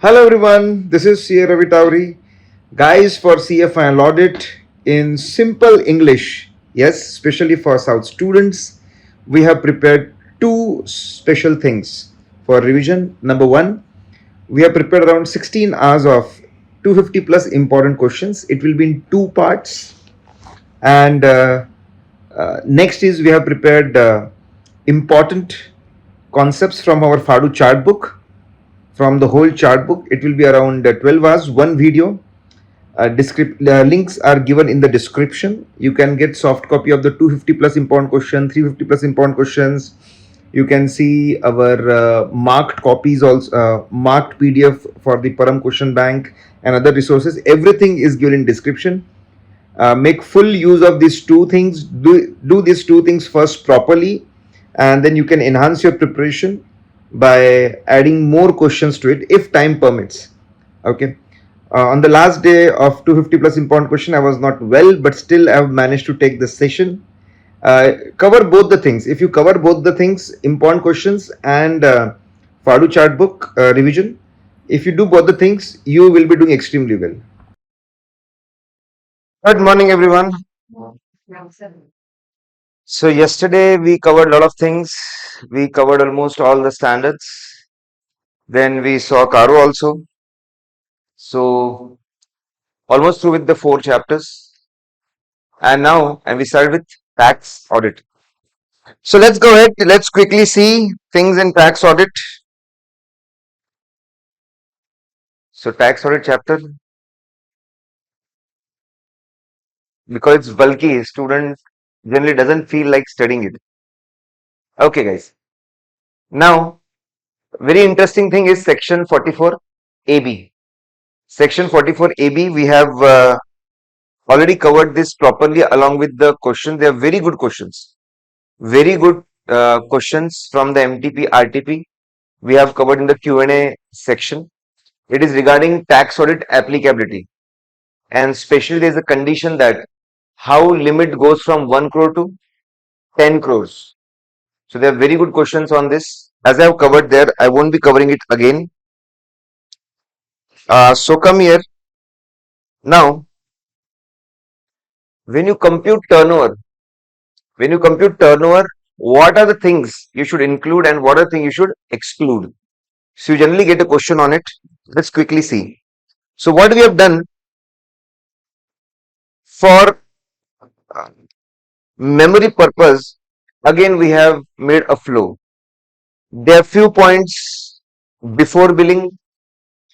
Hello everyone, this is Ravi Taori. Guys, for CFIL audit in simple English, yes, especially for South students, we have prepared two special things for revision. Number one, we have prepared around 16 hours of 250 plus important questions. It will be in two parts. And next is we have prepared important concepts from our FADU chart book. From the whole chart book, it will be around 12 hours, one video. Links are given in the description. You can get soft copy of the 250 plus important question, 350 plus important questions. You can see our marked copies also, marked PDF for the Param question bank and other resources. Everything is given in description. Make full use of these two things. Do these two things first properly, and then you can enhance your preparation by adding more questions to it if time permits. Okay. On the last day of 250 plus important question, I was not well, but still I have managed to take the session. Cover both the things. If you cover both the things, important questions and FADU chart book revision, if you do both the things, you will be doing extremely well. Good morning, everyone. So yesterday we covered a lot of things. We covered almost all the standards. Then we saw Caro also. So almost through with the 4 chapters. And we started with tax audit. So let's go ahead. Let's quickly see things in tax audit. So tax audit chapter, because it's bulky, student generally doesn't feel like studying it. Okay, guys. Now, very interesting thing is section 44 AB. Section 44 AB, we have already covered this properly along with the question. They are very good questions. Very good questions from the MTP, RTP. We have covered in the Q&A section. It is regarding tax audit applicability. And especially there is a condition that how limit goes from 1 crore to 10 crores. So there are very good questions on this. As I have covered there, I won't be covering it again. So come here. Now, when you compute turnover, what are the things you should include and what are the things you should exclude? So you generally get a question on it. Let's quickly see. So what we have done for memory purpose, again we have made a flow. There are few points before billing,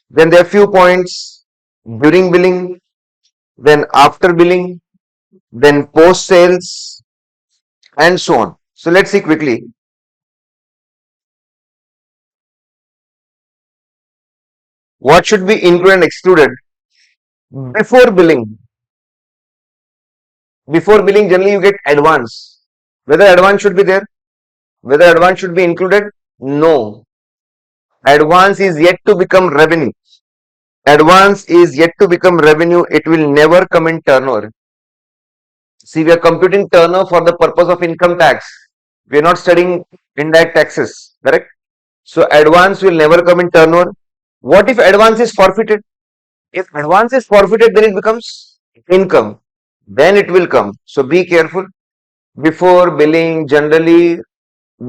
then there are few points during billing, then after billing, then post sales, and so on. So let's see quickly. What should be included and excluded before billing? Before billing, generally you get advance. Whether advance should be there, whether advance should be included? No. Advance is yet to become revenue. Advance is yet to become revenue. It will never come in turnover. See, we are computing turnover for the purpose of income tax. We are not studying indirect taxes, correct? So advance will never come in turnover. What if advance is forfeited? If advance is forfeited, then it becomes income. Then it will come. So be careful. Before billing, generally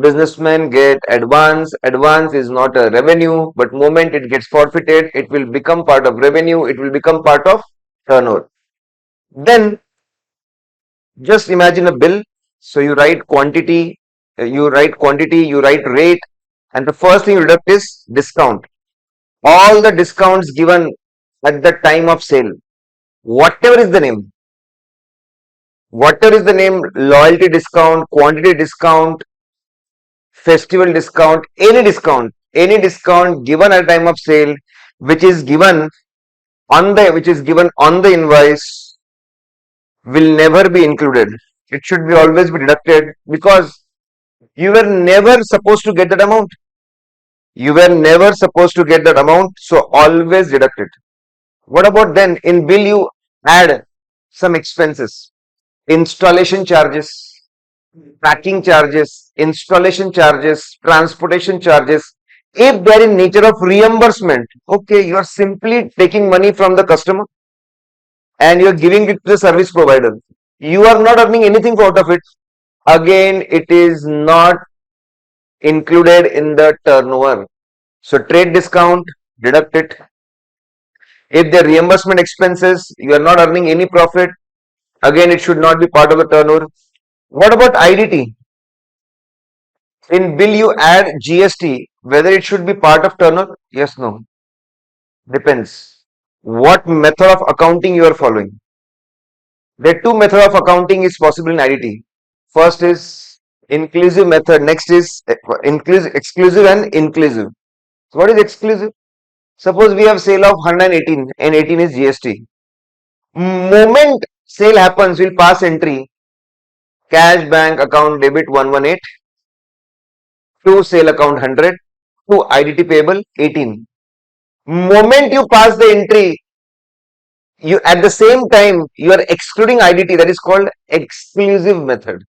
businessmen get advance. Advance is not a revenue, but moment it gets forfeited, it will become part of revenue. It will become part of turnover. Then just imagine a bill. So you write quantity, you write rate, and the first thing you deduct is discount. All the discounts given at the time of sale, whatever is the name, loyalty discount, quantity discount, festival discount, any discount given at time of sale, which is given on the invoice, will never be included. It should be always be deducted because you were never supposed to get that amount. So always deduct it. What about then in bill you add some expenses, installation charges, packing charges, installation charges, transportation charges, If they are in nature of reimbursement, okay, you are simply taking money from the customer and you are giving it to the service provider. You are not earning anything out of it. Again, it is not included in the turnover. So trade discount, deduct it. If the reimbursement expenses, you are not earning any profit, again it should not be part of the turnover. What about IDT? In bill you add GST, whether it should be part of turnover? Yes, no. Depends. What method of accounting you are following? There are two methods of accounting is possible in IDT. First is inclusive method. Next is exclusive and inclusive. So what is exclusive? Suppose we have sale of 118 and 18 is GST. Moment sale happens, we'll pass entry cash bank account debit 118 to sale account 100 to IDT payable 18. Moment you pass the entry, you at the same time you are excluding IDT, that is called exclusive method.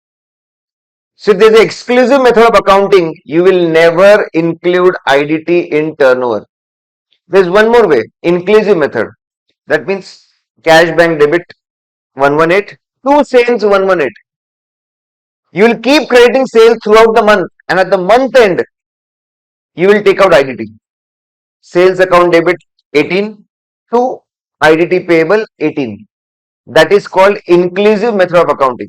So if there is an exclusive method of accounting, you will never include IDT in turnover. There is one more way, inclusive method. That means cash bank debit 118 to sales 118. You will keep crediting sales throughout the month, and at the month end, you will take out IDT. Sales account debit 18 to IDT payable 18. That is called inclusive method of accounting.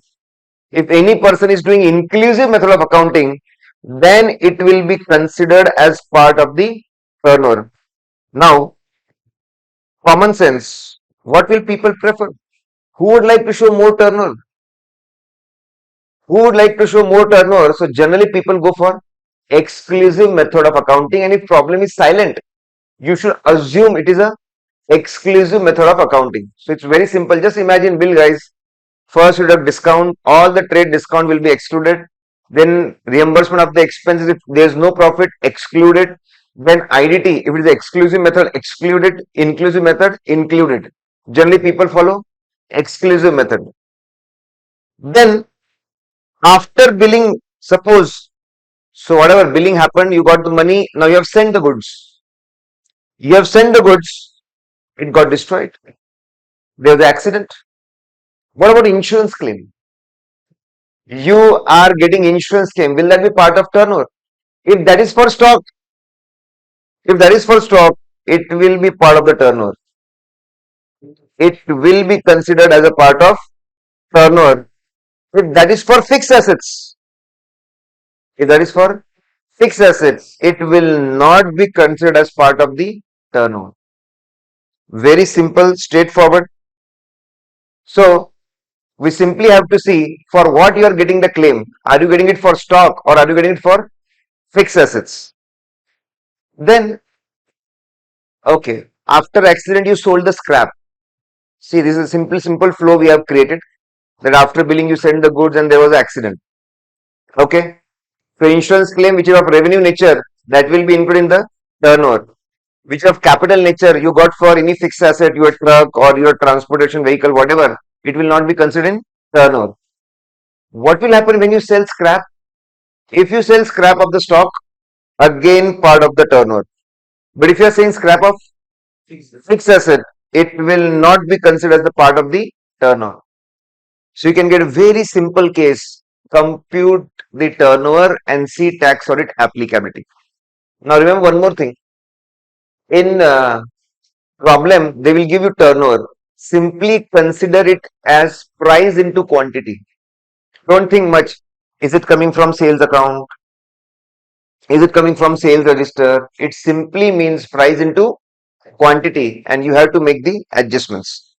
If any person is doing inclusive method of accounting, then it will be considered as part of the turnover. Now, common sense. What will people prefer? Who would like to show more turnover? Who would like to show more turnover? So generally people go for exclusive method of accounting, and if problem is silent, you should assume it is a exclusive method of accounting. So it's very simple. Just imagine bill, guys. First you have discount, all the trade discount will be excluded. Then reimbursement of the expenses, if there is no profit, excluded. Then IDT, if it is exclusive method, excluded. Inclusive method, included. Generally people follow exclusive method. Then after billing, suppose, so whatever billing happened, you got the money, now you have sent the goods. You have sent the goods, it got destroyed. There was an accident. What about insurance claim? You are getting insurance claim. Will that be part of turnover? If that is for stock, it will be part of the turnover. It will be considered as a part of turnover. If that is for fixed assets, it will not be considered as part of the turnover. Very simple, straightforward. So we simply have to see for what you are getting the claim. Are you getting it for stock or are you getting it for fixed assets? Then, okay, after accident you sold the scrap. See, this is a simple flow we have created, that after billing you send the goods and there was an accident. Okay, so insurance claim which is of revenue nature, that will be included in the turnover. Which of capital nature you got for any fixed asset, your truck or your transportation vehicle, whatever, it will not be considered in turnover. What will happen when you sell scrap? If you sell scrap of the stock, again part of the turnover. But if you are saying scrap of fixed asset, it will not be considered as the part of the turnover. So you can get a very simple case, compute the turnover and see tax audit applicability. Now remember one more thing. In problem, they will give you turnover. Simply consider it as price into quantity. Don't think much. Is it coming from sales account? Is it coming from sales register? It simply means price into quantity and you have to make the adjustments.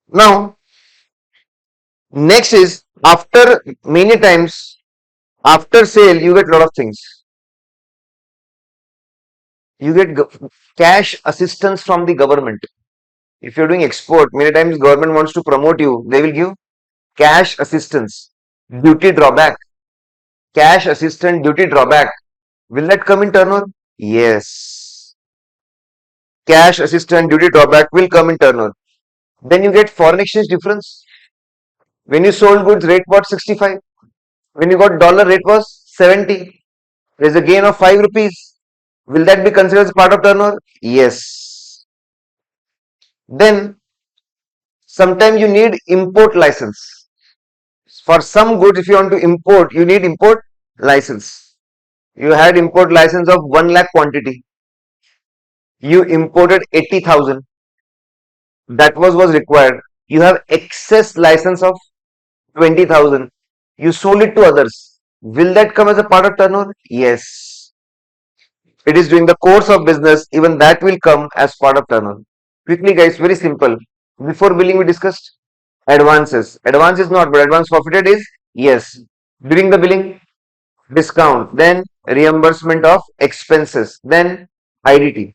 Now, next is after many times, after sale, you get a lot of things. You get cash assistance from the government. If you're doing export, many times government wants to promote you, they will give cash assistance, duty drawback, cash assistance, duty drawback. Will that come in turnover? Yes. Cash assistance, duty drawback will come in turnover. Then you get foreign exchange difference. When you sold goods, rate was 65. When you got dollar, rate was 70. There's a gain of 5 rupees. Will that be considered as part of turnover? Yes. Then sometimes you need import license. For some goods, if you want to import, you need import license. You had import license of 1 lakh quantity. You imported 80,000. That was required. You have excess license of 20,000. You sold it to others. Will that come as a part of turnover? Yes. It is during the course of business, even that will come as part of turnover. Quickly guys, very simple. Before billing we discussed advances. Advance is not, but advance forfeited is yes. During the billing, discount, then reimbursement of expenses, then IDT.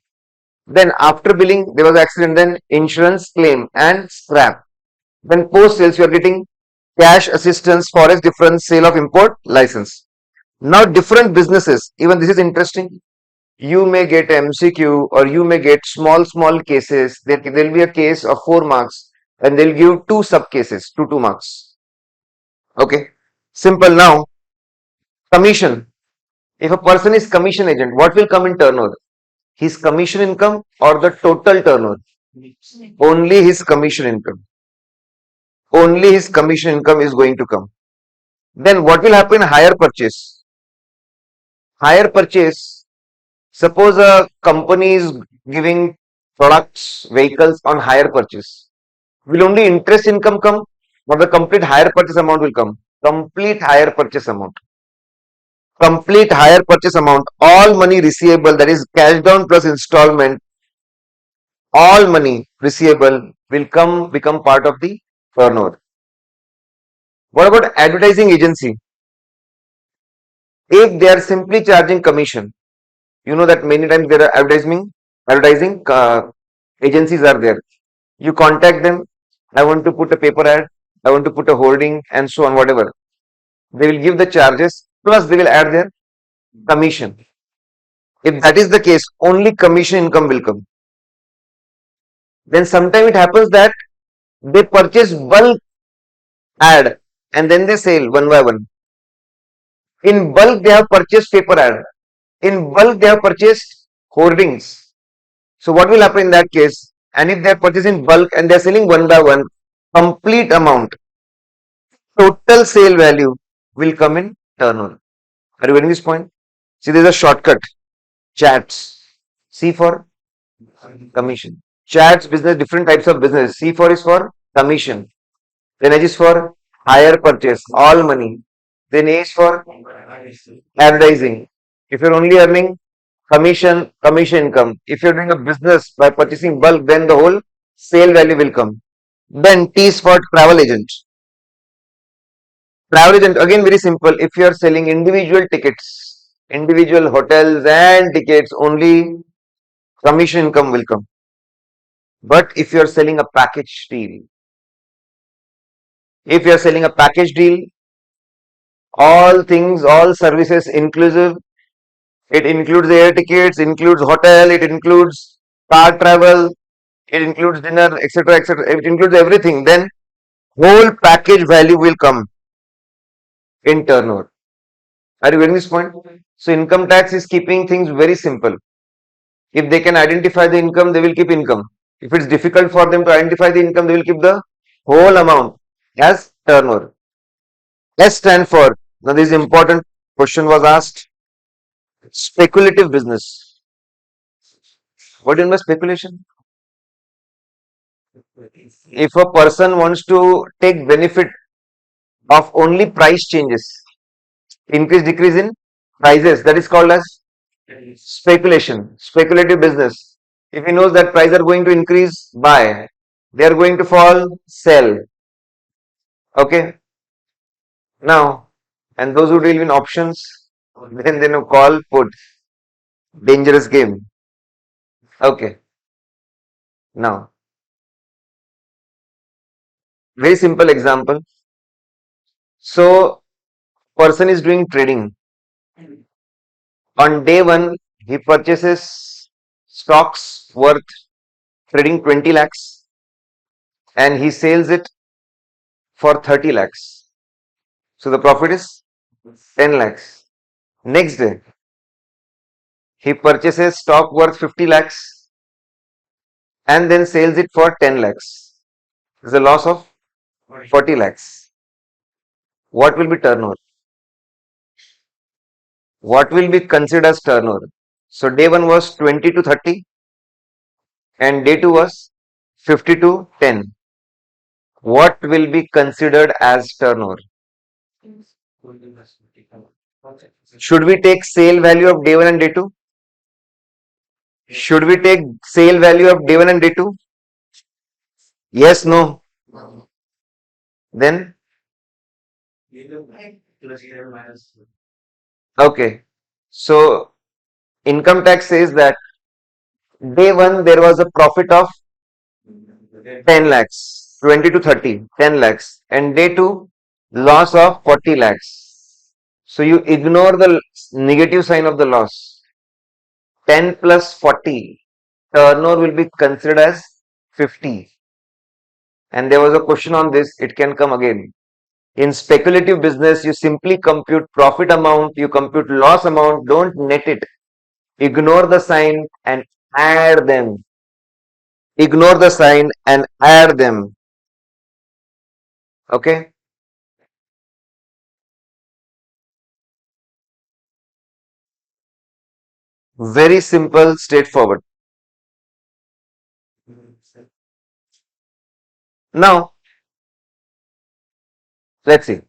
Then after billing, there was accident, then insurance claim and scrap. Then post sales, you are getting cash assistance, forex difference, sale of import license. Now different businesses, even this is interesting. You may get MCQ or you may get small cases. There will be a case of 4 marks and they'll give 2 sub cases, 2 marks. Okay. Simple. Now commission. If a person is commission agent, what will come in turnover? His commission income or the total turnover? Only his commission income. Only his commission income is going to come. Then what will happen? Hire purchase. Hire purchase. Suppose a company is giving products, vehicles on hire purchase. Will only interest income come or the complete hire purchase amount will come? Complete hire purchase amount. Complete hire purchase amount, all money receivable, that is cash down plus installment, all money receivable will become part of the turnover. What about advertising agency? If they are simply charging commission, you know that many times there are advertising agencies are there. You contact them. I want to put a paper ad. I want to put a hoarding and so on, whatever. They will give the charges plus they will add their commission. If that is the case, only commission income will come. Then sometimes it happens that they purchase bulk ad and then they sell one by one. In bulk, they have purchased paper ad. In bulk, they have purchased hoardings. So what will happen in that case? And if they are purchasing bulk and they are selling one by one, complete amount, total sale value will come in turnover. Are you getting this point? See, there is a shortcut. Chats. C for commission. Chats business, different types of business. C4 is for commission. Then H is for hire purchase, all money. Then A is for advertising. If you're only earning commission income. If you're doing a business by purchasing bulk, then the whole sale value will come. Then T is for travel agent. Travel agent, again very simple. If you are selling individual tickets, individual hotels and tickets, only commission income will come. But if you are selling a package deal, all things, all services inclusive, it includes air tickets, includes hotel, it includes car travel, it includes dinner, etc., etc. It includes everything. Then whole package value will come in turnover. Are you getting this point? So income tax is keeping things very simple. If they can identify the income, they will keep income. If it's difficult for them to identify the income, they will keep the whole amount as turnover. S stand for, now this important question was asked, speculative business. What do you mean by speculation? If a person wants to take benefit of only price changes, increase, decrease in prices, that is called as speculation, speculative business. If he knows that prices are going to increase, buy. They are going to fall, sell. Okay. Now, and those who deal in options, then they know call, put. Dangerous game. Okay. Now, very simple example. So, person is doing trading. On day one, he purchases stocks worth trading 20 lakhs and he sells it for 30 lakhs. So the profit is 10 lakhs. Next day, He purchases stock worth 50 lakhs and then sells it for 10 lakhs. There's a loss of 40 lakhs. What will be turnover? What will be considered as turnover? So day 1 was 20 to 30 and day 2 was 50 to 10. What will be considered as turnover? Should we take sale value of day 1 and day 2? Should we take sale value of day 1 and day 2? Yes, no. Then? Okay. So income tax says that day 1 there was a profit of 10 lakhs, 20 to 30, 10 lakhs, and day 2 loss of 40 lakhs. So you ignore the negative sign of the loss. 10 plus 40, turnover will be considered as 50. And there was a question on this, it can come again. In speculative business, you simply compute profit amount, you compute loss amount, don't net it. Ignore the sign and add them. Ignore the sign and add them. Okay? Very simple, straightforward. Now, let's see.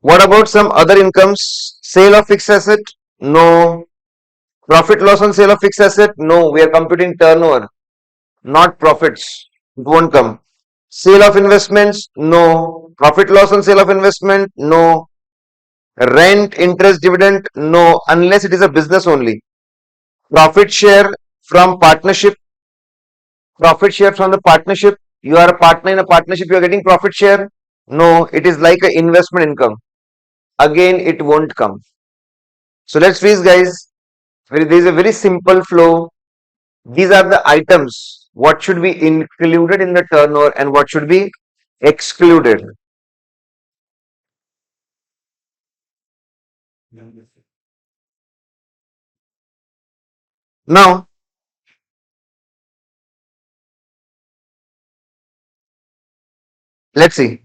What about some other incomes? Sale of fixed asset? No. Profit loss on sale of fixed asset? No. We are computing turnover, not profits. It won't come. Sale of investments? No. Profit loss on sale of investment? No. Rent, interest, dividend? No. Unless it is a business only. Profit share from partnership? Profit share from the partnership? You are a partner in a partnership, you are getting profit share? No. It is like an investment income. Again, it won't come. So let's freeze, guys. There is a very simple flow. These are the items. What should be included in the turnover and what should be excluded. Now, let's see.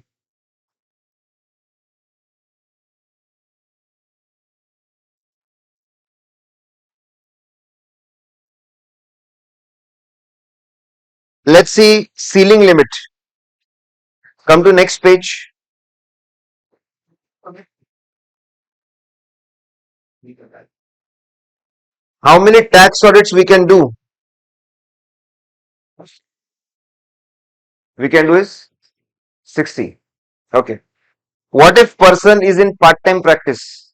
Let's see ceiling limit. Come to next page. How many tax audits we can do? We can do is 60. Okay. What if person is in part-time practice?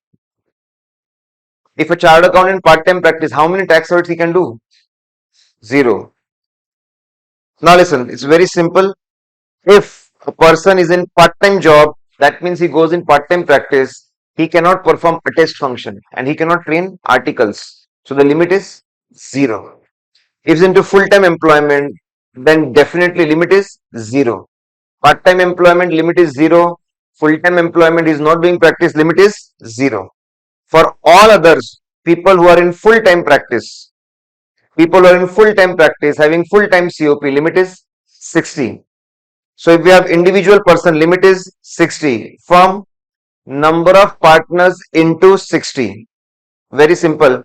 If a chartered accountant in part-time practice, how many tax audits he can do? 0. Now listen, it's very simple. If a person is in part-time job, that means he goes in part-time practice, he cannot perform a test function and he cannot train articles. So the limit is 0. If he's into full-time employment, then definitely limit is 0. Part-time employment limit is 0. Full-time employment is not doing practice, limit is 0. For all others, people who are in full-time practice, having full-time COP, limit is 60. So if we have individual person, limit is 60. Firm, number of partners into 60. Very simple.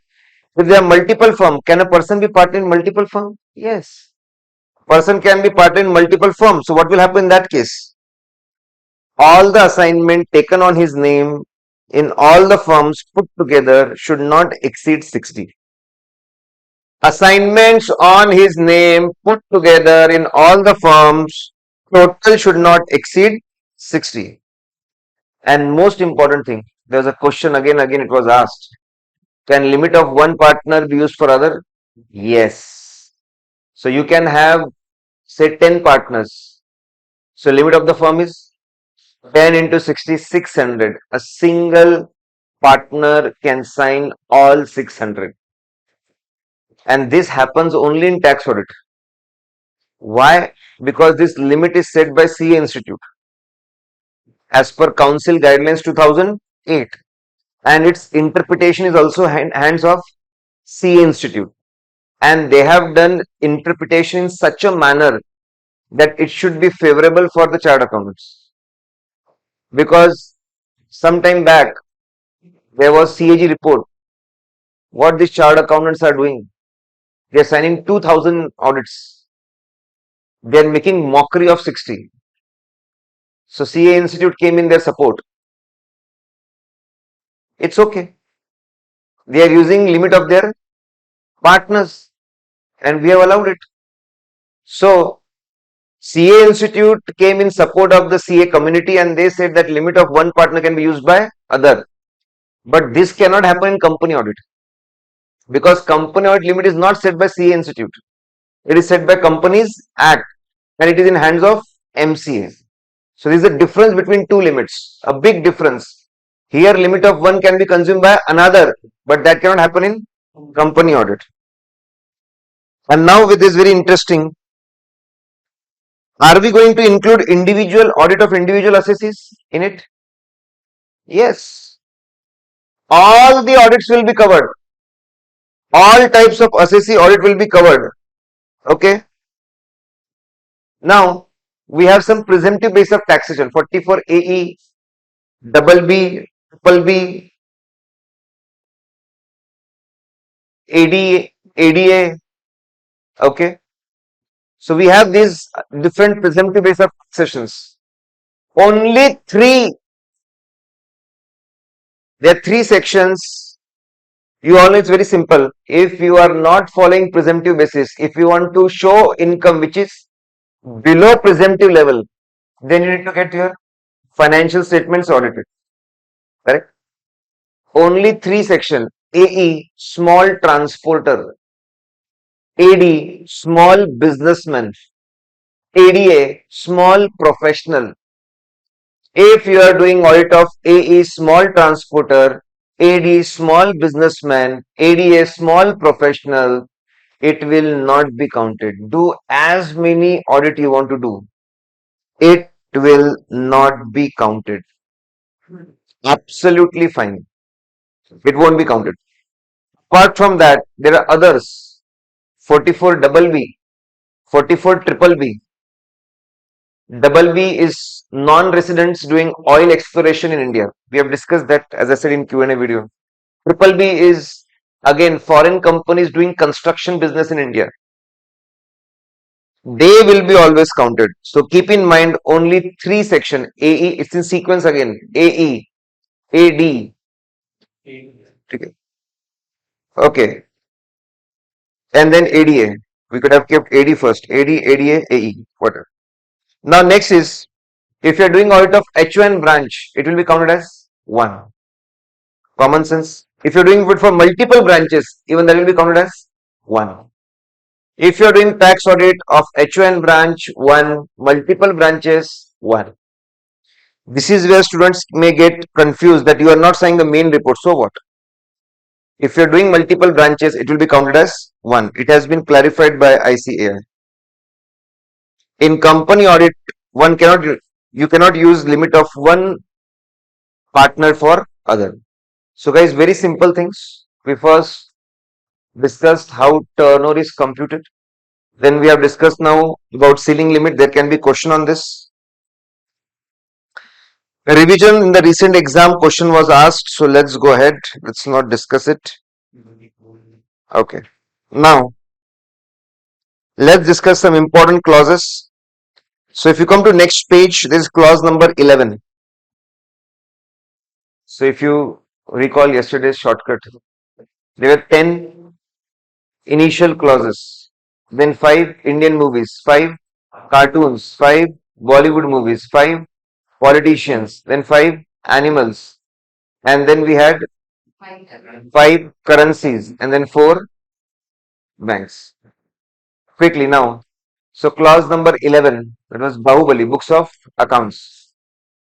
If there are multiple firm, can a person be partner in multiple firm? Yes. Person can be partner in multiple firms. So what will happen in that case? All the assignment taken on his name in all the firms put together should not exceed 60. Assignments on his name put together in all the firms total should not exceed 60. And most important thing, there's a question again it was asked. Can limit of one partner be used for other? Yes. So you can have say 10 partners. So limit of the firm is 10 into 60, 600. A single partner can sign all 600. And this happens only in tax audit. Why? Because this limit is set by CA Institute as per Council Guidelines 2008. And its interpretation is also hands off CA Institute, and they have done interpretation in such a manner that it should be favorable for the chartered accountants. Because some time back there was CAG report. What these chartered accountants are doing, they are signing 2000 audits. They are making mockery of 60. So CA Institute came in their support. It's okay. They are using limit of their partners, and we have allowed it. So CA Institute came in support of the CA community, and they said that limit of one partner can be used by other. But this cannot happen in company audit, because company audit limit is not set by CA Institute. It is set by Companies Act, and it is in hands of MCA. So there is a difference between two limits, a big difference. Here limit of one can be consumed by another, but that cannot happen in company audit. And now with this very interesting, are we going to include individual audit of individual assessees in it? Yes. All the audits will be covered. All types of assessee audit will be covered. Okay. Now we have some presumptive base of taxation, 44 AE, double B, triple B, ADA. Okay. So we have these different presumptive base of taxations. Only three. There are three sections. You all know it's very simple. If you are not following presumptive basis, if you want to show income which is below presumptive level, then you need to get your financial statements audited. Correct? Only three sections: AE, small transporter; AD, small businessman; ADA, small professional. If you are doing audit of AE, small transporter, AD, small businessman, ADA, small professional, it will not be counted. Do as many audit you want to do. It will not be counted. Absolutely fine. It won't be counted. Apart from that, there are others. 44 double B, 44 triple B. Double B is non-residents doing oil exploration in India. We have discussed that, as I said, in Q&A video. Triple B is again foreign companies doing construction business in India. They will be always counted. So keep in mind only three section. AE, it's in sequence again. AE, AD. Okay. And then ADA. We could have kept AD first. AD, ADA, AE. Whatever. Now next is, if you are doing audit of H1 branch, it will be counted as 1. Common sense. If you are doing it for multiple branches, even that will be counted as 1. If you are doing tax audit of H1 branch, 1, multiple branches, 1. This is where students may get confused that you are not signing the main report. So what? If you are doing multiple branches, it will be counted as 1. It has been clarified by ICAI. In company audit, you cannot use limit of one partner for other. So guys, very simple things. We first discussed how turnover is computed. Then we have discussed now about ceiling limit. There can be question on this. A revision in the recent exam question was asked. So let's go ahead. Let's not discuss it. Okay. Now, let's discuss some important clauses. So if you come to next page, there is clause number 11. So if you recall yesterday's shortcut, there were 10 initial clauses, then 5 Indian movies, 5 cartoons, 5 Bollywood movies, 5 politicians, then 5 animals, and then we had 5 currencies, and then 4 banks. Quickly now. So clause number 11, that was Bahubali, books of accounts.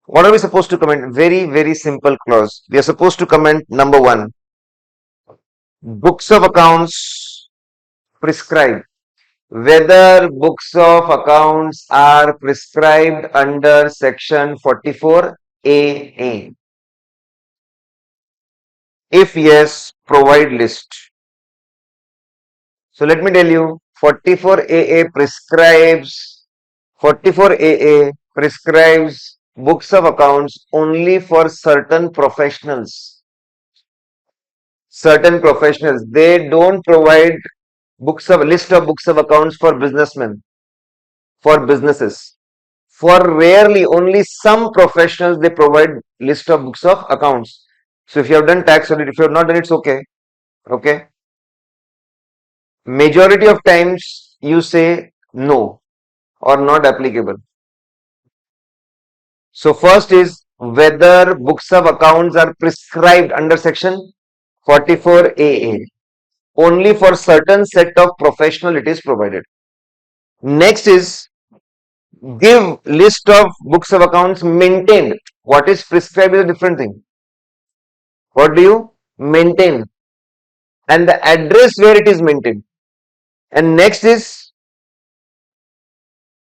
What are we supposed to comment? Very, very simple clause. We are supposed to comment number 1. Books of accounts prescribed. Whether books of accounts are prescribed under section 44AA. If yes, provide list. So let me tell you, 44AA prescribes books of accounts only for certain professionals. Certain professionals. They don't provide list of books of accounts for businessmen, for businesses. For rarely, only some professionals they provide list of books of accounts. So if you have done tax audit, if you have not done, it's okay. Okay. Majority of times you say no or not applicable. So first is whether books of accounts are prescribed under section 44AA. Only for certain set of professional it is provided. Next is give list of books of accounts maintained. What is prescribed is a different thing. What do you maintain? And the address where it is maintained. And next is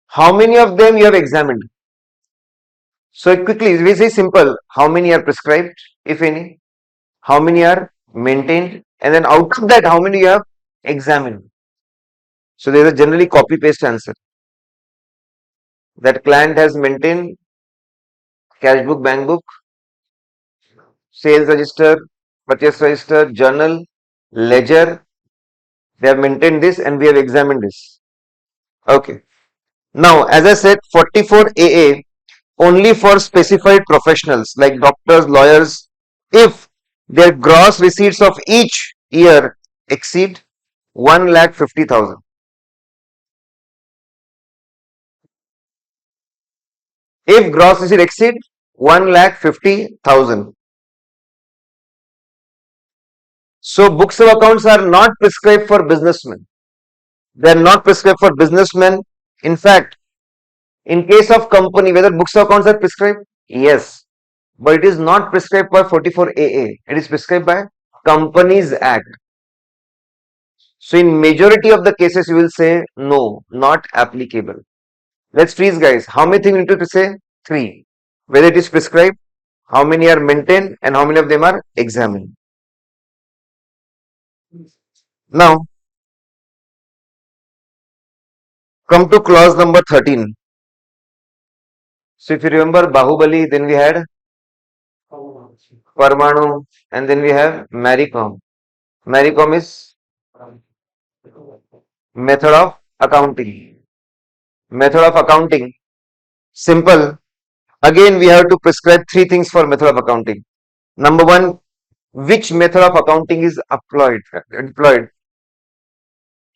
how many of them you have examined. So quickly, we say simple. How many are prescribed, if any? How many are maintained? And then out of that, how many you have examined? So there is a generally copy paste answer. That client has maintained cash book, bank book, sales register, purchase register, journal, ledger. They have maintained this and we have examined this. Okay. Now, as I said, 44AA only for specified professionals like doctors, lawyers, if their gross receipts of each year exceed 1,50,000. If gross receipt exceed 1,50,000. So books of accounts are not prescribed for businessmen. They are not prescribed for businessmen. In fact, in case of company, whether books of accounts are prescribed? Yes. But it is not prescribed by 44AA. It is prescribed by Companies Act. So in majority of the cases, you will say no, not applicable. Let's freeze, guys. How many things you need to say? 3. Whether it is prescribed, how many are maintained, and how many of them are examined. Now, come to clause number 13. So if you remember Bahubali, then we had Parmanu, and then we have Maricom. Maricom is method of accounting. Method of accounting. Simple. Again, we have to prescribe 3 things for method of accounting. Number 1, which method of accounting is employed?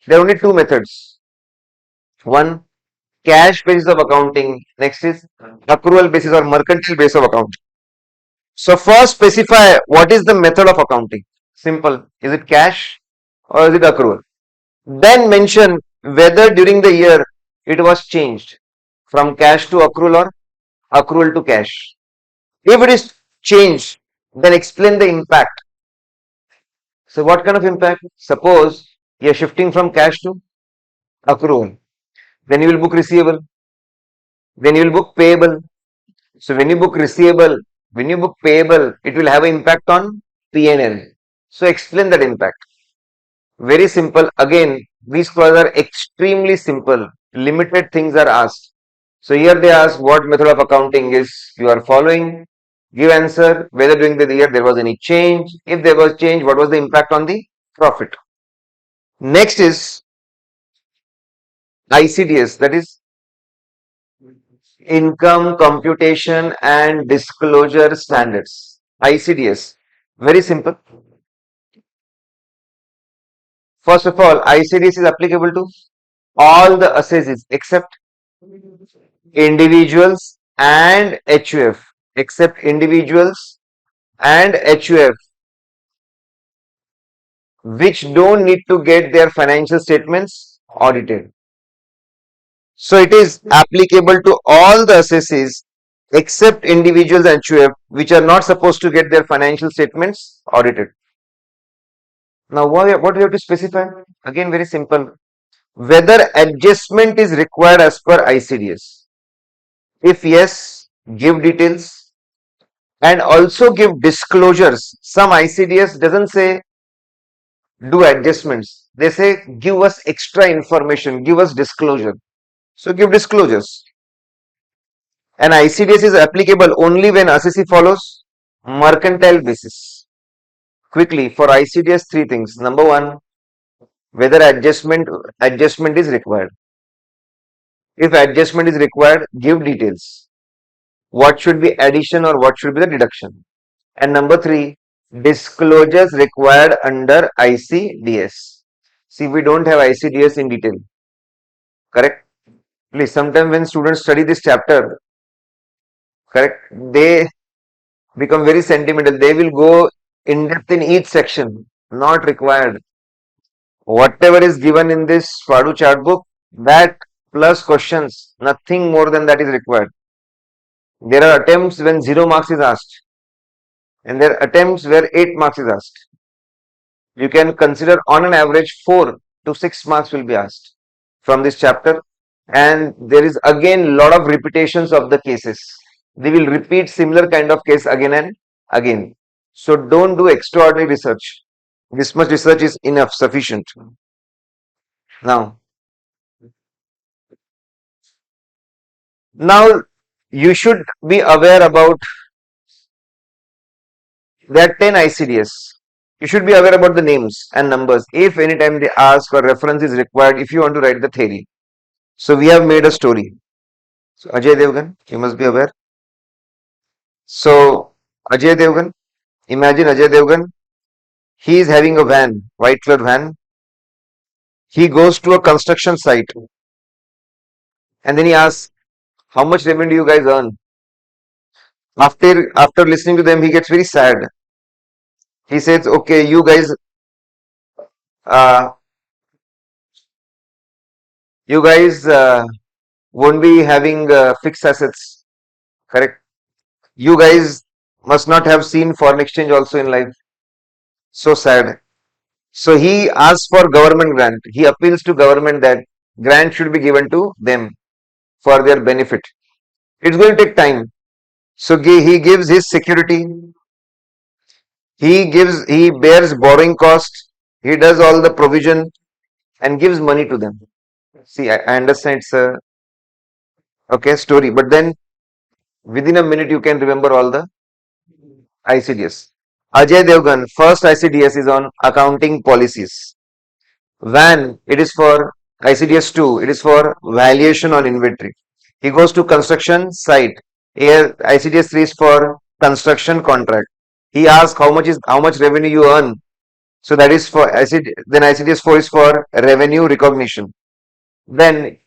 There are only 2 methods. One, cash basis of accounting. Next is accrual basis or mercantile basis of accounting. So first specify what is the method of accounting. Simple. Is it cash or is it accrual? Then mention whether during the year it was changed from cash to accrual or accrual to cash. If it is changed, then explain the impact. So what kind of impact? Suppose you are shifting from cash to accrual. Then you will book receivable. Then you will book payable. So when you book receivable, when you book payable, it will have an impact on P&L. So explain that impact. Very simple. Again, these clauses are extremely simple. Limited things are asked. So here they ask what method of accounting is you are following. Give answer whether during the year there was any change. If there was change, what was the impact on the profit? Next is ICDS, that is Income Computation and Disclosure Standards. ICDS. Very simple. First of all, ICDS is applicable to all the assessees except individuals and HUF. Except individuals and HUF, which don't need to get their financial statements audited. So it is applicable to all the assessees except individuals and HUF, which are not supposed to get their financial statements audited. Now, what do you have to specify? Again, very simple. Whether adjustment is required as per ICDS. If yes, give details and also give disclosures. Some ICDS doesn't say do adjustments. They say, give us extra information, give us disclosure. So give disclosures. And ICDS is applicable only when assessee follows mercantile basis. Quickly, for ICDS, three things. Number one, whether adjustment is required. If adjustment is required, give details. What should be addition or what should be the deduction? And number three, disclosures required under ICDS. See, we don't have ICDS in detail. Correct? Please, sometimes when students study this chapter, correct, they become very sentimental. They will go in depth in each section. Not required. Whatever is given in this FADU chart book, that plus questions, nothing more than that is required. There are attempts when 0 marks is asked, and there are attempts where 8 marks is asked. You can consider on an average 4 to 6 marks will be asked from this chapter, and there is again lot of repetitions of the cases. They will repeat similar kind of case again and again. So don't do extraordinary research. This much research is enough, sufficient. Now you should be aware about there are 10 ICDS. You should be aware about the names and numbers. If anytime they ask or reference is required, if you want to write the theory. So we have made a story. So Ajay Devgan, you must be aware. So Ajay Devgan, imagine Ajay Devgan, he is having a van, white color van. He goes to a construction site and then he asks, how much revenue do you guys earn? After listening to them, he gets very sad. He says, okay, you guys uh, won't be having fixed assets, correct? You guys must not have seen foreign exchange also in life. So sad. So he asks for government grant. He appeals to government that grant should be given to them for their benefit. It's going to take time. So he gives his security. He bears borrowing cost. He does all the provision and gives money to them. See, I understand it's a okay story, but then within a minute you can remember all the ICDS. Ajay Devgan, first ICDS is on accounting policies. Van, it is for ICDS 2, it is for valuation on inventory. He goes to construction site. Here ICDS 3 is for construction contract. He asks how much revenue you earn. So that is for then ICDS 4 is for revenue recognition. Then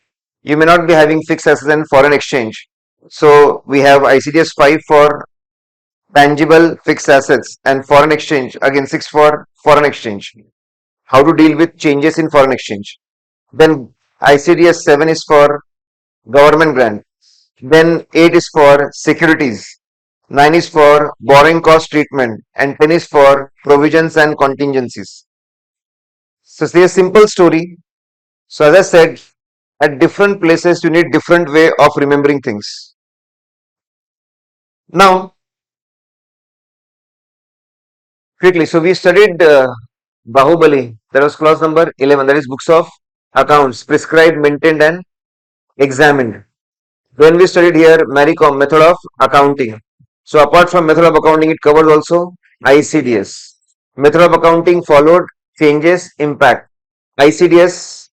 you may not be having fixed assets and foreign exchange. So we have ICDS 5 for tangible fixed assets and foreign exchange. Again 6 for foreign exchange. How to deal with changes in foreign exchange. Then ICDS 7 is for government grant. Then 8 is for securities. 9 is for borrowing cost treatment and 10 is for provisions and contingencies. So it's a simple story. So as I said, at different places you need different way of remembering things. Now, quickly, so we studied Bahubali, that was clause number 11, that is books of accounts, prescribed, maintained and examined. Then we studied here Maricom, method of accounting. So apart from method of accounting, it covers also ICDS. Method of accounting followed changes, impact. ICDS,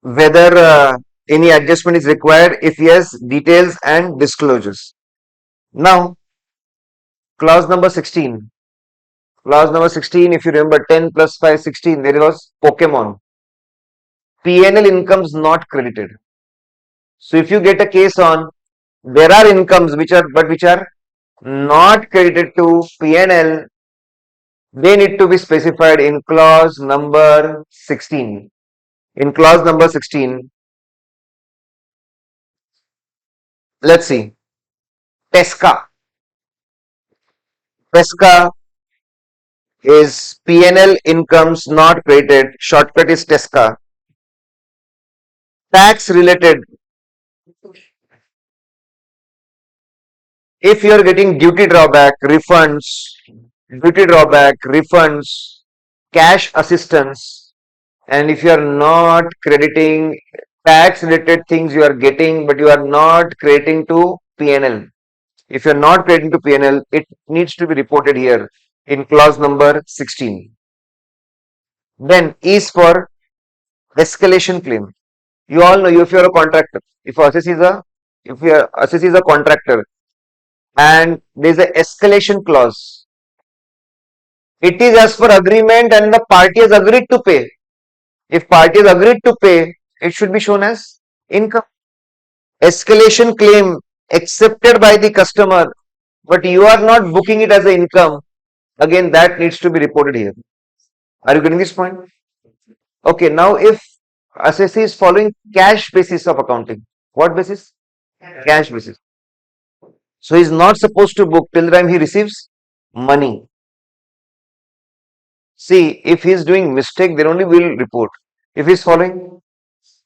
whether any adjustment is required, if yes, details and disclosures. Now, clause number 16. Clause number 16, if you remember 10 plus 5, 16, there was Pokemon. PNL incomes not credited. So if you get a case on, there are incomes which are not credited to PNL, they need to be specified in clause number 16. In clause number 16, let's see, TESCA. TESCA is PNL incomes not credited, shortcut is TESCA. Tax related, if you are getting duty drawback, refunds, duty drawback, refunds, cash assistance, and if you are not crediting tax related things you are getting, but you are not crediting to P&L. If you are not crediting to P&L, it needs to be reported here in clause number 16. Then is for escalation claim. You all know if you are a contractor, if your assessee is a contractor and there is an escalation clause, it is as per agreement and the party has agreed to pay. If party has agreed to pay, it should be shown as income. Escalation claim accepted by the customer, but you are not booking it as an income, again that needs to be reported here. Are you getting this point? Okay, now if assessee is following cash basis of accounting, what basis? Cash basis. So he is not supposed to book till the time he receives money. See, if he is doing mistake, then only we will report. If he is following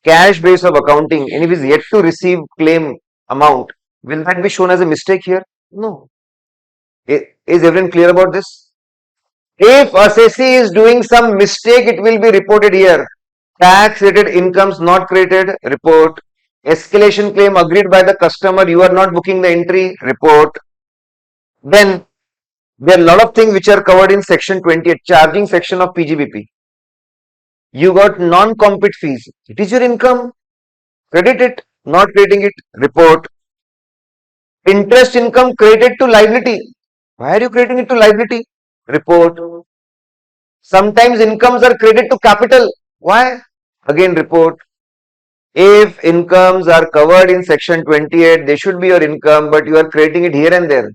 cash base of accounting and if he is yet to receive claim amount, will that be shown as a mistake here? No. Is everyone clear about this? If assessee is doing some mistake, it will be reported here. Tax related incomes not credited, report. Escalation claim agreed by the customer, you are not booking the entry, report. Then there are a lot of things which are covered in section 28, charging section of PGBP. You got non-compete fees. It is your income. Credit it, not crediting it, report. Interest income credited to liability. Why are you crediting it to liability? Report. Sometimes incomes are credited to capital. Why? Again, report. If incomes are covered in section 28, they should be your income, but you are crediting it here and there.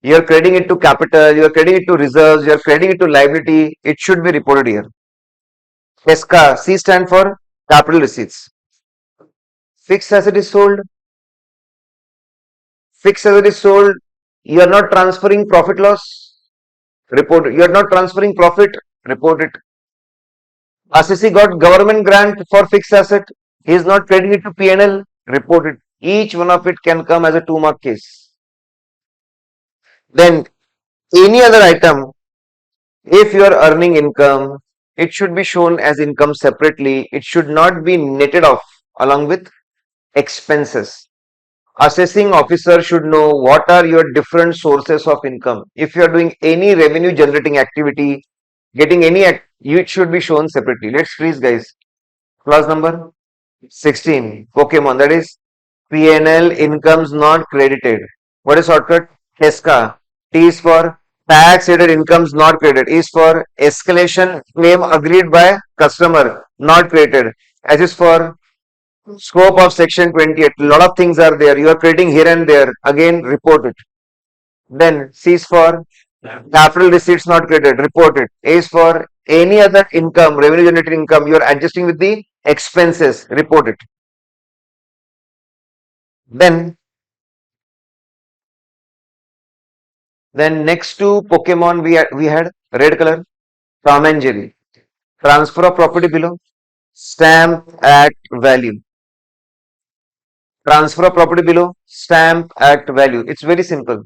You are crediting it to capital, you are crediting it to reserves, you are crediting it to liability. It should be reported here. FESCA, C stand for capital receipts. Fixed asset is sold. Fixed asset is sold. You are not transferring profit loss. Report it. You are not transferring profit. Report it. Assessee got government grant for fixed asset. He is not crediting it to P&L. Report it. Each one of it can come as a 2-mark case. Then any other item, if you are earning income, it should be shown as income separately. It should not be netted off along with expenses. Assessing officer should know what are your different sources of income. If you are doing any revenue generating activity, getting any, it should be shown separately. Let's freeze, guys. Clause number 16. Pokemon, that is P&L incomes not credited. What is shortcut? TESCA. T is for tax related incomes not credited. E is for escalation claim agreed by customer not credited. As is for scope of section 28. A lot of things are there. You are crediting here and there. Again, report it. Then C is for capital receipts not credited. Report it. A is for any other income, revenue generated income. You are adjusting with the expenses. Report it. Then next to Pokemon we had red color, Tom and Jerry. Transfer of property below, stamp at value. Transfer of property below, stamp at value. It's very simple.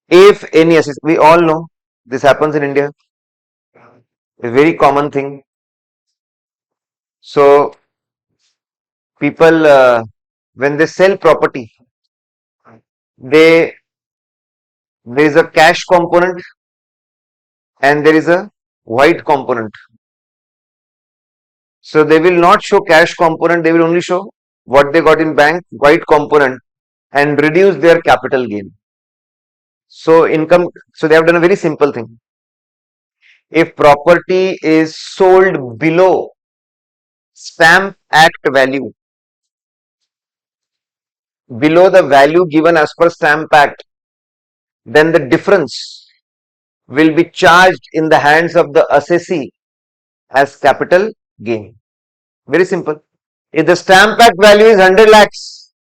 If any assessment, we all know this happens in India, a very common thing. So people when they sell property, there is a cash component and there is a white component. So they will not show cash component, they will only show what they got in bank, white component, and reduce their capital gain. So they have done a very simple thing. If property is sold below stamp act value, below the value given as per stamp act, then the difference will be charged in the hands of the assessee as capital gain. Very simple. If the stamp act value is 100 lakhs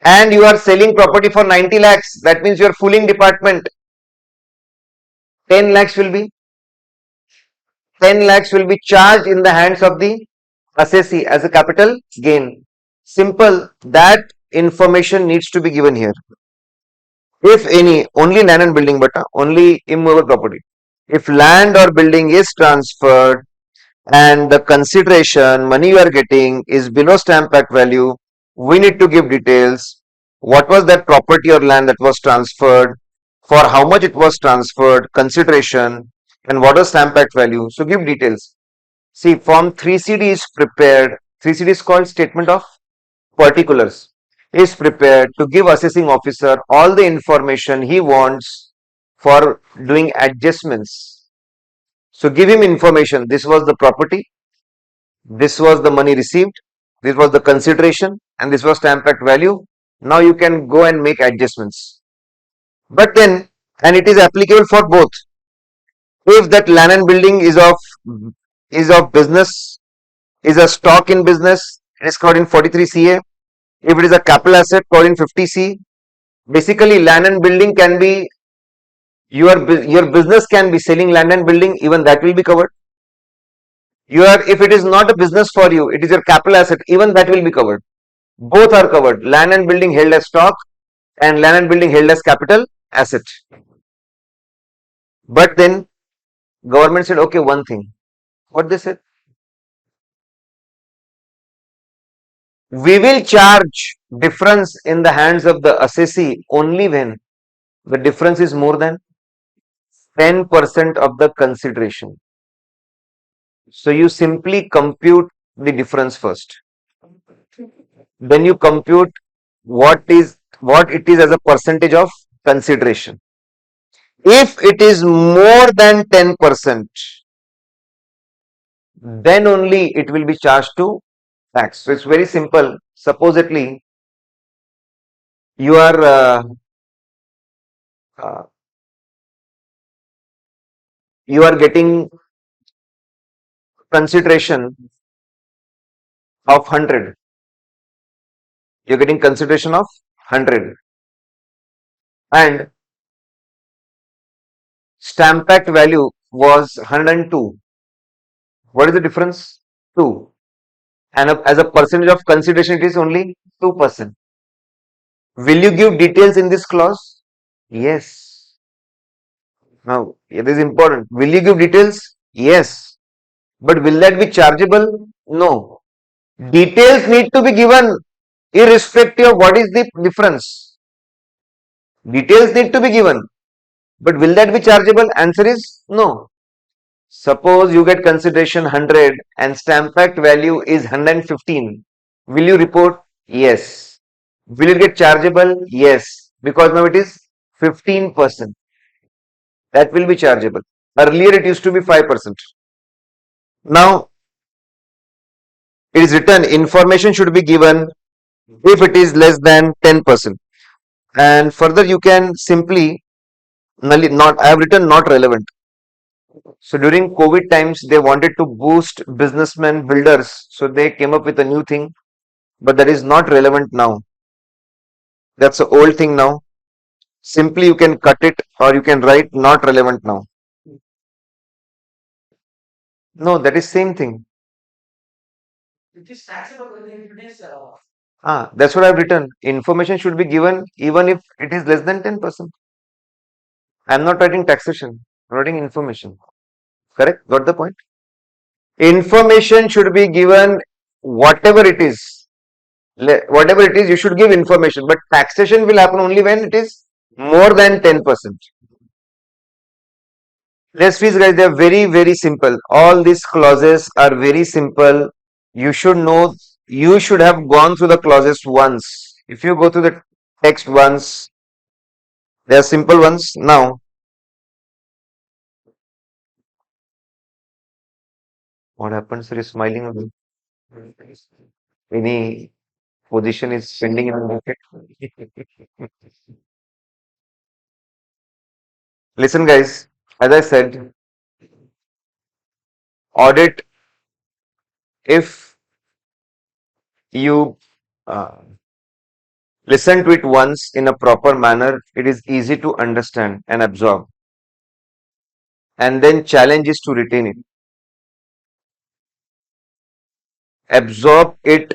and you are selling property for 90 lakhs, that means you are fooling department. 10 lakhs will be charged in the hands of the assessee as a capital gain. Simple. That information needs to be given here. If any, only land and building, but only immovable property. If land or building is transferred and the consideration money you are getting is below stamp act value, we need to give details. What was that property or land that was transferred, for how much it was transferred, consideration, and what was stamp act value. So give details. See, form 3CD is prepared. 3CD is called statement of particulars, is prepared to give assessing officer all the information he wants for doing adjustments. So give him information. This was the property, this was the money received, this was the consideration, and this was stamp act value. Now you can go and make adjustments. But then, and it is applicable for both. If that land and building is of business, is a stock in business, it is called in 43 CA. If it is a capital asset, called in 50C. Basically, land and building can be your business can be selling land and building, even that will be covered. If it is not a business for you, it is your capital asset, even that will be covered. Both are covered. Land and building held as stock and land and building held as capital asset. But then government said, okay, one thing. What they said? We will charge difference in the hands of the assessee only when the difference is more than 10% of the consideration. So you simply compute the difference first. Then you compute what it is as a percentage of consideration. If it is more than 10%, then only it will be charged to tax. So it's very simple. Supposedly, you are getting consideration of 100. You're getting consideration of 100 and stamp act value was 102. What is the difference? 2. And as a percentage of consideration, it is only 2%. Will you give details in this clause? Yes. Now, it is important. Will you give details? Yes. But will that be chargeable? No. Details need to be given irrespective of what is the difference. Details need to be given. But will that be chargeable? Answer is no. Suppose you get consideration 100 and stamp act value is 115. Will you report? Yes. Will it get chargeable? Yes. Because now it is 15%. That will be chargeable. Earlier it used to be 5%. Now it is written information should be given if it is less than 10%. And further you can simply I have written not relevant. So during COVID times, they wanted to boost businessmen, builders. So they came up with a new thing, but that is not relevant now. That's an old thing now. Simply you can cut it or you can write not relevant now. No, that is same thing. That's what I've written. Information should be given even if it is less than 10%. I'm not writing taxation, I'm writing information. Correct? Got the point? Information should be given whatever it is. Whatever it is, you should give information. But taxation will happen only when it is more than 10%. Let's please guys, they are very, very simple. All these clauses are very simple. You should know, you should have gone through the clauses once. If you go through the text once, they are simple ones. Now, what happens? Sir is smiling. Any position is pending in the market. Listen, guys, as I said, audit, if you listen to it once in a proper manner, it is easy to understand and absorb. And then challenge is to retain it. Absorb it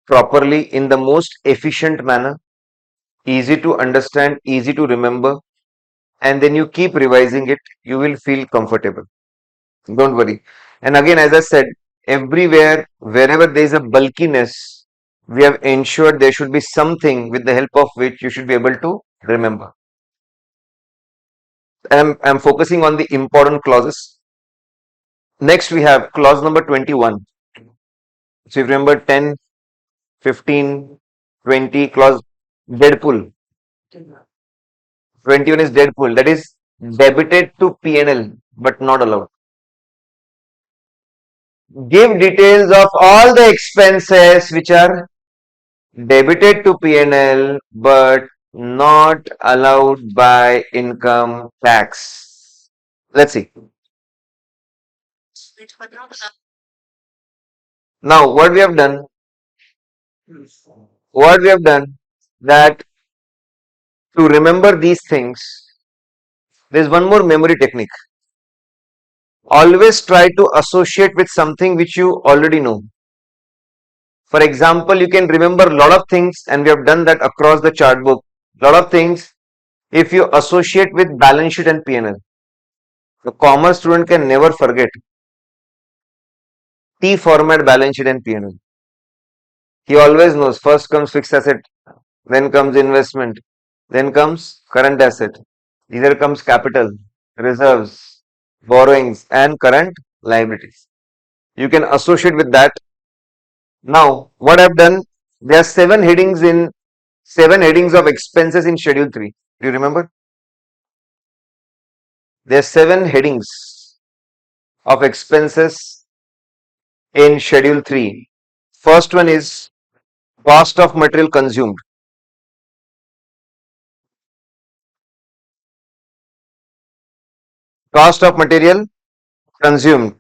properly in the most efficient manner easy to understand, easy to remember, and then you keep revising it, you will feel comfortable. Don't worry. And again, as I said, everywhere, wherever there is a bulkiness, we have ensured there should be something with the help of which you should be able to remember. I'm focusing on the important clauses. Next, we have clause number 21. So, you remember 10, 15, 20, clause Deadpool. 21 is Deadpool, that is debited to P&L but not allowed. Give details of all the expenses which are debited to P&L but not allowed by income tax. Let's see. Now, what we have done, that to remember these things, there is one more memory technique. Always try to associate with something which you already know. For example, you can remember a lot of things, and we have done that across the chart book. Lot of things, if you associate with balance sheet and P&L, the commerce student can never forget T format balance sheet and P&L. He always knows first comes fixed asset, then comes investment, then comes current asset, either comes capital, reserves, borrowings, and current liabilities. You can associate with that. Now, what I've done, there are 7 headings of expenses in Schedule 3. Do you remember? There are 7 headings of expenses in Schedule 3. First one is cost of material consumed. Cost of material consumed.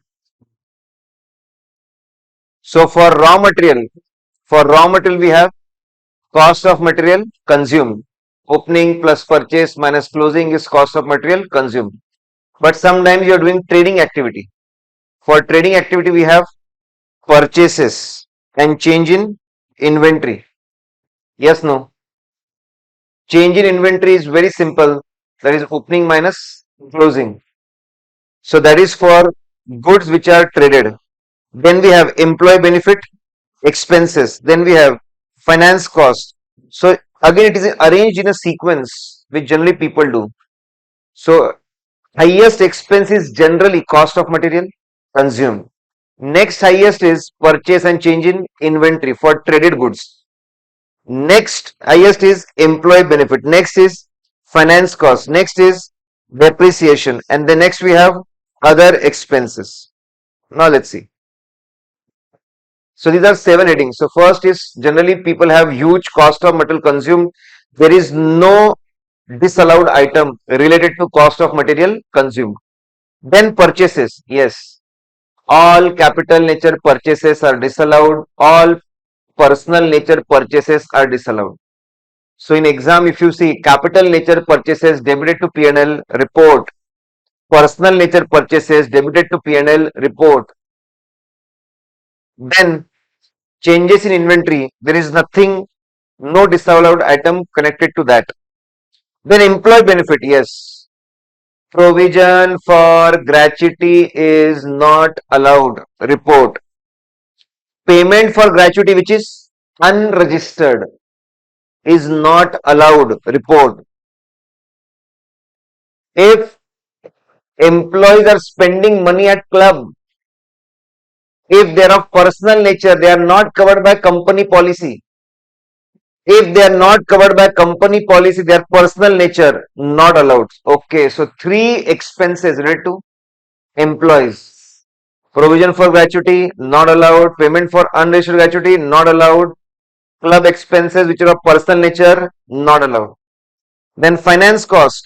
So for raw material we have cost of material consumed. Opening plus purchase minus closing is cost of material consumed. But sometimes you are doing trading activity. For trading activity we have purchases and change in inventory. Yes, no? Change in inventory is very simple. That is opening minus closing. So that is for goods which are traded. Then we have employee benefit expenses. Then we have finance cost. So again, it is arranged in a sequence which generally people do. So highest expense is generally cost of material consumed. Next highest is purchase and change in inventory for traded goods. Next highest is employee benefit. Next is finance cost. Next is depreciation. And the next we have other expenses. Now let's see. So these are 7 headings. So first is generally people have huge cost of material consumed. There is no disallowed item related to cost of material consumed. Then purchases. Yes. All capital nature purchases are disallowed. All personal nature purchases are disallowed. So in exam, if you see capital nature purchases debited to P&L report, personal nature purchases debited to P&L report. Then changes in inventory, there is nothing, no disallowed item connected to that. Then employee benefit, yes. Provision for gratuity is not allowed, report. Payment for gratuity which is unregistered is not allowed, report. If employees are spending money at club, if they are of personal nature, they are not covered by company policy. If they are not covered by company policy, they are personal nature, not allowed. Okay, so 3 expenses related to employees. Provision for gratuity, not allowed. Payment for unregistered gratuity, not allowed. Club expenses which are of personal nature, not allowed. Then finance cost.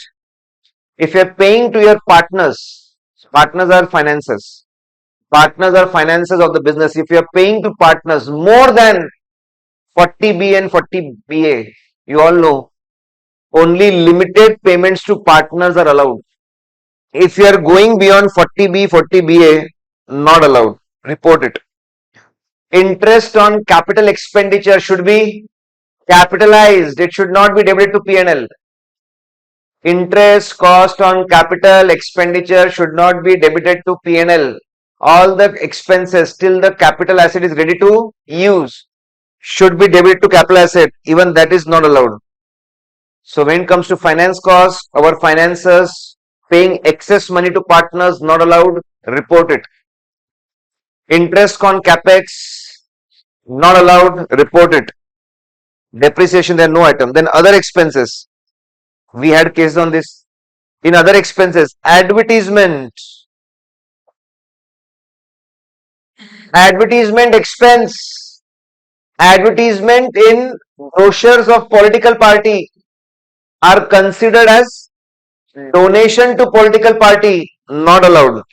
If you are paying to your partners are finances. Partners are finances of the business. If you are paying to partners more than 40B and 40BA, you all know, only limited payments to partners are allowed. If you are going beyond 40B, 40BA, not allowed. Report it. Interest on capital expenditure should be Capitalized, it should not be debited to P&L. Interest cost on capital expenditure should not be debited to P&L. All the expenses till the capital asset is ready to use should be debited to capital asset. Even that is not allowed. So when it comes to finance costs, our financiers paying excess money to partners, not allowed, report it. Interest on capex, not allowed, report it. Depreciation, there are no item. Then other expenses, we had cases on this. In other expenses, advertisement expense, advertisement in brochures of political party are considered as donation to political party, not allowed.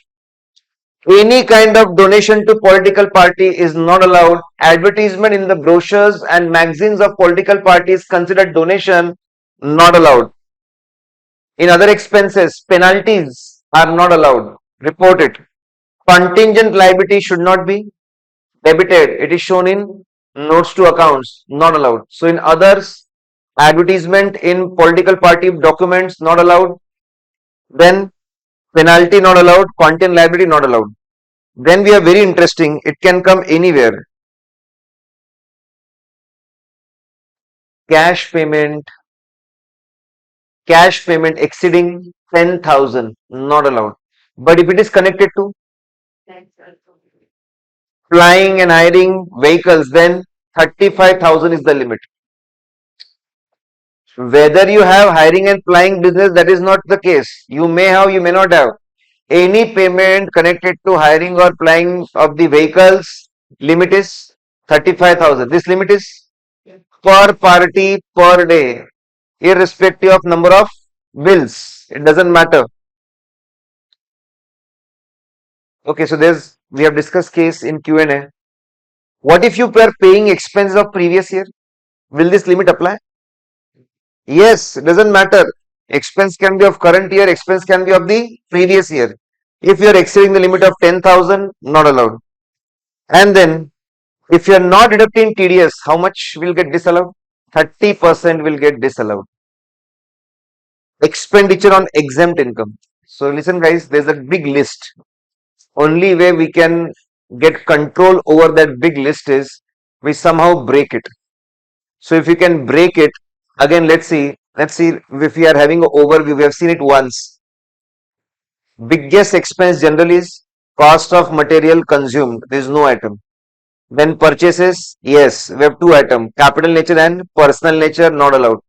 Any kind of donation to political party is not allowed. Advertisement in the brochures and magazines of political parties considered donation, not allowed. In other expenses, penalties are not allowed. Report it. Contingent liability should not be debited. It is shown in notes to accounts, not allowed. So in others, advertisement in political party documents, not allowed. Then penalty not allowed, content liability not allowed. Then we are very interesting, it can come anywhere. Cash payment exceeding 10,000, not allowed. But if it is connected to flying and hiring vehicles, then 35,000 is the limit. Whether you have hiring and flying business, that is not the case. You may have, you may not have. Any payment connected to hiring or flying of the vehicles, limit is 35,000. This limit is per party per day, irrespective of number of bills. It doesn't matter. Okay, so we have discussed case in Q&A. What if you were paying expenses of previous year? Will this limit apply? Yes, it doesn't matter. Expense can be of current year, expense can be of the previous year. If you are exceeding the limit of 10,000, not allowed. And then, if you are not deducting TDS, how much will get disallowed? 30% will get disallowed. Expenditure on exempt income. So listen guys, there's a big list. Only way we can get control over that big list is we somehow break it. So if you can break it, again let's see if we are having an overview, we have seen it once. Biggest expense generally is cost of material consumed, there is no item. Then purchases, yes, we have two items, capital nature and personal nature, not allowed.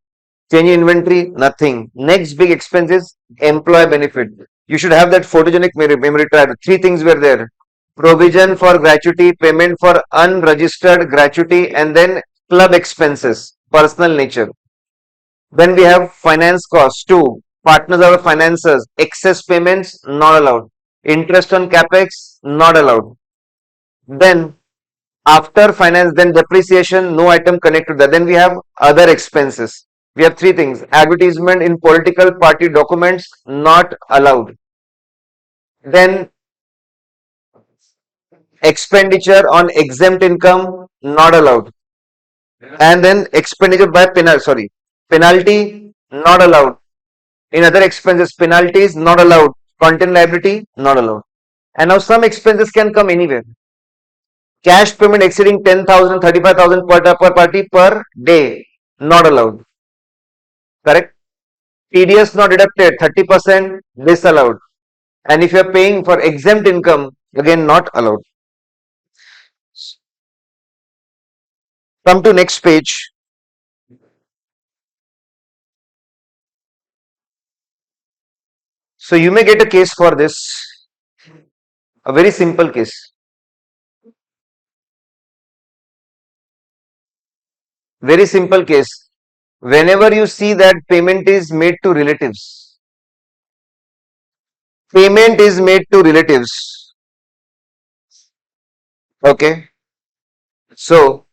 Change in inventory, nothing. Next big expense is employee benefit. You should have that photogenic memory triad. Three things were there. Provision for gratuity, payment for unregistered gratuity, and then club expenses, personal nature. Then we have finance costs, two. Partners are financiers, excess payments, not allowed. Interest on capex, not allowed. Then after finance, then depreciation, no item connected to that. Then we have other expenses. We have three things. Advertisement in political party documents, not allowed. Then expenditure on exempt income, not allowed. And then expenditure by penalty, not allowed. In other expenses, penalties, not allowed. Content liability, not allowed. And now some expenses can come anywhere. Cash payment exceeding 10,000, 35,000 per party per day, not allowed. Correct? TDS not deducted, 30% disallowed. And if you are paying for exempt income, again not allowed. Come to next page. So you may get a case for this, a very simple case. Very simple case. Whenever you see that payment is made to relatives, payment is made to relatives. Okay. So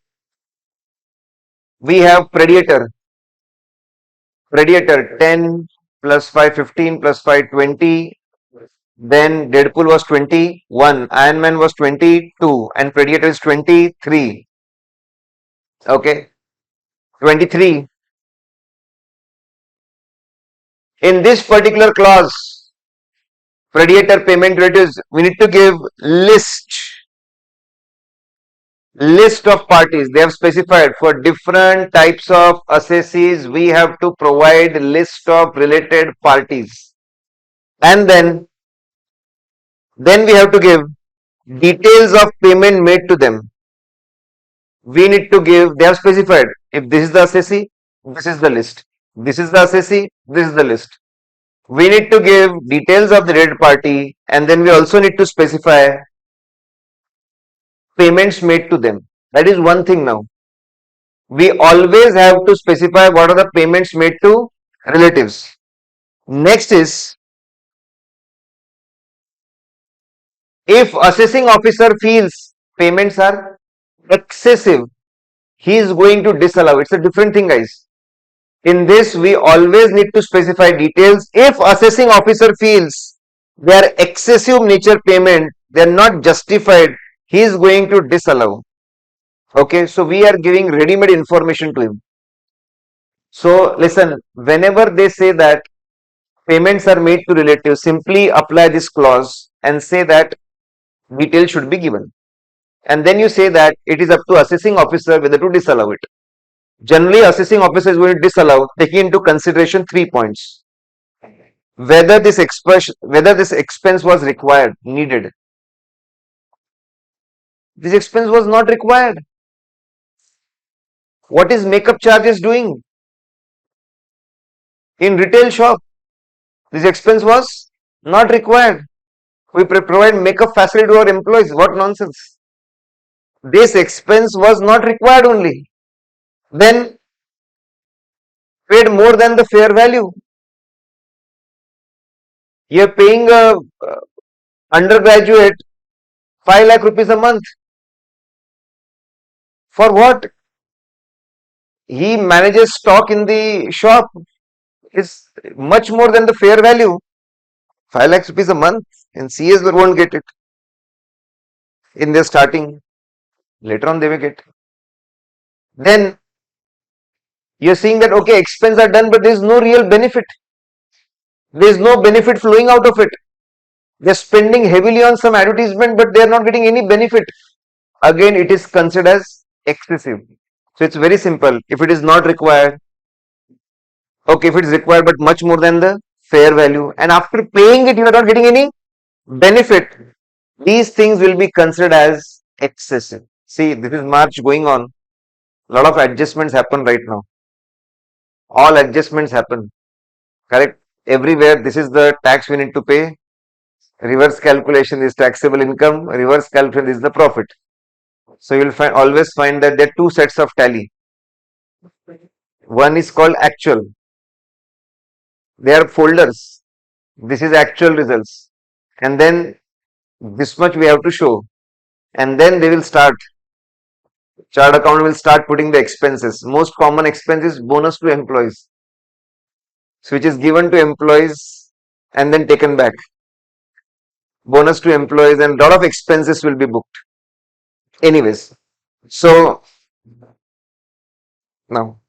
we have predator 10 plus 5 15 plus 5 20. Then Deadpool was 21, Iron Man was 22, and Predator is 23. Okay. 23. In this particular clause, predator payment relatives, we need to give list of parties. They have specified for different types of assessees, we have to provide list of related parties, and then we have to give details of payment made to them. We need to give, they have specified, if this is the assessee, this is the list. This is the assessee, this is the list. We need to give details of the related party, and then we also need to specify payments made to them. That is one thing now. We always have to specify what are the payments made to relatives. Next is, if assessing officer feels payments are excessive, he is going to disallow. It's a different thing, guys. In this, we always need to specify details. If assessing officer feels they are excessive nature payment, they are not justified, he is going to disallow. Okay, so we are giving ready-made information to him. So listen, whenever they say that payments are made to relatives, simply apply this clause and say that details should be given. And then you say that it is up to assessing officer whether to disallow it. Generally, assessing officer is going to disallow, taking into consideration 3 points. Whether this expense was required, needed. This expense was not required. What is makeup charges doing? In retail shop, this expense was not required. We provide makeup facility to our employees. What nonsense. This expense was not required only. Then paid more than the fair value. You are paying a undergraduate 5 lakh rupees a month. For what? He manages stock in the shop. Is much more than the fair value. 5 lakhs rupees a month, and CS won't get it in their starting. Later on they will get. Then you're seeing that okay, expense are done, but there is no real benefit. There is no benefit flowing out of it. They're spending heavily on some advertisement, but they're not getting any benefit. Again, it is considered as excessive. So it's very simple. If it is not required, okay, if it is required but much more than the fair value, and after paying it you are not getting any benefit, these things will be considered as excessive. See, this is March going on. A lot of adjustments happen right now. All adjustments happen. Correct? Everywhere, this is the tax we need to pay. Reverse calculation is taxable income. Reverse calculation is the profit. So you will always find that there are 2 sets of tally. One is called actual. They are folders. This is actual results. And then this much we have to show. And then they will start. Chart account will start putting the expenses. Most common expense is bonus to employees, so which is given to employees and then taken back. Bonus to employees, and lot of expenses will be booked. Anyways, so now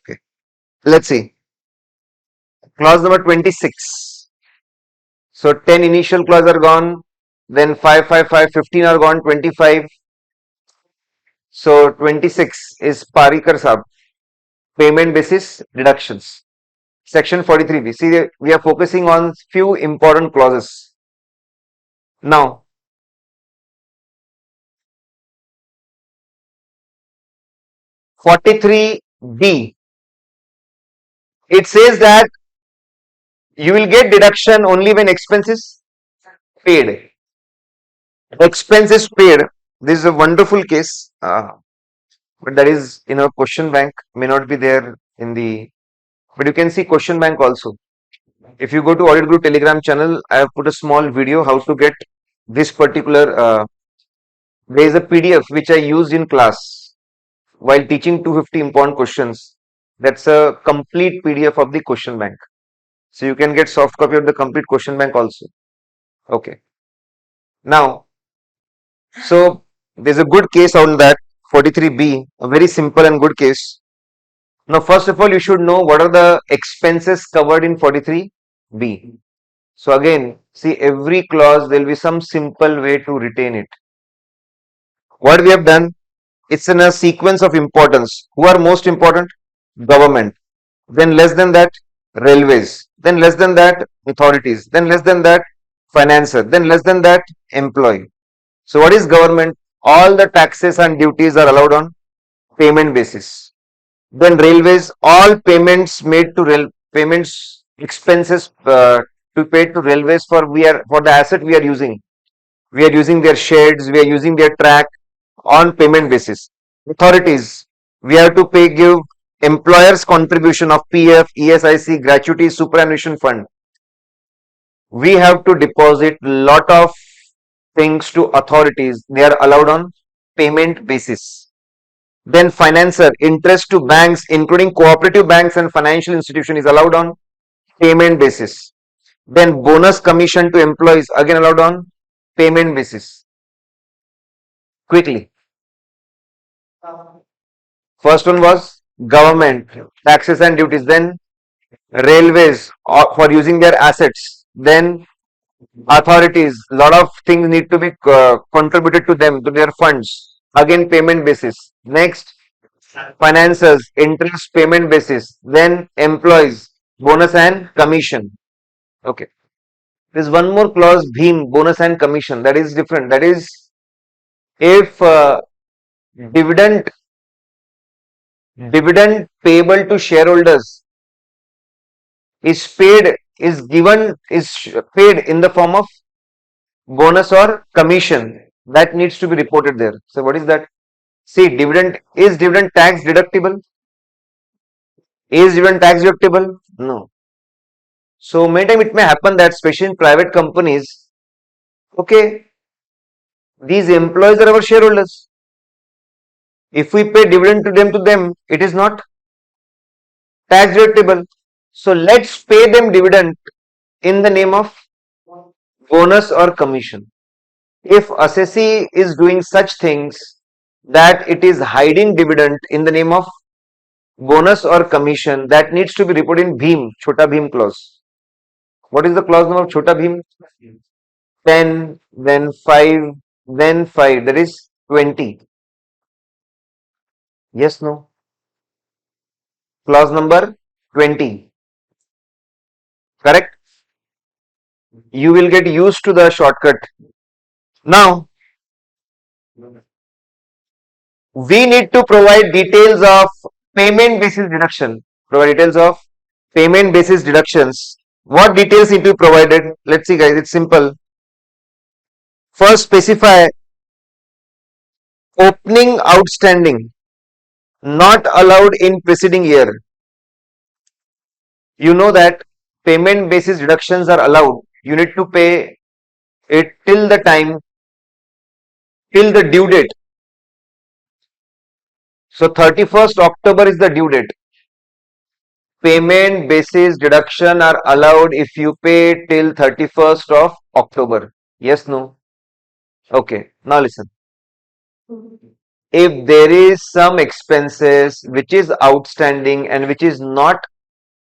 okay, let's see. Clause number 26. So 10 initial clause are gone, then 5, 5, 5, 15 are gone, 25. So 26 is Parikar Sahab, payment basis deductions. Section 43B. See, we are focusing on few important clauses. Now, 43B, it says that you will get deduction only when expense is paid. Expense is paid. This is a wonderful case, but that is in a question bank, may not be there in the, but you can see question bank also. If you go to Auditguru Telegram channel, I have put a small video how to get this particular, there is a PDF which I used in class while teaching 250 important questions. That's a complete PDF of the question bank. So you can get soft copy of the complete question bank also. Okay. Now, so there's a good case on that 43B, a very simple and good case. Now, first of all, you should know what are the expenses covered in 43B. So again, see every clause, there will be some simple way to retain it. What we have done, it's in a sequence of importance. Who are most important? Government. Then less than that, railways. Then less than that, authorities. Then less than that, financer. Then less than that, employee. So what is government? All the taxes and duties are allowed on payment basis. Then railways, all payments made to payments expenses to pay to railways for the asset we are using. We are using their sheds, we are using their track on payment basis. Authorities, we have to give employers contribution of PF, ESIC, gratuity, superannuation fund. We have to deposit lot of things to authorities. They are allowed on payment basis. Then financer, interest to banks, including cooperative banks and financial institution, is allowed on payment basis. Then bonus commission to employees, again allowed on payment basis. Quickly. First one was government, taxes and duties. Then railways for using their assets. Then authorities, lot of things need to be contributed to them, to their funds. Again payment basis. Next, financiers, interest payment basis. Then employees, bonus and commission. Okay. There's one more clause, BHIM, bonus and commission. That is different. That is if dividend payable to shareholders is paid in the form of bonus or commission, that needs to be reported there. So what is that? See, is dividend tax deductible? Is dividend tax deductible? No. So many times it may happen that, especially in private companies, okay, these employees are our shareholders. If we pay dividend to them, it is not tax deductible. So let's pay them dividend in the name of bonus or commission. If assessee is doing such things that it is hiding dividend in the name of bonus or commission, that needs to be reported in BHIM, Chota BHIM clause. What is the clause number of Chota BHIM? 10, then 5, then 5, that is 20. Yes, no? Clause number 20. Correct? You will get used to the shortcut. Now, we need to provide details of payment basis deduction. Provide details of payment basis deductions. What details need to be provided? Let's see, guys. It's simple. First, specify opening outstanding not allowed in preceding year. You know that payment basis deductions are allowed. You need to pay it till the due date. So 31st October is the due date. Payment basis deduction are allowed if you pay till 31st of October. Yes, no? Okay, now listen. If there is some expenses which is outstanding and which is not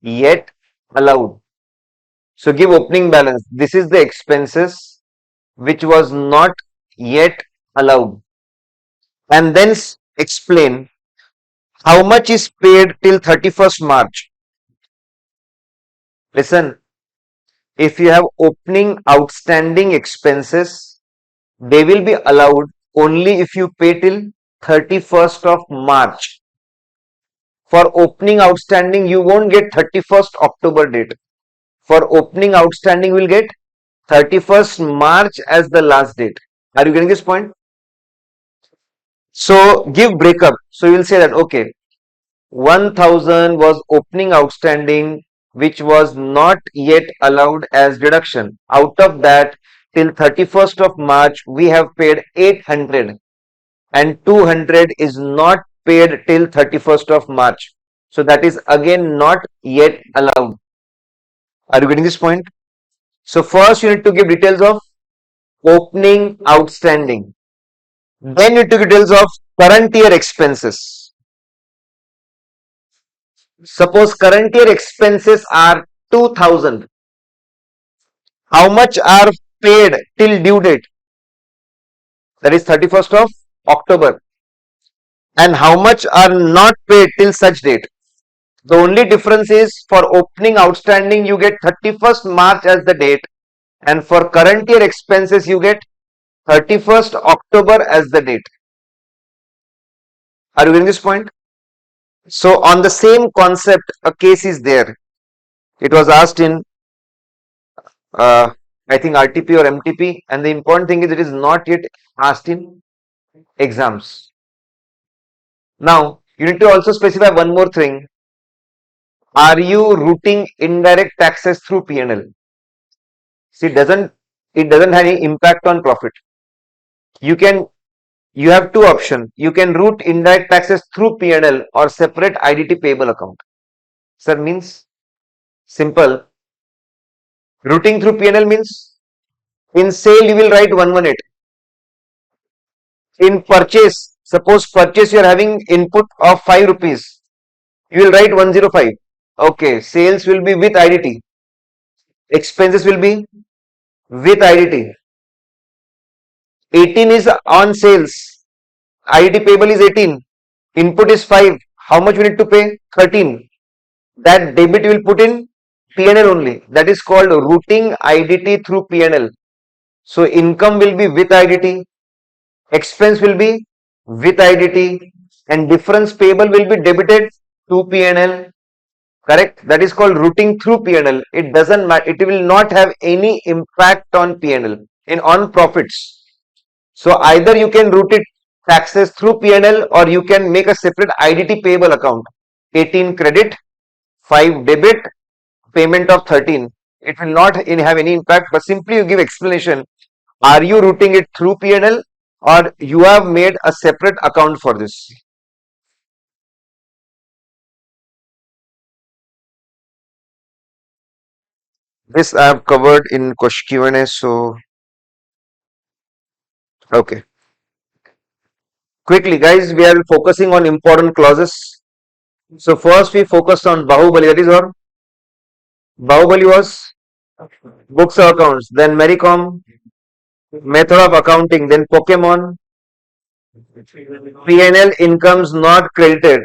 yet allowed, so give opening balance. This is the expenses which was not yet allowed, and then explain how much is paid till 31st March. Listen, if you have opening outstanding expenses, they will be allowed only if you pay till 31st of March. For opening outstanding, you won't get 31st October date. For opening outstanding, will get 31st March as the last date. Are you getting this point? So give breakup. So you will say that, okay, 1000 was opening outstanding which was not yet allowed as deduction. Out of that, till 31st of March, we have paid 800 and 200 is not paid till 31st of March. So that is again not yet allowed. Are you getting this point? So first you need to give details of opening outstanding. Then you took details of current year expenses. Suppose current year expenses are 2000. How much are paid till due date? That is 31st of October. And how much are not paid till such date? The only difference is for opening outstanding you get 31st March as the date, and for current year expenses you get 31st October as the date. Are you getting this point? So on the same concept a case is there. It was asked in I think RTP or MTP, and the important thing is it is not yet asked in exams. Now you need to also specify one more thing. Are you routing indirect taxes through P&L? See, it doesn't have any impact on profit. You have two options. You can route indirect taxes through P&L or separate IDT payable account. Sir, means simple. Routing through P&L means in sale you will write 118. In purchase, suppose purchase you are having input of 5 rupees, you will write 105. Okay, sales will be with IDT. Expenses will be with IDT. 18 is on sales. IDT payable is 18. Input is 5. How much we need to pay? 13. That debit will put in P&L only. That is called routing IDT through P&L. So income will be with IDT. Expense will be with IDT. And difference payable will be debited to P&L. Correct? That is called routing through P&L. It doesn't matter. It will not have any impact on P&L on profits. So either you can route it taxes through P&L or you can make a separate IDT payable account. 18 credit, 5 debit, payment of 13. It will not have any impact, but simply you give explanation. Are you routing it through P&L or you have made a separate account for this? This I have covered in Q&A, so okay. Quickly guys, we are focusing on important clauses. So first we focused on Bahubali, that is or Bahubali was books of accounts, then Maricom, method of accounting, then Pokemon, P&L incomes not credited,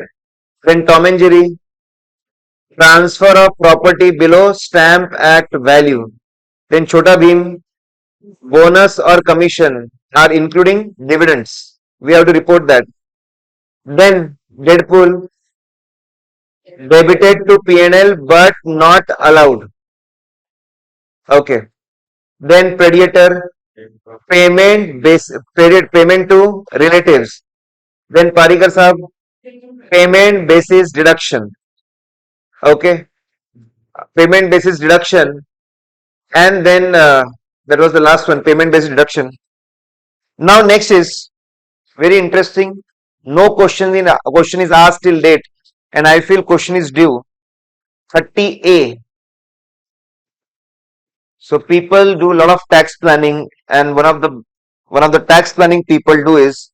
then Tom and Jerry, transfer of property below stamp act value, then Chota Bheem, bonus or commission are including dividends. We have to report that. Then Deadpool, debited to P&L but not allowed. Okay. Then Predator, payment to relatives. Then Parikar Sahab, payment basis deduction. Okay. Payment basis deduction. And then that was the last one, payment basis deduction. Now next is very interesting. No question is asked till date, and I feel question is due. 30A. So people do a lot of tax planning, and one of the tax planning people do is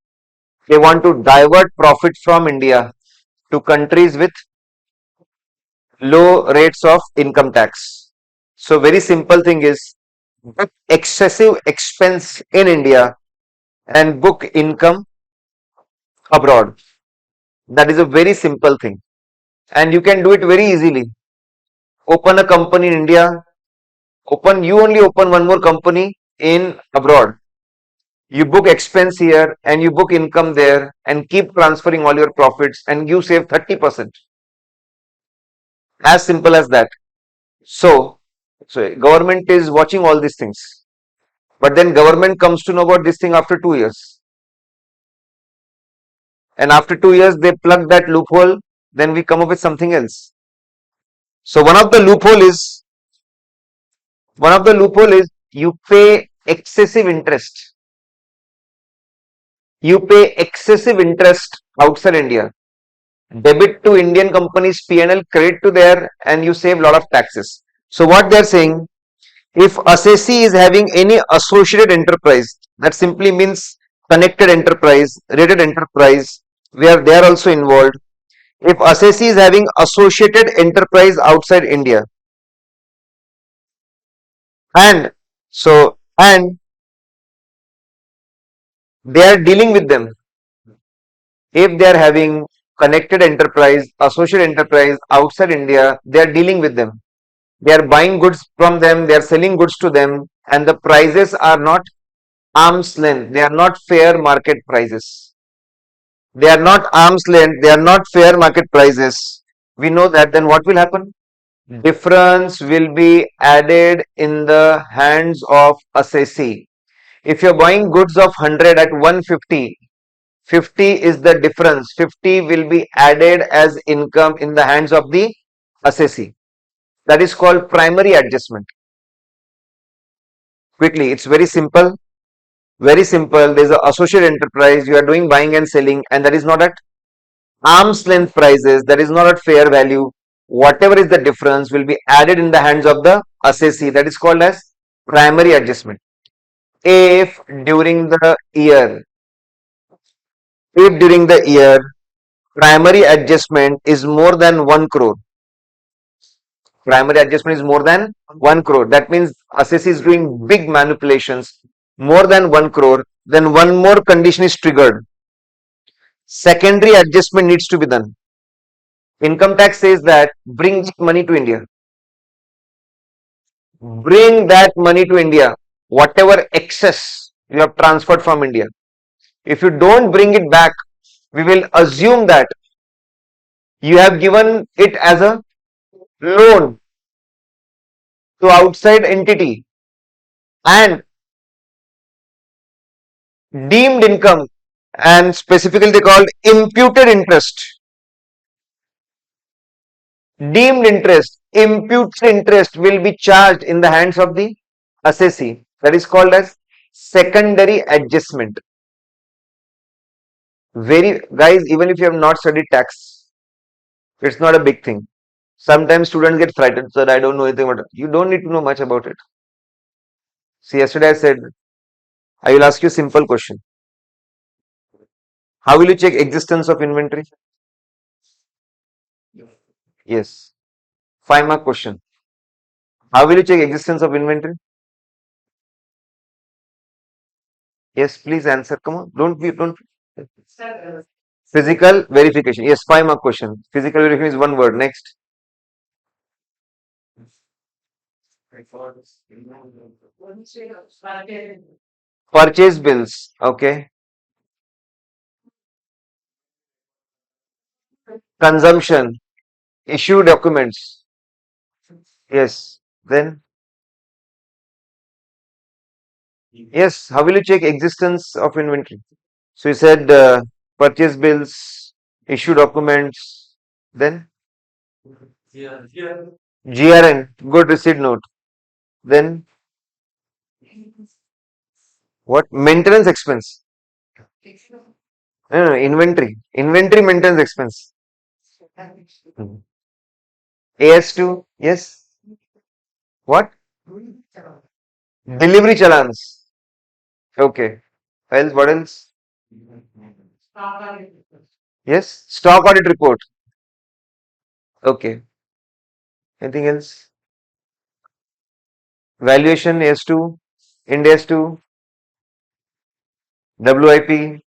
they want to divert profit from India to countries with low rates of income tax. So very simple thing is book excessive expense in India and book income abroad. That is a very simple thing, and you can do it very easily. Open a company in India, you only open one more company in abroad. You book expense here and you book income there and keep transferring all your profits and you save 30%. As simple as that. So government is watching all these things, but then government comes to know about this thing after 2 years. And after 2 years, they plug that loophole, then we come up with something else. So one of the loophole is you pay excessive interest. You pay excessive interest outside India. Debit to Indian companies P&L, credit to there, and you save a lot of taxes. So what they are saying, If assessee is having any associated enterprise, that simply means connected enterprise, related enterprise, where they are also involved. If assessee is having associated enterprise outside India, and and they are dealing with them. If they are having connected enterprise, associated enterprise outside India, they are dealing with them. They are buying goods from them, they are selling goods to them, and the prices are not arm's length, they are not fair market prices. They are not arm's length, they are not fair market prices. We know that. Then what will happen? Difference will be added in the hands of assessee. If you're buying goods of 100 at 150, 50 is the difference. 50 will be added as income in the hands of the assessee. That is called primary adjustment. Quickly, it's very simple. Very simple. There's an associate enterprise. You are doing buying and selling, and that is not at arm's length prices. That is not at fair value. Whatever is the difference will be added in the hands of the assessee. That is called as primary adjustment. If during the year, if during the year primary adjustment is more than 1 crore, primary adjustment is more than 1 crore, that means assessee is doing big manipulations, more than 1 crore, then one more condition is triggered. Secondary adjustment needs to be done. Income tax says that bring money to India. Bring that money to India. Whatever excess you have transferred from India. If you don't bring it back, we will assume that you have given it as a loan to outside entity and deemed income, and specifically they call imputed interest. Deemed interest, imputed interest will be charged in the hands of the assessee. That is called as secondary adjustment. Very guys, even if you have not studied tax, it's not a big thing. Sometimes students get frightened, sir, I don't know anything about it. You don't need to know much about it. See, yesterday I said, I will ask you a simple question. How will you check existence of inventory? Yes. 5-mark question. How will you check existence of inventory? Yes, please answer. Come on. Don't. Physical verification. Yes, 5-mark question. Physical verification is one word. Next. Purchase bills. Okay. Consumption. Issue documents. Yes. Then. Yes. How will you check existence of inventory? So you said purchase bills, issue documents. Then GRN. Good receipt note. Then what? Maintenance expense. No, inventory. Inventory maintenance expense. AS2. Yes. What? Delivery challans. Okay. Else, what else? Yes. Stock audit report. Okay. Anything else? Valuation AS2. Ind AS2. WIP.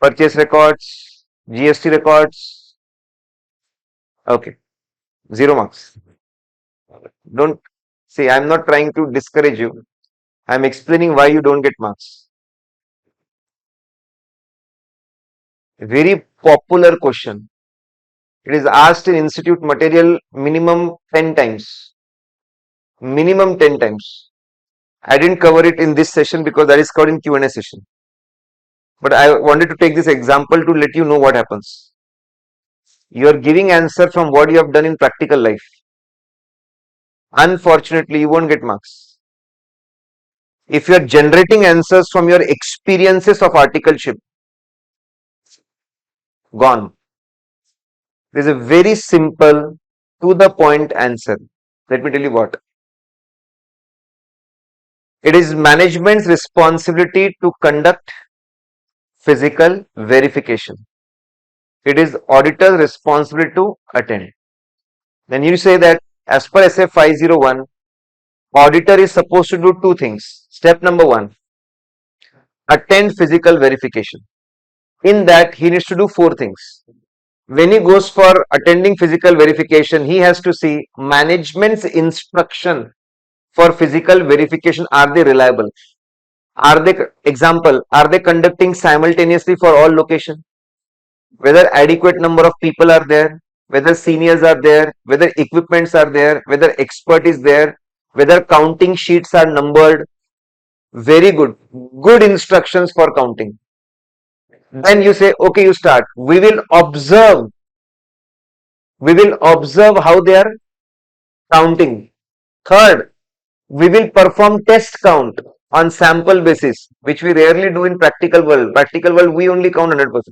Purchase records. GST records. Okay. 0 marks. Don't see, I'm not trying to discourage you. I'm explaining why you don't get marks. A very popular question. It is asked in institute material minimum 10 times. Minimum 10 times. I didn't cover it in this session because that is covered in Q&A session. But I wanted to take this example to let you know what happens. You are giving answer from what you have done in practical life. Unfortunately, you won't get marks. If you are generating answers from your experiences of articleship, gone. There is a very simple, to the point answer. Let me tell you what. It is management's responsibility to conduct physical verification. It is auditor's responsibility to attend. Then you say that as per SF 501, auditor is supposed to do two things. Step number one, attend physical verification. In that, he needs to do four things. When he goes for attending physical verification, he has to see management's instruction for physical verification. Are they reliable? Are they, example, are they conducting simultaneously for all location? Whether adequate number of people are there, whether seniors are there, whether equipments are there, whether expert is there, whether counting sheets are numbered. Very good. Good instructions for counting. Then you say, okay, you start. We will observe how they are counting. Third, we will perform test count on sample basis, which we rarely do in practical world. Practical world, we only count 100%.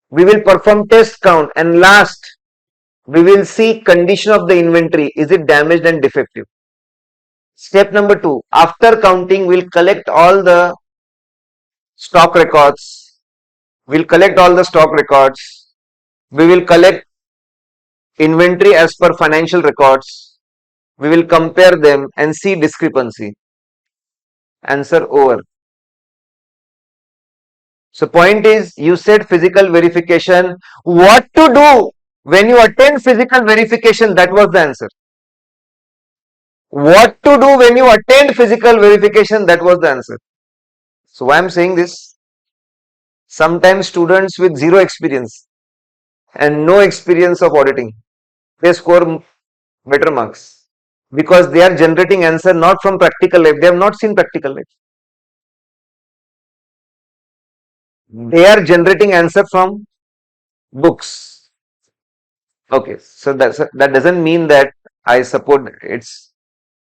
We will perform test count, and last, we will see condition of the inventory. Is it damaged and defective? Step number 2, after counting, we'll collect all the stock records. We will collect inventory as per financial records. We will compare them and see discrepancy. Answer over. So point is, you said physical verification. What to do when you attend physical verification? That was the answer. What to do when you attend physical verification? That was the answer. So why I am saying this? Sometimes students with zero experience and no experience of auditing, they score better marks because they are generating answer not from practical life. They have not seen practical life. They are generating answer from books. Okay, so that doesn't mean that I support it's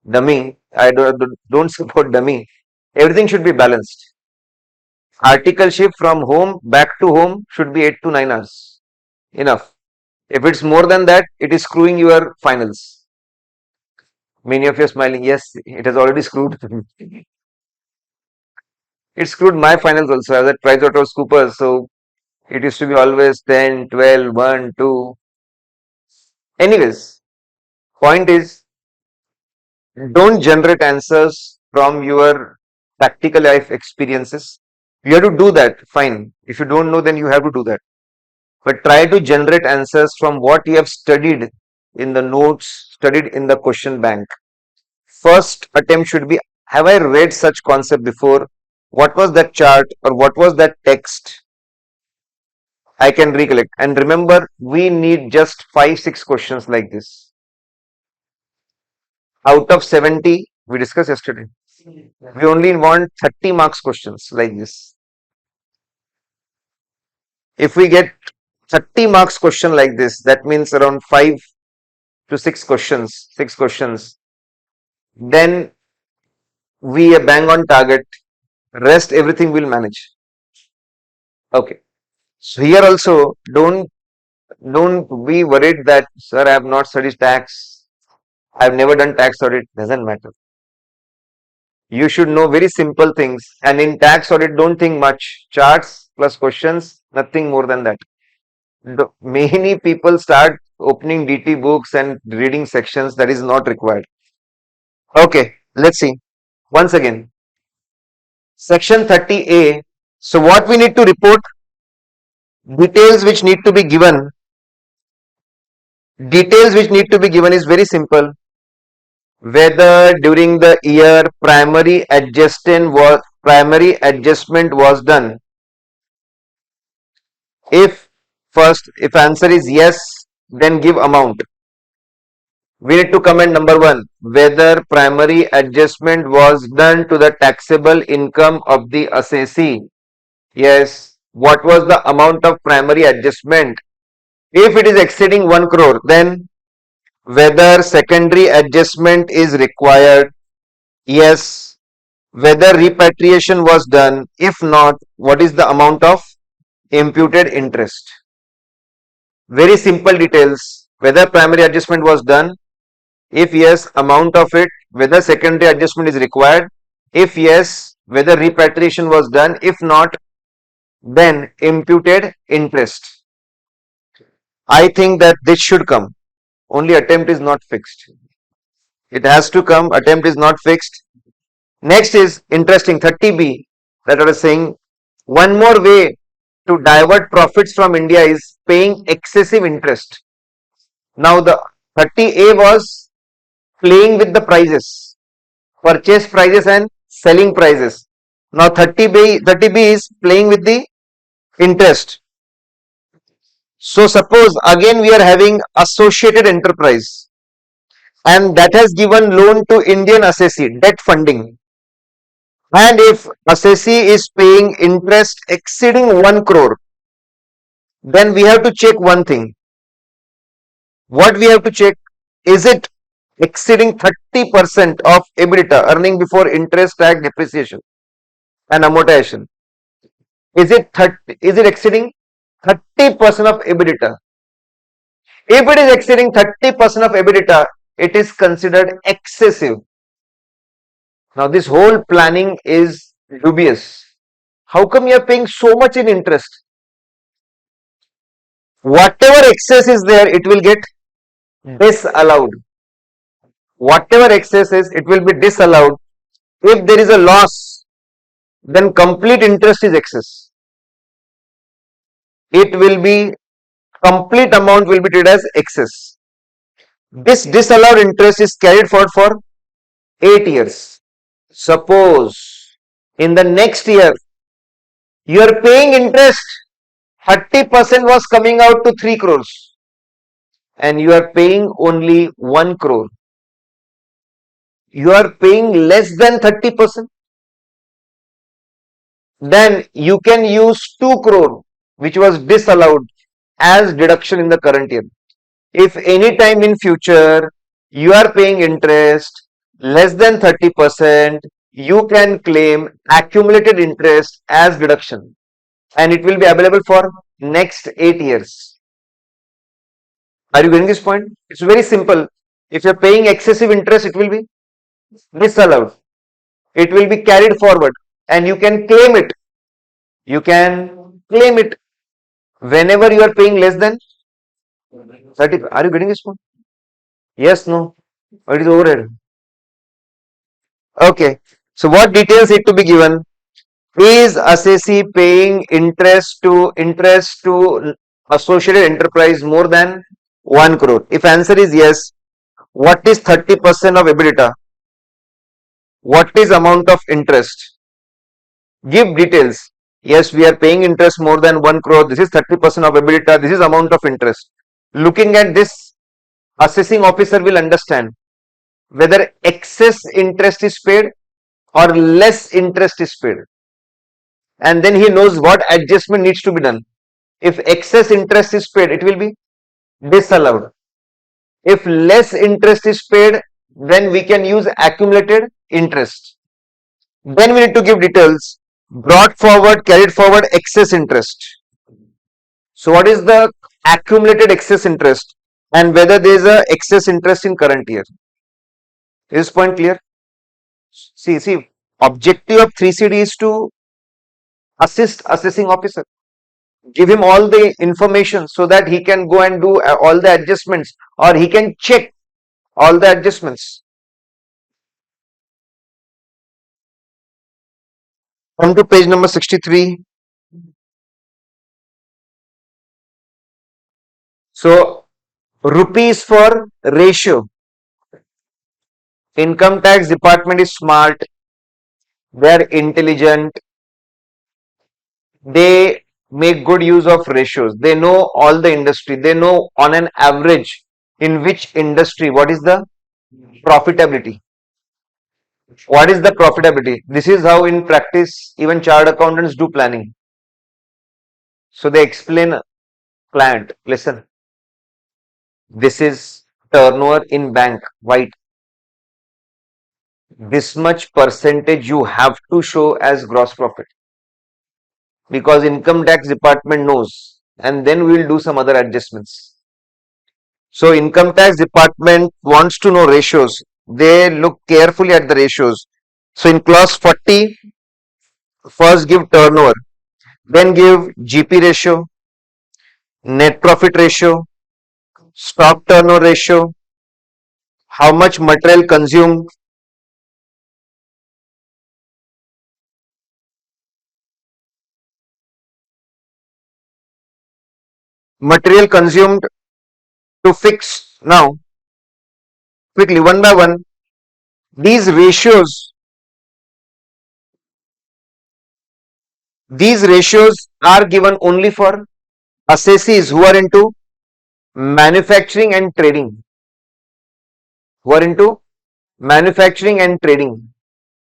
dummy. I don't support dummy. Everything should be balanced. Article shift from home back to home should be 8 to 9 hours. Enough. If it's more than that, it is screwing your finals. Many of you are smiling. Yes, it has already screwed. It screwed my finals also. I was at PricewaterhouseCoopers, so it used to be always 10, 12, 1, 2. Anyways, point is, don't generate answers from your practical life experiences. You have to do that, fine. If you don't know, then you have to do that. But try to generate answers from what you have studied in the notes, studied in the question bank. First attempt should be, have I read such concept before? What was that chart or what was that text? I can recollect. And remember, we need just 5-6 questions like this. Out of 70, we discussed yesterday. We only want 30 marks questions like this. If we get 30 marks question like this, that means around 5 to 6 questions, then we are bang on target. Rest everything we'll manage. Okay. So here also, don't be worried that, sir, I have not studied tax. I have never done tax audit. Doesn't matter. You should know very simple things. And in tax audit, don't think much. Charts plus questions, nothing more than that. Many people start opening DT books and reading sections. That is not required. Okay, let's see. Once again, section 30A. So what we need to report? Details which need to be given. Details which need to be given is very simple. Whether during the year primary adjustment was done. If answer is yes, then give amount. We need to comment number 1, whether primary adjustment was done to the taxable income of the assessee. Yes. What was the amount of primary adjustment? If it is exceeding 1 crore, then whether secondary adjustment is required. Yes. Whether repatriation was done. If not, what is the amount of imputed interest? Very simple details. Whether primary adjustment was done, If yes, amount of it, whether secondary adjustment is required. If yes, whether repatriation was done. If not, then imputed interest. I think that this should come. Only attempt is not fixed. It has to come. Attempt is not fixed. Next is interesting 30B that I was saying. One more way to divert profits from India is paying excessive interest. Now the 30A was playing with the prices, purchase prices and selling prices. Now 30B is playing with the interest. So suppose again we are having associated enterprise and that has given loan to Indian assessee, debt funding. And if assessee is paying interest exceeding 1 crore, then we have to check one thing. What we have to check, is it exceeding 30% of EBITDA, earning before interest, tax, depreciation and amortization? Is it exceeding 30% of EBITDA? If it is exceeding 30% of EBITDA, it is considered excessive. Now this whole planning is dubious. How come you are paying so much in interest? Whatever excess is there, it will get disallowed. Whatever excess is, it will be disallowed. If there is a loss, then complete interest is excess. It will be, complete amount will be treated as excess. This disallowed interest is carried forward for 8 years. Suppose in the next year, you are paying interest, 30% was coming out to 3 crores and you are paying only 1 crore. You are paying less than 30%. Then you can use 2 crore which was disallowed as deduction in the current year. If any time in future you are paying interest less than 30%, you can claim accumulated interest as deduction and it will be available for next 8 years. Are you getting this point? It's very simple. If you are paying excessive interest, it will be disallowed. It will be carried forward and you can claim it. You can claim it whenever you are paying less than 30. Are you getting this point? Yes, no? Or it is overhead? Okay. So what details need to be given? Is assessee paying interest to associated enterprise more than 1 crore? If answer is yes, what is 30% of EBITDA? What is amount of interest? Give details. Yes, we are paying interest more than 1 crore. This is 30% of EBITDA. This is amount of interest. Looking at this, assessing officer will understand whether excess interest is paid or less interest is paid. And then he knows what adjustment needs to be done. If excess interest is paid, it will be disallowed. If less interest is paid, then we can use accumulated interest. Then we need to give details. Brought forward, carried forward excess interest. So what is the accumulated excess interest and whether there is a excess interest in current year? Is this point clear? See, objective of 3CD is to assist assessing officer. Give him all the information so that he can go and do all the adjustments or he can check all the adjustments. Come to page number 63. So, rupees for ratio. Income tax department is smart. They are intelligent. They make good use of ratios. They know all the industry. They know on an average in which industry what is the profitability. What is the profitability? This is how in practice even chartered accountants do planning. So they explain client, listen, this is turnover in bank, white. This much percentage you have to show as gross profit because income tax department knows, and then we will do some other adjustments. So income tax department wants to know ratios. They look carefully at the ratios. So in clause 40, first give turnover, then give GP ratio, net profit ratio, stock turnover ratio, how much material consumed, material consumed to fix. Now, quickly, one by one, these ratios are given only for assessees who are into manufacturing and trading.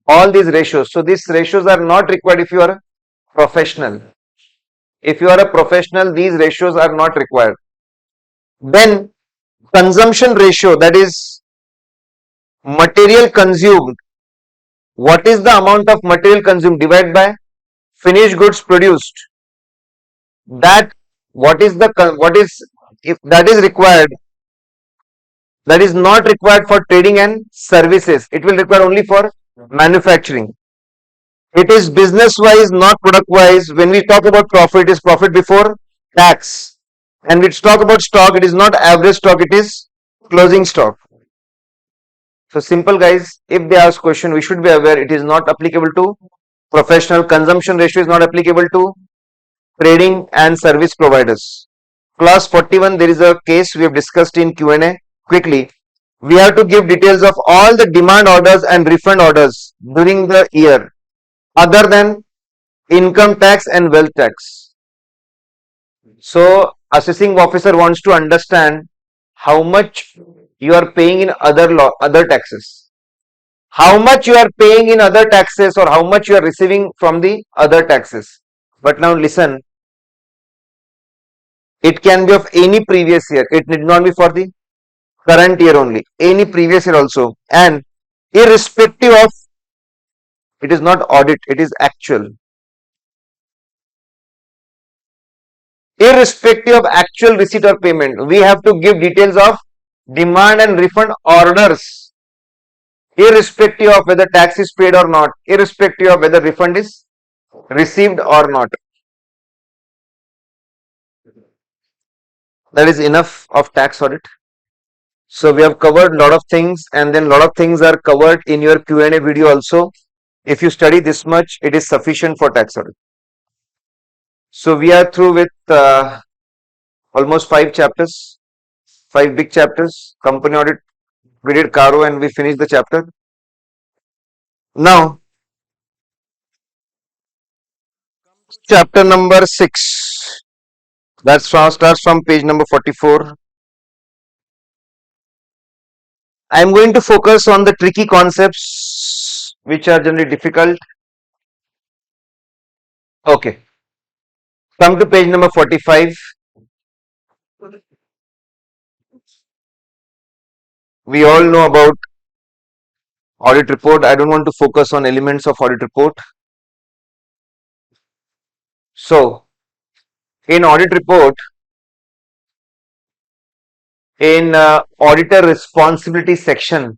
All these ratios. So these ratios are not required if you are a professional. If you are a professional, these ratios are not required. Then consumption ratio, that is material consumed. What is the amount of material consumed divided by finished goods produced? That if that is required, that is not required for trading and services. It will require only for manufacturing. It is business wise, not product wise. When we talk about profit, it is profit before tax. And we talk about stock, it is not average stock, it is closing stock. So simple guys, if they ask question, we should be aware it is not applicable to professional. Consumption ratio is not applicable to trading and service providers. Clause 41, there is a case we have discussed in Q&A. Quickly, we have to give details of all the demand orders and refund orders during the year other than income tax and wealth tax. So assessing officer wants to understand how much you are paying in other taxes. How much you are paying in other taxes or how much you are receiving from the other taxes. But now listen, it can be of any previous year. It need not be for the current year only. Any previous year also. And irrespective of, it is not audit, it is actual. Irrespective of actual receipt or payment, we have to give details of demand and refund orders. Irrespective of whether tax is paid or not, irrespective of whether refund is received or not. That is enough of tax audit. So we have covered a lot of things, and then a lot of things are covered in your Q&A video also. If you study this much, it is sufficient for tax audit. So we are through with almost 5 chapters, 5 big chapters. Company audit, we did Caro and we finished the chapter. Now, chapter number 6. That starts from page number 44. I am going to focus on the tricky concepts which are generally difficult. Okay. Come to page number 45. We all know about audit report. I don't want to focus on elements of audit report. So, in audit report, in auditor responsibility section,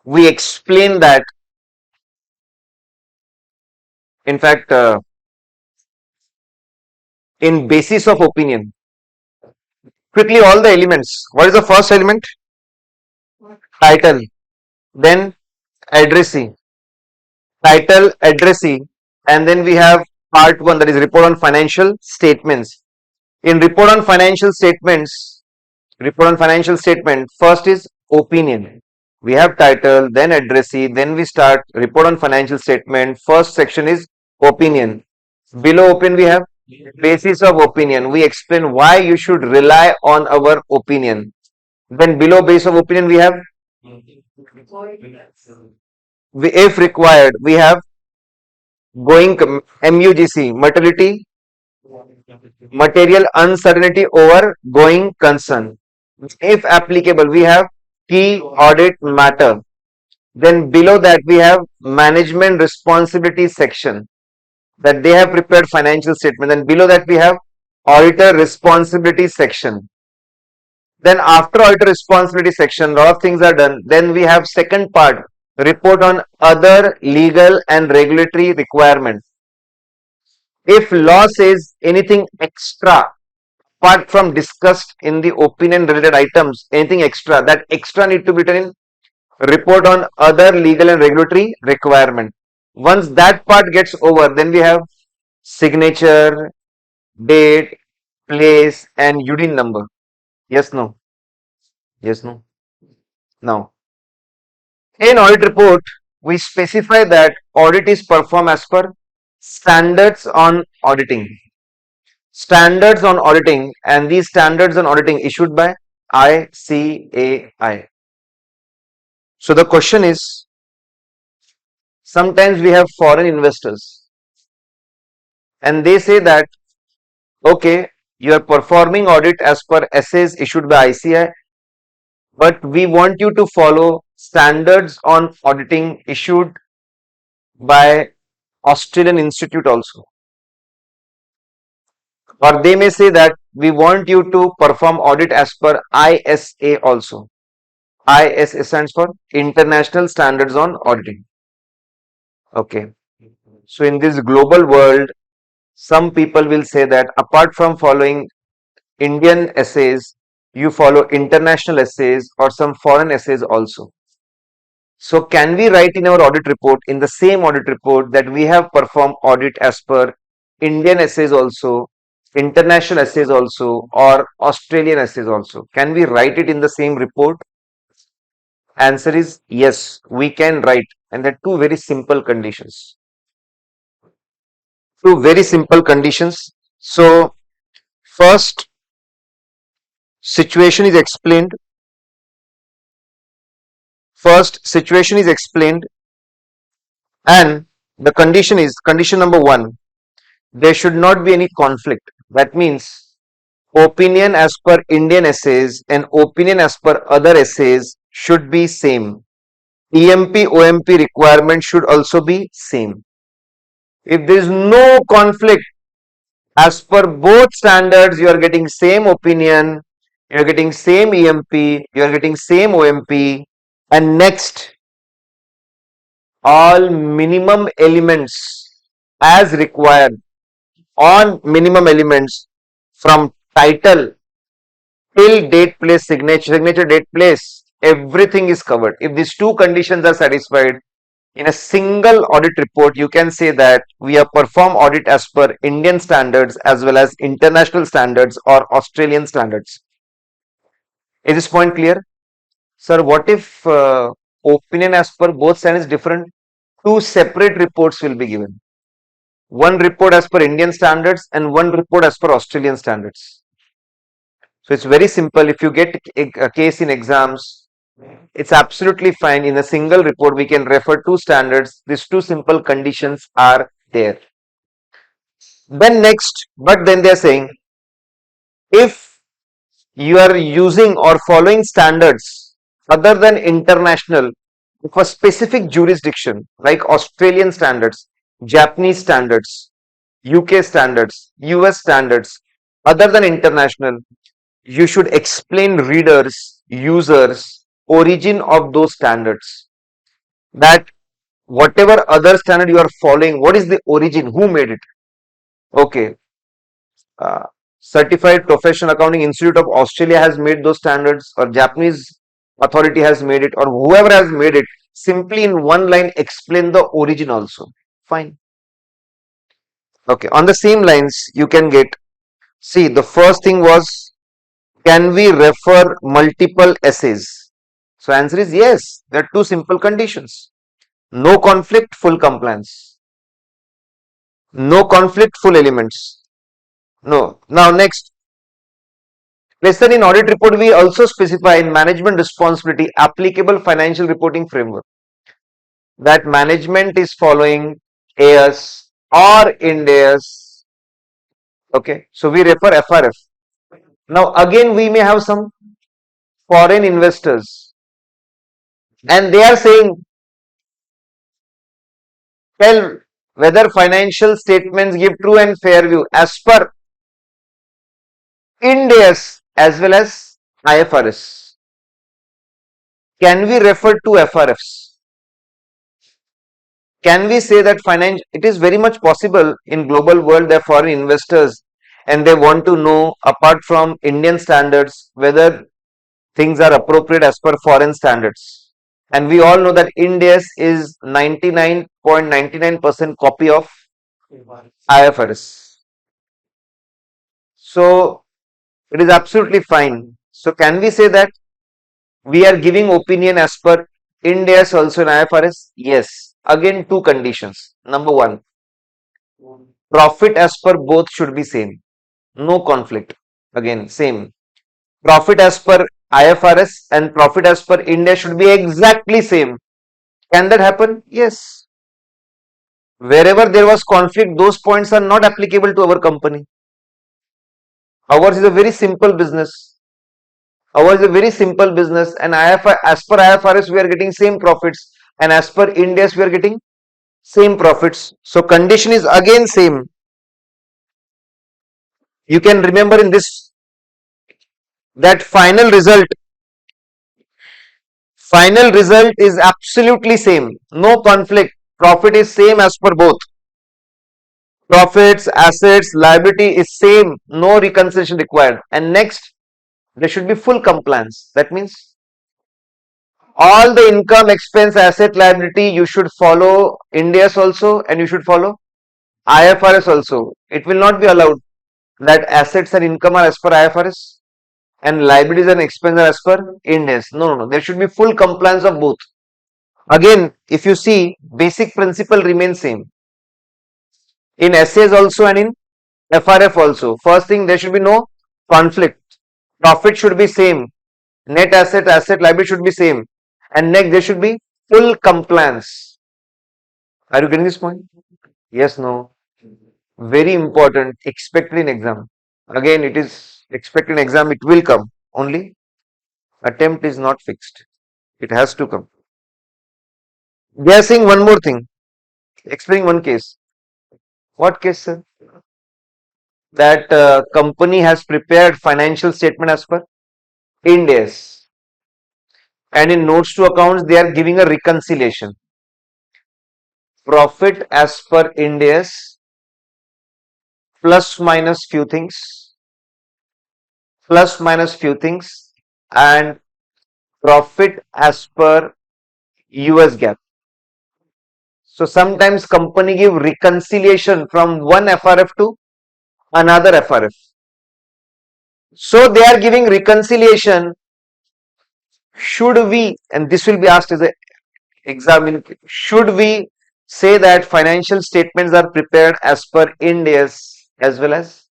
we explain that, in fact, in basis of opinion, quickly all the elements. What is the first element? Title, then addressee, title, addressee, and then we have part 1, that is report on financial statements. In report on financial statement, first is opinion. We have title, then addressee, then we start report on financial statement. First section is opinion. Below opinion we have basis of opinion. We explain why you should rely on our opinion. Then below base of opinion we have, if required, we have going MUGC, material uncertainty over going concern. If applicable, we have key audit matter. Then below that we have management responsibility section, that they have prepared financial statement. Then below that we have auditor responsibility section. Then after auditor responsibility section, lot of things are done. Then we have second part, report on other legal and regulatory requirements. If law says anything extra apart from discussed in the opinion related items, anything extra, that extra need to be done in report on other legal and regulatory requirement. Once that part gets over, then we have signature, date, place, and UDIN number. Yes, no. Yes, no. Now, in audit report, we specify that audit is performed as per standards on auditing. Standards on auditing, and these standards on auditing issued by ICAI. So the question is, sometimes we have foreign investors and they say that, okay, you are performing audit as per essays issued by ICAI, but we want you to follow standards on auditing issued by Australian Institute also. Or they may say that we want you to perform audit as per ISA also. ISA stands for International Standards on Auditing. Okay. So in this global world, some people will say that apart from following Indian essays, you follow international essays or some foreign essays also. So can we write in our audit report, in the same audit report, that we have performed audit as per Indian essays also, international essays also, or Australian essays also? Can we write it in the same report? Answer is yes, we can write, and there are two very simple conditions. Two very simple conditions. So first, situation is explained. First, situation is explained, and the condition is, condition number one, there should not be any conflict. That means opinion as per Indian essays and opinion as per other essays should be same. EMP OMP requirement should also be same. If there is no conflict, as per both standards, you are getting same opinion, you are getting same EMP, you are getting same OMP, and next, all minimum elements as required on minimum elements from title till date, place, signature, date, place, everything is covered. If these two conditions are satisfied, in a single audit report, you can say that we have performed audit as per Indian standards as well as international standards or Australian standards. Is this point clear? Sir, what if opinion as per both standards is different? Two separate reports will be given. One report as per Indian standards and one report as per Australian standards. So it's very simple. If you get a case in exams, it's absolutely fine. In a single report, we can refer to standards. These two simple conditions are there. Then next, but then they're saying, if you are using or following standards other than international for specific jurisdiction like Australian standards, Japanese standards, UK standards, US standards, other than international, you should explain readers, users, origin of those standards. That whatever other standard you are following, what is the origin? Who made it? Okay. Certified Professional Accounting Institute of Australia has made those standards, or Japanese authority has made it, or whoever has made it. Simply in one line explain the origin also. Fine. Okay. On the same lines, you can get, see, the first thing was, can we refer multiple essays? So answer is yes. There are two simple conditions. No conflict, full compliance. No conflict, full elements. No. Now next. Lesson in audit report, we also specify in management responsibility applicable financial reporting framework. That management is following AS or Ind AS. Okay. So we refer FRF. Now again, we may have some foreign investors and they are saying, tell whether financial statements give true and fair view as per Ind AS as well as IFRS. Can we refer to FRFs? Can we say that it is very much possible in global world there are foreign investors and they want to know apart from Indian standards whether things are appropriate as per foreign standards. And we all know that Ind AS is 99.99% copy of IFRS. So it is absolutely fine. So can we say that we are giving opinion as per Ind AS also in IFRS? Yes. Again, two conditions. Number one, profit as per both should be same. No conflict. Again, same. Profit as per IFRS and profit as per Ind AS should be exactly same. Can that happen? Yes. Wherever there was conflict, those points are not applicable to our company. Ours is a very simple business. Ours is a very simple business, and as per IFRS, we are getting same profits, and as per Ind AS, we are getting same profits. So condition is again same. You can remember in this that final result is absolutely same. No conflict. Profit is same as per both. Profits, assets, liability is same. No reconciliation required. And next, there should be full compliance. That means all the income, expense, asset, liability, you should follow Ind AS also and you should follow IFRS also. It will not be allowed that assets and income are as per IFRS and liabilities and expense are as per Ind AS. No, no, no. There should be full compliance of both. Again, if you see, basic principle remains same. In SAS also and in FRF also. First thing, there should be no conflict. Profit should be same. Net asset, liability should be same. And next, there should be full compliance. Are you getting this point? Yes, no. Very important. Expected in exam. Again, it is expected in exam. It will come. Only attempt is not fixed. It has to come. They are saying one more thing. Explaining one case. What case, sir? That company has prepared financial statement as per Ind AS. And in notes to accounts, they are giving a reconciliation. Profit as per Ind AS plus minus few things, and profit as per US GAAP. So sometimes company give reconciliation from one FRF to another FRF. So they are giving reconciliation. Should we, and this will be asked as an exam, should we say that financial statements are prepared as per Ind AS as well as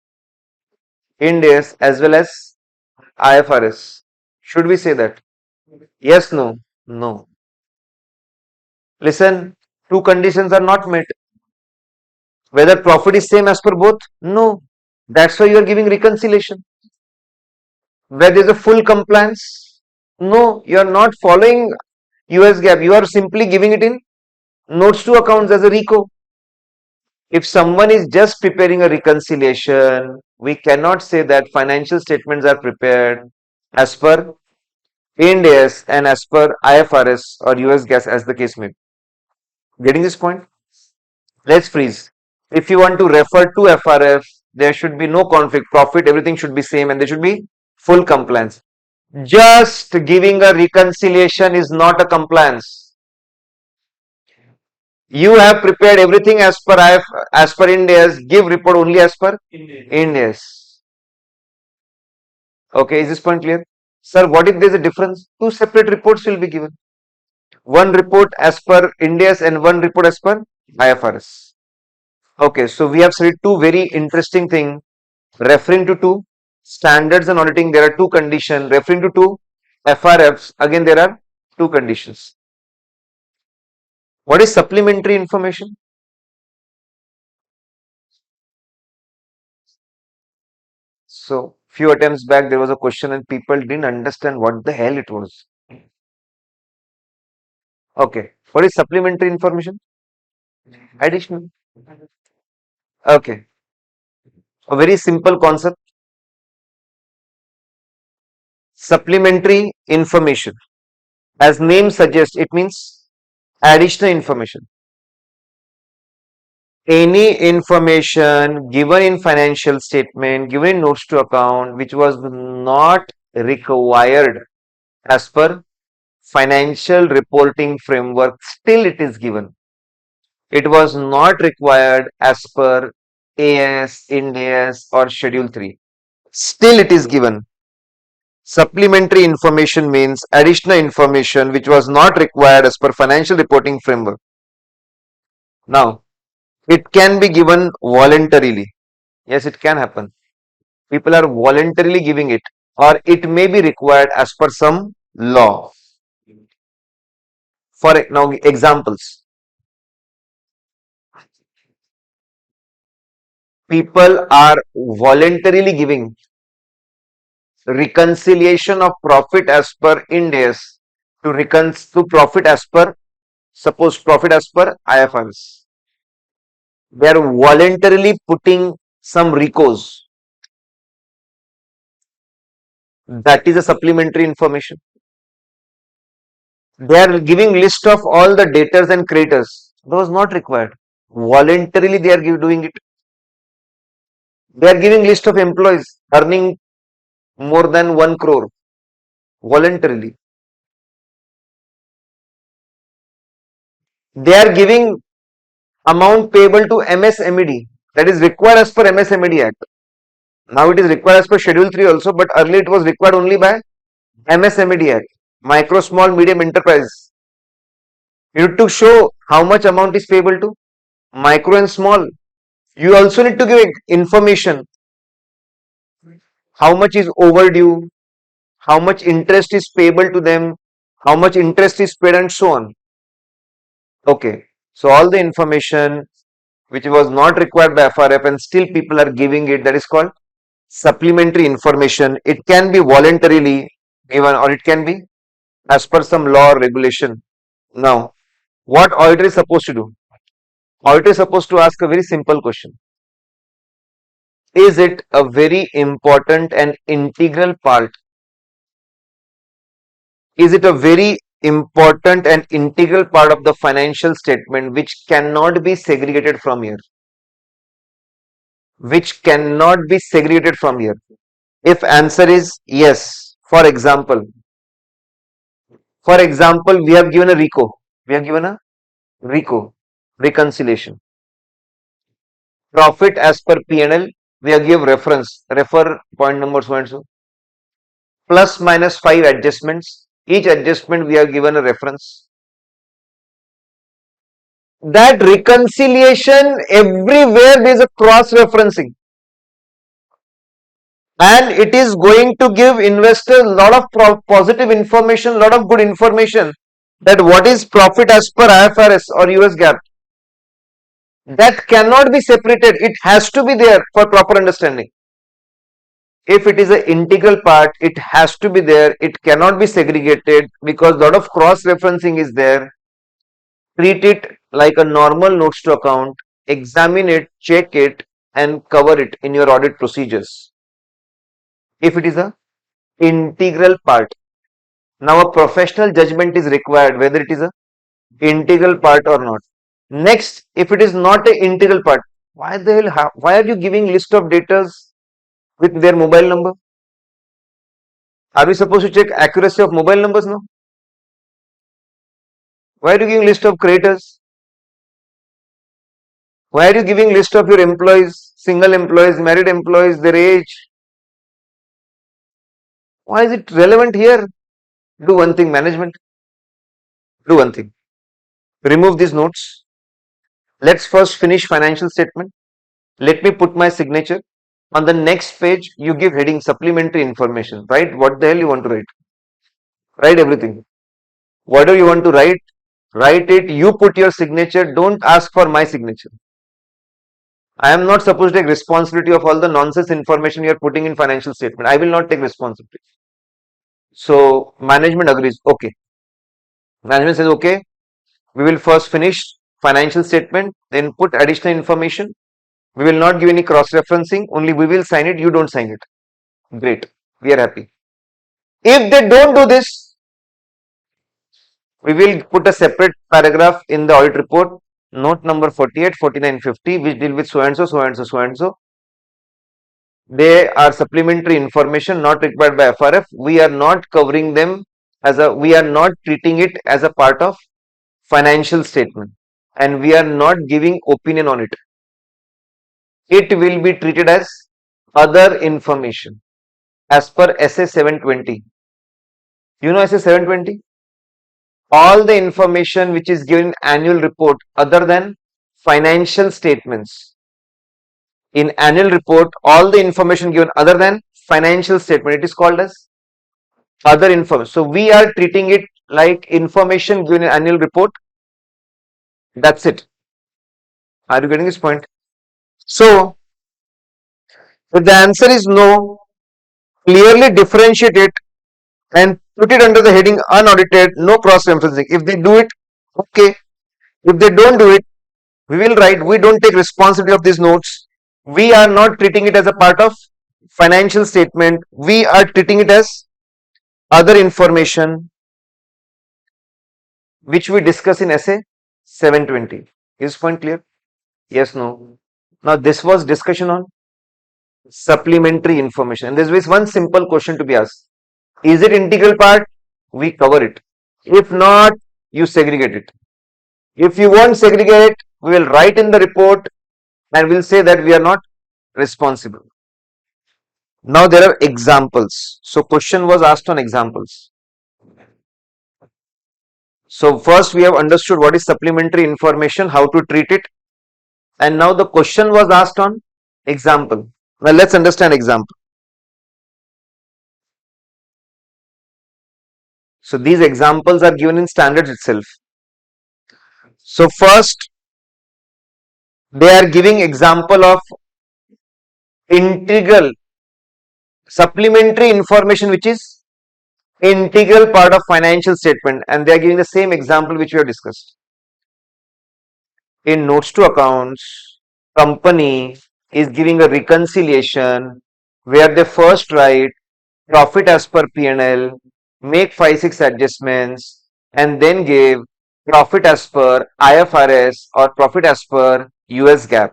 IFRS? Should we say that? Yes, no, no. Listen, two conditions are not met. Whether profit is same as per both? No. That's why you are giving reconciliation. Where there is a full compliance? No, you are not following US GAAP. You are simply giving it in notes to accounts as a RECO. If someone is just preparing a reconciliation, we cannot say that financial statements are prepared as per Ind AS and as per IFRS or US GAAP as the case may be. Getting this point? Let's freeze. If you want to refer to FRF, there should be no conflict. Profit, everything should be same and there should be full compliance. Just giving a reconciliation is not a compliance. You have prepared everything as per Ind AS. Give report only as per Ind AS. Okay, is this point clear? Sir, what if there is a difference? Two separate reports will be given. One report as per Ind AS and one report as per IFRS. Okay, so we have studied two very interesting things. Referring to two standards and auditing, there are two conditions. Referring to two FRFs, again there are two conditions. What is supplementary information? So, few attempts back there was a question and people didn't understand what the hell it was. Okay, what is supplementary information? Additional. Okay, a very simple concept. Supplementary information. As name suggests, it means additional information. Any information given in financial statement, given in notes to account, which was not required as per financial reporting framework, still it is given. It was not required as per AS, Ind AS or Schedule 3. Still it is given. Supplementary information means additional information which was not required as per financial reporting framework. Now, it can be given voluntarily. Yes, it can happen. People are voluntarily giving it, or it may be required as per some law. For now, examples. People are voluntarily giving reconciliation of profit as per Ind AS to profit as per, suppose profit as per IFRS. They are voluntarily putting some recos. That is a supplementary information. They are giving list of all the debtors and creditors. Those not required. Voluntarily they are doing it. They are giving list of employees earning more than 1 crore voluntarily. They are giving amount payable to MSMED, that is required as per MSMED Act. Now it is required as per Schedule 3 also, but earlier it was required only by MSMED Act. Micro, small, medium enterprise. You need to show how much amount is payable to micro and small. You also need to give information how much is overdue, how much interest is payable to them, how much interest is paid, and so on. Okay, so all the information which was not required by FRF and still people are giving it, that is called supplementary information. It can be voluntarily given or it can be as per some law or regulation. Now, what auditor is supposed to do? Auditor is supposed to ask a very simple question. Is it a very important and integral part? Is it a very important and integral part of the financial statement which cannot be segregated from here? Which cannot be segregated from here? If answer is yes, for example, we have given a RECO. We have given a RECO, reconciliation. Profit as per P&L, we have given reference, refer point number so and so. Plus minus 5 adjustments. Each adjustment we have given a reference. That reconciliation, everywhere there is a cross-referencing. And it is going to give investors a lot of positive information, lot of good information that what is profit as per IFRS or US GAAP. That cannot be separated. It has to be there for proper understanding. If it is an integral part, it has to be there. It cannot be segregated because a lot of cross-referencing is there. Treat it like a normal notes to account. Examine it, check it, and cover it in your audit procedures. If it is an integral part. Now a professional judgment is required whether it is an integral part or not. Next, if it is not an integral part, why are you giving list of debtors with their mobile number? Are we supposed to check accuracy of mobile numbers now? Why are you giving list of creditors? Why are you giving list of your employees, single employees, married employees, their age? Why is it relevant here? Do one thing, management. Do one thing. Remove these notes. Let's first finish financial statement. Let me put my signature. On the next page, you give heading supplementary information. Write what the hell you want to write. Write everything. Whatever you want to write it. You put your signature. Don't ask for my signature. I am not supposed to take responsibility of all the nonsense information you are putting in financial statement. I will not take responsibility. So management agrees. Okay. Management says okay. We will first finish financial statement, then put additional information. We will not give any cross-referencing. Only we will sign it. You don't sign it. Great. We are happy. If they don't do this, we will put a separate paragraph in the audit report, note number 48, 49, 50, which deal with so and so, so and so, so and so. They are supplementary information not required by FRF. We are not covering them we are not treating it as a part of financial statement, and we are not giving opinion on it. It will be treated as other information as per SA 720. You know SA 720? All the information which is given in annual report other than financial statements. In annual report, all the information given other than financial statement, it is called as other information. So we are treating it like information given in annual report. That's it. Are you getting this point? So if the answer is no, clearly differentiate it and put it under the heading unaudited, no cross-referencing. If they do it, okay. If they don't do it, we will write, we don't take responsibility of these notes. We are not treating it as a part of financial statement. We are treating it as other information which we discuss in essay 720. Is point clear? Yes, no. Now this was discussion on supplementary information. And there is one simple question to be asked. Is it integral part? We cover it. If not, you segregate it. If you won't segregate it, we will write in the report and we'll say that we are not responsible. Now there are examples. So question was asked on examples. So first we have understood what is supplementary information, how to treat it, and now the question was asked on example. Now let's understand example. So these examples are given in standards itself. So first they are giving example of integral supplementary information which is integral part of financial statement, and they are giving the same example which we have discussed. In notes to accounts, company is giving a reconciliation where they first write profit as per P&L, make 5-6 adjustments, and then give profit as per IFRS or profit as per US GAAP.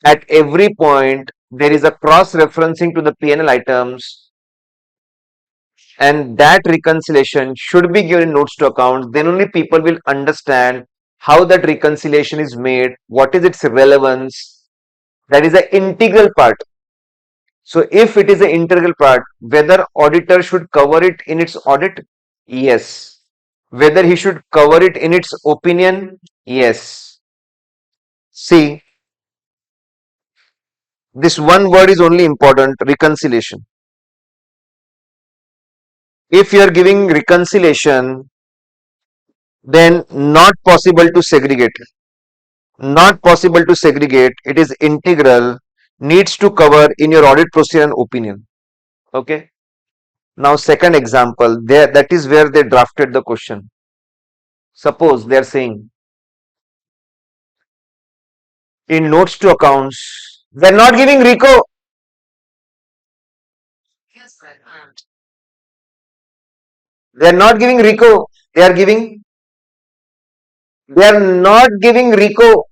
At every point, there is a cross-referencing to the P&L items, and that reconciliation should be given in notes to accounts. Then only people will understand how that reconciliation is made, what is its relevance. That is an integral part. So if it is an integral part, whether auditor should cover it in its audit? Yes. Whether he should cover it in its opinion? Yes. See, this one word is only important, reconciliation. If you are giving reconciliation, then not possible to segregate. Not possible to segregate. It is integral, needs to cover in your audit procedure and opinion. Okay. Now second example, there, that is where they drafted the question. Suppose they are saying in notes to accounts, they are not giving RICO. They are not giving RICO. They are not giving RICO.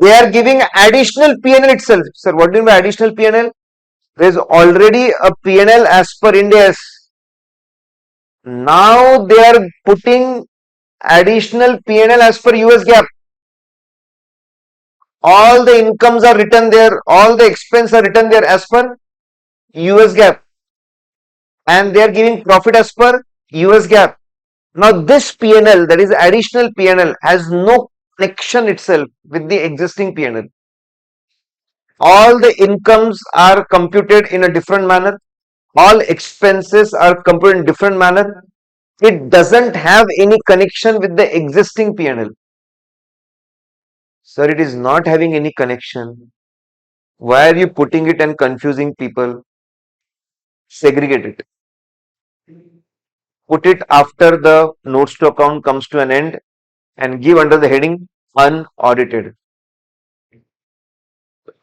They are giving additional P&L itself. Sir, what do you mean by additional P&L? There is already a P&L as per Ind AS. Now they are putting additional P&L as per US GAAP. All the incomes are written there, all the expenses are written there as per US GAAP, and they are giving profit as per US GAAP. Now this P&L, that is additional P&L, has no connection itself with the existing P&L. All the incomes are computed in a different manner, all expenses are computed in different manner. It doesn't have any connection with the existing P&L. Sir, it is not having any connection. Why are you putting it and confusing people? Segregate it. Put it after the notes to account comes to an end and give under the heading unaudited.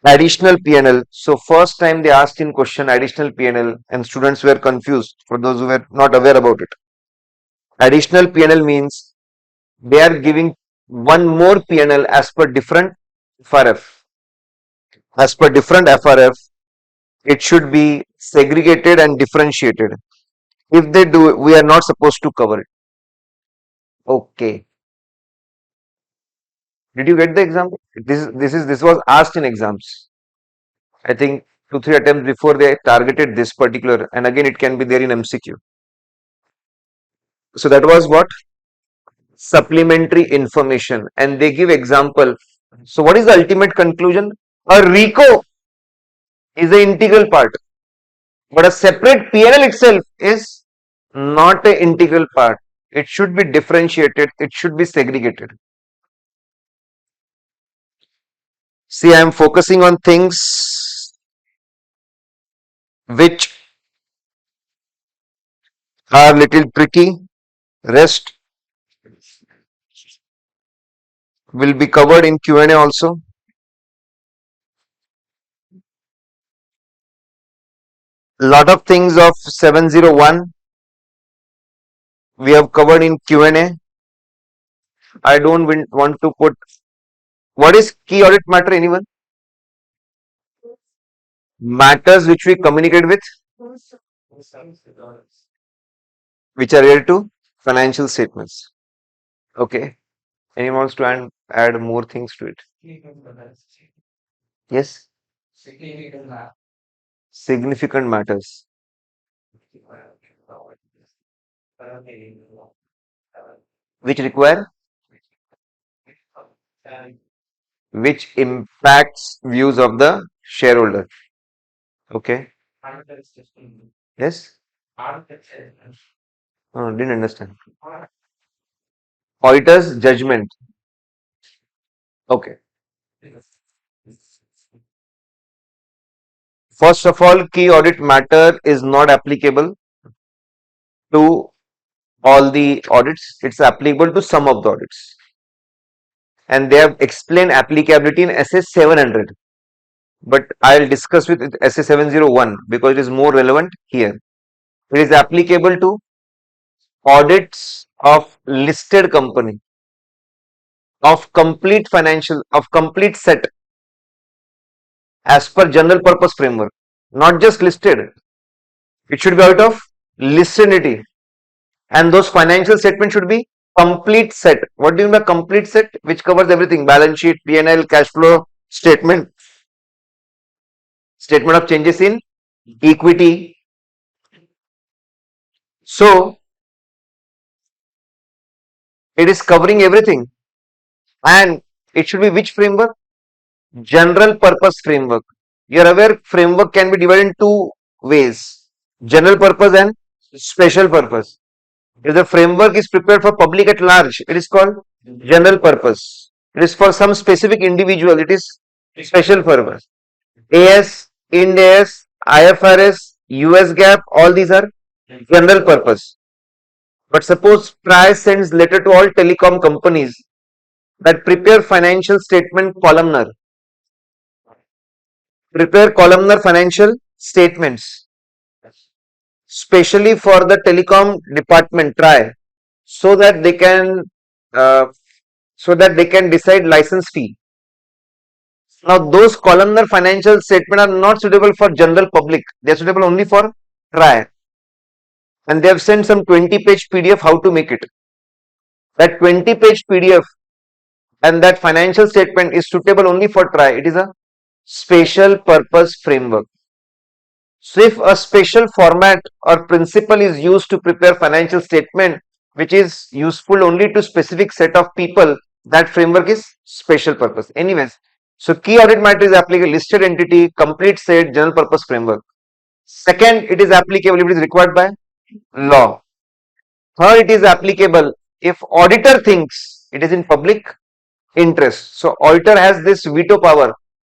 Additional P&L. So first time they asked in question additional P&L and students were confused for those who were not aware about it. Additional P&L means they are giving one more P&L as per different FRF. As per different FRF, it should be segregated and differentiated. If they do, we are not supposed to cover it. Okay. Did you get the example? This was asked in exams. I think 2-3 attempts before they targeted this particular, and again it can be there in MCQ. So that was what? Supplementary information, and they give example. So what is the ultimate conclusion? A RICO is an integral part, but a separate PNL itself is not an integral part. It should be differentiated. It should be segregated. See, I am focusing on things which are little tricky. Rest will be covered in Q&A also. Lot of things of 701 we have covered in Q&A. I don't want to put. What is key audit matter? Anyone? Matters which we communicate with, which are related to financial statements. Okay. Anyone wants to add more things to it? Yes. Significant matters. Which require, which impacts views of the shareholder. Okay. Yes. Oh, didn't understand. Auditor's judgment. Okay. First of all, key audit matter is not applicable to all the audits. It's applicable to some of the audits. And they have explained applicability in SA 700. But I'll discuss with SA 701 because it is more relevant here. It is applicable to audits of listed company, of complete financial, of complete set as per general purpose framework, not just listed. It should be out of listed entity, and those financial statements should be complete set. What do you mean by complete set? Which covers everything: balance sheet, P&L, cash flow statement, statement of changes in equity. So it is covering everything, and it should be which framework? General purpose framework. You are aware framework can be divided in two ways: general purpose and special purpose. If the framework is prepared for public at large, it is called general purpose. It is for some specific individual, it is special purpose. AS, Ind AS, IFRS, US GAAP, all these are general purpose. But suppose TRI sends letter to all telecom companies that prepare financial statement columnar. Prepare columnar financial statements, specially for the telecom department TRI, so that they can decide license fee. Now those columnar financial statements are not suitable for general public. They are suitable only for TRI. And they have sent some 20-page PDF how to make it. That 20-page PDF and that financial statement is suitable only for TRI. It is a special purpose framework. So if a special format or principle is used to prepare financial statement which is useful only to specific set of people, that framework is special purpose. Anyways, so key audit matter is applicable listed entity, complete set, general purpose framework. Second, it is applicable if it is required by law. Third, it is applicable if auditor thinks it is in public interest. So auditor has this veto power.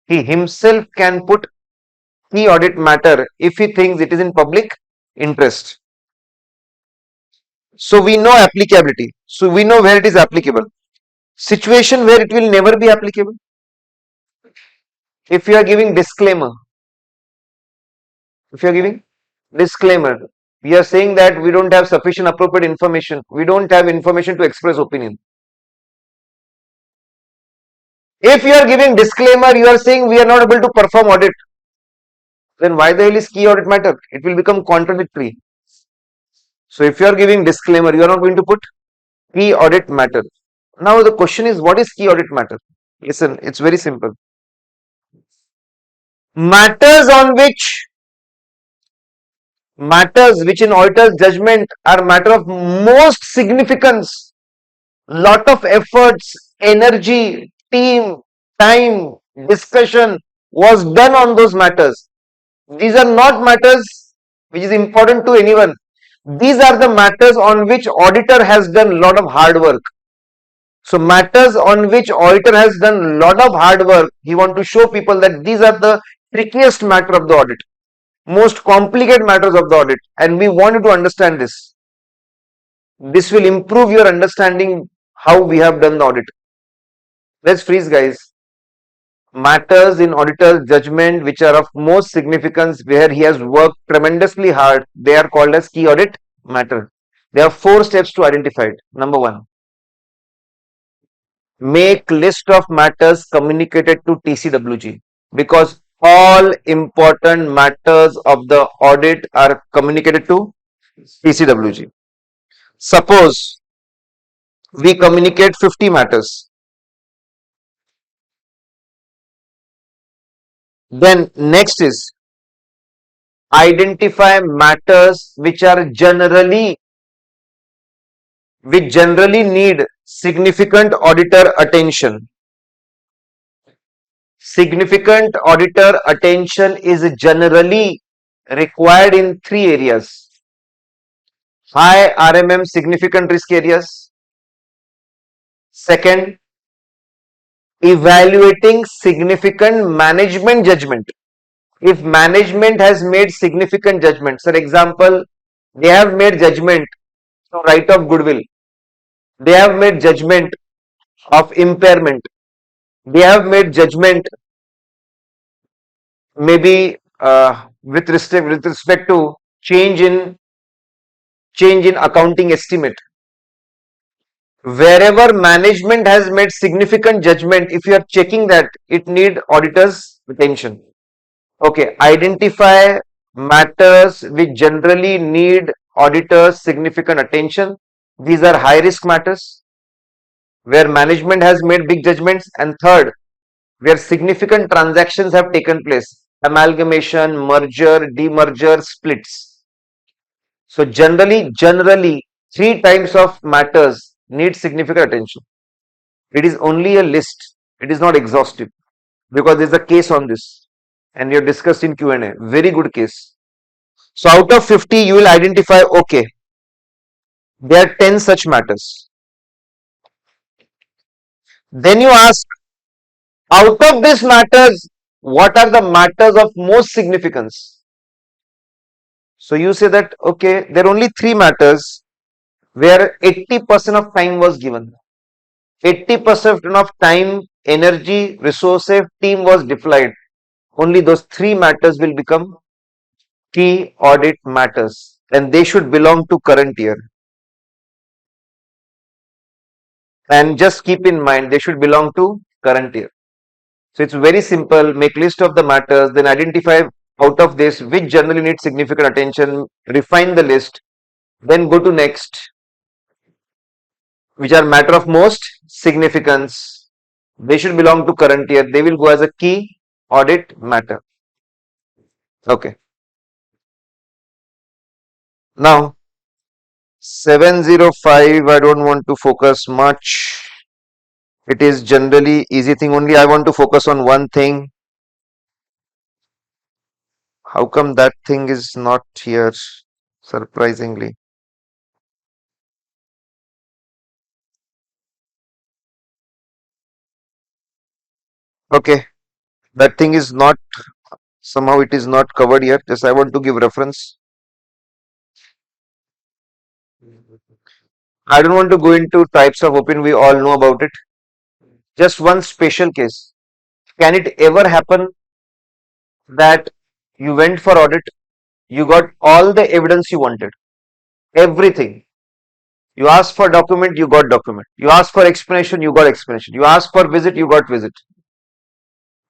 He himself can put key audit matter if he thinks it is in public interest. So we know applicability. So we know where it is applicable. Situation where it will never be applicable. if you are giving disclaimer, we are saying that we don't have sufficient appropriate information, we don't have information to express opinion. If you are giving disclaimer, you are saying we are not able to perform audit, then why the hell is key audit matter? It will become contradictory. So if you are giving disclaimer, you are not going to put key audit matter. Now the question is, what is key audit matter? Listen, it's very simple. Matters which in auditor's judgment are matter of most significance, lot of efforts, energy, team, time, discussion was done on those matters. These are not matters which is important to anyone. These are the matters on which auditor has done a lot of hard work. So matters on which auditor has done a lot of hard work, he want to show people that these are the trickiest matter of the audit, most complicated matters of the audit, and we want you to understand this. This will improve your understanding how we have done the audit. Let's freeze, guys. Matters in auditor's judgment which are of most significance, where he has worked tremendously hard, they are called as key audit matter. There are 4 steps to identify it. Number 1, make list of matters communicated to TCWG, because all important matters of the audit are communicated to TCWG. Suppose we communicate 50 matters. Then next is identify matters which generally need significant auditor attention. Significant auditor attention is generally required in 3 areas. High RMM significant risk areas. Second, evaluating significant management judgment. If management has made significant judgment, for example, they have made judgment to write off goodwill, they have made judgment of impairment, they have made judgment maybe with respect to change in accounting estimate. Wherever management has made significant judgment, if you are checking that, it need auditor's attention. Okay, identify matters which generally need auditors' significant attention. These are high risk matters where management has made big judgments. And third, where significant transactions have taken place, amalgamation, merger, demerger, splits. So generally 3 types of matters need significant attention. It is only a list, it is not exhaustive, because there is a case on this and we have discussed in Q&A, very good case. So out of 50 you will identify, okay, there are 10 such matters. Then you ask, out of these matters, what are the matters of most significance? So you say that, okay, there are only 3 matters where 80% of time was given. 80% of time, energy, resources, team was deployed. Only those 3 matters will become key audit matters, and they should belong to current year. And just keep in mind, they should belong to current year. So it's very simple. Make list of the matters, then identify out of this which generally need significant attention, refine the list, then go to next, which are matter of most significance. They should belong to current year. They will go as a key audit matter. Okay. Now 705, I don't want to focus much. It is generally easy thing only. I want to focus on one thing. How come that thing is not here, surprisingly? Okay, that thing is not, somehow it is not covered yet. Just I want to give reference. I don't want to go into types of opinion, we all know about it. Just one special case. Can it ever happen that you went for audit, you got all the evidence you wanted, everything. You asked for document, you got document. You asked for explanation, you got explanation. You asked for visit, you got visit.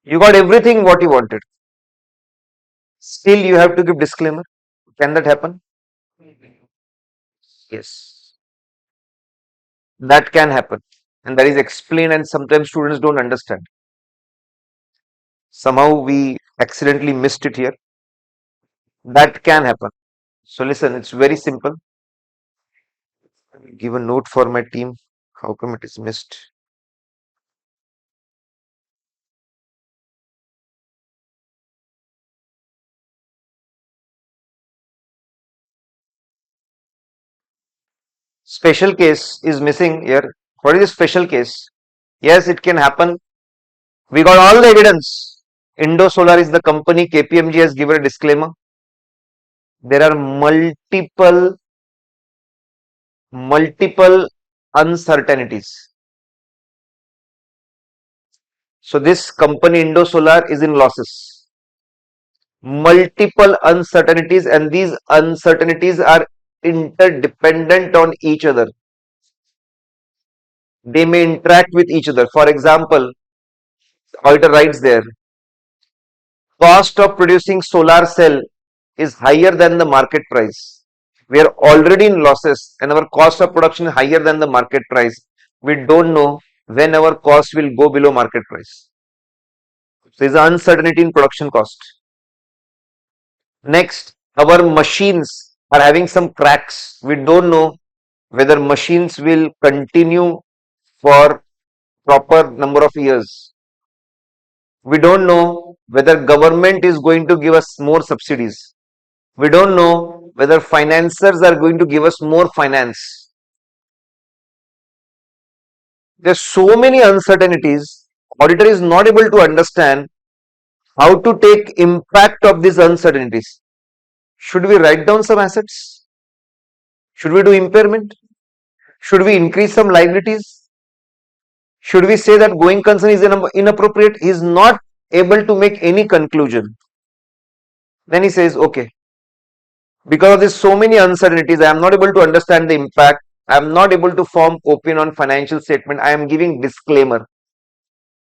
You got everything what you wanted. Still you have to give disclaimer. Can that happen? Yes. That can happen. And that is explained, and sometimes students don't understand. Somehow we accidentally missed it here. That can happen. So listen, it's very simple. Give a note for my team. How come it is missed? Special case is missing here. What is a special case? Yes, it can happen. We got all the evidence. Indo Solar is the company. KPMG has given a disclaimer. There are multiple uncertainties. So this company Indo Solar is in losses. Multiple uncertainties, and these uncertainties are interdependent on each other. They may interact with each other. For example, auditor writes there, cost of producing solar cell is higher than the market price. We are already in losses and our cost of production is higher than the market price. We don't know when our cost will go below market price. So there is uncertainty in production cost. Next, our machines are having some cracks. We don't know whether machines will continue for proper number of years. We don't know whether government is going to give us more subsidies. We don't know whether financiers are going to give us more finance. There are so many uncertainties. Auditor is not able to understand how to take impact of these uncertainties. Should we write down some assets? Should we do impairment? Should we increase some liabilities? Should we say that going concern is inappropriate? He is not able to make any conclusion. Then he says, okay, because of this so many uncertainties, I am not able to understand the impact. I am not able to form opinion on financial statement. I am giving disclaimer.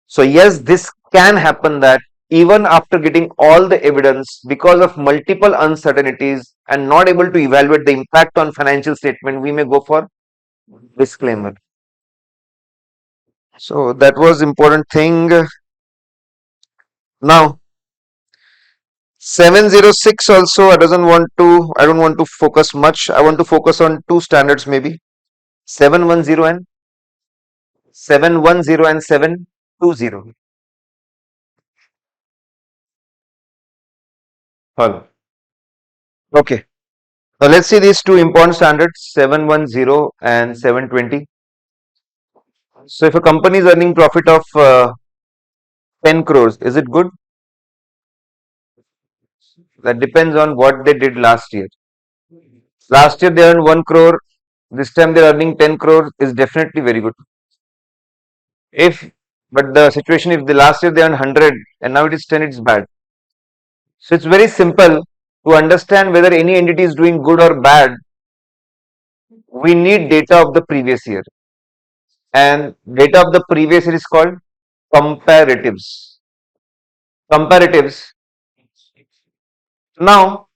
So yes, this can happen that even after getting all the evidence, because of multiple uncertainties and not able to evaluate the impact on financial statement, we may go for disclaimer. So that was important thing. Now 706 also I don't want to focus much. I want to focus on two standards maybe. 710 and 720. Hello. Okay. Now let's see these two important standards, 710 and 720. So if a company is earning profit of 10 crores, is it good? That depends on what they did last year. Last year they earned 1 crore. This time they are earning 10 crores is definitely very good. But the situation, if the last year they earned 100 and now it is 10, it's bad. So it's very simple to understand whether any entity is doing good or bad. We need data of the previous year, and data of the previous year is called comparatives. Now,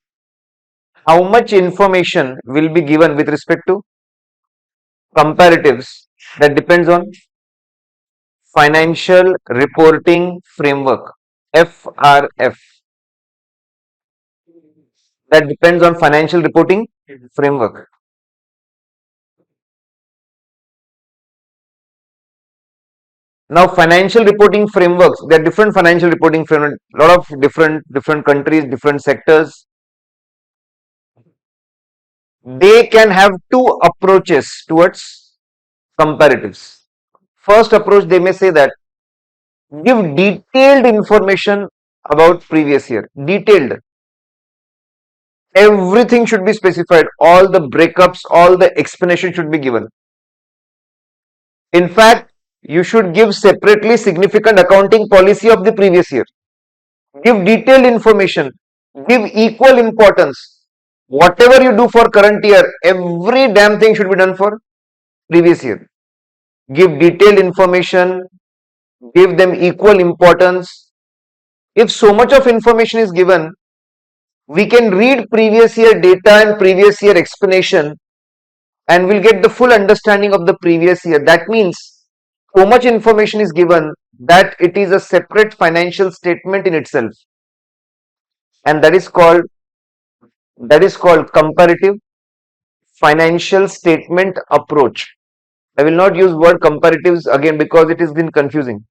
how much information will be given with respect to comparatives? That depends on Financial Reporting Framework, FRF. That depends on Financial Reporting Framework. Now, financial reporting frameworks, there are different financial reporting frameworks, a lot of different countries, different sectors. They can have two approaches towards comparatives. First approach, they may say that give detailed information about previous year. Detailed. Everything should be specified. All the breakups, all the explanation should be given. In fact, you should give separately significant accounting policy of the previous year. Give detailed information. Give equal importance. Whatever you do for current year, every damn thing should be done for previous year. Give detailed information. Give them equal importance. If so much of information is given, we can read previous year data and previous year explanation and we'll get the full understanding of the previous year. That means so much information is given that it is a separate financial statement in itself, and that is called comparative financial statement approach. I will not use word comparatives again because it has been confusing.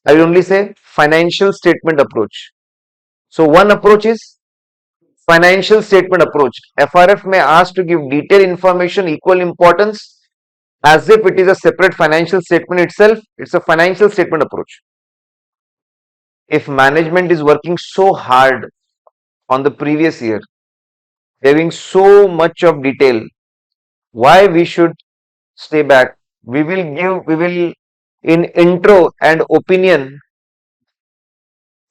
I will only say financial statement approach. So one approach is financial statement approach. FRF may ask to give detailed information, equal importance, as if it is a separate financial statement itself. It's a financial statement approach. If management is working so hard on the previous year, having so much of detail, why we should stay back? We will in intro and opinion,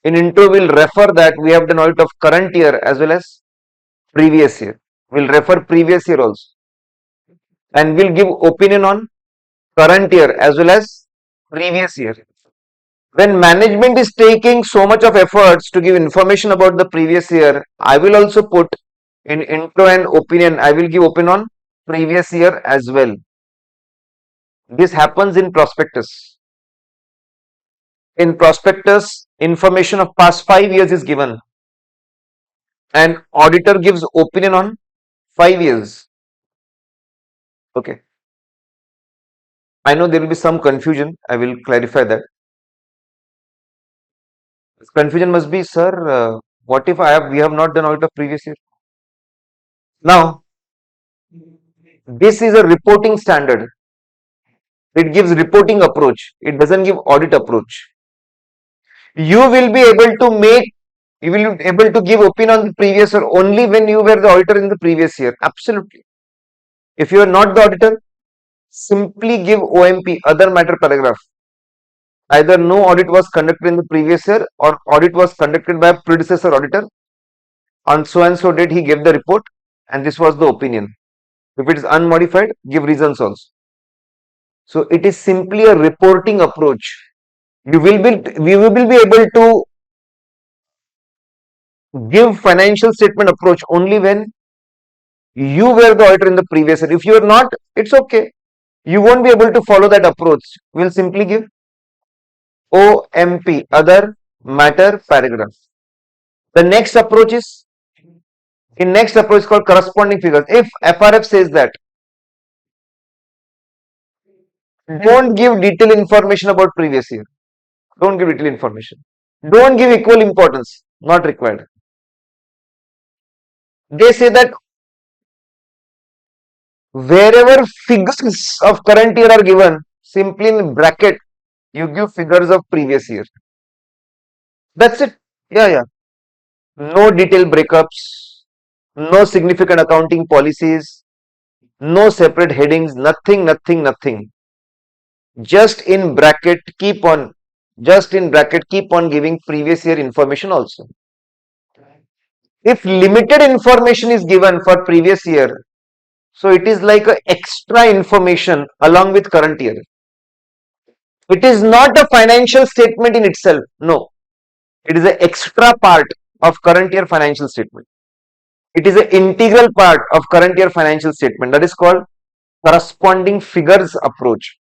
in intro we'll refer that we have done audit of current year as well as previous year. We'll refer previous year also, and we'll give opinion on current year as well as previous year. When management is taking so much of efforts to give information about the previous year, I will also put in intro and opinion, I will give opinion on previous year as well. This happens in prospectus. In prospectus, information of past 5 years is given and auditor gives opinion on 5 years. Okay. I know there will be some confusion. I will clarify that. Confusion must be, sir, what if we have not done audit of previous year? Now, this is a reporting standard. It gives reporting approach. It doesn't give audit approach. You will be able to give opinion on the previous year only when you were the auditor in the previous year. Absolutely. If you are not the auditor, simply give OMP, other matter paragraph. Either no audit was conducted in the previous year or audit was conducted by a predecessor auditor. On so and so date he gave the report and this was the opinion. If it is unmodified, give reasons also. So it is simply a reporting approach. We will be able to give financial statement approach only when you were the auditor in the previous year. If you are not, it's okay. You won't be able to follow that approach. We'll simply give OMP, other matter paragraph. The next approach is called corresponding figures. If FRF says that don't give detailed information about previous year, don't give detailed information, don't give equal importance, not required. They say that wherever figures of current year are given, simply in bracket you give figures of previous year. That's it. Yeah. No detailed breakups, no significant accounting policies, no separate headings, nothing. Just in bracket keep on giving previous year information also. If limited information is given for previous year, so it is like a extra information along with current year. It is not a financial statement in itself. No, it is an extra part of current year financial statement. It is an integral part of current year financial statement. That is called corresponding figures approach.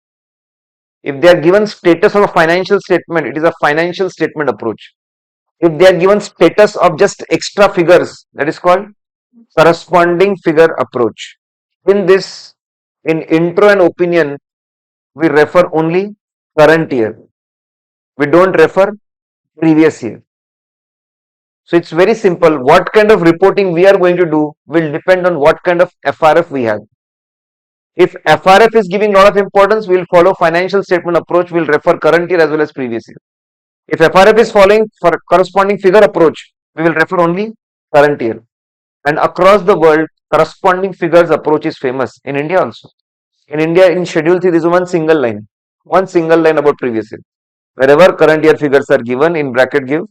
If they are given status of a financial statement, it is a financial statement approach. If they are given status of just extra figures, that is called corresponding figure approach. In this, in intro and opinion, we refer only current year. We don't refer previous year. So it's very simple. What kind of reporting we are going to do will depend on what kind of FRF we have. If FRF is giving a lot of importance, we will follow financial statement approach. We will refer current year as well as previous year. If FRF is following for corresponding figure approach, we will refer only current year. And across the world, corresponding figures approach is famous. In India also. In India, in Schedule 3, there is one single line about previous year. Wherever current year figures are given, in bracket give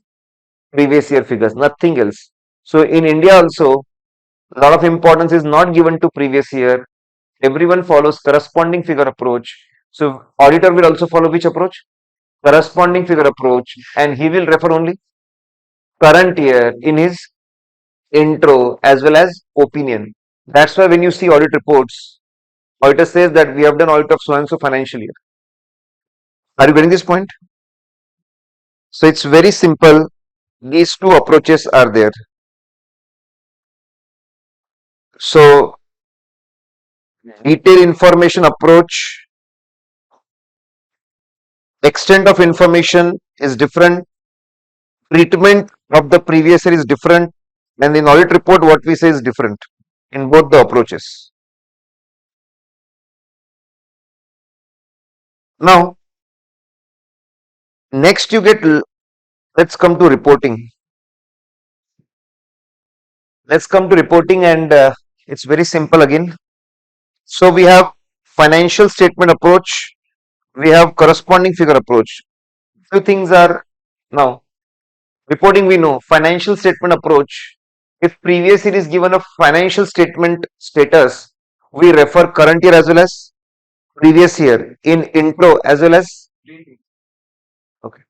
previous year figures, nothing else. So in India also, a lot of importance is not given to previous year. Everyone follows corresponding figure approach. So auditor will also follow which approach? Corresponding figure approach, and he will refer only current year in his intro as well as opinion. That's why when you see audit reports, auditor says that we have done audit of so and so financial year. Are you getting this point? So it's very simple. These two approaches are there. So detailed information approach, extent of information is different, treatment of the previous year is different, and in audit report what we say is different in both the approaches. Now next you get, let's come to reporting. Let's come to reporting, and it's very simple again. So we have financial statement approach, we have corresponding figure approach. Few things are now reporting. We know financial statement approach. If previous year is given a financial statement status, we refer current year as well as previous year in intro as well as okay.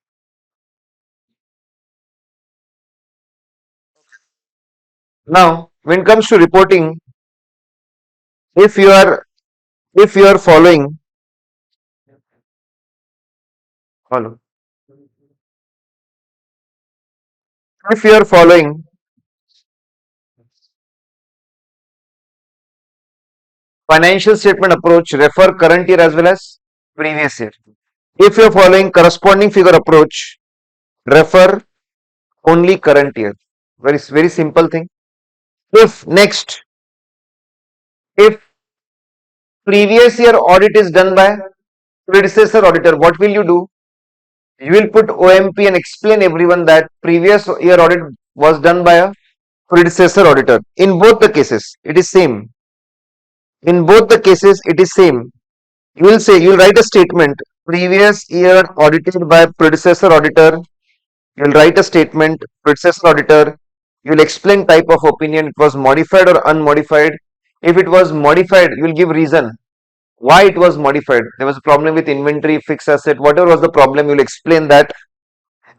Now when it comes to reporting, if you are following, follow, if you are following financial statement approach, refer current year as well as previous year. If you are following corresponding figure approach, refer only current year. Very simple thing. If next, if previous year audit is done by predecessor auditor, what will you do? You will put OMP and explain everyone that previous year audit was done by a predecessor auditor. In both the cases, it is same. In both the cases, it is same. You will say, you will write a statement, previous year audited by predecessor auditor. You will write a statement, predecessor auditor. You will explain type of opinion, it was modified or unmodified. If it was modified, you will give reason why it was modified. There was a problem with inventory, fixed asset, whatever was the problem, you will explain that,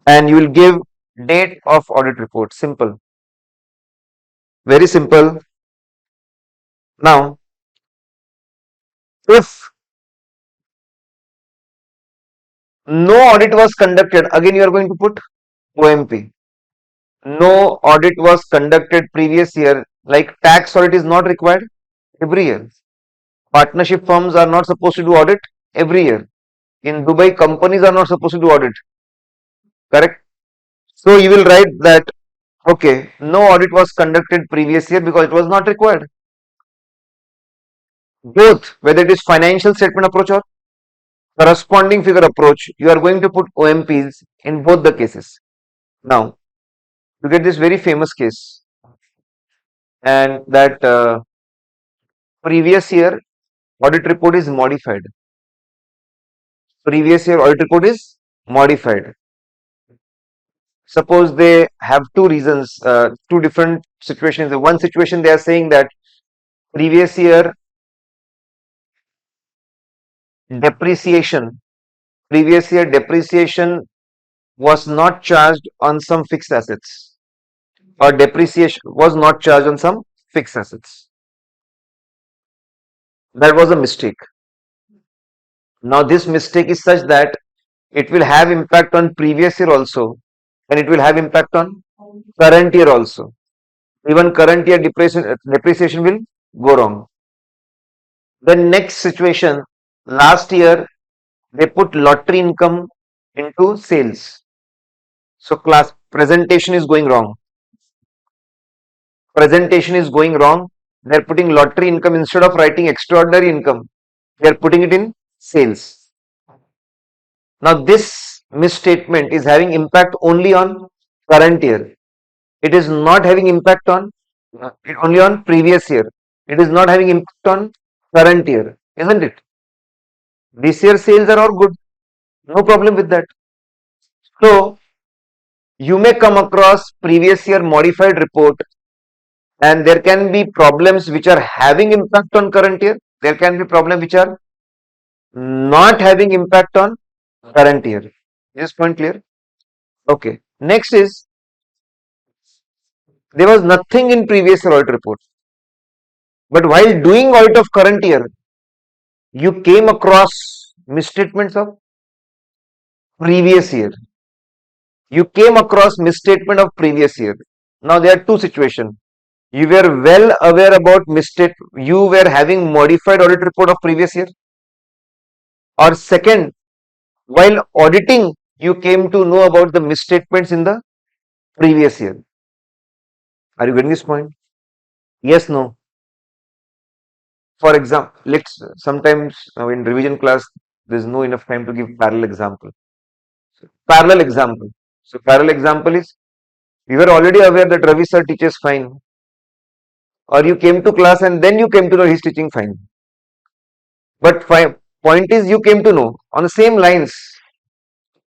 and you will give date of audit report. Simple. Very simple. Now, if no audit was conducted, again you are going to put OMP. No audit was conducted previous year, like tax audit is not required every year. Partnership firms are not supposed to do audit every year. In Dubai, companies are not supposed to do audit. Correct? So you will write that, okay, no audit was conducted previous year because it was not required. Both, whether it is financial statement approach or corresponding figure approach, you are going to put OMPs in both the cases. Now, you get this very famous case, and that previous year audit report is modified. Previous year audit report is modified. Suppose they have two reasons, two different situations. In one situation, they are saying that previous year depreciation, previous year depreciation was not charged on some fixed assets, or depreciation was not charged on some fixed assets. That was a mistake. Now this mistake is such that it will have impact on previous year also, and it will have impact on current year also. Even current year depreciation will go wrong. The next situation, last year they put lottery income into sales. So class presentation is going wrong. Presentation is going wrong. They are putting lottery income instead of writing extraordinary income. They are putting it in sales. Now this misstatement is having impact only on current year. It is not having impact on only on previous year. It is not having impact on current year, isn't it? This year sales are all good. No problem with that. So You may come across previous year modified report, and there can be problems which are having impact on current year. There can be problems which are not having impact on current year. Is this point clear? Okay. Next is, there was nothing in previous year audit report, but while doing audit of current year, you came across misstatements of previous year. You came across misstatement of previous year. Now there are two situations. You were well aware about mistake. You were having modified audit report of previous year. Or second, while auditing, you came to know about the misstatements in the previous year. Are you getting this point? Yes, no. For example, let's sometimes in revision class, there's no enough time to give parallel example. Parallel example. So parallel example is, you were already aware that Ravi sir teaches fine, or you came to class and then you came to know he's teaching fine. But point is, you came to know on the same lines.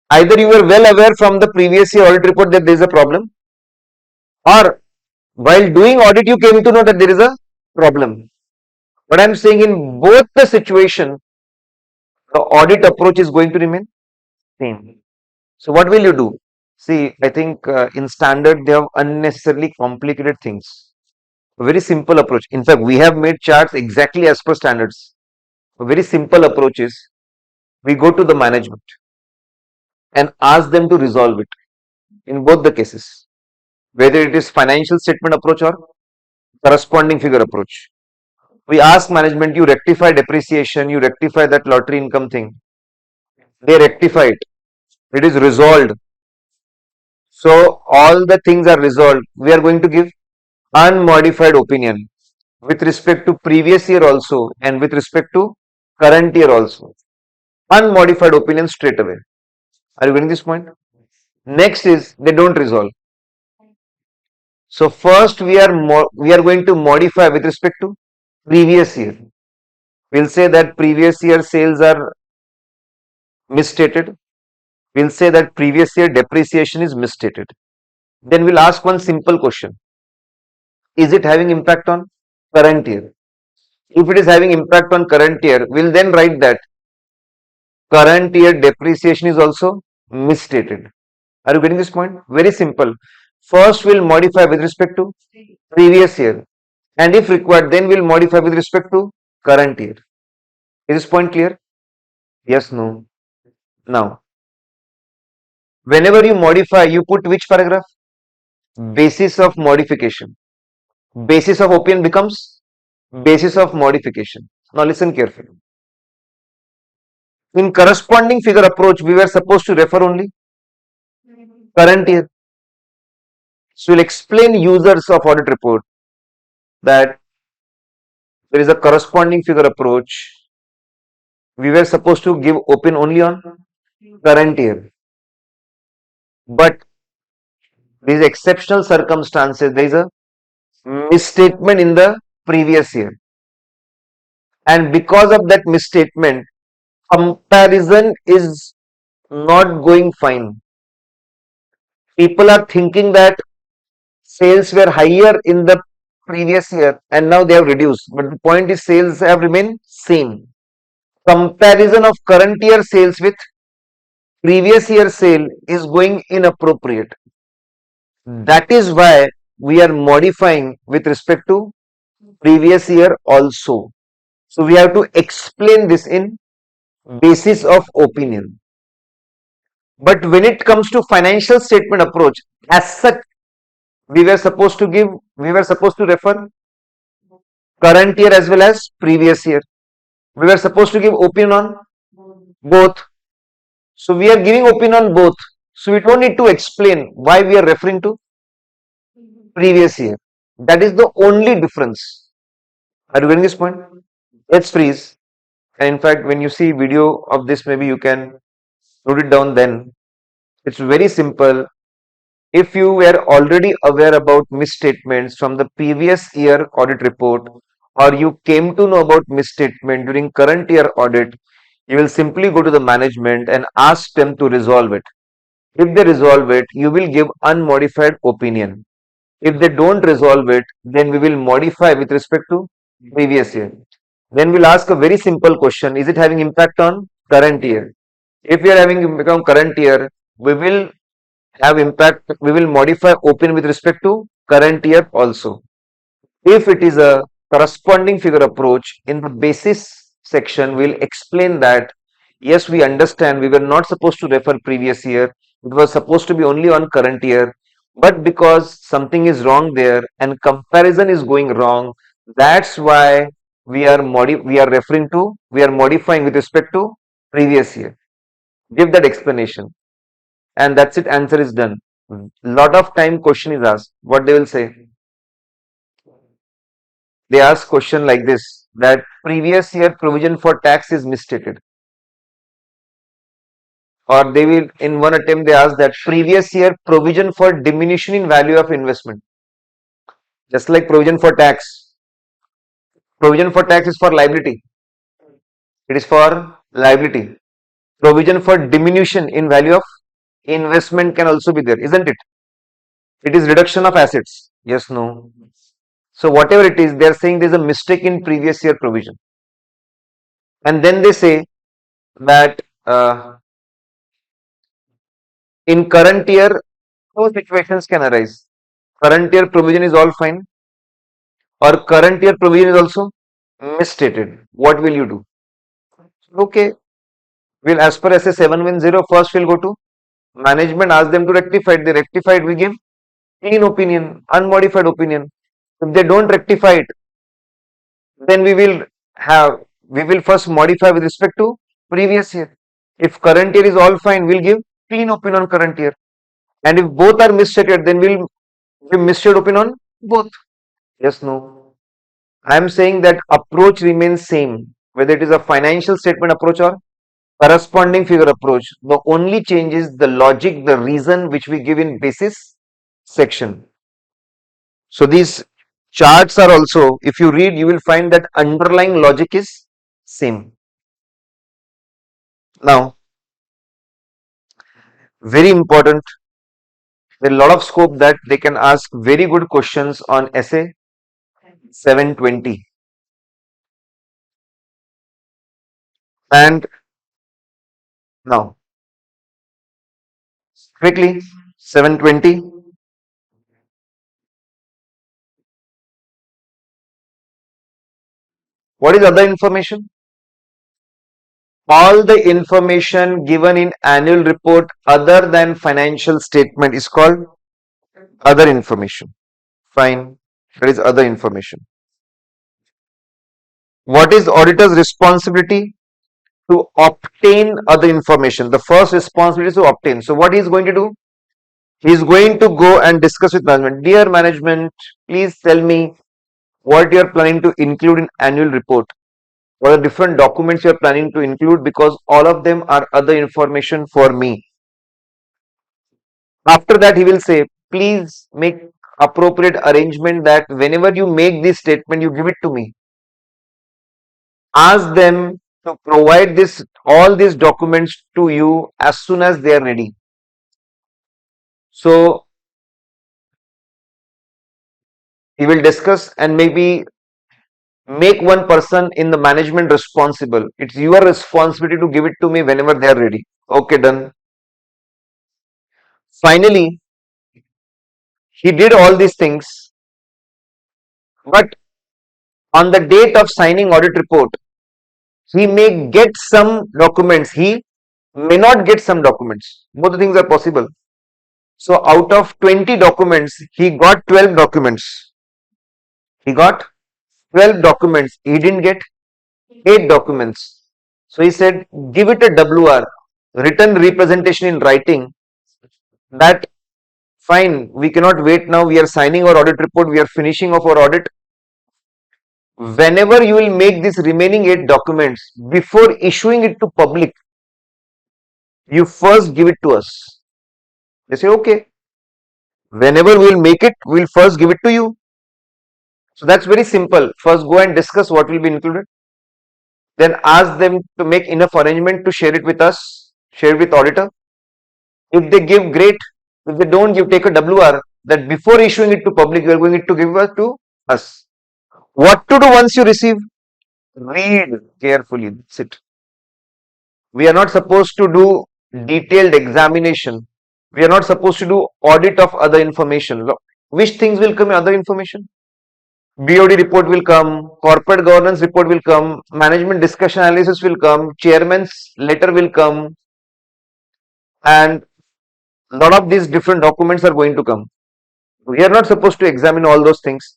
Either you were well aware from the previous year audit report that there is a problem, or while doing audit you came to know that there is a problem. But I am saying in both the situation, the audit approach is going to remain same. So what will you do? See, I think in standard they have unnecessarily complicated things. A very simple approach. In fact, we have made charts exactly as per standards. A very simple approach is, we go to the management and ask them to resolve it in both the cases, whether it is financial statement approach or corresponding figure approach. We ask management, you rectify depreciation, you rectify that lottery income thing. They rectify it. It is resolved. So all the things are resolved. We are going to give unmodified opinion with respect to previous year also and with respect to current year also. Unmodified opinion straight away. Are you getting this point? Next is, they don't resolve. So first we are going to modify with respect to previous year. We'll say that previous year sales are misstated. We'll say that previous year depreciation is misstated. Then we'll ask one simple question. Is it having impact on current year? If it is having impact on current year, we'll then write that current year depreciation is also misstated. Are you getting this point? Very simple. First we'll modify with respect to previous year, and if required then we'll modify with respect to current year. Is this point clear? Yes, no. Now, whenever you modify, you put which paragraph? Basis of modification. Basis of opinion becomes basis of modification. Now listen carefully. In corresponding figure approach, we were supposed to refer only current year. So we'll explain users of audit report that there is a corresponding figure approach. We were supposed to give opinion only on current year. But these exceptional circumstances, there is a misstatement in the previous year. And because of that misstatement, comparison is not going fine. People are thinking that sales were higher in the previous year and now they have reduced. But the point is, sales have remained same. Comparison of current year sales with previous year sale is going inappropriate. That is why we are modifying with respect to previous year also. So we have to explain this in basis of opinion. But when it comes to financial statement approach, as such, we were supposed to refer current year as well as previous year. We were supposed to give opinion on both. So we are giving opinion on both. So we don't need to explain why we are referring to previous year. That is the only difference. Are you getting this point? Let's freeze. And in fact, when you see video of this, maybe you can note it down then. It's very simple. If you were already aware about misstatements from the previous year audit report, or you came to know about misstatement during current year audit, you will simply go to the management and ask them to resolve it. If they resolve it, you will give unmodified opinion. If they don't resolve it, then we will modify with respect to previous year. Then we'll ask a very simple question. Is it having impact on current year? If we are having impact on current year, we will have impact, we will modify opinion with respect to current year also. If it is a corresponding figure approach, in the basis section, we'll explain that yes, we understand we were not supposed to refer previous year, it was supposed to be only on current year, but because something is wrong there and comparison is going wrong, that's why we are modifying with respect to previous year. Give that explanation, and that's it. Answer is done. Lot of time question is asked. What they will say? They ask question like this, that previous year provision for tax is misstated, or they will, in one attempt they ask that previous year provision for diminution in value of investment. Just like provision for tax is for liability, it is for liability. Provision for diminution in value of investment can also be there, isn't it? It is reduction of assets. Yes, no. So whatever it is, they are saying there is a mistake in previous year provision, and then they say that in current year, two situations can arise. Current year provision is all fine, or current year provision is also misstated. What will you do? Okay, we'll as per SA 710, first we'll go to management, ask them to rectify it. They rectify it, we give clean opinion, unmodified opinion. If they don't rectify it, then we will first modify with respect to previous year. If current year is all fine, we'll give clean opinion on current year. And if both are misstated, then we'll give misstated opinion on both. Yes, no. I am saying that approach remains same, whether it is a financial statement approach or corresponding figure approach. The only change is the logic, the reason which we give in basis section. So these charts are also, if you read, you will find that underlying logic is same. Now, very important, there is a lot of scope that they can ask very good questions on essay 720. And now, quickly, 720. What is other information? All the information given in annual report other than financial statement is called other information. Fine, there is other information. What is auditor's responsibility? To obtain other information. The first responsibility is to obtain. So what he is going to do? He is going to go and discuss with management. Dear management, please tell me what you are planning to include in annual report. What are different documents you are planning to include, because all of them are other information for me. After that, he will say, please make appropriate arrangement that whenever you make this statement, you give it to me. Ask them to provide all these documents to you as soon as they are ready. So he will discuss and maybe make one person in the management responsible. It's your responsibility to give it to me whenever they are ready. Okay, done. Finally, he did all these things, but on the date of signing audit report, he may get some documents, he may not get some documents. Both the things are possible. So out of 20 documents, he got 12 documents. He got 12 documents. He didn't get 8 documents. So he said, give it a WR, written representation in writing, that fine, we cannot wait now. We are signing our audit report. We are finishing off our audit. Whenever you will make these remaining 8 documents, before issuing it to public, you first give it to us. They say, okay. Whenever we will make it, we will first give it to you. So that's very simple. First go and discuss what will be included. Then ask them to make enough arrangement to share it with us, share it with auditor. If they give, great. If they don't give, take a WR that before issuing it to public, you are going to give it to us. What to do once you receive? Read carefully. That's it. We are not supposed to do detailed examination. We are not supposed to do audit of other information. Which things will come in other information? BOD report will come, corporate governance report will come, management discussion analysis will come, chairman's letter will come, and a lot of these different documents are going to come. We are not supposed to examine all those things.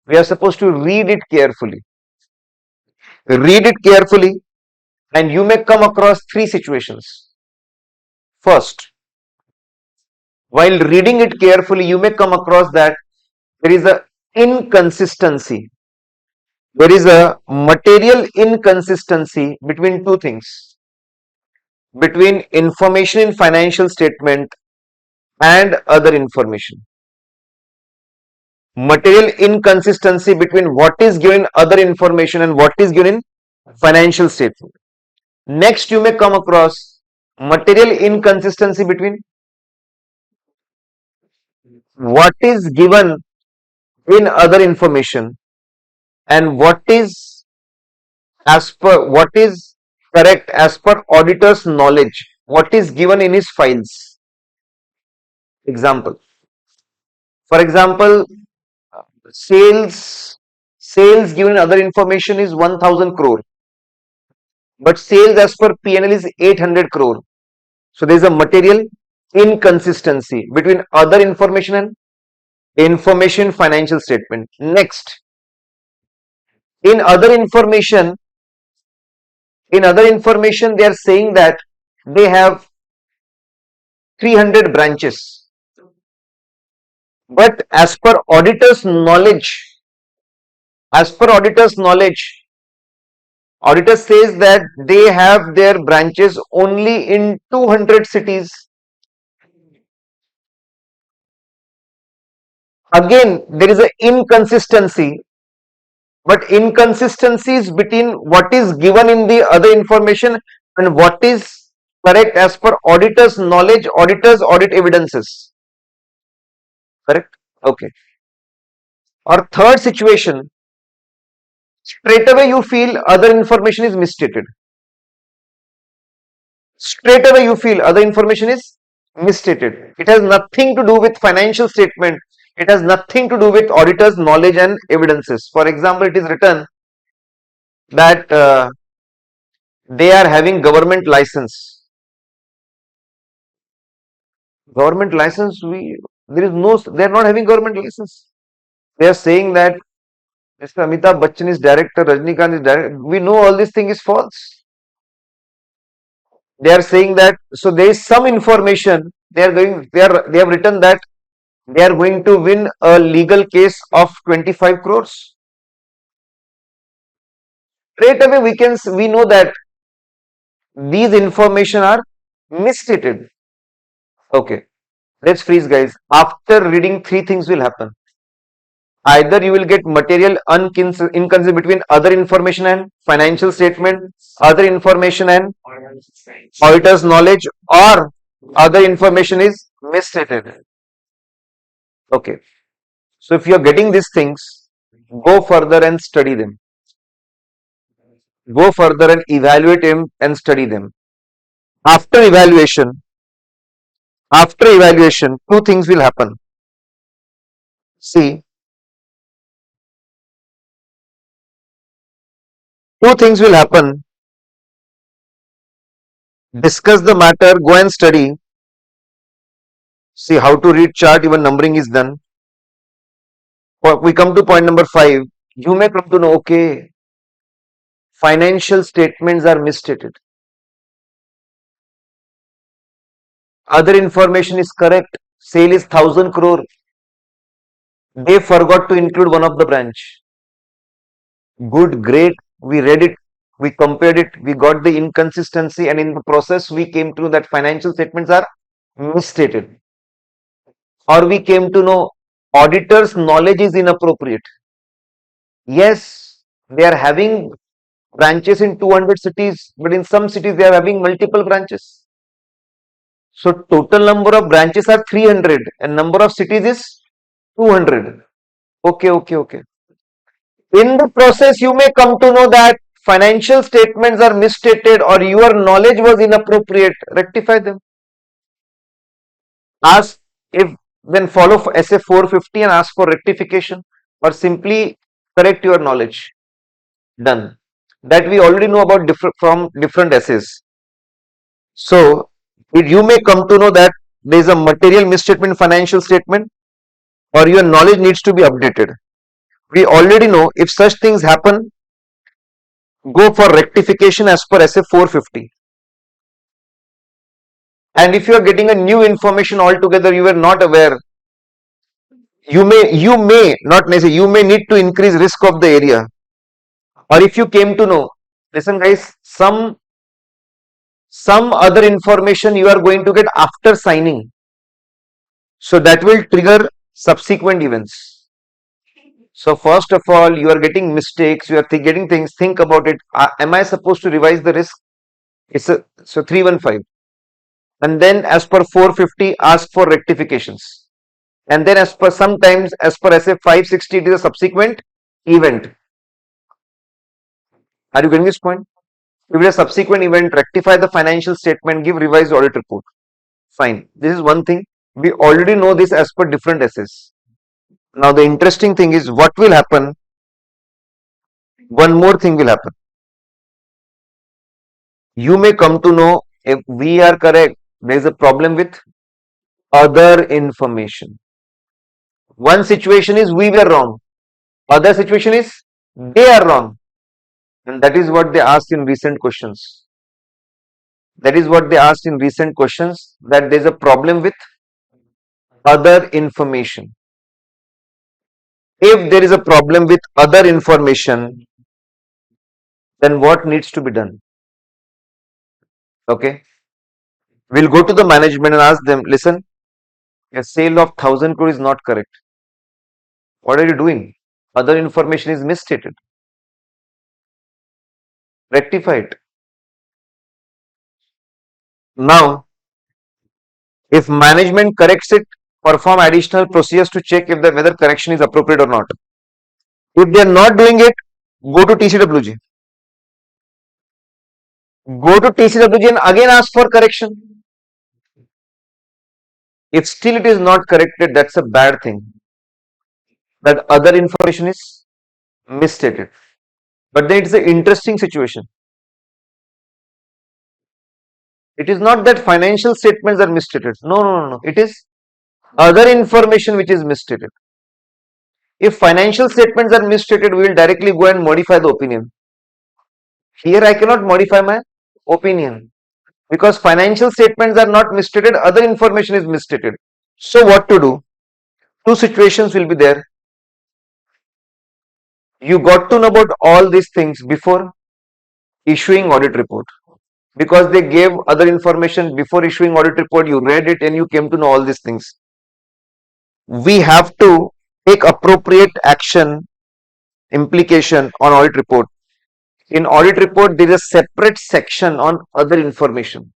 We are supposed to read it carefully. Read it carefully, and you may come across three situations. First, while reading it carefully, you may come across that there is a inconsistency. There is a material inconsistency between two things, between information in financial statement and other information. Material inconsistency between what is given in other information and what is given in financial statement. Next, you may come across material inconsistency between what is given in other information and what is correct as per auditor's knowledge, what is given in his files. Example. For example, sales given in other information is 1000 crore, but sales as per P&L is 800 crore. So there is a material inconsistency between other information and information financial statement. Next, in other information they are saying that they have 300 branches, but as per auditor's knowledge, auditor says that they have their branches only in 200 cities. Again, there is an inconsistency, but inconsistencies between what is given in the other information and what is correct as per auditor's knowledge, auditor's audit evidences. Correct? Okay. Or third situation, straight away you feel other information is misstated. Straight away you feel other information is misstated. It has nothing to do with financial statement. It has nothing to do with auditor's knowledge and evidences. For example, it is written that they are having government license. Government license, they are not having government license. They are saying that Mr. Amitabh Bachchan is director, Rajnikant is director. We know all this thing is false. They are saying that, so there is some information they have written that they are going to win a legal case of 25 crores. Straight away we know that these information are misstated. Okay, let's freeze, guys. After reading, three things will happen. Either you will get material inconsistency between other information and financial statement, other information and auditor's knowledge, or other information is misstated. Okay, so if you are getting these things, go further and study them. Go further and evaluate them and study them. After evaluation, two things will happen. See, two things will happen. Discuss the matter, go and study. See how to read chart, even numbering is done. We come to point number 5. You may come to know, okay, financial statements are misstated. Other information is correct. Sale is 1000 crore. They forgot to include one of the branch. Good, great. We read it, we compared it, we got the inconsistency, and in the process we came to know that financial statements are misstated. Or we came to know auditor's knowledge is inappropriate. Yes, they are having branches in 200 cities, but in some cities they are having multiple branches. So total number of branches are 300 and number of cities is 200. Okay. In the process, you may come to know that financial statements are misstated or your knowledge was inappropriate. Rectify them. Ask if then follow SA 450 and ask for rectification or simply correct your knowledge. Done. That we already know about from different essays. So you may come to know that there is a material misstatement financial statement or your knowledge needs to be updated. We already know if such things happen, go for rectification as per SA 450. And if you are getting a new information altogether, you were not aware, you may not necessarily, you may need to increase risk of the area. Or if you came to know, listen guys, some other information you are going to get after signing. So that will trigger subsequent events. So first of all, you are getting mistakes, you are getting things, think about it. Am I supposed to revise the risk? So 315. And then as per 450, ask for rectifications. And then as per sometimes as per SA 560, it is a subsequent event. Are you getting this point? If it is a subsequent event, rectify the financial statement, give revised audit report. Fine. This is one thing. We already know this as per different essays. Now the interesting thing is what will happen. One more thing will happen. You may come to know if we are correct, there is a problem with other information. One situation is we were wrong. Other situation is they are wrong. And that is what they asked in recent questions. That is what they asked in recent questions, that there is a problem with other information. If there is a problem with other information, then what needs to be done? Okay. We'll go to the management and ask them, listen, a sale of 1000 crore is not correct. What are you doing? Other information is misstated. Rectify it. Now, if management corrects it, perform additional procedures to check if whether correction is appropriate or not. If they are not doing it, go to TCWG. Go to TCWG and again ask for correction. If still it is not corrected, that's a bad thing. That other information is misstated. But then it's an interesting situation. It is not that financial statements are misstated. No. It is other information which is misstated. If financial statements are misstated, we will directly go and modify the opinion. Here I cannot modify my opinion because financial statements are not misstated, other information is misstated. So what to do? Two situations will be there. You got to know about all these things before issuing audit report. Because they gave other information before issuing audit report, you read it and you came to know all these things. We have to take appropriate action, implication on audit report. In audit report, there is a separate section on other information.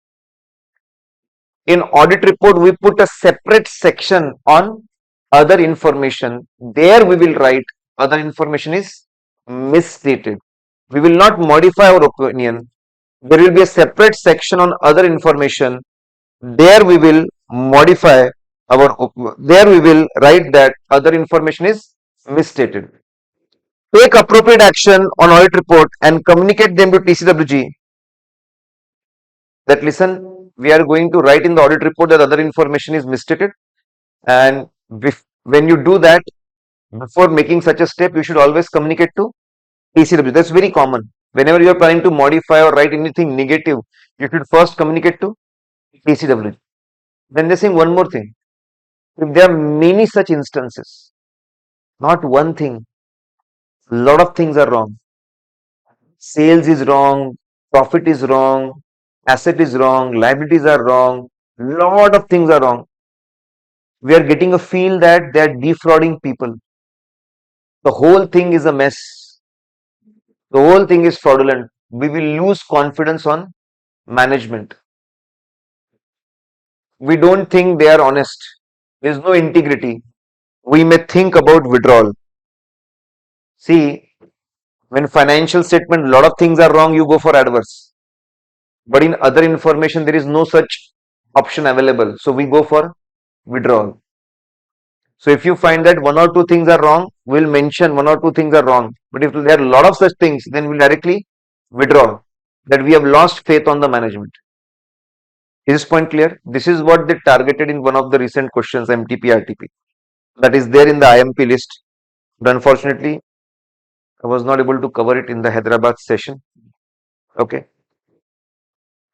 In audit report, we put a separate section on other information. There we will write other information is misstated. We will not modify our opinion. There will be a separate section on other information. There we will modify there we will write that other information is misstated. Take appropriate action on audit report and communicate them to TCWG that listen, we are going to write in the audit report that other information is misstated, and when you do that, before making such a step, you should always communicate to TCWG. That's very common. Whenever you are planning to modify or write anything negative, you should first communicate to TCWG. Then they're saying one more thing. If there are many such instances, not one thing, a lot of things are wrong. Sales is wrong, profit is wrong, asset is wrong, liabilities are wrong, lot of things are wrong. We are getting a feel that they are defrauding people. The whole thing is a mess. The whole thing is fraudulent. We will lose confidence on management. we don't think they are honest, there's no integrity, we may think about withdrawal. See, when financial statement, a lot of things are wrong, you go for adverse. But in other information, there is no such option available. So we go for withdrawal. So if you find that one or two things are wrong, we'll mention one or two things are wrong. But if there are a lot of such things, then we'll directly withdraw that we have lost faith on the management. Is this point clear? This is what they targeted in one of the recent questions, MTP RTP. That is there in the IMP list. But unfortunately, I was not able to cover it in the Hyderabad session. Okay.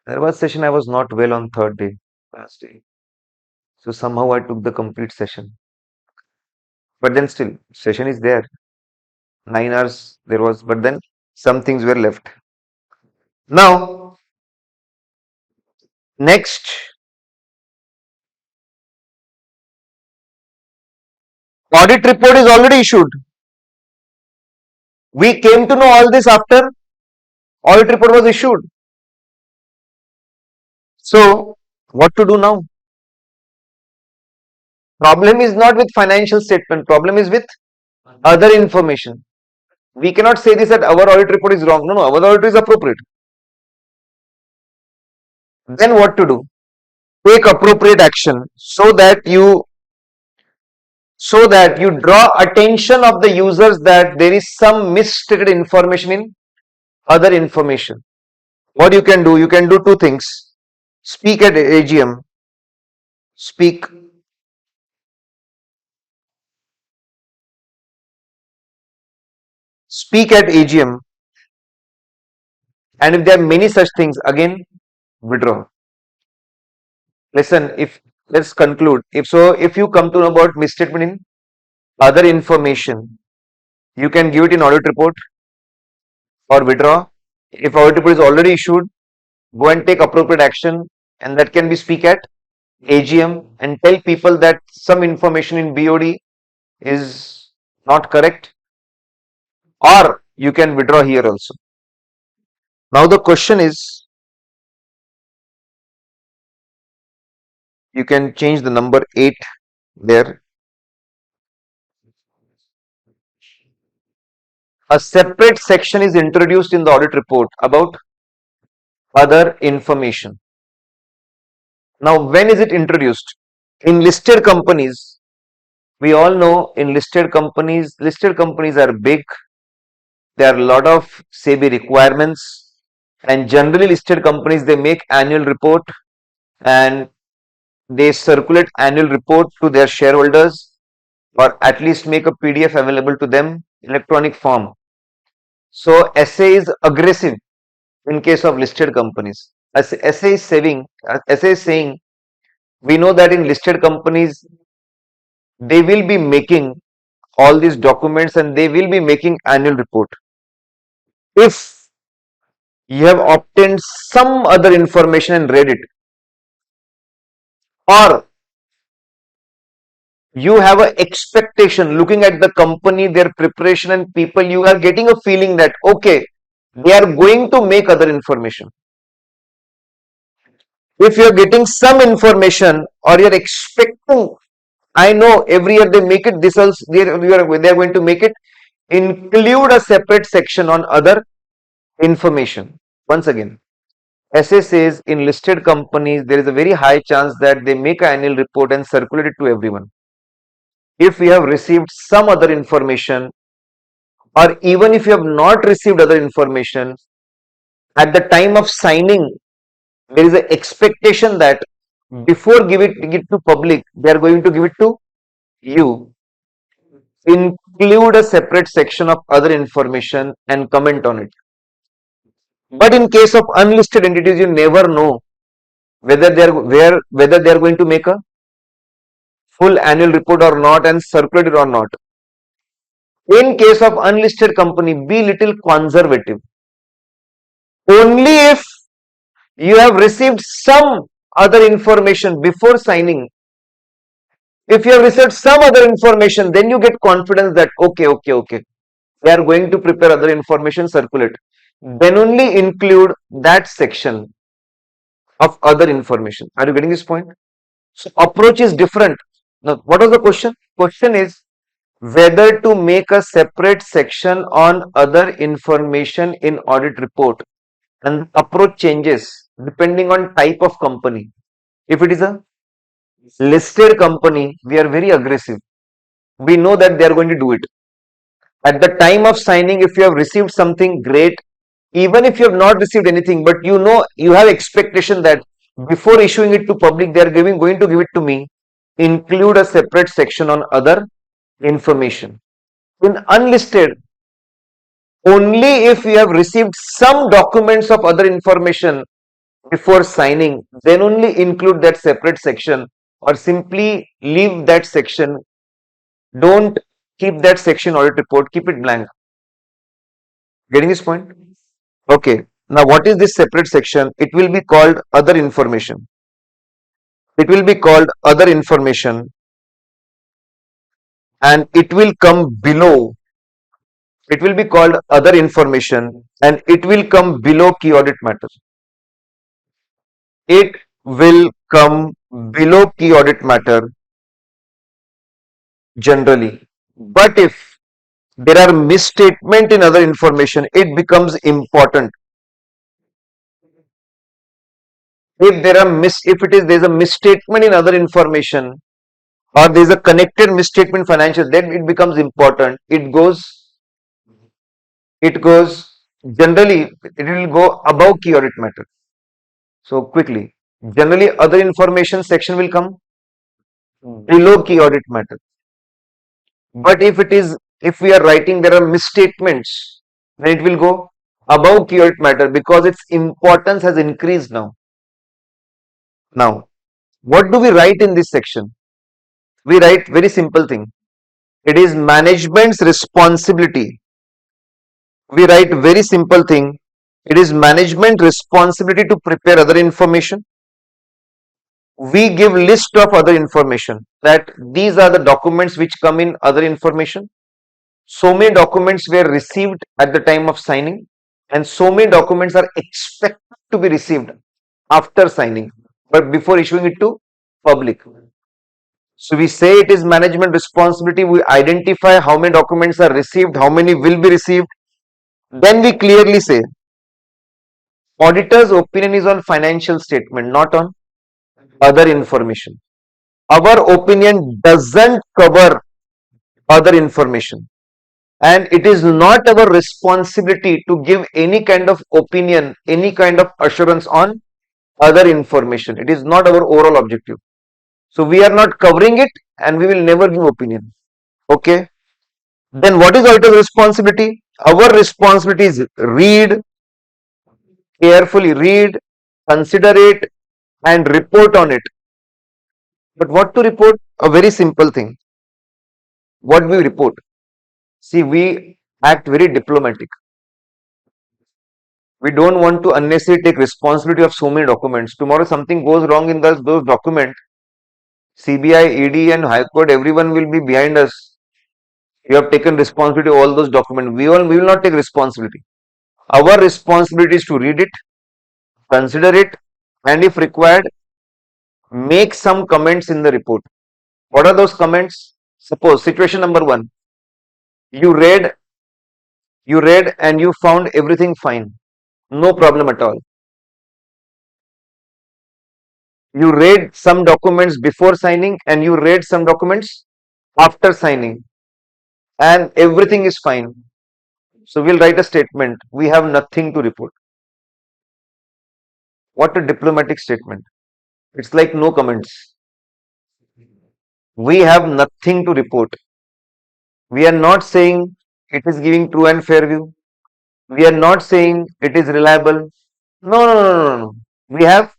Hyderabad session, I was not well on third day, last day. So somehow I took the complete session. But then still, session is there. 9 hours there was, but then some things were left. Now, next, audit report is already issued. We came to know all this after audit report was issued. So, what to do now? Problem is not with financial statement, problem is with other information. We cannot say this that our audit report is wrong. No, our audit is appropriate. Then what to do? Take appropriate action so that you draw attention of the users that there is some misstated information in other information. What you can do two things. Speak at AGM. Speak at AGM, and if there are many such things, again withdraw. Listen, let's conclude. If you come to know about misstatement in other information, you can give it in audit report or withdraw. If audit report is already issued, go and take appropriate action, and that can be speak at AGM and tell people that some information in BOD is not correct, or you can withdraw here also. Now the question is, you can change the number 8 there. A separate section is introduced in the audit report about other information. Now, when is it introduced? In listed companies, we all know in listed companies are big. There are a lot of SEBI requirements, and generally listed companies, they make annual report and they circulate annual report to their shareholders, or at least make a PDF available to them in electronic form. So SA is aggressive in case of listed companies. As SA is saying, we know that in listed companies, they will be making all these documents and they will be making annual report. If you have obtained some other information and read it, or you have an expectation looking at the company, their preparation and people, you are getting a feeling that okay, they are going to make other information. If you are getting some information or you are expecting, I know every year they make it, this also they are going to make it, include a separate section on other information. Once again, SA says in listed companies there is a very high chance that they make an annual report and circulate it to everyone. If we have received some other information, or even if you have not received other information, at the time of signing, there is an expectation that before give it to public, they are going to give it to you. Include a separate section of other information and comment on it. But in case of unlisted entities, you never know whether they are going to make a full annual report or not and circulate it or not. In case of unlisted company, be little conservative. Only if you have received some other information before signing, if you have received some other information, then you get confidence that okay, they are going to prepare other information, circulate. Then only include that section of other information. Are you getting this point? So approach is different. Now, what was the question? Question is whether to make a separate section on other information in audit report, and approach changes depending on type of company. If it is a listed company, we are very aggressive. We know that they are going to do it. At the time of signing, if you have received something, great. Even if you have not received anything, but you know you have expectation that before issuing it to public, they are going to give it to me, include a separate section on other information. In unlisted, only if you have received some documents of other information before signing, then only include that separate section, or simply leave that section. Don't keep that section audit report, keep it blank. Getting this point? Okay. Now, what is this separate section? It will be called other information. It will be called other information, and it will come below. It will be called other information, and it will come below key audit matter. It will come below key audit matter generally. But if there are misstatement in other information, it becomes important. If there is a misstatement in other information, or there is a connected misstatement financial, then it becomes important. It goes generally, it will go above key audit matter. So quickly, generally other information section will come below key audit matter. But if we are writing there are misstatements, then it will go above key audit matter, because its importance has increased now. Now, what do we write in this section? We write very simple thing. It is management's responsibility. We write very simple thing. It is management responsibility to prepare other information. We give list of other information, that these are the documents which come in other information. So many documents were received at the time of signing, and so many documents are expected to be received after signing, but before issuing it to public. So we say it is management responsibility. We identify how many documents are received, how many will be received. Then we clearly say auditor's opinion is on financial statement, not on other information. Our opinion doesn't cover other information, and it is not our responsibility to give any kind of opinion, any kind of assurance on other information. It is not our overall objective. So we are not covering it, and we will never give opinion. Okay. Then what is auditor's responsibility? Our responsibility is carefully read, consider it, and report on it. But what to report? A very simple thing. What we report? See, we act very diplomatic. We don't want to unnecessarily take responsibility of so many documents. Tomorrow something goes wrong in those documents, CBI, ED and High Court, everyone will be behind us. You have taken responsibility of all those documents. We will not take responsibility. Our responsibility is to read it, consider it, and if required, make some comments in the report. What are those comments? Suppose situation number 1, you read and you found everything fine, no problem at all. You read some documents before signing and you read some documents after signing, and everything is fine. So we'll write a statement. We have nothing to report. What a diplomatic statement. It's like no comments. We have nothing to report. We are not saying it is giving true and fair view. We are not saying it is reliable. No. We have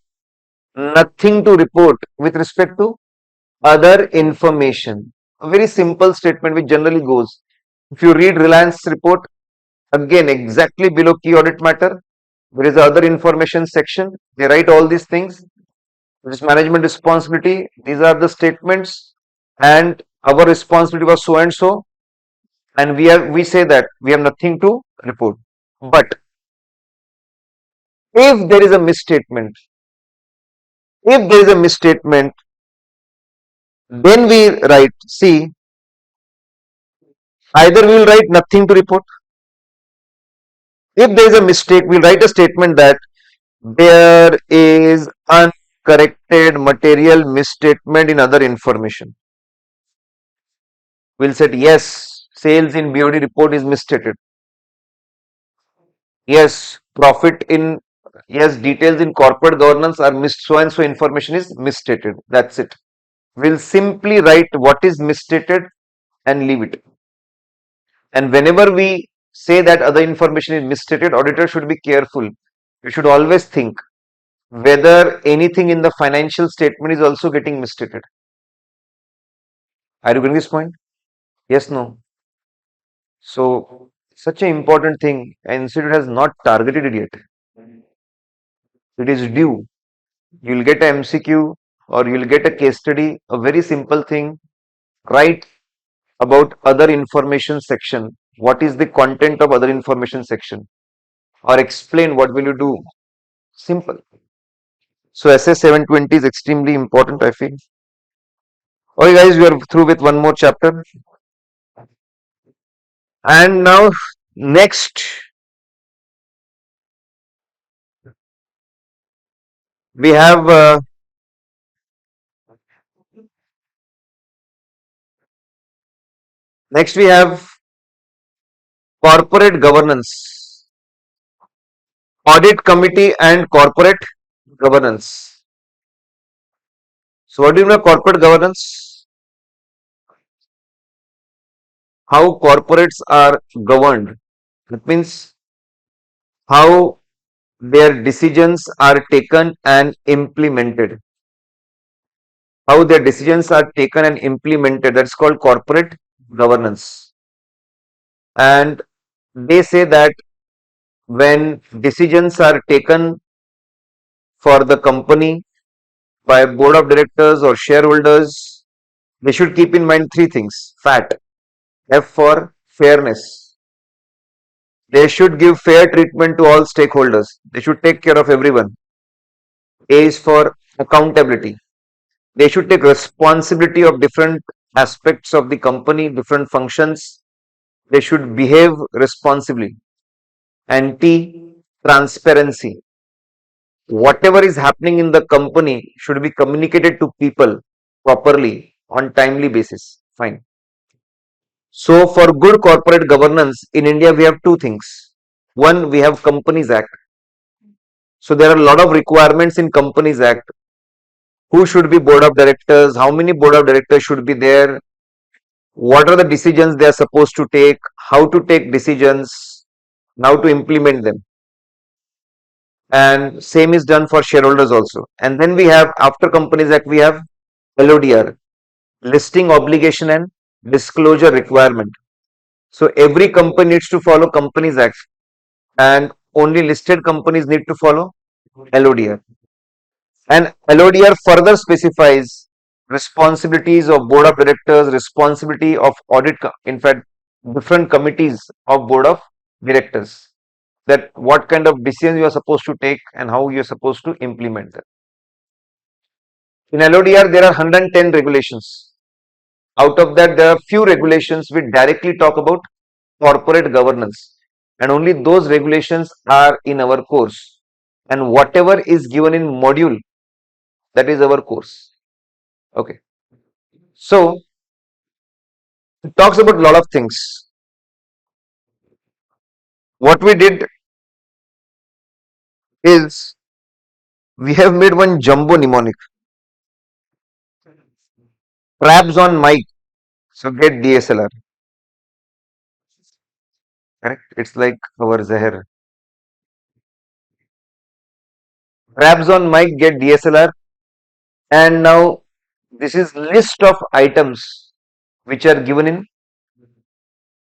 nothing to report with respect to other information. A very simple statement which generally goes. If you read Reliance report, again exactly below key audit matter, there is other information section. They write all these things. This is management responsibility. These are the statements, and our responsibility was so and so, and we say that we have nothing to report. But if there is a misstatement, Then we write, see, either we will write nothing to report. If there is a mistake, we'll write a statement that there is uncorrected material misstatement in other information. We'll say yes, sales in BOD report is misstated. Yes, details in corporate governance are so and so information is misstated. That's it. We'll simply write what is misstated and leave it. And whenever we say that other information is misstated, auditor should be careful. You should always think whether anything in the financial statement is also getting misstated. Are you getting this point? Yes, no. So, such an important thing, and institute has not targeted it yet. It is due. You'll get a MCQ or you'll get a case study, a very simple thing. Write about other information section. What is the content of other information section? Or explain what will you do. Simple. So SA 720 is extremely important, I feel. Okay guys, we are through with one more chapter. And now next we have corporate governance, audit committee and corporate governance. So what do you know corporate governance? How corporates are governed. That means how their decisions are taken and implemented. How their decisions are taken and implemented. That's called corporate governance. And they say that when decisions are taken for the company by board of directors or shareholders, they should keep in mind three things. FAT, F for fairness. They should give fair treatment to all stakeholders. They should take care of everyone. A is for accountability. They should take responsibility of different aspects of the company, different functions. They should behave responsibly. And T, transparency. Whatever is happening in the company should be communicated to people properly on timely basis. Fine. So for good corporate governance in India, we have two things. One, we have Companies Act. So there are a lot of requirements in Companies Act. Who should be board of directors? How many board of directors should be there? What are the decisions they are supposed to take? How to take decisions? How to implement them? And same is done for shareholders also. And then we have, after Companies Act, we have LODR, Listing Obligation and Disclosure Requirement. So every company needs to follow Companies Act, and only listed companies need to follow LODR. And LODR further specifies responsibilities of board of directors, responsibility of audit, in fact, different committees of board of directors, that what kind of decisions you are supposed to take and how you are supposed to implement them. In LODR, there are 110 regulations. Out of that, there are few regulations which directly talk about corporate governance, and only those regulations are in our course. And whatever is given in module, that is our course. Okay. So, it talks about a lot of things. What we did is we have made one jumbo mnemonic. Crabs on mic, so get DSLR. Correct? It's like our Zahir. Crabs on mic, get DSLR. And now this is list of items which are given in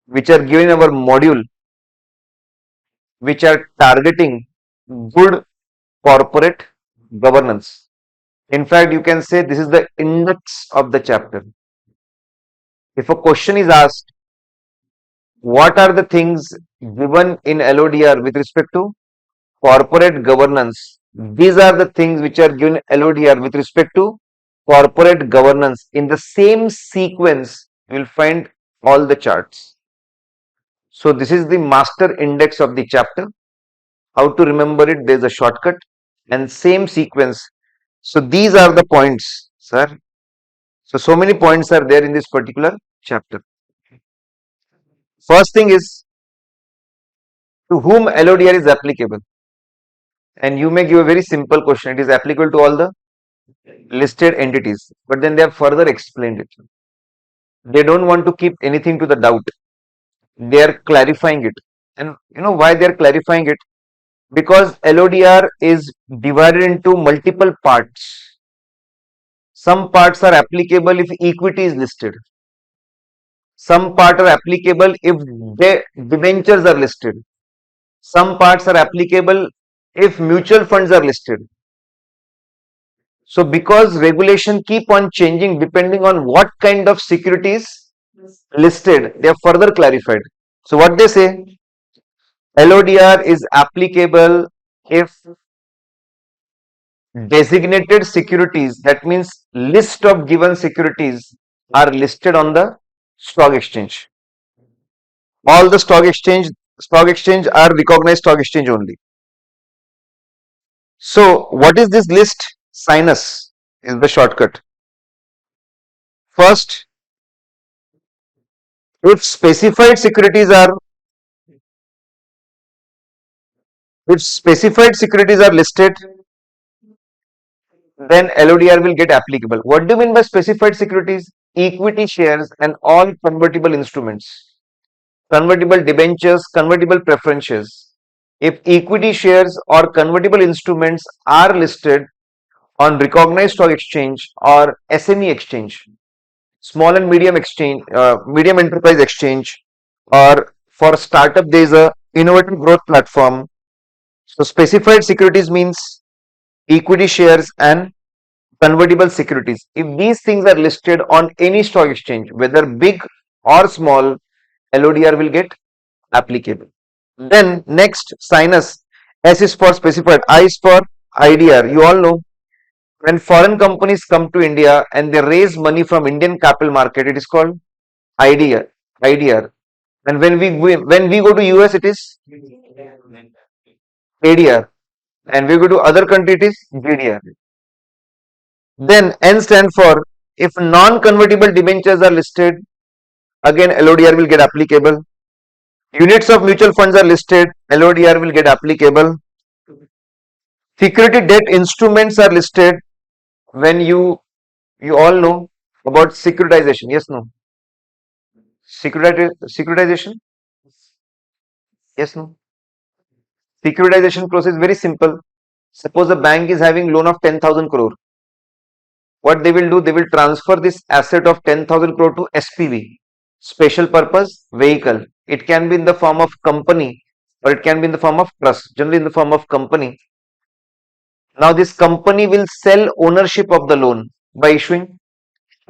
our module, which are targeting good corporate governance. In fact, you can say this is the index of the chapter. If a question is asked, what are the things given in LODR with respect to corporate governance? These are the things which are given LODR with respect to corporate governance. In the same sequence, you will find all the charts. So this is the master index of the chapter. How to remember it? There is a shortcut and same sequence. So these are the points, sir. So many points are there in this particular chapter. First thing is to whom LODR is applicable. And you may give a very simple question. It is applicable to all the listed entities. But then they have further explained it. They don't want to keep anything to the doubt. They are clarifying it. And you know why they are clarifying it? Because LODR is divided into multiple parts. Some parts are applicable if equity is listed. Some parts are applicable if debentures are listed. Some parts are applicable if mutual funds are listed. So because regulation keep on changing depending on what kind of securities listed, they are further clarified. So what they say, LODR is applicable if designated securities, that means list of given securities, are listed on the stock exchange. All the stock exchange are recognized stock exchange only. So what is this list? Sinus is the shortcut. First, if specified securities are listed, then LODR will get applicable. What do you mean by specified securities? Equity shares and all convertible instruments, convertible debentures, convertible preferences. If equity shares or convertible instruments are listed on recognized stock exchange or SME exchange, small and medium exchange, medium enterprise exchange, or for startup there is a innovative growth platform. So specified securities means equity shares and convertible securities. If these things are listed on any stock exchange, whether big or small, LODR will get applicable. Then next, sinus. S is for specified, I is for IDR. You all know when foreign companies come to India and they raise money from Indian capital market, it is called IDR. IDR. And when we go to US, it is ADR. And we go to other country, it is GDR. Then N stand for if non-convertible debentures are listed, again LODR will get applicable. Units of mutual funds are listed, LODR will get applicable. Security debt instruments are listed. When you all know about securitization, yes, no? Securitization, yes, no? Securitization process is very simple. Suppose a bank is having loan of 10,000 crore. What they will do, they will transfer this asset of 10,000 crore to SPV, special purpose vehicle. It can be in the form of company or it can be in the form of trust, generally in the form of company. Now this company will sell ownership of the loan by issuing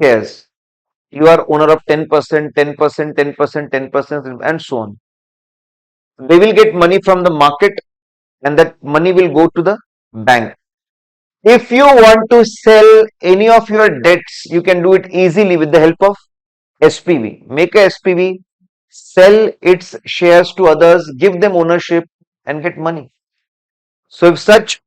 shares. You are owner of 10%, 10%, 10%, 10%, and so on. They will get money from the market and that money will go to the bank. If you want to sell any of your debts, you can do it easily with the help of SPV. Make a SPV, sell its shares to others, give them ownership and get money. So if such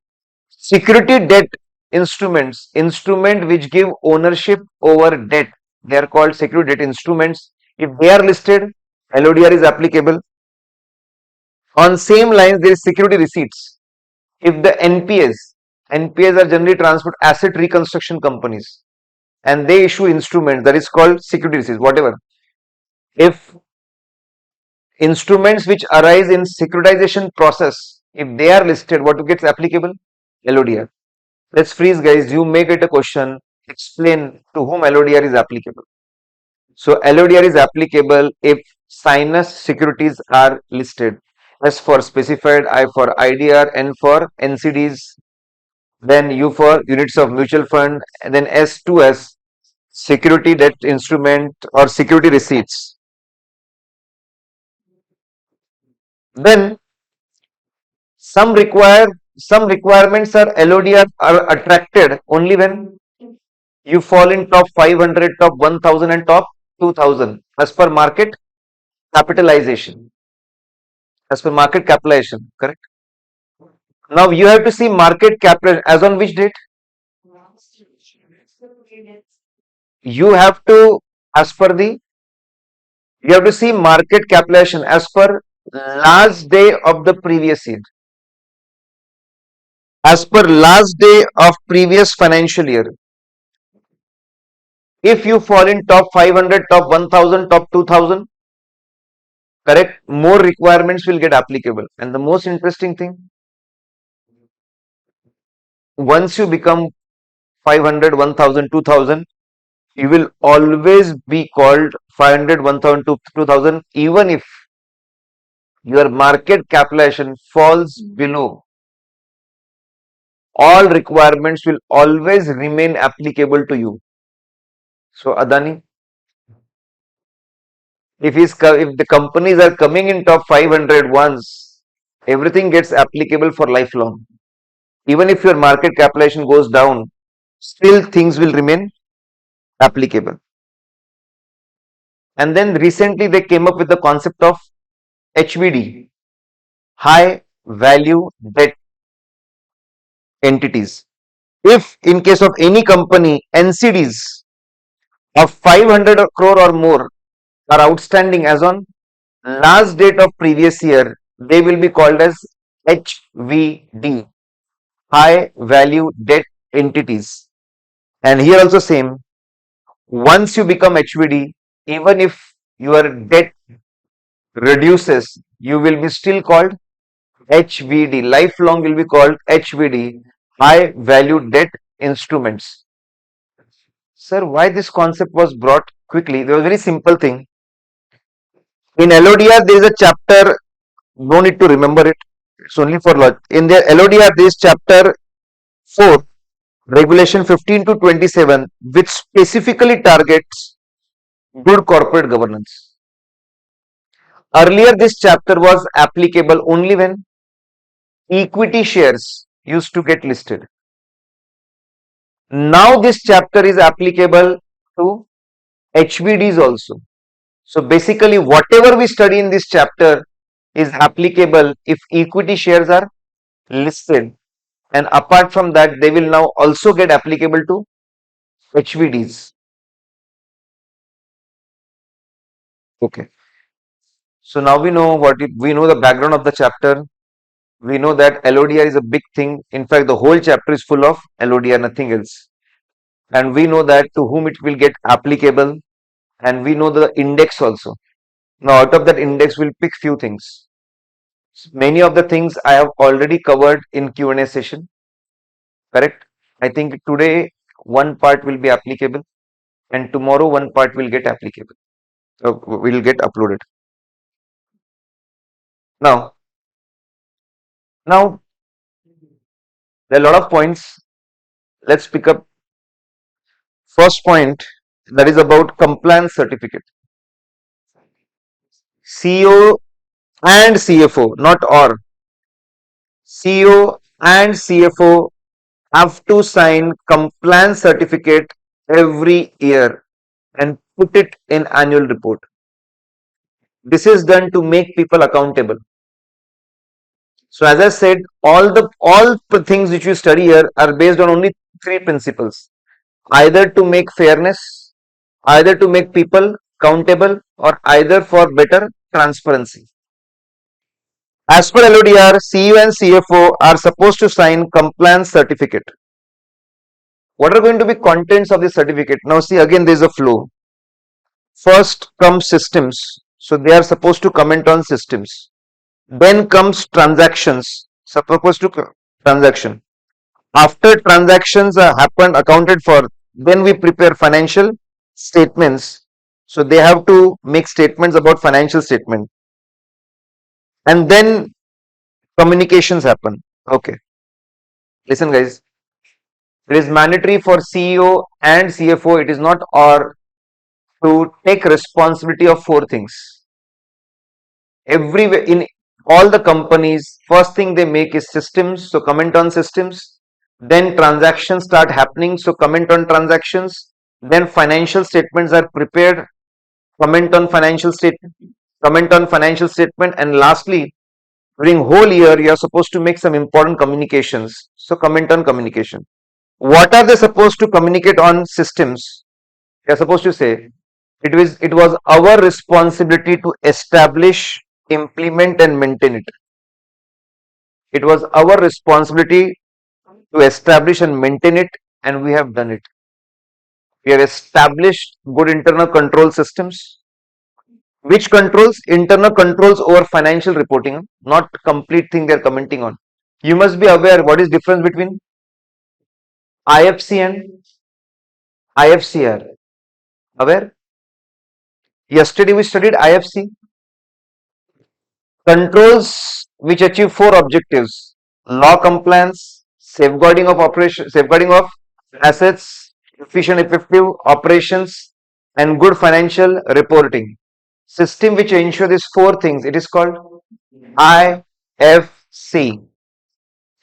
security debt instruments, instrument which give ownership over debt, they are called security debt instruments. If they are listed, LODR is applicable. On same lines, there is security receipts. If the NPAs are generally transferred asset reconstruction companies and they issue instruments, that is called security receipts, whatever. If instruments which arise in securitization process, if they are listed, what gets applicable? LODR. Let's freeze, guys. You make it a question. Explain to whom LODR is applicable. So LODR is applicable if sinus securities are listed. S for specified, I for IDR, N for NCDs, then U for units of mutual fund, and then S to S security debt instrument or security receipts. Then some requirements are LODR are attracted only when You fall in top 500, top 1000 and top 2000 as per market capitalization. As per market capitalization, correct? Now you have to see market capitalization as on which date? You have to, as per the, you have to see market capitalization as per last day of the previous year. As per last day of previous financial year. If you fall in top 500, top 1000, top 2000, correct, more requirements will get applicable. And the most interesting thing, once you become 500, 1000, 2000, you will always be called 500, 1000 to 2000 even if your market capitalization falls below. All requirements will always remain applicable to you. So Adani, if the companies are coming in top 500 once, everything gets applicable for lifelong. Even if your market capitalization goes down, still things will remain applicable. And then recently they came up with the concept of HVD, high value debt entities. If in case of any company, NCDs of 500 crore or more are outstanding as on last date of previous year, they will be called as HVD, high value debt entities. And here also same, once you become HVD, even if your debt reduces, you will be still called HVD. Lifelong will be called HVD, high value debt instruments. Sir, why this concept was brought quickly? There was a very simple thing. In LODR, there is a chapter, no need to remember it. It's only for logic. In the LODR, there is chapter 4, regulation 15 to 27, which specifically targets good corporate governance. Earlier, this chapter was applicable only when equity shares used to get listed. Now, this chapter is applicable to HVDs also. So, basically, whatever we study in this chapter is applicable if equity shares are listed, and apart from that, they will now also get applicable to HVDs. Okay. So now we know we know the background of the chapter. We know that LODR is a big thing. In fact, the whole chapter is full of LODR, nothing else. And we know that to whom it will get applicable, and we know the index also. Now, out of that index, we'll pick few things. Many of the things I have already covered in Q&A session. Correct? I think today one part will be applicable, and tomorrow one part will get applicable. Will get uploaded. Now, there are a lot of points. Let's pick up first point, that is about compliance certificate. CEO and CFO, not or. CEO and CFO have to sign compliance certificate every year and put it in annual report. This is done to make people accountable. So as I said, all things which you study here are based on only three principles: either to make fairness, either to make people accountable, or either for better transparency. As per LODR, CEO and CFO are supposed to sign compliance certificate. What are going to be contents of the certificate? Now see, again there is a flow. First comes systems. So they are supposed to comment on systems. Then comes transactions. Supposed to transaction. After transactions are happened, accounted for, then we prepare financial statements. So they have to make statements about financial statement. And then communications happen. Okay. Listen guys. It is mandatory for CEO and CFO, it is not or, to take responsibility of four things. In all the companies, first thing they make is systems. So comment on systems. Then transactions start happening, so comment on transactions. Then financial statements are prepared, comment on financial statement, and lastly, during whole year you are supposed to make some important communications, so comment on communication. What are they supposed to communicate on systems? They are supposed to say it was our responsibility to establish, implement and maintain it. It was our responsibility to establish and maintain it, and we have done it. We have established good internal control systems. Which controls? Internal controls over financial reporting, not complete thing they are commenting on. You must be aware what is difference between IFC and IFCR. Aware? Yesterday we studied IFC. Controls which achieve four objectives: law compliance, safeguarding of assets, efficient effective operations, and good financial reporting. System which ensure these four things, it is called IFC,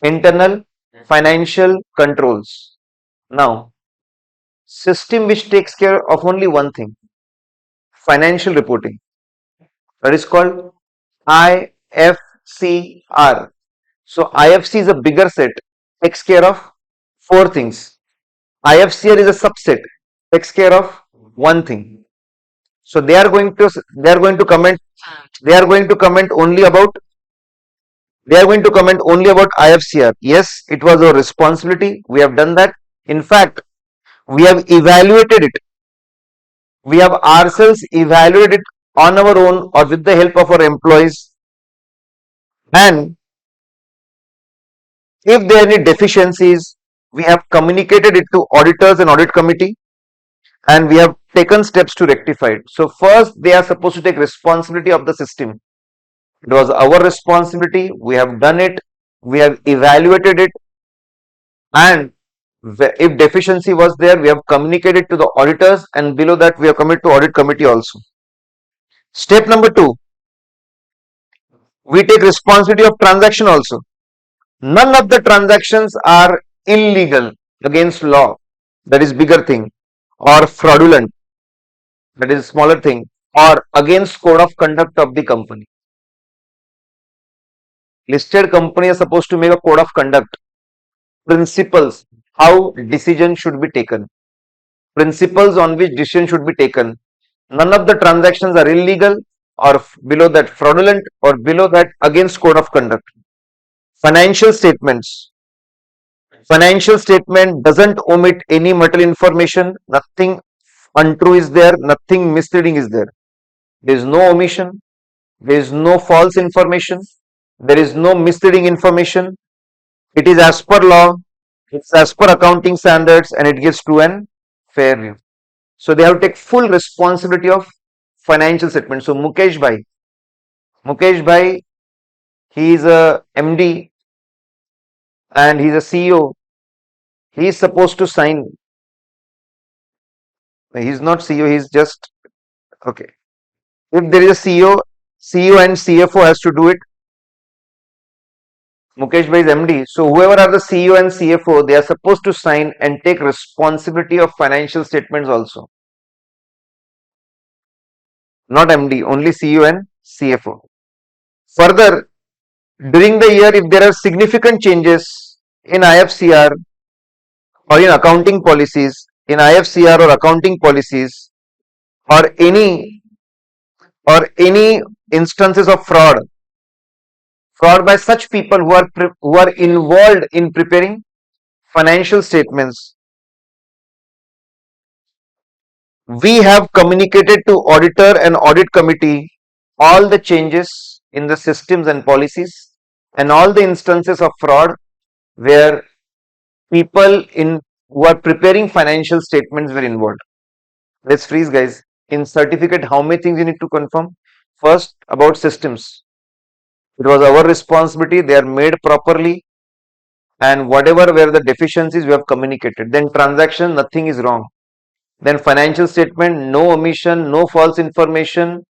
internal financial controls. Now, system which takes care of only one thing, financial reporting, that is called IFCR. So IFC is a bigger set, takes care of four things. IFCR is a subset, takes care of one thing. So they are going to comment only about IFCR. Yes, it was our responsibility. We have done that. In fact, we have evaluated it. We have ourselves evaluated it on our own or with the help of our employees. And if there are any deficiencies, we have communicated it to auditors and audit committee, and we have taken steps to rectify it. So first, they are supposed to take responsibility of the system. It was our responsibility. We have done it. We have evaluated it, and if deficiency was there, we have communicated to the auditors, and below that we have committed to audit committee also. Step number 2, we take responsibility of transaction also. None of the transactions are illegal, against law, that is bigger thing, or fraudulent, that is smaller thing, or against code of conduct of the company. Listed company is supposed to make a code of conduct, principles, how decision should be taken, principles on which decision should be taken. None of the transactions are illegal or below that fraudulent or below that against code of conduct. Financial statements. Financial statement doesn't omit any material information. Nothing untrue is there. Nothing misleading is there. There is no omission. There is no false information. There is no misleading information. It is as per law. It's as per accounting standards, and it gives true and fair view. So they have to take full responsibility of financial statement. So Mukesh Bhai, he is a MD and he is a CEO. He is supposed to sign. He is not CEO. He is just okay. If there is a CEO and CFO has to do it. Mukesh Bhai is MD. So whoever are the CEO and CFO, they are supposed to sign and take responsibility of financial statements also. Not MD, only CEO and CFO. Further, during the year, if there are significant changes in IFCR or in accounting policies, or any instances of fraud by such people who are involved in preparing financial statements, we have communicated to auditor and audit committee all the changes in the systems and policies and all the instances of fraud where people who are preparing financial statements were involved. Let's freeze, guys. In certificate, how many things you need to confirm? First, about systems. It was our responsibility. They are made properly, and whatever were the deficiencies, we have communicated. Then transaction, nothing is wrong. Then financial statement, no omission, no false information,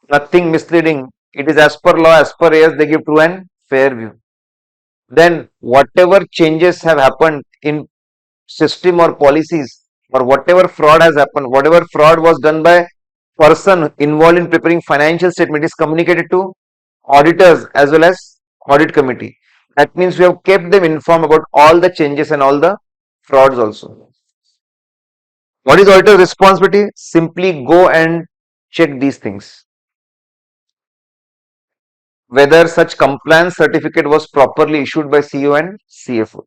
nothing misleading. It is as per law, as per AS, they give true and fair view. then whatever changes have happened in system or policies, or whatever fraud has happened, whatever fraud was done by person involved in preparing financial statement is communicated to auditors as well as audit committee. That means we have kept them informed about all the changes and all the frauds also. What is auditor's responsibility? Simply go and check these things. Whether such compliance certificate was properly issued by CEO and CFO.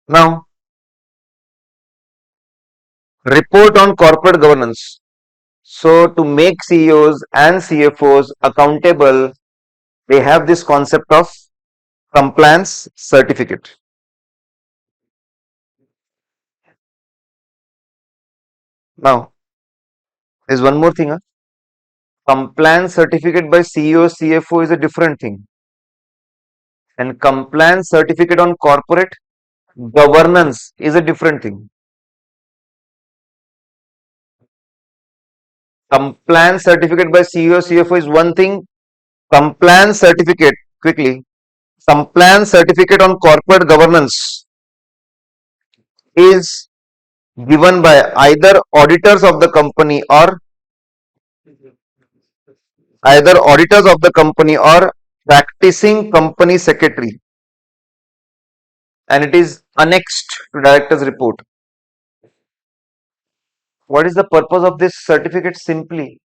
Now, report on corporate governance. So, to make CEOs and CFOs accountable, they have this concept of compliance certificate. Now, there's one more thing. Compliance certificate by CEO, CFO is a different thing. And compliance certificate on corporate governance is a different thing. Compliance certificate by CEO, CFO is one thing. Compliance certificate, quickly, compliance certificate on corporate governance is given by either auditors of the company or practicing company secretary, and it is annexed to director's report. What is the purpose of this certificate? Simply,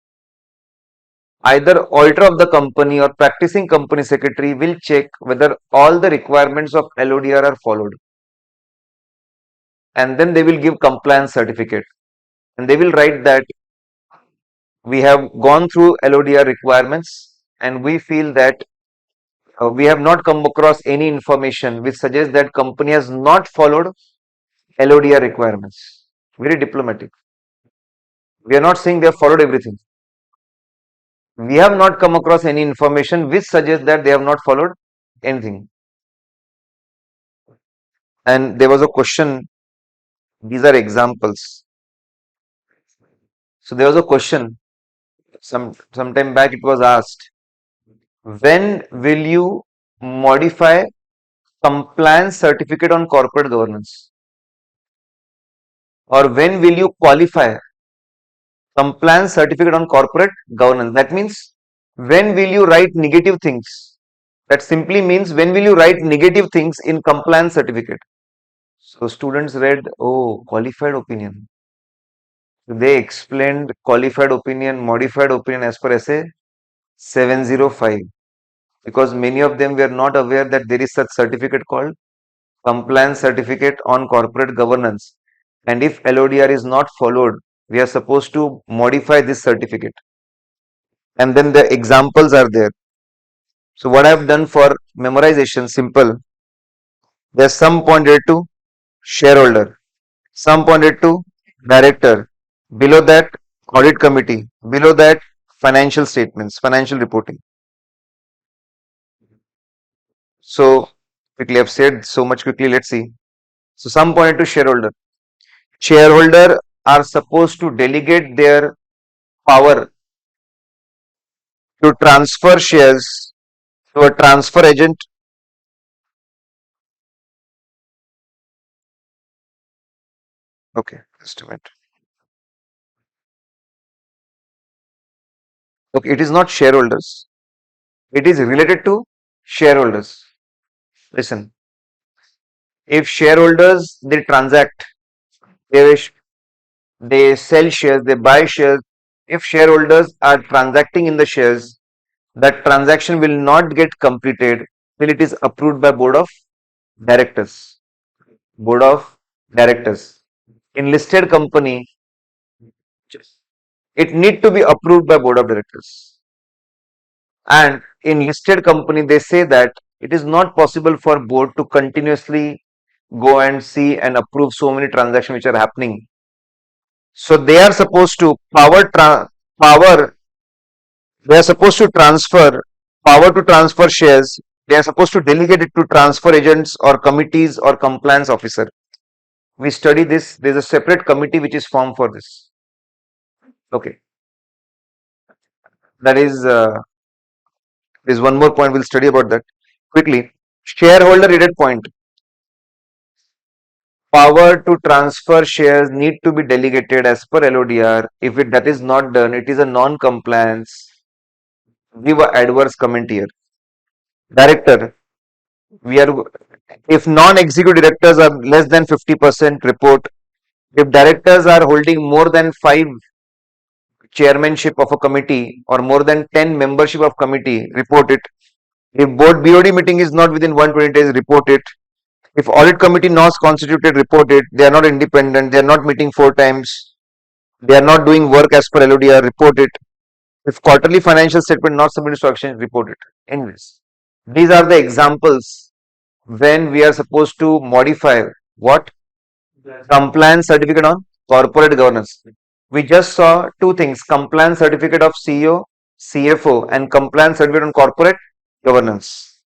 either auditor of the company or practicing company secretary will check whether all the requirements of LODR are followed, and then they will give compliance certificate, and they will write that we have gone through LODR requirements and we feel that we have not come across any information which suggests that company has not followed LODR requirements. Very diplomatic. We are not saying they have followed everything. We have not come across any information which suggests that they have not followed anything. And there was a question, these are examples. So there was a question, some time back it was asked, when will you modify compliance certificate on corporate governance? Or when will you qualify compliance certificate on corporate governance? That means, when will you write negative things? That simply means, when will you write negative things in compliance certificate? So students read, oh, qualified opinion. They explained qualified opinion, modified opinion as per SA 705, because many of them were not aware that there is such certificate called compliance certificate on corporate governance, and if LODR is not followed, we are supposed to modify this certificate. And then the examples are there. So what I have done for memorization, simple. There's some pointed to shareholder, some pointed to director, below that audit committee, below that financial statements, financial reporting. So quickly, I've said so much quickly, let's see. So some pointed to shareholder. Shareholder are supposed to delegate their power to transfer shares to a transfer agent. Okay, just a minute. Okay, it is not shareholders. It is related to shareholders. Listen, if shareholders, they transact, they sell shares, they buy shares. If shareholders are transacting in the shares, that transaction will not get completed till it is approved by board of directors. Board of directors. In listed company, it need to be approved by board of directors. And in listed company, they say that it is not possible for board to continuously go and see and approve so many transactions which are happening. So they are supposed to they are supposed to transfer power to transfer shares. They are supposed to delegate it to transfer agents or committees or compliance officer. We study this. There is a separate committee which is formed for this. Okay. That is, there's one more point we'll study about that. Quickly, shareholder related point. Power to transfer shares need to be delegated as per LODR. If that is not done, it is a non-compliance. Give a adverse comment here. Director, we are if non-executive directors are less than 50% report. If directors are holding more than 5 chairmanship of a committee or more than 10 membership of committee, report it. If board BOD meeting is not within 120 days, report it. If audit committee not constituted, report it. They are not independent. They are not meeting 4 times. They are not doing work as per LODR, report it. If quarterly financial statement not submitted to action, report it. Anyways, these are the examples when we are supposed to modify what? Compliance certificate on corporate governance. We just saw two things: compliance certificate of CEO, CFO, and compliance certificate on corporate governance.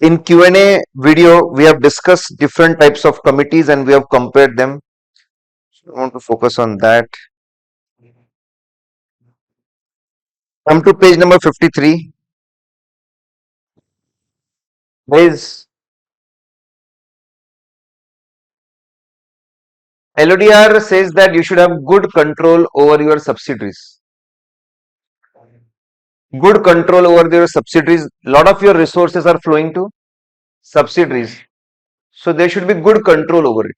In Q&A video, we have discussed different types of committees and we have compared them. So I want to focus on that. Come to page number 53. Guys, LODR says that you should have good control over your subsidiaries. Good control over your subsidiaries. Lot of your resources are flowing to subsidiaries. So there should be good control over it.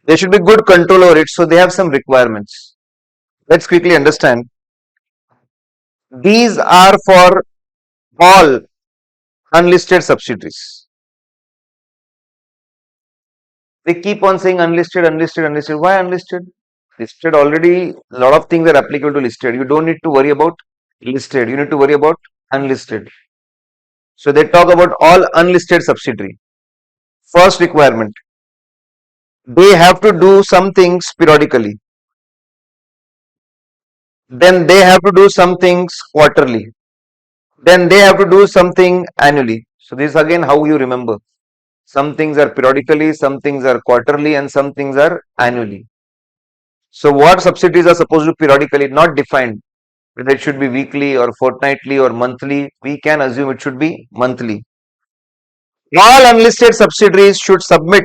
There should be good control over it. So they have some requirements. Let's quickly understand. These are for all unlisted subsidiaries. They keep on saying unlisted, unlisted, unlisted. Why unlisted? Listed already, a lot of things are applicable to listed. You don't need to worry about listed. You need to worry about unlisted. So they talk about all unlisted subsidiary. First requirement, they have to do some things periodically. Then they have to do some things quarterly. Then they have to do something annually. So this is again how you remember. Some things are periodically, some things are quarterly, and some things are annually. So what subsidiaries are supposed to periodically, not defined, whether it should be weekly or fortnightly or monthly. We can assume it should be monthly. All unlisted subsidiaries should submit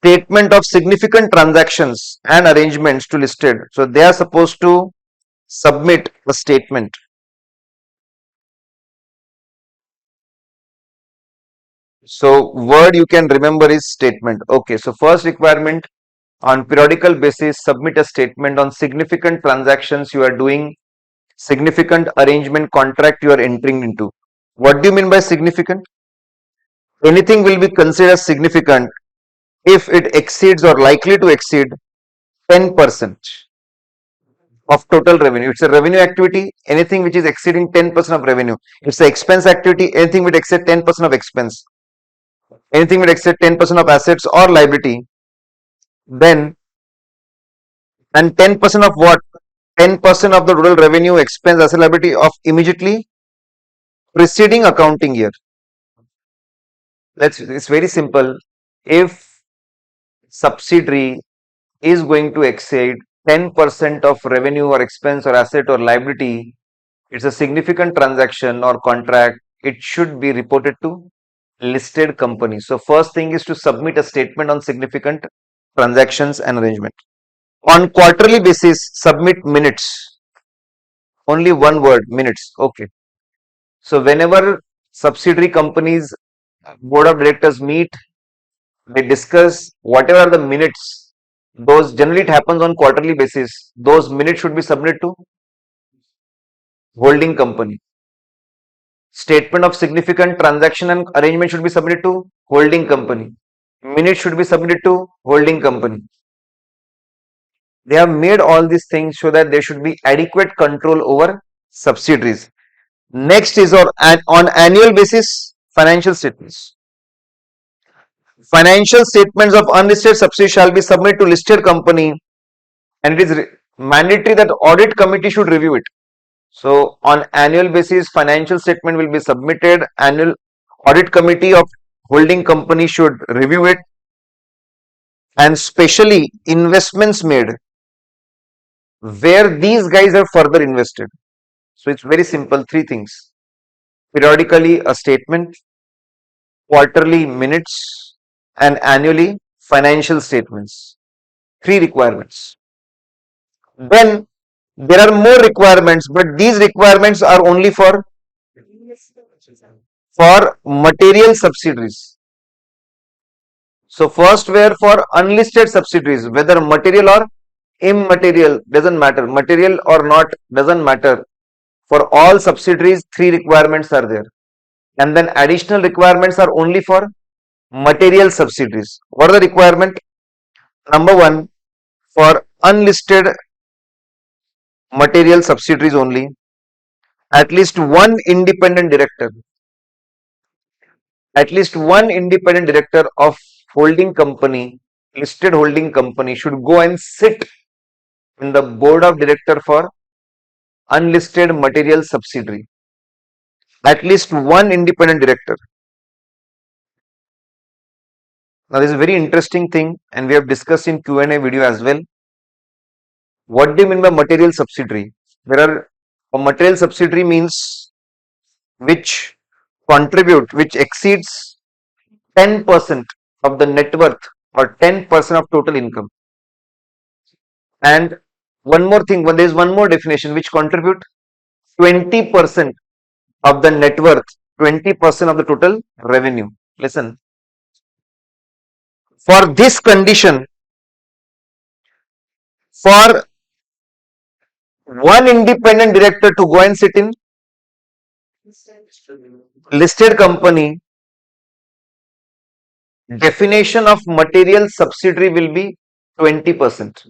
statement of significant transactions and arrangements to listed. So they are supposed to submit a statement. So word you can remember is statement. Okay, so first requirement, on periodical basis submit a statement on significant transactions you are doing, significant arrangement contract you are entering into. What do you mean by significant? Anything will be considered significant if it exceeds or likely to exceed 10% of total revenue. It's a revenue activity, anything which is exceeding 10% of revenue. It's an expense activity, anything which exceeds 10% of expense. Anything which exceeds 10% of assets or liability. Then, and 10% of what? 10% of the total revenue, expense, asset, liability of immediately preceding accounting year. It's very simple. If subsidiary is going to exceed 10% of revenue or expense or asset or liability, it's a significant transaction or contract, it should be reported to listed company. So first thing is to submit a statement on significant transactions and arrangement. On quarterly basis, submit minutes. Only one word, minutes. Okay. So whenever subsidiary companies board of directors meet, they discuss whatever are the minutes. Those generally it happens on quarterly basis. Those minutes should be submitted to holding company. Statement of significant transaction and arrangement should be submitted to holding company. Minutes should be submitted to holding company. They have made all these things so that there should be adequate control over subsidiaries. Next is on annual basis financial statements. Financial statements of unlisted subsidiaries shall be submitted to listed company, and it is mandatory that audit committee should review it. So on annual basis, financial statement will be submitted. Annual audit committee of holding company should review it, and specially investments made where these guys have further invested. So it's very simple, three things. Periodically a statement, quarterly minutes, and annually financial statements. Three requirements. Then there are more requirements, but these requirements are only for material subsidiaries. So first were for unlisted subsidiaries, whether material or immaterial doesn't matter, material or not doesn't matter. For all subsidiaries, three requirements are there, and then additional requirements are only for material subsidiaries. What are the requirement? Number one, for unlisted material subsidiaries only, at least one independent director, of holding company, listed holding company should go and sit in the board of director for unlisted material subsidiary. At least one independent director. Now this is a very interesting thing, and we have discussed in Q&A video as well. What do you mean by material subsidiary? A material subsidiary means which exceeds 10% of the net worth or 10% of total income. And one more thing, there is one more definition, which contribute 20% of the net worth, 20% of the total revenue. Listen, for this condition, for one independent director to go and sit in listed company, definition of material subsidiary will be 20%,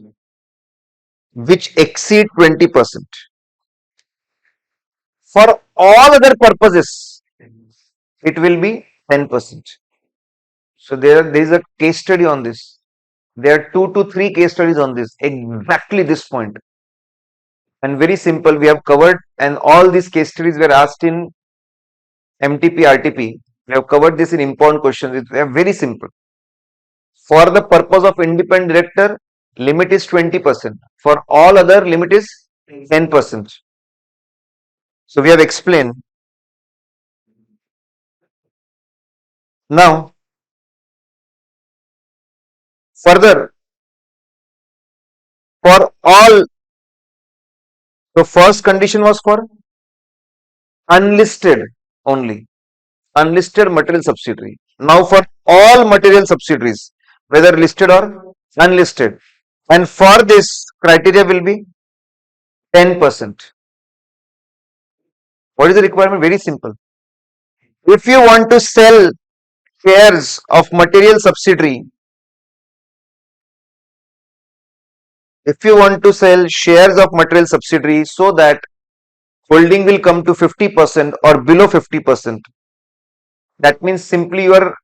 which exceed 20%. For all other purposes, it will be 10%. So there is a case study on this. There are 2 to 3 case studies on this, exactly this point. And very simple, we have covered, and all these case studies were asked in MTP, RTP. We have covered this in important questions. They are very simple. For the purpose of independent director, limit is 20%. For all other, limit is 10%. So we have explained. Now, further, for all, the first condition was for unlisted only, unlisted material subsidiary. Now for all material subsidiaries, whether listed or unlisted, and for this criteria will be 10%. What is the requirement? Very simple. If you want to sell shares of material subsidiary, so that holding will come to 50% or below 50%, that means simply you are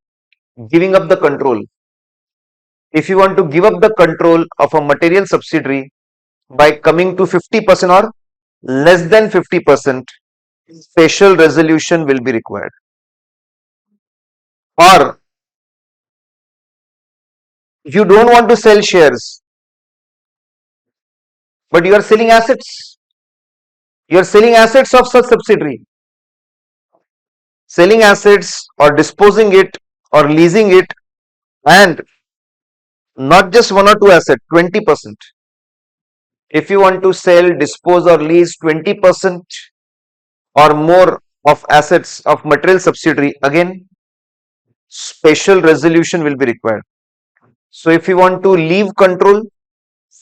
giving up the control. If you want to give up the control of a material subsidiary by coming to 50% or less than 50%, special resolution will be required. Or if you don't want to sell shares, but you are selling assets, you are selling assets of such subsidiary, selling assets or disposing it or leasing it, and not just one or two assets, 20%. If you want to sell, dispose or lease 20% or more of assets of material subsidiary, again special resolution will be required. So if you want to leave control,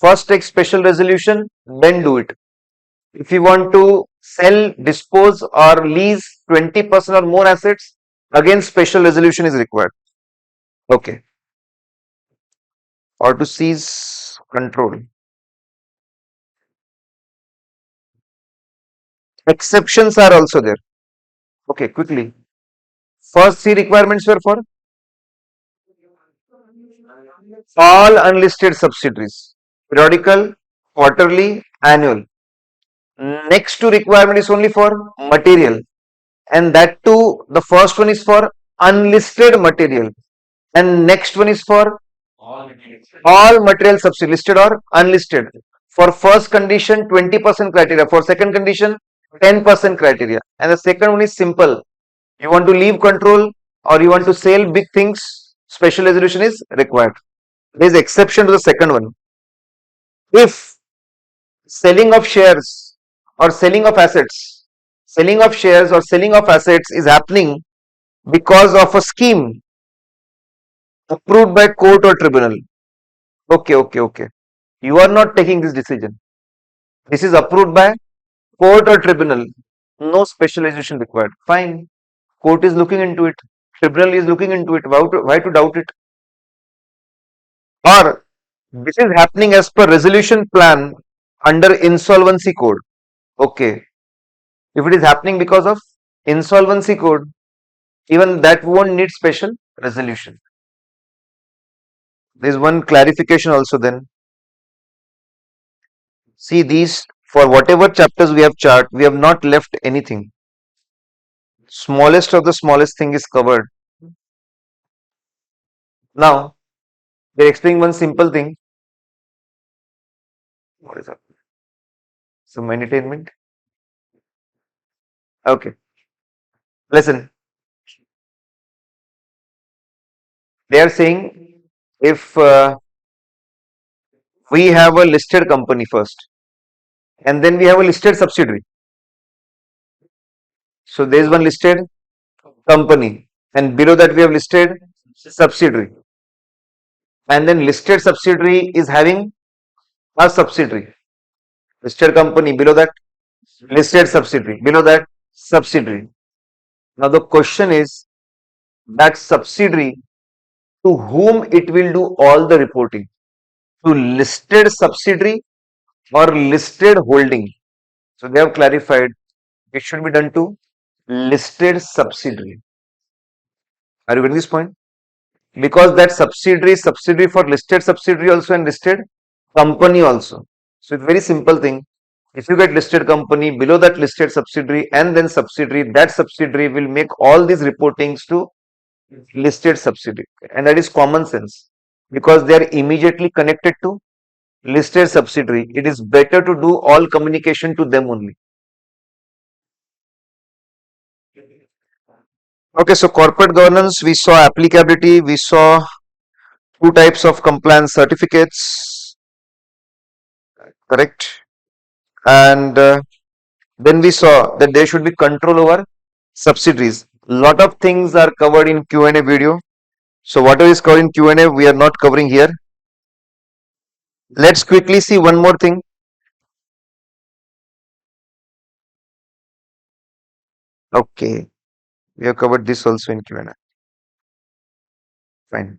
first take special resolution, then do it. If you want to sell, dispose or lease 20% or more assets, again special resolution is required. Okay. Or to seize control. Exceptions are also there. Okay, quickly. First 3 requirements were for all unlisted subsidiaries, periodical, quarterly, annual. Next 2 requirement is only for material, and that too, the first one is for unlisted material, and next one is for all material subsidiaries, listed or unlisted. For first condition, 20% criteria. For second condition, 10% criteria. And the second one is simple. You want to leave control or you want to sell big things, special resolution is required. There is exception to the second one. If selling of shares or selling of assets, selling of shares or selling of assets is happening because of a scheme approved by court or tribunal. Okay. You are not taking this decision. This is approved by court or tribunal. No specialization required. Fine. Court is looking into it. Tribunal is looking into it. Why to doubt it? Or this is happening as per resolution plan under insolvency code. Okay. If it is happening because of insolvency code, even that won't need special resolution. There is one clarification also then. See these, for whatever chapters we have chart, we have not left anything. Smallest of the smallest thing is covered. Now, they're explaining one simple thing. What is that? Some entertainment. Okay. Listen. They are saying if we have a listed company first and then we have a listed subsidiary. So there is one listed company and below that we have listed subsidiary. And then listed subsidiary is having a subsidiary. Listed company, below that listed subsidiary, below that subsidiary. Now the question is that subsidiary, to whom it will do all the reporting? To listed subsidiary or listed holding? So they have clarified it should be done to listed subsidiary. Are you getting this point? Because that subsidiary for listed subsidiary also and listed company also. So it's very simple thing. If you get listed company, below that listed subsidiary and then subsidiary, that subsidiary will make all these reportings to listed subsidiary. And that is common sense because they are immediately connected to listed subsidiary. It is better to do all communication to them only. Okay, so corporate governance, we saw applicability, we saw two types of compliance certificates, correct? And then we saw that there should be control over subsidiaries. Lot of things are covered in Q&A video. So whatever is covered in Q&A, we are not covering here. Let's quickly see one more thing. Okay, we have covered this also in Q&A. Fine.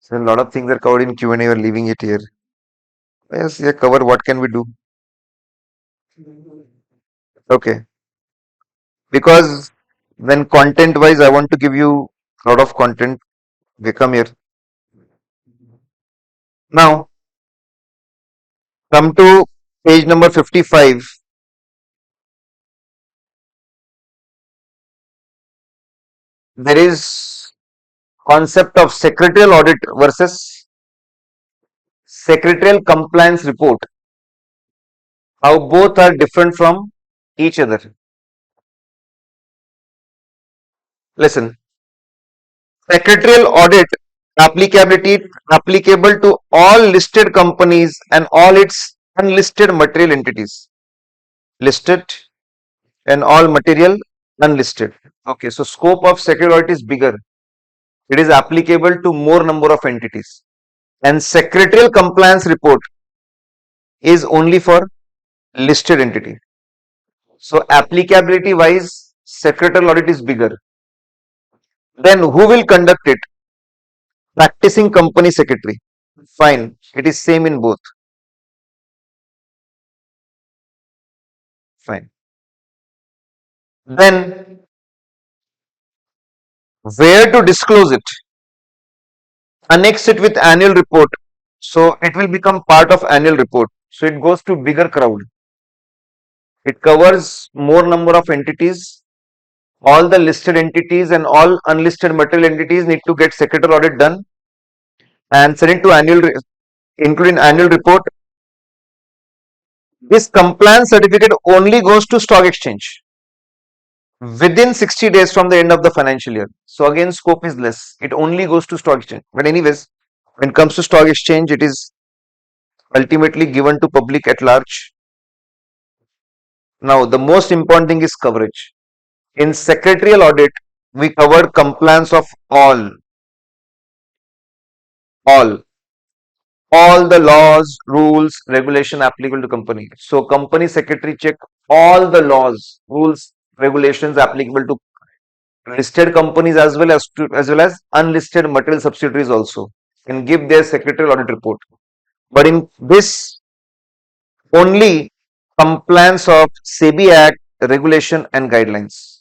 So a lot of things are covered in Q&A, we are leaving it here. Yes, yeah, cover what can we do. Okay. Because when content wise, I want to give you a lot of content. We come here. Now, come to page number 55. There is concept of secretarial audit versus secretarial compliance report. How both are different from each other. Listen, secretarial audit applicability applicable to all listed companies and all its unlisted material entities. Listed and all material unlisted. Okay, so scope of secretarial audit is bigger. It is applicable to more number of entities. And secretarial compliance report is only for listed entity. So applicability wise, secretarial audit is bigger. Then who will conduct it? Practicing company secretary. Fine, it is same in both. Fine. Then where to disclose it? Annex it with annual report. So it will become part of annual report. So it goes to bigger crowd. It covers more number of entities. All the listed entities and all unlisted material entities need to get secretarial audit done and send it to including annual report. This compliance certificate only goes to stock exchange within 60 days from the end of the financial year. So again, scope is less. It only goes to stock exchange. But anyways, when it comes to stock exchange, it is ultimately given to public at large. Now, the most important thing is coverage. In secretarial audit, we covered compliance of all the laws, rules, regulation applicable to company. So company secretary check all the laws, rules, regulations applicable to listed companies as well as unlisted material subsidiaries also, and give their secretarial audit report. But in this, only compliance of SEBI Act, regulation and guidelines.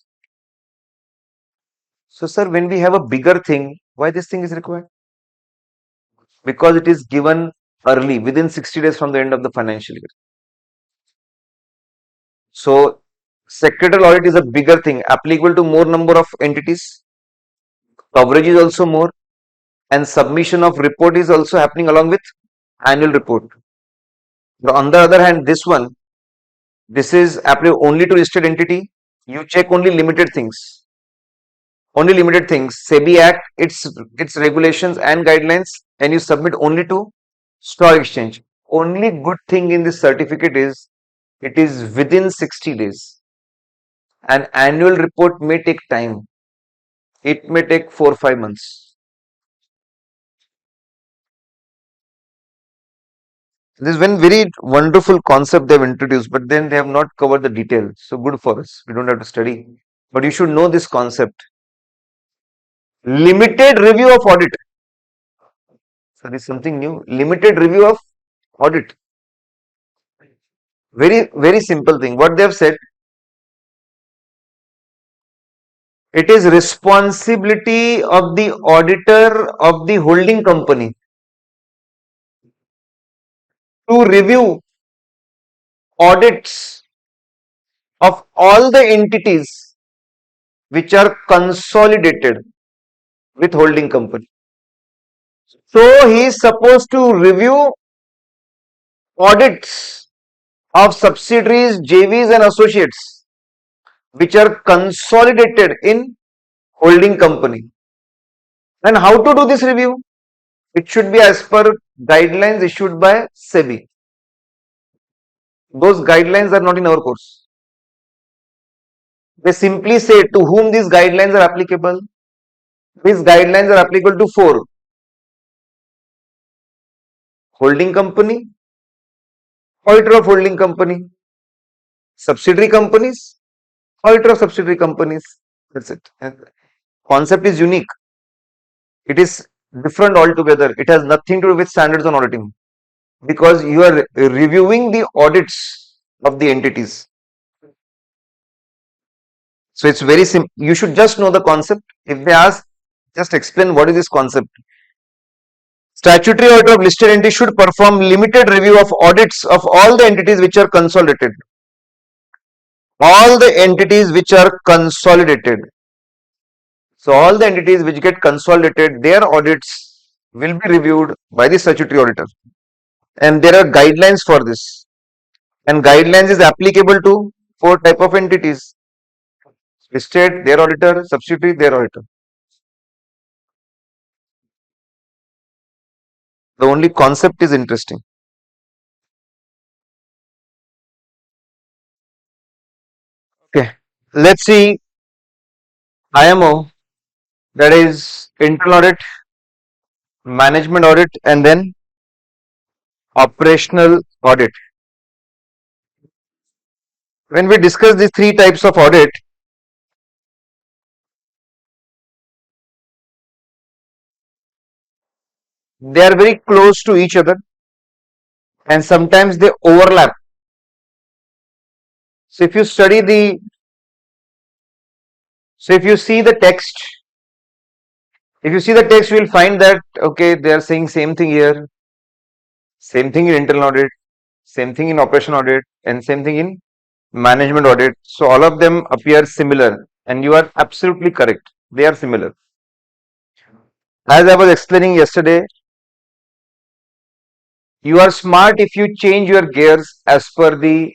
So sir, when we have a bigger thing, why this thing is required? Because it is given early, within 60 days from the end of the financial year. So secretarial audit is a bigger thing, applicable to more number of entities, coverage is also more, and submission of report is also happening along with annual report. But on the other hand, this is applicable only to listed entity. You check only limited things. SEBI Act, its regulations and guidelines, and you submit only to stock exchange. Only good thing in this certificate is it is within 60 days. An annual report may take time. It may take 4-5 months. This is one very wonderful concept they have introduced, but then they have not covered the detail. So good for us. We don't have to study. But you should know this concept. Limited review of audit. So this is something new. Limited review of audit. Very, very simple thing. What they have said, it is responsibility of the auditor of the holding company to review audits of all the entities which are consolidated with holding company. So he is supposed to review audits of subsidiaries, JVs and associates which are consolidated in holding company. And how to do this review? It should be as per guidelines issued by SEBI. Those guidelines are not in our course. They simply say to whom these guidelines are applicable. These guidelines are applicable to 4: holding company, auditor of holding company, subsidiary companies, auditor of subsidiary companies. That's it. Concept is unique. It is different altogether. It has nothing to do with standards on auditing, because you are reviewing the audits of the entities. So it's very simple. You should just know the concept. If they ask, just explain what is this concept. Statutory auditor of listed entity should perform limited review of audits of all the entities which are consolidated. All the entities which are consolidated. So all the entities which get consolidated, their audits will be reviewed by the statutory auditor. And there are guidelines for this. And guidelines is applicable to 4 type of entities: listed, their auditor; subsidiary, their auditor. The only concept is interesting. Okay, let's see IMO, that is internal audit, management audit, and then operational audit. When we discuss these 3 types of audit, they are very close to each other and sometimes they overlap. So if you study if you see the text, you will find that okay, they are saying same thing here, same thing in internal audit, same thing in operational audit, and same thing in management audit. So all of them appear similar, and you are absolutely correct. They are similar. As I was explaining yesterday, You are smart if you change your gears as per the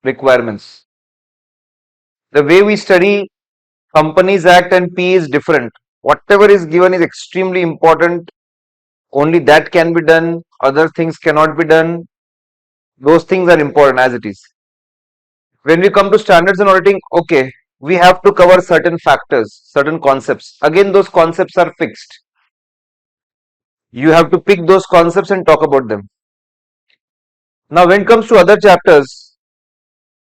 requirements. The way we study Companies Act and P is different. Whatever is given is extremely important. Only that can be done. Other things cannot be done. Those things are important as it is. When we come to standards and auditing, okay, we have to cover certain factors, certain concepts. Again, those concepts are fixed. You have to pick those concepts and talk about them. Now, when it comes to other chapters,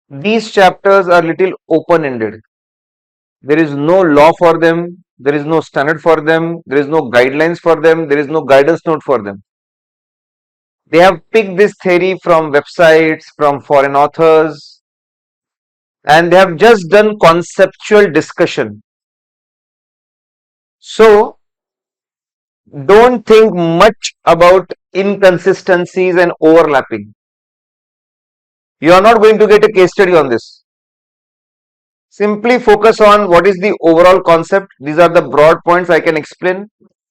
these chapters are little open-ended. There is no law for them, there is no standard for them, there is no guidelines for them, there is no guidance note for them. They have picked this theory from websites, from foreign authors, and they have just done conceptual discussion. So, don't think much about inconsistencies and overlapping. You are not going to get a case study on this. Simply focus on what is the overall concept. These are the broad points I can explain.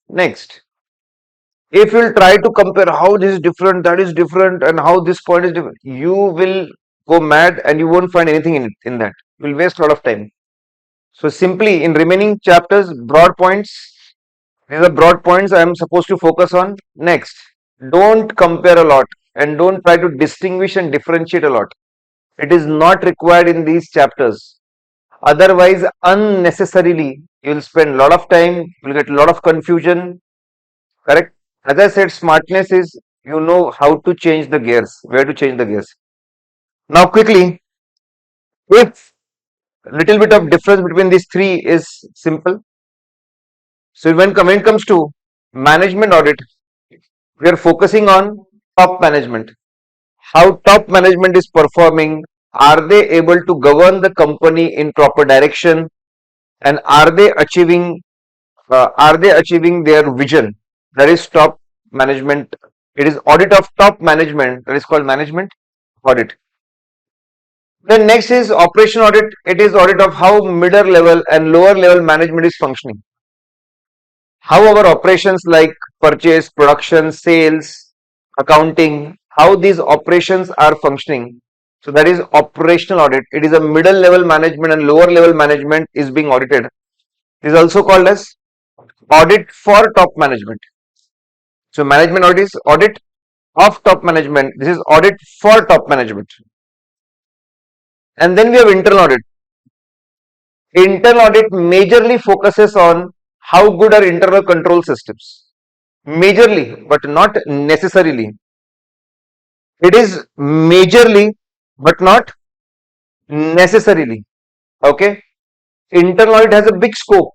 Next. If you will try to compare how this is different, that is different, and how this point is different, you will go mad and you won't find anything in that. You will waste a lot of time. So simply in remaining chapters, broad points. These are broad points I am supposed to focus on. Next. Don't compare a lot and don't try to distinguish and differentiate a lot. It is not required in these chapters. Otherwise, unnecessarily, you will spend a lot of time, you will get a lot of confusion. Correct? As I said, smartness is you know how to change the gears, where to change the gears. Now, quickly, if a little bit of difference between these three is simple. So, when it comes to management audit, we are focusing on top management. How top management is performing, are they able to govern the company in proper direction, and are they achieving their vision? That is top management. It is audit of top management, that is called management audit. Then next is operation audit. It is audit of how middle level and lower level management is functioning. How our operations like purchase, production, sales, accounting, how these operations are functioning. So that is operational audit. It is a middle level management and lower level management is being audited. It is also called as audit for top management. So management audit is audit of top management. This is audit for top management. And then we have internal audit. Internal audit majorly focuses on how good are internal control systems. Majorly, but not necessarily. It is majorly, but not necessarily. Okay. Internal audit has a big scope.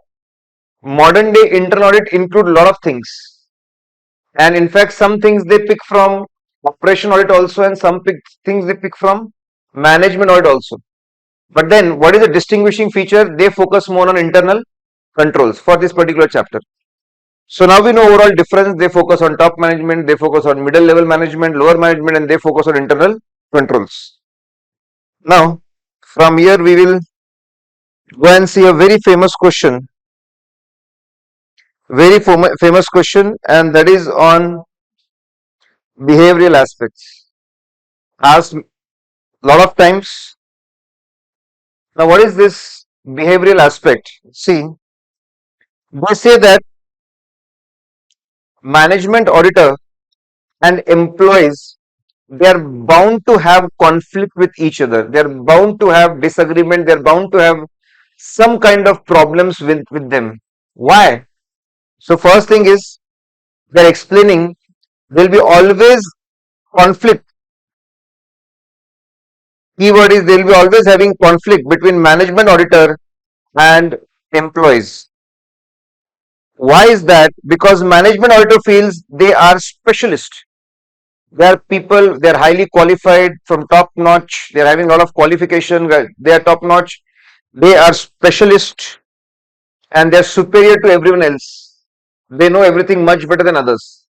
Modern day internal audit include a lot of things. And in fact, some things they pick from operation audit also, and some things they pick from management audit also. But then what is the distinguishing feature? They focus more on internal controls for this particular chapter. So now we know overall difference. They focus on top management, they focus on middle level management, lower management, and they focus on internal controls. Now from here we will go and see a very famous question. Famous question, and that is on behavioral aspects. Asked a lot of times. Now what is this behavioral aspect? See, they say that management auditor and employees, they are bound to have conflict with each other. They are bound to have disagreement. They are bound to have some kind of problems with them. Why? So first thing is they are explaining there will be always conflict. Keyword is they will be always having conflict between management auditor and employees. Why is that? Because management auditor feels they are specialists. They are people, they are highly qualified from top notch. They are having a lot of qualification. They are top notch. They are specialists and they are superior to everyone else. They know everything much better than others.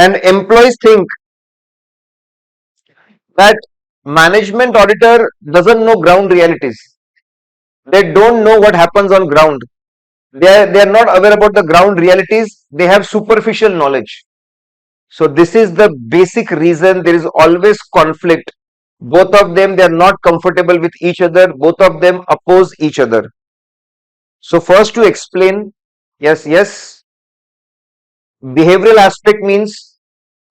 And employees think that management auditor doesn't know ground realities. They don't know what happens on ground. They are not aware about the ground realities. They have superficial knowledge. So this is the basic reason there is always conflict. Both of them, they are not comfortable with each other. Both of them oppose each other. So first to explain, yes, behavioral aspect means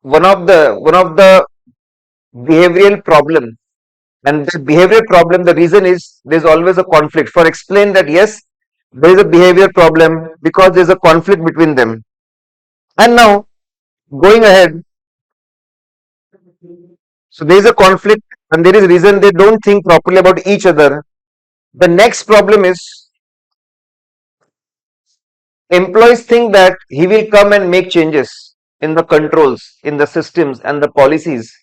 one of the behavioral problem, and the behavior problem, the reason is there's always a conflict. For explain that yes, there is a behavior problem because there's a conflict between them. And now going ahead, so there is a conflict and there is reason they don't think properly about each other. The next problem is employees think that he will come and make changes in the controls, in the systems and the policies,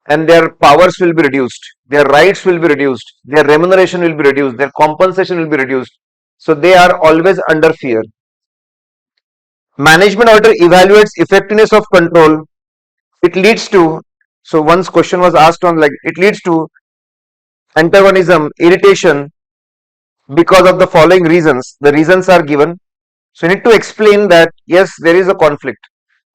and their powers will be reduced, their rights will be reduced, their remuneration will be reduced, their compensation will be reduced. So they are always under fear. Management auditor evaluates effectiveness of control. It leads to, so once question was asked on like, it leads to antagonism, irritation because of the following reasons. The reasons are given. So you need to explain that yes, there is a conflict,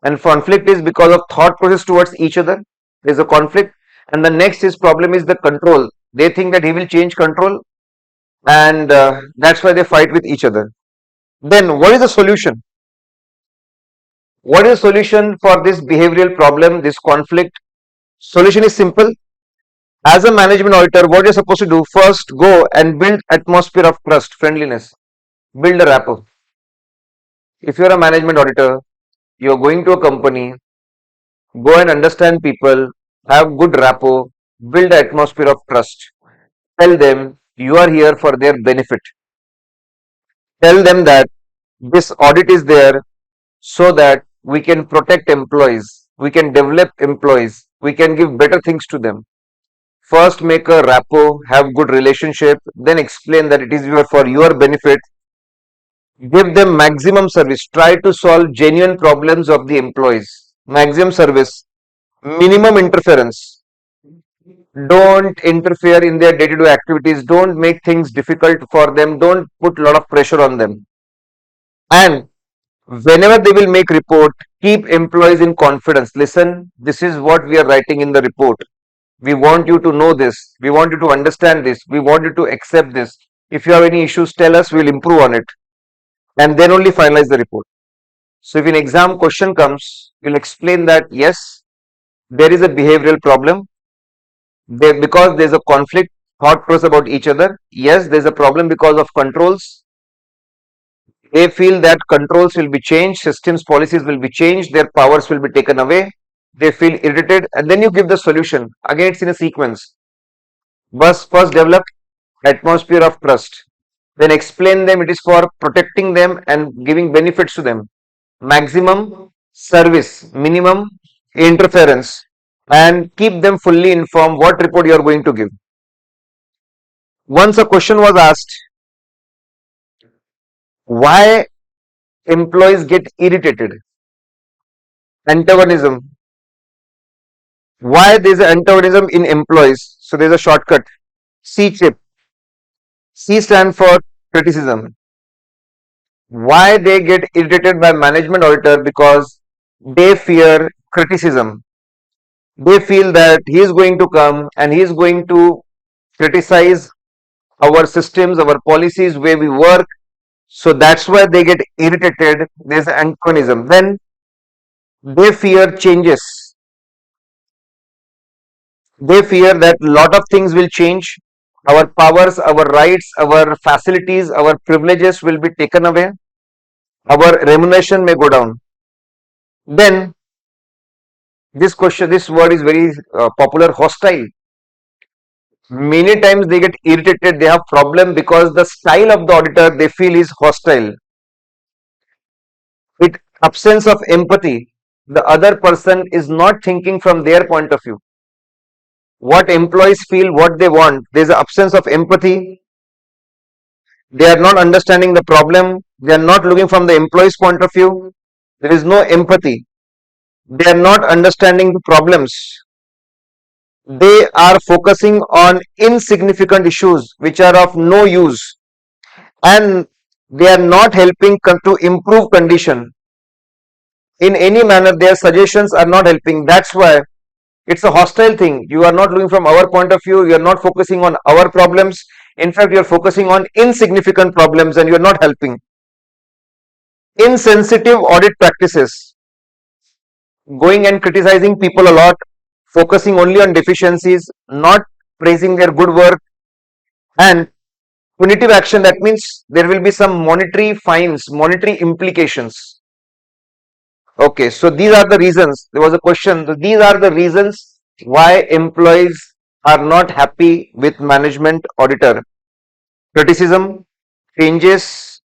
and conflict is because of thought process towards each other. There is a conflict, and the next is problem is the control. They think that he will change control, and that's why they fight with each other. Then what is the solution? What is the solution for this behavioral problem, this conflict? Solution is simple. As a management auditor, what you're supposed to do, first go and build atmosphere of trust, friendliness, build a rapport. If you're a management auditor, you're going to a company, go and understand people, have good rapport, build an atmosphere of trust. Tell them you are here for their benefit. Tell them that this audit is there so that we can protect employees, we can develop employees, we can give better things to them. First make a rapport, have good relationship, then explain that it is for your benefit. Give them maximum service, try to solve genuine problems of the employees. Maximum service, minimum interference. Don't interfere in their day-to-day activities, don't make things difficult for them, don't put a lot of pressure on them. And whenever they will make report, keep employees in confidence. Listen, this is what we are writing in the report. We want you to know this. We want you to understand this. We want you to accept this. If you have any issues, tell us, we'll improve on it. And then only finalize the report. So if an exam question comes, you'll explain that yes, there is a behavioral problem. Because there's a conflict, thought process about each other. Yes, there's a problem because of controls. They feel that controls will be changed, systems, policies will be changed, their powers will be taken away. They feel irritated, and then you give the solution. Again, it's in a sequence. First develop atmosphere of trust. Then explain them it is for protecting them and giving benefits to them. Maximum service, minimum interference, and keep them fully informed what report you are going to give. Once a question was asked, why employees get irritated? Antagonism. Why there is antagonism in employees? So there is a shortcut. C chip. C stand for criticism. Why they get irritated by management auditor? Because they fear criticism. They feel that he is going to come and he is going to criticize our systems, our policies, where we work. So that's why they get irritated. There's antagonism. Then they fear changes. They fear that a lot of things will change. Our powers, our rights, our facilities, our privileges will be taken away. Our remuneration may go down. Then this word is very popular, hostile. Many times they get irritated, they have problem because the style of the auditor they feel is hostile. With absence of empathy, the other person is not thinking from their point of view. What employees feel, what they want, there is an absence of empathy. They are not understanding the problem. They are not looking from the employee's point of view. There is no empathy. They are not understanding the problems. They are focusing on insignificant issues which are of no use, and they are not helping to improve condition. in any manner. Their suggestions are not helping. That's why it's a hostile thing. You are not looking from our point of view. You are not focusing on our problems. In fact, you are focusing on insignificant problems and you are not helping. Insensitive audit practices, going and criticizing people a lot, focusing only on deficiencies, not praising their good work, and punitive action. That means there will be some monetary fines, monetary implications. Okay, so these are the reasons. There was a question. So these are the reasons why employees are not happy with management auditor. Criticism, changes,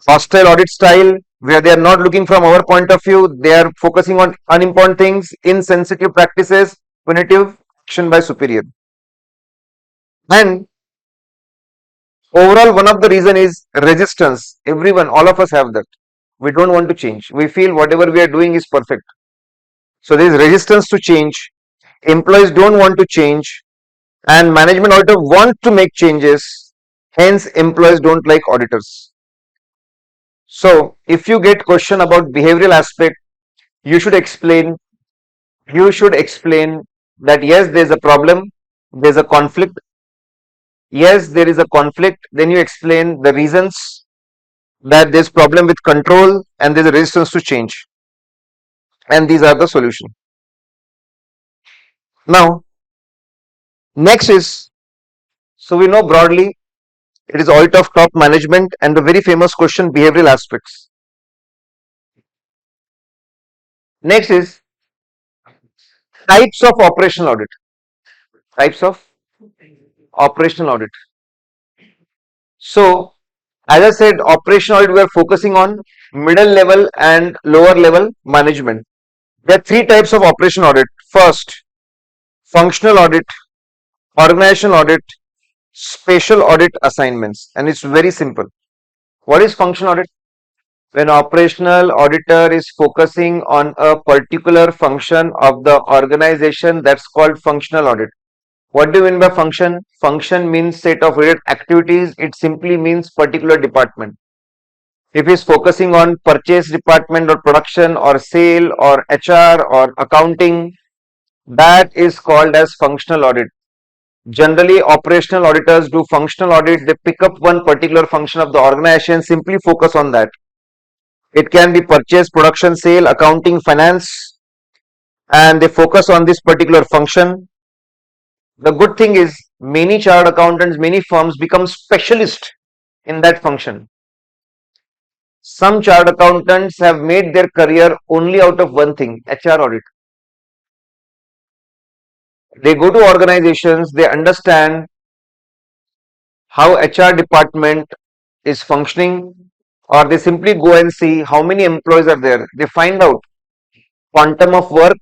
hostile audit style, where they are not looking from our point of view, they are focusing on unimportant things, insensitive practices, punitive action by superior. And overall, one of the reason is resistance. Everyone, all of us have that. We don't want to change. We feel whatever we are doing is perfect. So there is resistance to change. Employees don't want to change, and management auditor want to make changes. Hence, employees don't like auditors. So if you get question about behavioral aspect, you should explain that yes, there is a problem, there is a conflict. Yes, there is a conflict. Then you explain the reasons, that there is problem with control and there is a resistance to change, and these are the solution. Now next is, so we know broadly it is audit of top management and the very famous question, behavioral aspects. Next is types of operational audit. Types of operational audit. So as I said, operational audit, we are focusing on middle level and lower level management. There are three types of operational audit. First, functional audit, organizational audit, special audit assignments, and it's very simple. What is functional audit? When operational auditor is focusing on a particular function of the organization, that's called functional audit. What do you mean by function? Function means set of related activities. It simply means particular department. If he's focusing on purchase department or production or sale or HR or accounting, that is called as functional audit. Generally, operational auditors do functional audit. They pick up one particular function of the organization, simply focus on that. It can be purchase, production, sale, accounting, finance, and they focus on this particular function. The good thing is many chartered accountants, many firms become specialist in that function. Some chartered accountants have made their career only out of one thing, HR audit. They go to organizations, they understand how HR department is functioning, or they simply go and see how many employees are there. They find out quantum of work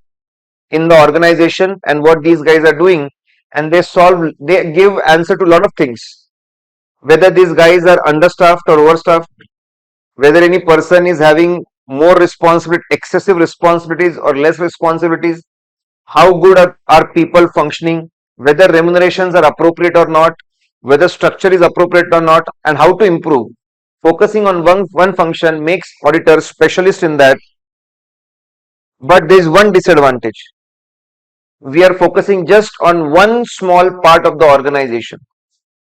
in the organization and what these guys are doing, and they give answer to a lot of things. Whether these guys are understaffed or overstaffed, whether any person is having more responsibility, excessive responsibilities or less responsibilities, how good are people functioning, whether remunerations are appropriate or not, whether structure is appropriate or not, and how to improve. Focusing on one function makes auditors specialist in that. But there is one disadvantage. We are focusing just on one small part of the organization,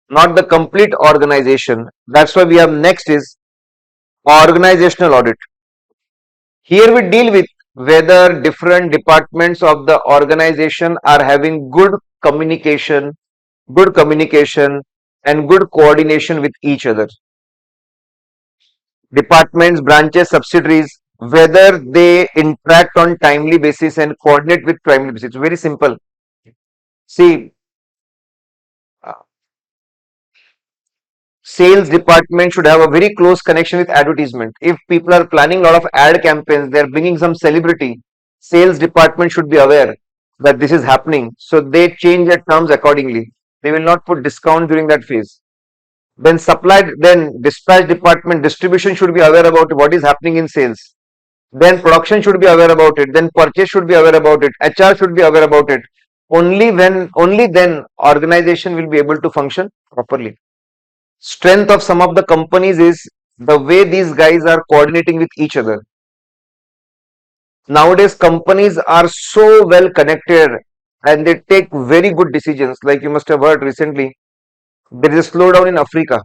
not the complete organization. That's why we have next is organizational audit. Here we deal with whether different departments of the organization are having good communication and good coordination with each other. Departments, branches, subsidiaries, whether they interact on timely basis and coordinate with timely basis. It's very simple. See, sales department should have a very close connection with advertisement. If people are planning a lot of ad campaigns, they are bringing some celebrity, sales department should be aware that this is happening, so they change their terms accordingly. They will not put discount during that phase. Then dispatch department, distribution should be aware about what is happening in sales. Then production should be aware about it. Then purchase should be aware about it. HR should be aware about it. Only then organization will be able to function properly. Strength of some of the companies is the way these guys are coordinating with each other. Nowadays, companies are so well connected and they take very good decisions. Like you must have heard recently, there is a slowdown in Africa.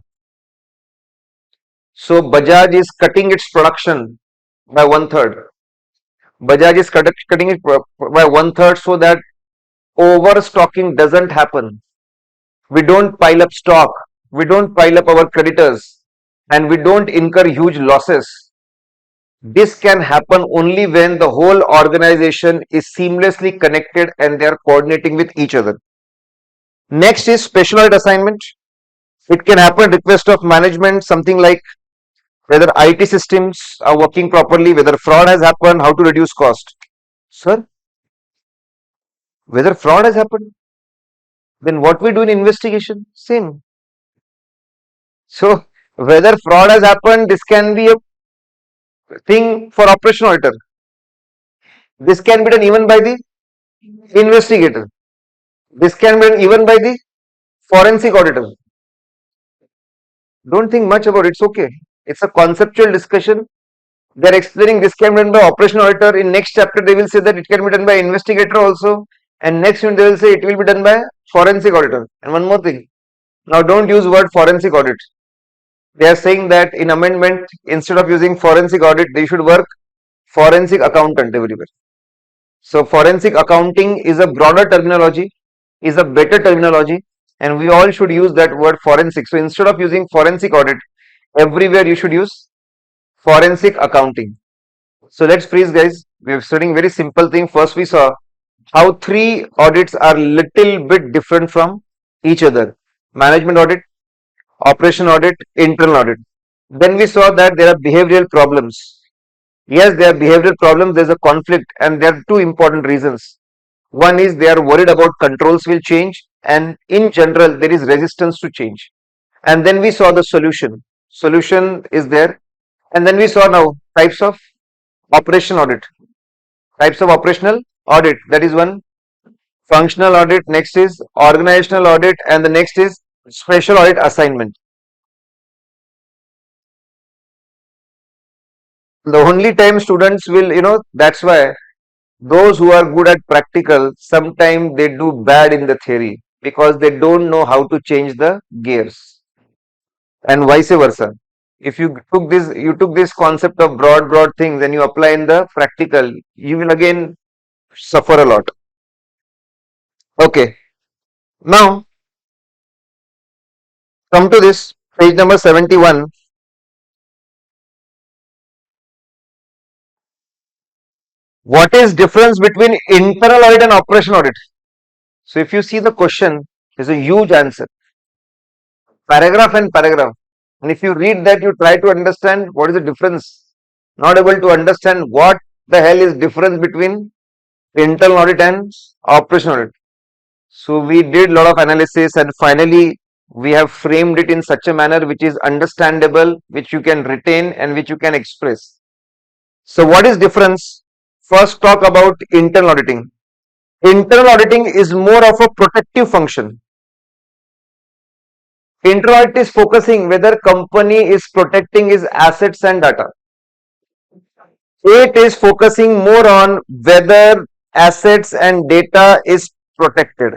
So Bajaj is cutting its production by one third. Bajaj is cutting it by one third so that overstocking doesn't happen. We don't pile up stock, we don't pile up our creditors, and we don't incur huge losses. This can happen only when the whole organization is seamlessly connected and they are coordinating with each other. Next is special audit assignment. It can happen request of management, something like whether IT systems are working properly, whether fraud has happened, how to reduce cost. Sir, whether fraud has happened, then what we do in investigation? Same. So, whether fraud has happened, this can be a thing for operational auditor. This can be done even by the investigator. This can be done even by the forensic auditor. Don't think much about it. It's okay. It's a conceptual discussion. They're explaining this can be done by operational auditor. In next chapter, they will say that it can be done by investigator also. And next one, they will say it will be done by forensic auditor. And one more thing. Now, don't use word forensic audit. They are saying that in amendment, instead of using forensic audit, they should work forensic accountant everywhere. So forensic accounting is a broader terminology, is a better terminology, and we all should use that word forensic. So instead of using forensic audit, everywhere you should use forensic accounting. So let's freeze, guys. We are studying very simple thing. First we saw how three audits are little bit different from each other. Management audit, operation audit, internal audit. Then we saw that there are behavioral problems. Yes, there are behavioral problems, there's a conflict, and there are two important reasons. One is they are worried about controls will change, and in general, there is resistance to change. And then we saw the solution. Solution is there. And then we saw now types of operational audit. Types of operational audit. That is one. Functional audit. Next is organizational audit. And the next is special audit assignment. The only time students will, that's why those who are good at practical, sometimes they do bad in the theory because they don't know how to change the gears, and vice versa. If you took this concept of broad things and you apply in the practical, you will again suffer a lot. Okay, now come to this page number 71. What is difference between internal audit and operational audit? So if you see the question, there's a huge answer, paragraph and paragraph. And if you read that, you try to understand what is the difference. Not able to understand what the hell is difference between internal audit and operational audit. So we did a lot of analysis and finally we have framed it in such a manner which is understandable, which you can retain and which you can express. So what is difference? First talk about internal auditing. Internal auditing is more of a protective function. Internal audit is focusing whether company is protecting its assets and data. It is focusing more on whether assets and data is protected.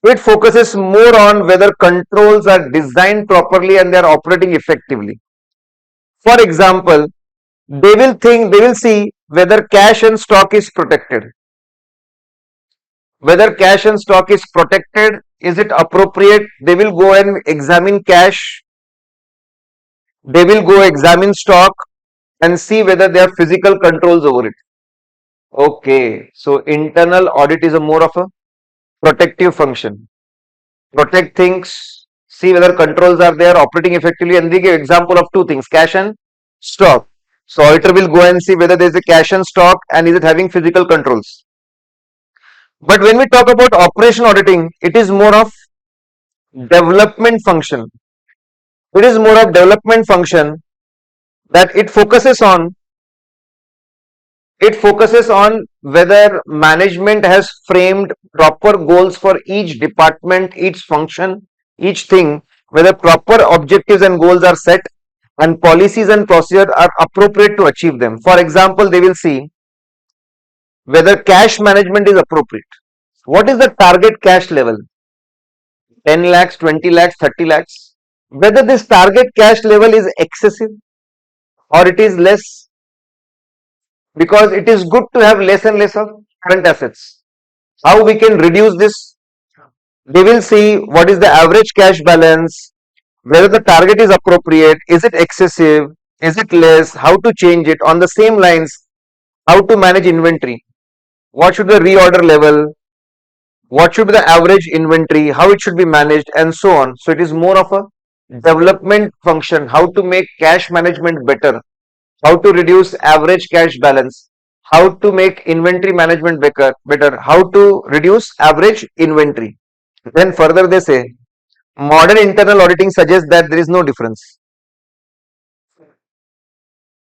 It focuses more on whether controls are designed properly and they are operating effectively. For example, they will see whether cash and stock is protected. Whether cash and stock is protected, is it appropriate? They will go and examine cash. They will go examine stock and see whether there are physical controls over it. Okay, so internal audit is a more of a protective function. Protect things, see whether controls are there, operating effectively, and we give example of two things, cash and stock. So auditor will go and see whether there is a cash and stock and is it having physical controls. But when we talk about operational auditing, it is more of development function. It is more of development function that it focuses on whether management has framed proper goals for each department, each function, each thing, whether proper objectives and goals are set, and policies and procedures are appropriate to achieve them. For example, they will see whether cash management is appropriate. What is the target cash level? 10 lakhs, 20 lakhs, 30 lakhs. Whether this target cash level is excessive or it is less, because it is good to have less and less of current assets. How we can reduce this? They will see what is the average cash balance, whether the target is appropriate, is it excessive, is it less, how to change it. On the same lines, how to manage inventory, what should be the reorder level, what should be the average inventory, how it should be managed, and so on. So it is more of a development function, how to make cash management better, how to reduce average cash balance, how to make inventory management better, how to reduce average inventory. Then further they say, modern internal auditing suggests that there is no difference.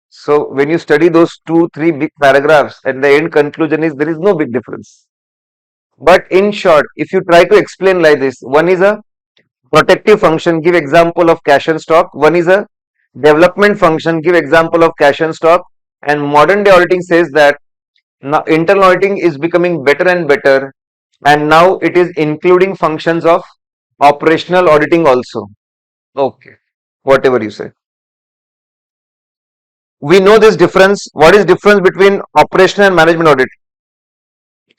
So when you study those 2-3 big paragraphs, and the end conclusion is there is no big difference. But in short, if you try to explain like this, one is a protective function, give example of cash and stock. One is a development function, give example of cash and stock. And modern day auditing says that now internal auditing is becoming better and better, and now it is including functions of operational auditing also. Okay, whatever you say. We know this difference. What is difference between operational and management audit?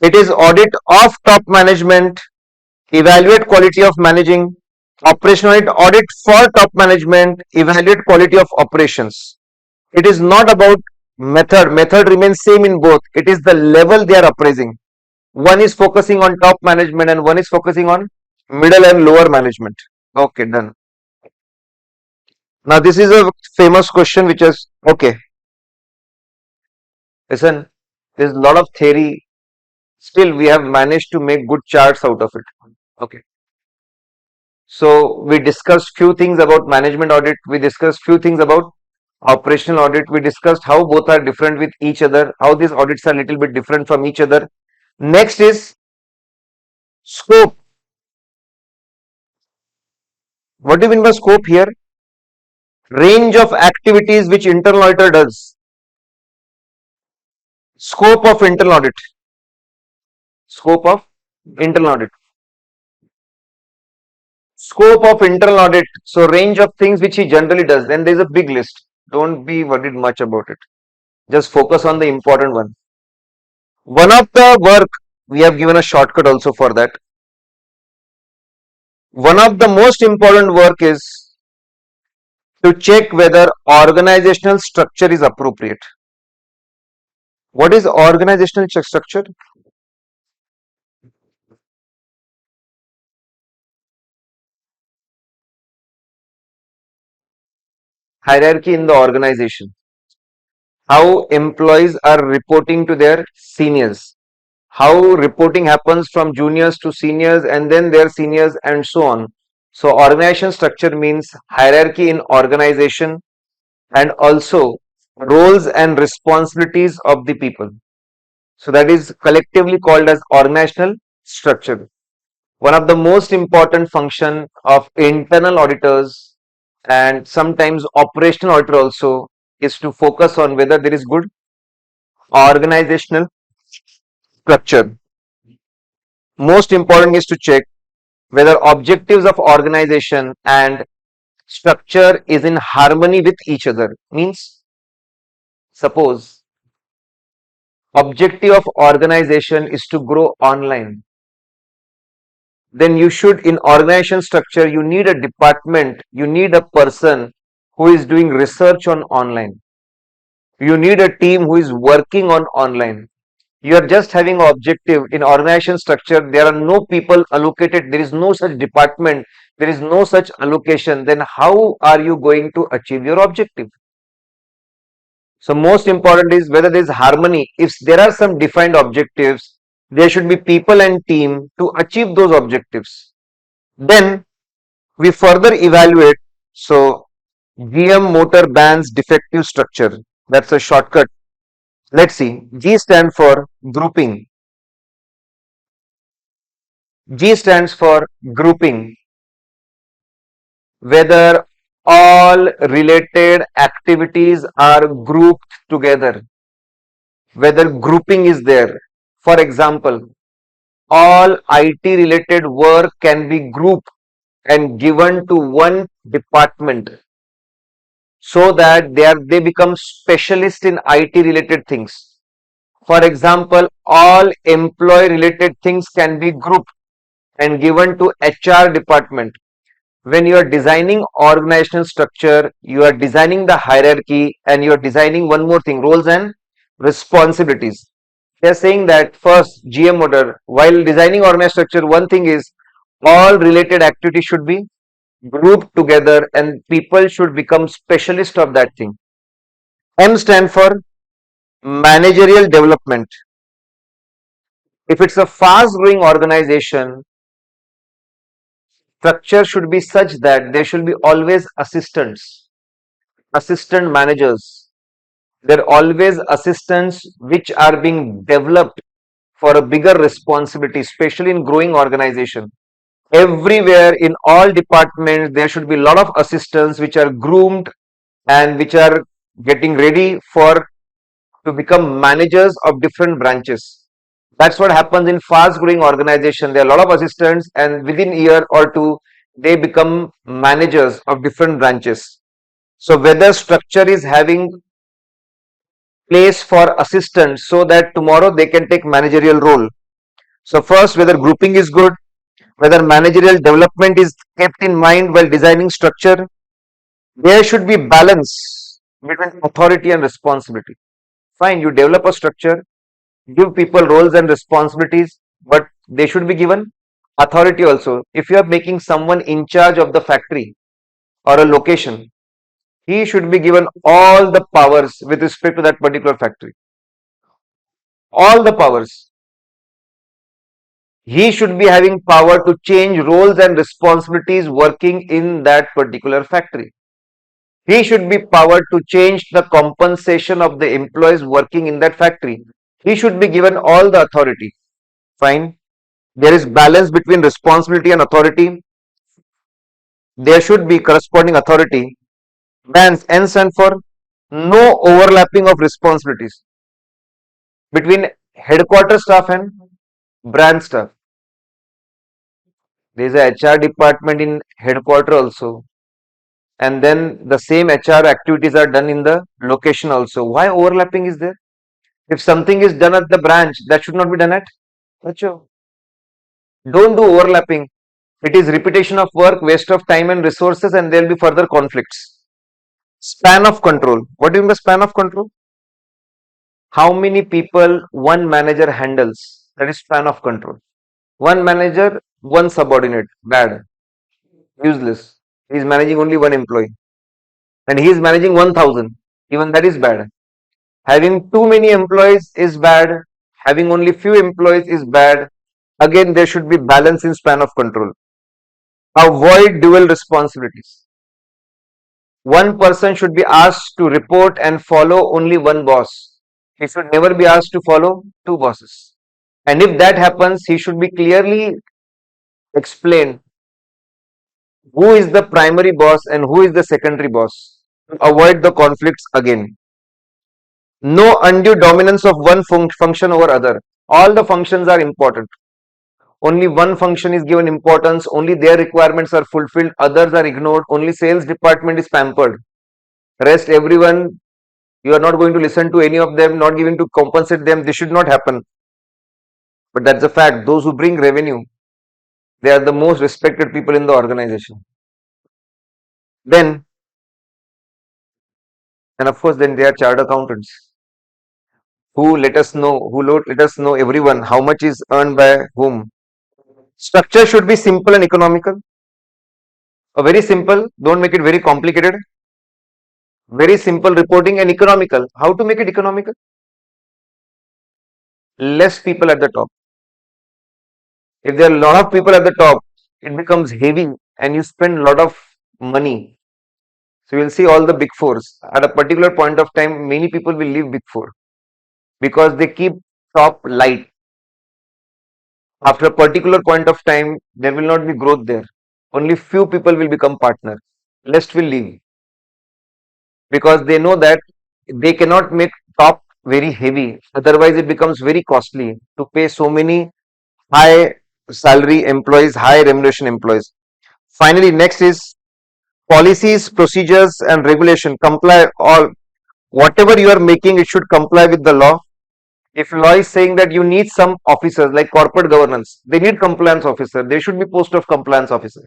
It is audit of top management, evaluate quality of managing. Operational audit for top management, evaluate quality of operations. It is not about method. Method remains same in both. It is the level they are appraising. One is focusing on top management and one is focusing on middle and lower management. Okay, done. Now this is a famous question which is, okay, listen, there's a lot of theory. Still we have managed to make good charts out of it. Okay. So we discussed few things about management audit. We discussed few things about operational audit. We discussed how both are different with each other, how these audits are a little bit different from each other. Next is scope. What do you mean by scope here? Range of activities which internal auditor does. Scope of internal audit. Scope of internal audit. Scope of internal audit. So range of things which he generally does. Then there is a big list. Don't be worried much about it. Just focus on the important one. One of the work, we have given a shortcut also for that. One of the most important work is to check whether organizational structure is appropriate. What is organizational structure? Hierarchy in the organization. How employees are reporting to their seniors. How reporting happens from juniors to seniors and then their seniors and so on. So organization structure means hierarchy in organization and also roles and responsibilities of the people. So that is collectively called as organizational structure. One of the most important function of internal auditors and sometimes operational auditor also is to focus on whether there is good organizational structure. Most important is to check whether objectives of organization and structure is in harmony with each other. Means, suppose objective of organization is to grow online, then you should, in organization structure, you need a department, you need a person who is doing research on online. You need a team who is working on online. You are just having an objective in organization structure. There are no people allocated. There is no such department. There is no such allocation. Then how are you going to achieve your objective? So most important is whether there is harmony. If there are some defined objectives, there should be people and team to achieve those objectives. Then we further evaluate. So GM motor bans defective structure. That's a shortcut. Let's see. G stands for grouping. G stands for grouping. Whether all related activities are grouped together, whether grouping is there. For example, all IT related work can be grouped and given to one department so that they become specialist in IT related things. For example, all employee related things can be grouped and given to HR department. When you are designing organizational structure, you are designing the hierarchy and you are designing one more thing, roles and responsibilities. They are saying that first GM order, while designing organizational structure, one thing is all related activities should be grouped together and people should become specialist of that thing. M stand for managerial development. If it's a fast growing organization, structure should be such that there should be always assistants, assistant managers. There are always assistants which are being developed for a bigger responsibility, especially in growing organization. Everywhere in all departments, there should be a lot of assistants which are groomed and which are getting ready for to become managers of different branches. That's what happens in fast growing organization. There are a lot of assistants and within a year or two, they become managers of different branches. So whether structure is having place for assistants so that tomorrow they can take managerial role. So first, whether grouping is good, whether managerial development is kept in mind while designing structure, there should be balance between authority and responsibility. Fine, you develop a structure, give people roles and responsibilities, but they should be given authority also. If you are making someone in charge of the factory or a location, he should be given all the powers with respect to that particular factory. All the powers. He should be having power to change roles and responsibilities working in that particular factory. He should be power to change the compensation of the employees working in that factory. He should be given all the authority. Fine. There is balance between responsibility and authority. There should be corresponding authority. Bands N stand for no overlapping of responsibilities between headquarter staff and branch staff. There is a HR department in headquarter also, and then the same HR activities are done in the location also. Why overlapping is there? If something is done at the branch, that should not be done at Acho. Don't do overlapping. It is repetition of work, waste of time and resources, and there will be further conflicts. Span of control. What do you mean by span of control? How many people one manager handles? That is span of control. One manager, one subordinate. Bad. Useless. He is managing only one employee. And he is managing 1000. Even that is bad. Having too many employees is bad. Having only few employees is bad. Again, there should be balance in span of control. Avoid dual responsibilities. One person should be asked to report and follow only one boss. He should never be asked to follow two bosses. And if that happens, he should be clearly explained who is the primary boss and who is the secondary boss. Avoid the conflicts again. No undue dominance of one function over other. All the functions are important. Only one function is given importance, only their requirements are fulfilled, others are ignored, only sales department is pampered. Rest everyone, you are not going to listen to any of them, not giving to compensate them. This should not happen. But that's a fact. Those who bring revenue, they are the most respected people in the organization. Then, and of course, then they are chartered accountants who let us know everyone how much is earned by whom. Structure should be simple and economical. A very simple, don't make it very complicated. Very simple reporting and economical. How to make it economical? Less people at the top. If there are a lot of people at the top, it becomes heavy and you spend a lot of money. So you will see all the big fours. At a particular point of time, many people will leave big four because they keep top light. After a particular point of time, there will not be growth there. Only few people will become partner. rest will leave, because they know that they cannot make top very heavy. Otherwise, it becomes very costly to pay so many high salary employees, high remuneration employees. Finally, next is policies, procedures, and regulation comply all. Whatever you are making, it should comply with the law. If law is saying that you need some officers like corporate governance, they need compliance officer. They should be post of compliance officer.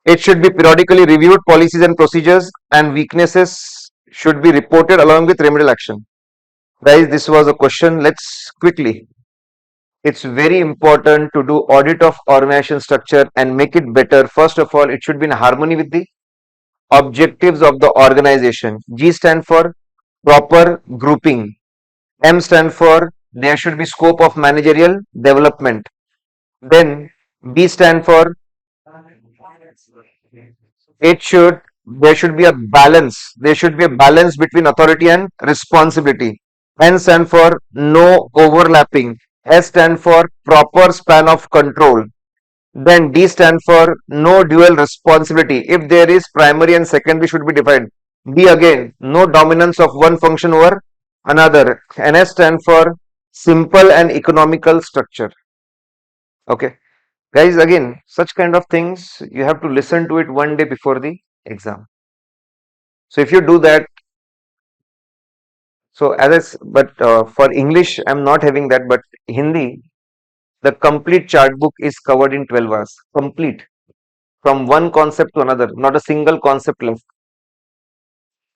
It should be periodically reviewed. Policies and procedures and weaknesses should be reported along with remedial action. Guys, this was a question. Let's quickly. It's very important to do audit of organization structure and make it better. First of all, it should be in harmony with the objectives of the organization. G stand for proper grouping. M stand for there should be scope of managerial development. Then B stand for it should there should be a balance. There should be a balance between authority and responsibility. N stand for no overlapping. S stand for proper span of control. Then D stand for no dual responsibility. If there is primary and secondary should be defined. D again, no dominance of one function over another. And S stand for simple and economical structure. Okay. Guys, again, such kind of things you have to listen to it one day before the exam. So if you do that, so for English, I'm not having that, but Hindi, the complete chart book is covered in 12 hours. Complete. From one concept to another, not a single concept left.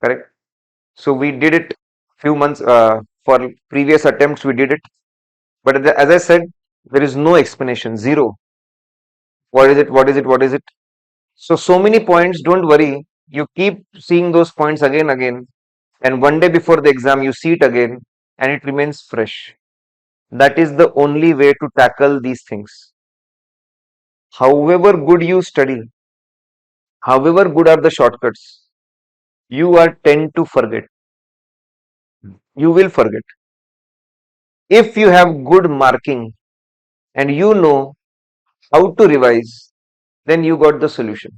Correct? So we did it few months for previous attempts, we did it. But as I said, there is no explanation, zero. What is it? What is it? What is it? So many points, don't worry. You keep seeing those points again, and one day before the exam, you see it again, and it remains fresh. That is the only way to tackle these things. However good you study, however good are the shortcuts, you are tend to forget. You will forget. If you have good marking and you know how to revise, then you got the solution.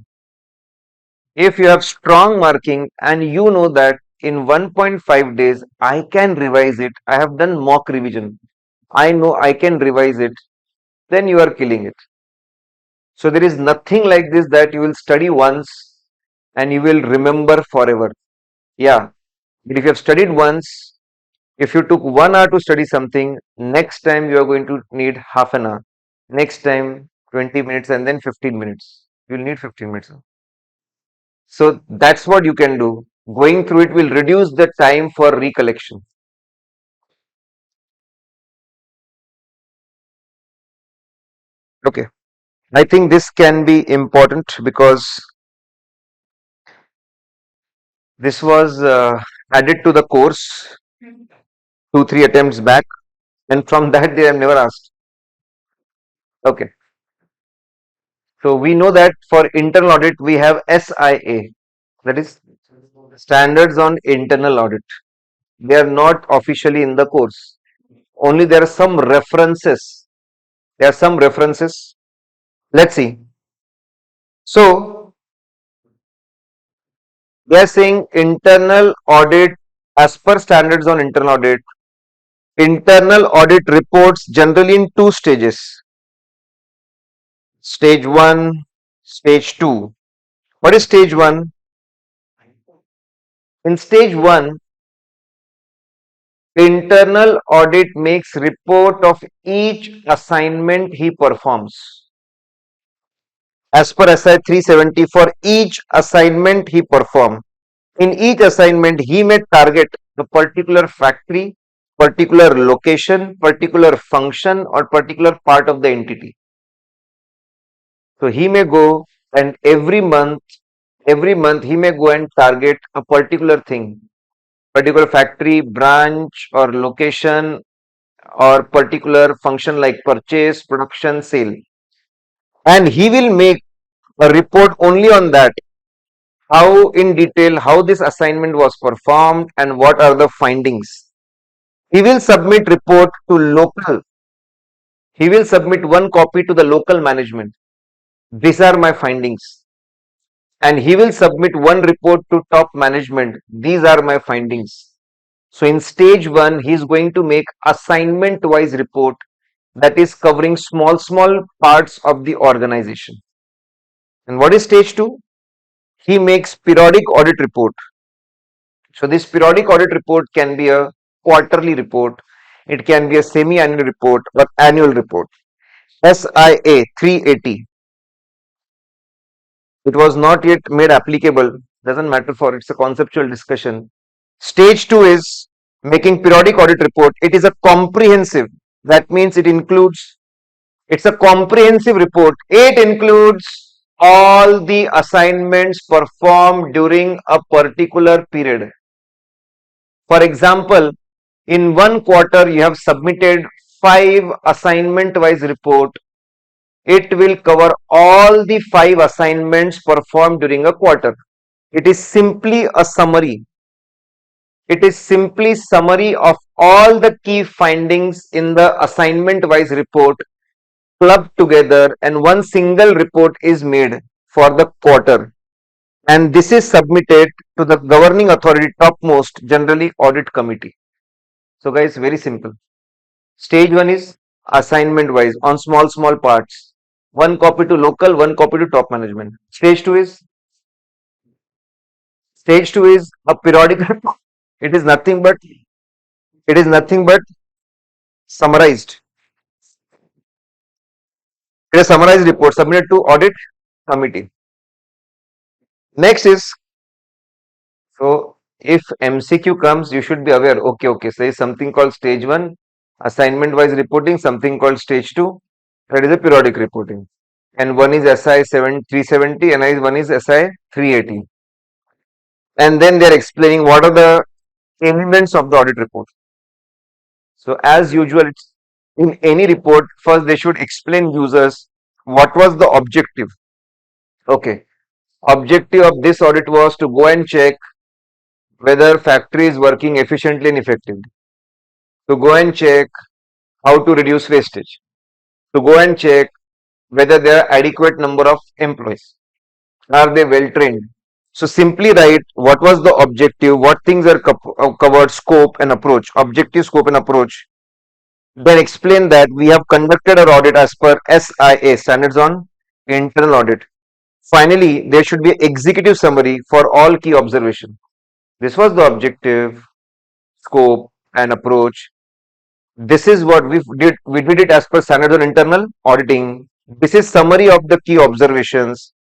If you have strong marking and you know that in 1.5 days I can revise it, I have done mock revision, I know I can revise it, then you are killing it. So there is nothing like this that you will study once and you will remember forever. Yeah, but if you have studied once, if you took 1 hour to study something, next time you are going to need half an hour. Next time 20 minutes and then 15 minutes. You will need 15 minutes. So that's what you can do. Going through it will reduce the time for recollection. Okay. I think this can be important because this was added to the course 2-3 attempts back, and from that they have never asked. Okay. So we know that for internal audit we have SIA, that is Standards on Internal Audit. They are not officially in the course. Only there are some references. There are some references. Let's see. So they are saying internal audit as per standards on internal audit. Internal audit reports generally in 2 stages. Stage 1, stage 2. What is stage 1? In stage 1, internal audit makes report of each assignment he performs. As per SI 370, for each assignment he performs. In each assignment, he may target a particular factory, particular location, particular function, or particular part of the entity. So he may go and every month he may go and target a particular thing, particular factory, branch, or location, or particular function like purchase, production, sale. And he will make a report only on that, how in detail how this assignment was performed and what are the findings. He will submit report to local. He will submit one copy to the local management. These are my findings. and he will submit one report to top management. These are my findings. So in stage 1, he is going to make assignment wise report that is covering small parts of the organization. And what is stage 2? He makes periodic audit report. So this periodic audit report can be a quarterly report, it can be a semi-annual report or annual report. SIA 380. It was not yet made applicable, doesn't matter, for it's a conceptual discussion. Stage 2 is making periodic audit report. It is a comprehensive, that means it's a comprehensive report. It includes all the assignments performed during a particular period. For example, in one quarter you have submitted 5 assignment wise report. It will cover all the 5 assignments performed during a quarter. It is simply a summary. It is simply summary of all the key findings in the assignment wise report clubbed together, and one single report is made for the quarter, and this is submitted to the governing authority topmost, generally audit committee. So guys, very simple. Stage 1 is assignment wise on small parts, one copy to local, one copy to top management. Stage 2 is a periodic report. It is nothing but summarized. It is a summarized report submitted to audit committee. Next is, so if MCQ comes, you should be aware. Okay. So there is something called stage 1, assignment wise reporting, something called stage 2, that is a periodic reporting. And one is SI 370 and one is SI 380. And then they are explaining what are the elements of the audit report. So as usual, in any report, first they should explain users what was the objective. Okay. Objective of this audit was to go and check whether factory is working efficiently and effectively, to go and check how to reduce wastage, to go and check whether there are adequate number of employees, are they well trained. So simply write what was the objective, what things are covered, scope and approach, objective, scope and approach. Then explain that we have conducted our audit as per SIA, Standards on Internal Audit. Finally, there should be executive summary for all key observations. This was the objective, scope and approach. This is what we did. We did it as per Standards on Internal Auditing. This is summary of the key observations,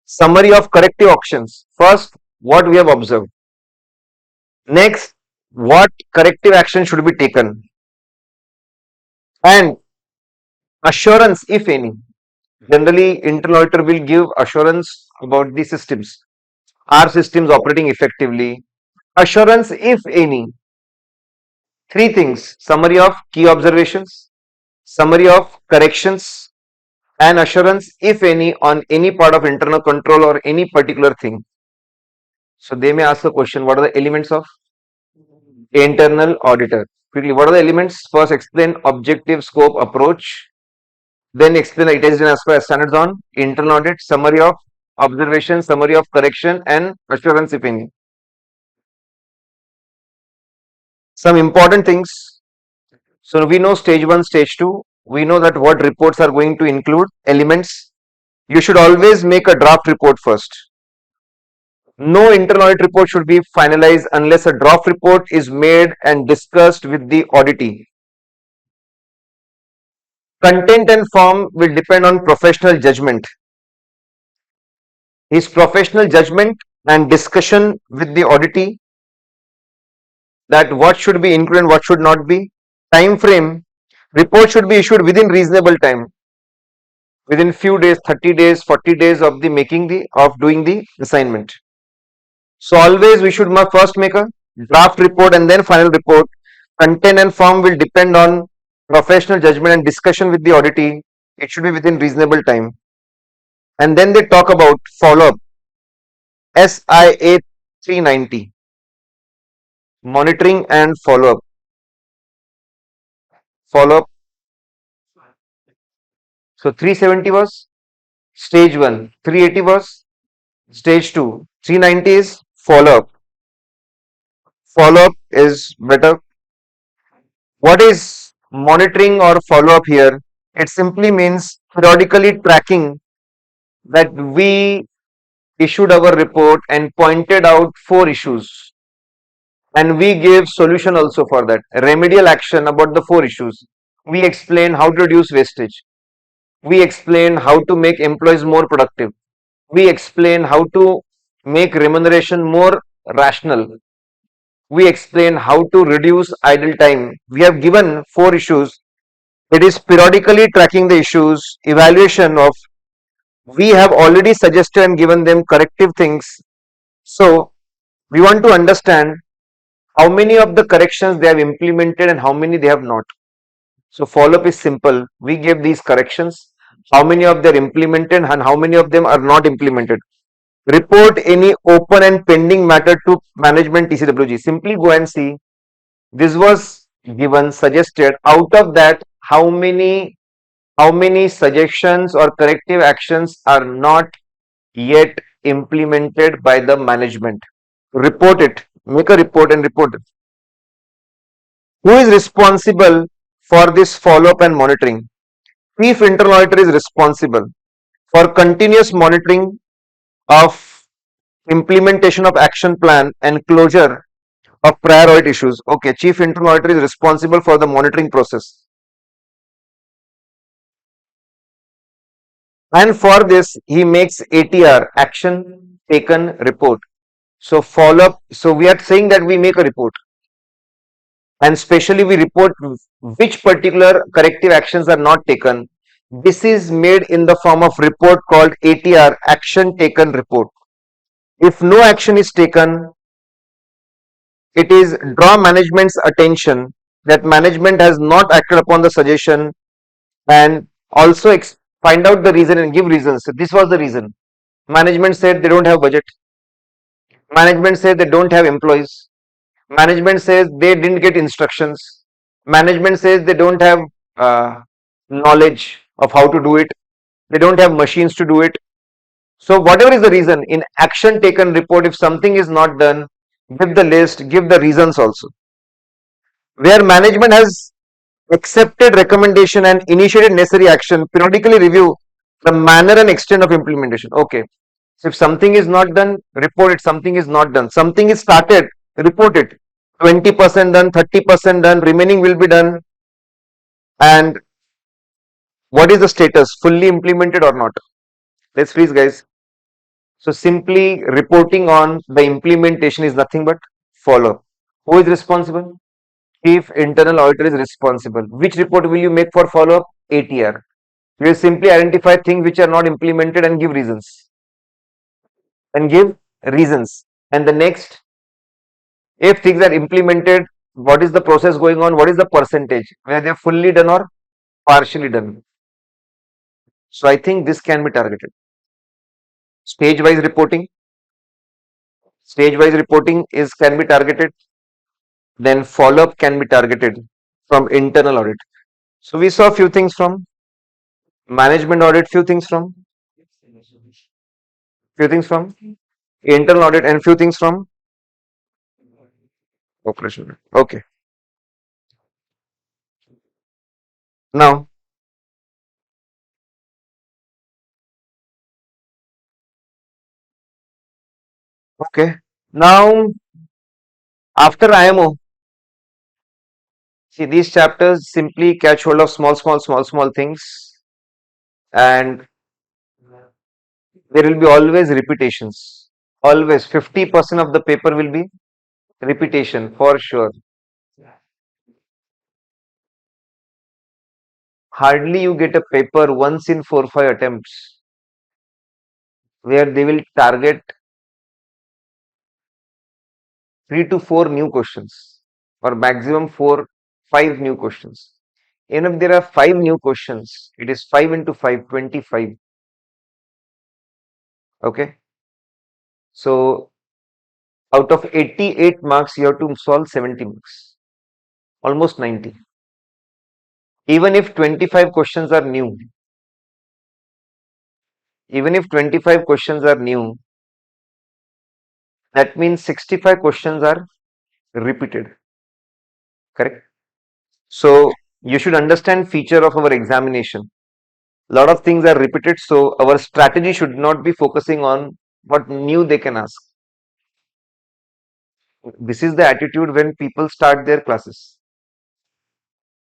summary of corrective actions. First, what we have observed. Next, what corrective action should be taken, and assurance, if any. Generally, internal auditor will give assurance about the systems. Are systems operating effectively? Assurance, if any. 3 things: summary of key observations, summary of corrections, and assurance, if any, on any part of internal control or any particular thing. So they may ask a question, what are the elements of internal auditor? Quickly, what are the elements? First, explain objective, scope, approach. Then explain it is as per standards on internal audit, summary of observation, summary of correction, and assurance, if any. Some important things. So we know stage 1, stage 2. We know that what reports are going to include elements. You should always make a draft report first. No internal audit report should be finalized unless a draft report is made and discussed with the auditee. Content and form will depend on professional judgment. His professional judgment and discussion with the auditee, that what should be included and what should not be. Time frame, report should be issued within reasonable time, within few days, 30 days, 40 days of doing the assignment. So always we should first make a draft report and then final report. Content and form will depend on professional judgment and discussion with the auditee. It should be within reasonable time. And then they talk about follow-up. SIA 390, monitoring and follow-up. So 370 was stage 1, 380 was Stage 2, 390 is follow up. Follow up is better. What is monitoring or follow up here? It simply means periodically tracking that we issued our report and pointed out 4 issues, and we gave solution also for that, remedial action about the 4 issues. We explain how to reduce wastage, we explain how to make employees more productive, we explain how to make remuneration more rational, we explain how to reduce idle time. We have given 4 issues. It is periodically tracking the issues, evaluation of, we have already suggested and given them corrective things. So we want to understand how many of the corrections they have implemented and how many they have not. So follow up is simple. We give these corrections, how many of them are implemented and how many of them are not implemented. Report any open and pending matter to management TCWG. Simply go and see. This was given, suggested. Out of that, how many suggestions or corrective actions are not yet implemented by the management? Report it. Make a report and report it. Who is responsible for this follow-up and monitoring? Chief Internal Auditor is responsible for continuous monitoring of implementation of action plan and closure of prior audit issues. Okay, Chief Internal Auditor is responsible for the monitoring process. And for this, he makes ATR, action taken report. So follow up. So we are saying that we make a report, and specially we report which particular corrective actions are not taken. This is made in the form of report called ATR, action taken report. If no action is taken, it is draw management's attention that management has not acted upon the suggestion, and also find out the reason and give reasons. So this was the reason. Management said they don't have budget. Management said they don't have employees. Management says they didn't get instructions. Management says they don't have knowledge of how to do it. They don't have machines to do it. So whatever is the reason, in action taken report, if something is not done, give the list, give the reasons also. Where management has accepted recommendation and initiated necessary action, periodically review the manner and extent of implementation. Okay. So if something is not done, report it. Something is not done. Something is started, report it. 20% done, 30% done, remaining will be done. And what is the status? Fully implemented or not? Let's freeze, guys. So simply reporting on the implementation is nothing but follow. Who is responsible? Chief Internal Auditor is responsible. Which report will you make for follow-up? ATR. You will simply identify things which are not implemented and give reasons. And the next, if things are implemented, what is the process going on? What is the percentage? Whether they are fully done or partially done. So I think this can be targeted. Stage-wise reporting. Stage-wise reporting can be targeted. Then follow-up can be targeted from internal audit. So we saw a few things from management audit, few things from internal audit, and few things from operational audit. Okay. Now, now after IMO, see, these chapters simply catch hold of small things, and there will be always repetitions. Always 50% of the paper will be repetition for sure. Hardly you get a paper once in 4-5 attempts where they will target 3 to 4 new questions, or maximum 4-5 new questions. Even if there are 5 new questions, it is 5 into 5, 25. Okay. So out of 88 marks, you have to solve 70 marks, almost 90. Even if 25 questions are new, That means 65 questions are repeated. Correct? So you should understand feature of our examination. A lot of things are repeated, so our strategy should not be focusing on what new they can ask. This is the attitude when people start their classes.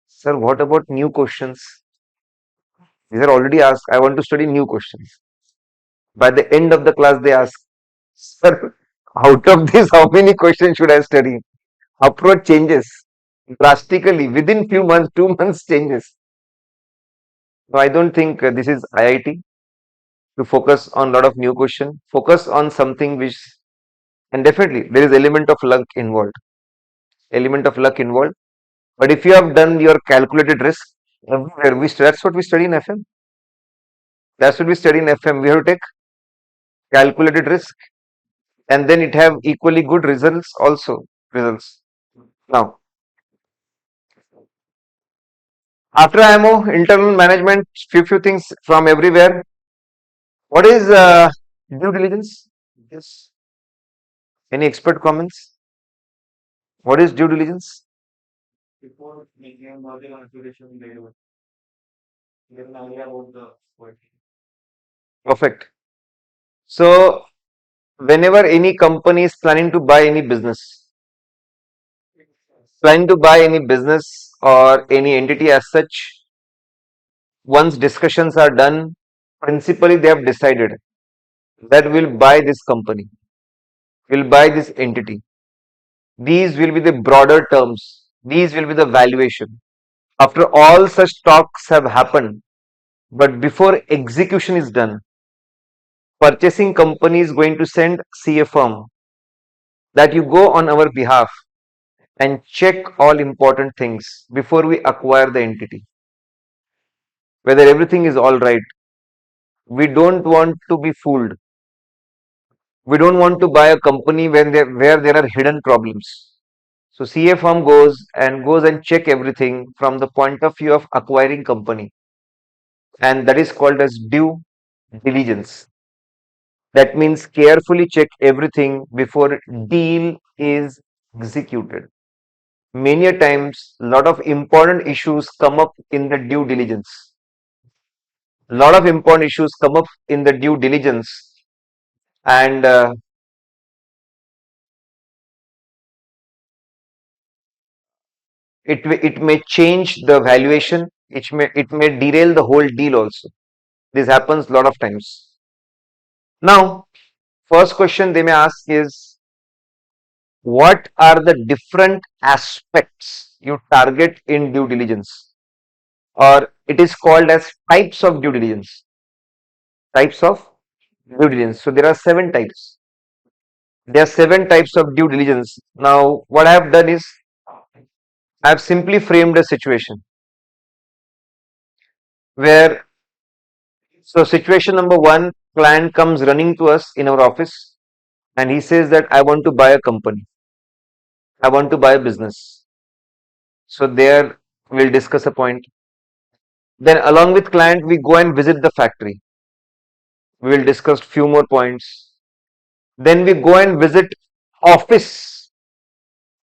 Sir, what about new questions? These are already asked. I want to study new questions. By the end of the class, they ask, Sir, out of this, how many questions should I study? Approach changes drastically within few months, 2 months changes. So I don't think this is IIT to focus on a lot of new question. Focus on something which, and definitely there is element of luck involved. Element of luck involved. But if you have done your calculated risk, everywhere that's what we study in FM. That's what we study in FM. We have to take calculated risk, and then it have equally good results also. Results. Now, after IMO, internal management, few things from everywhere. What is due diligence? Yes. Any expert comments? What is due diligence? Before making a merger or acquisition, they will get an idea about the quality. Perfect. So, whenever any company is planning to buy any business or any entity as such, once discussions are done, principally they have decided that we'll buy this company, we'll buy this entity. These will be the broader terms, these will be the valuation. After all such talks have happened, but before execution is done, purchasing company is going to send CA firm that you go on our behalf and check all important things before we acquire the entity. Whether everything is all right. We don't want to be fooled. We don't want to buy a company where there are hidden problems. So CA firm goes and check everything from the point of view of acquiring company, and that is called as due diligence. That means carefully check everything before deal is executed. Many a times, lot of important issues come up in the due diligence. Lot of important issues come up in the due diligence, and it may change the valuation. It may derail the whole deal also. This happens a lot of times. Now, first question they may ask is, what are the different aspects you target in due diligence? Or it is called as types of due diligence. Types of due diligence. So there are 7 types. There are 7 types of due diligence. Now, what I have done is I have simply framed a situation where, so situation number one, client comes running to us in our office and he says that I want to buy a company. I want to buy a business. So there we'll discuss a point. Then along with client, we go and visit the factory. We will discuss few more points. Then we go and visit office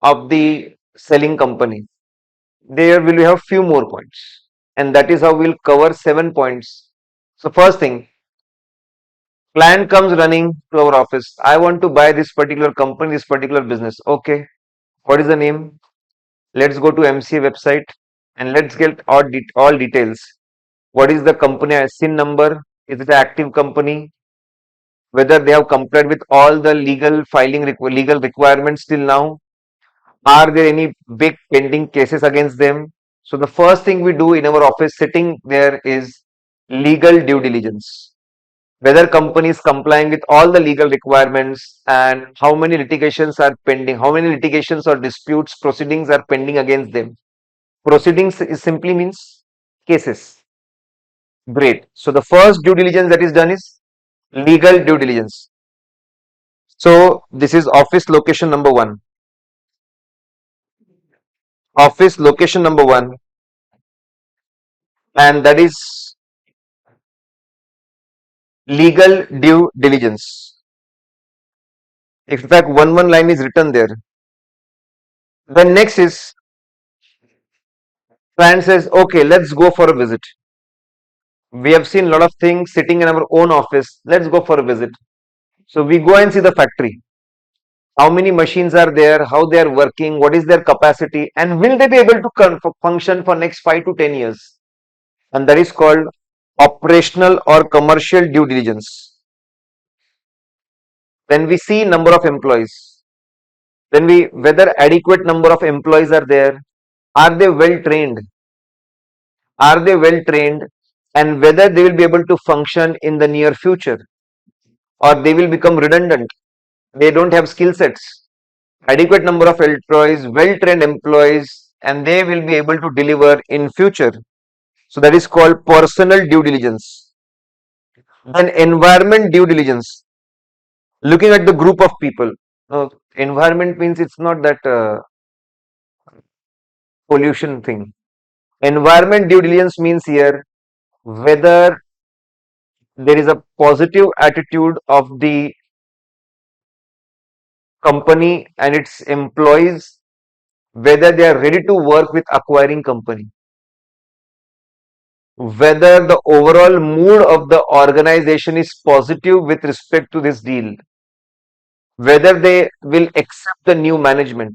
of the selling company. There will have few more points, and that is how we'll cover 7 points. So first thing, client comes running to our office. I want to buy this particular company, this particular business. Okay, what is the name? Let's go to MCA website and let's get all details. What is the company SIN number? Is it an active company? Whether they have complied with all the legal requirements till now? Are there any big pending cases against them? So the first thing we do in our office sitting there is legal due diligence. Whether company is complying with all the legal requirements and how many litigations are pending, how many litigations or disputes proceedings are pending against them. Proceedings is simply means cases. Great. So the first due diligence that is done is legal due diligence. So this is office location number one. Office location number one, and that is legal due diligence. If in fact one line is written there. Then next is client says, okay, let's go for a visit. We have seen a lot of things sitting in our own office. Let's go for a visit. So we go and see the factory. How many machines are there, how they are working, what is their capacity, and will they be able to function for next 5 to 10 years? And that is called operational or commercial due diligence. When we see number of employees, whether adequate number of employees are there, are they well trained? Are they well trained, and whether they will be able to function in the near future, or they will become redundant, they don't have skill sets. Adequate number of employees, well trained employees, and they will be able to deliver in future. So that is called personal due diligence. Then environment due diligence, looking at the group of people. Environment means it's not that pollution thing. Environment due diligence means here whether there is a positive attitude of the company and its employees, whether they are ready to work with acquiring company, whether the overall mood of the organization is positive with respect to this deal, whether they will accept the new management,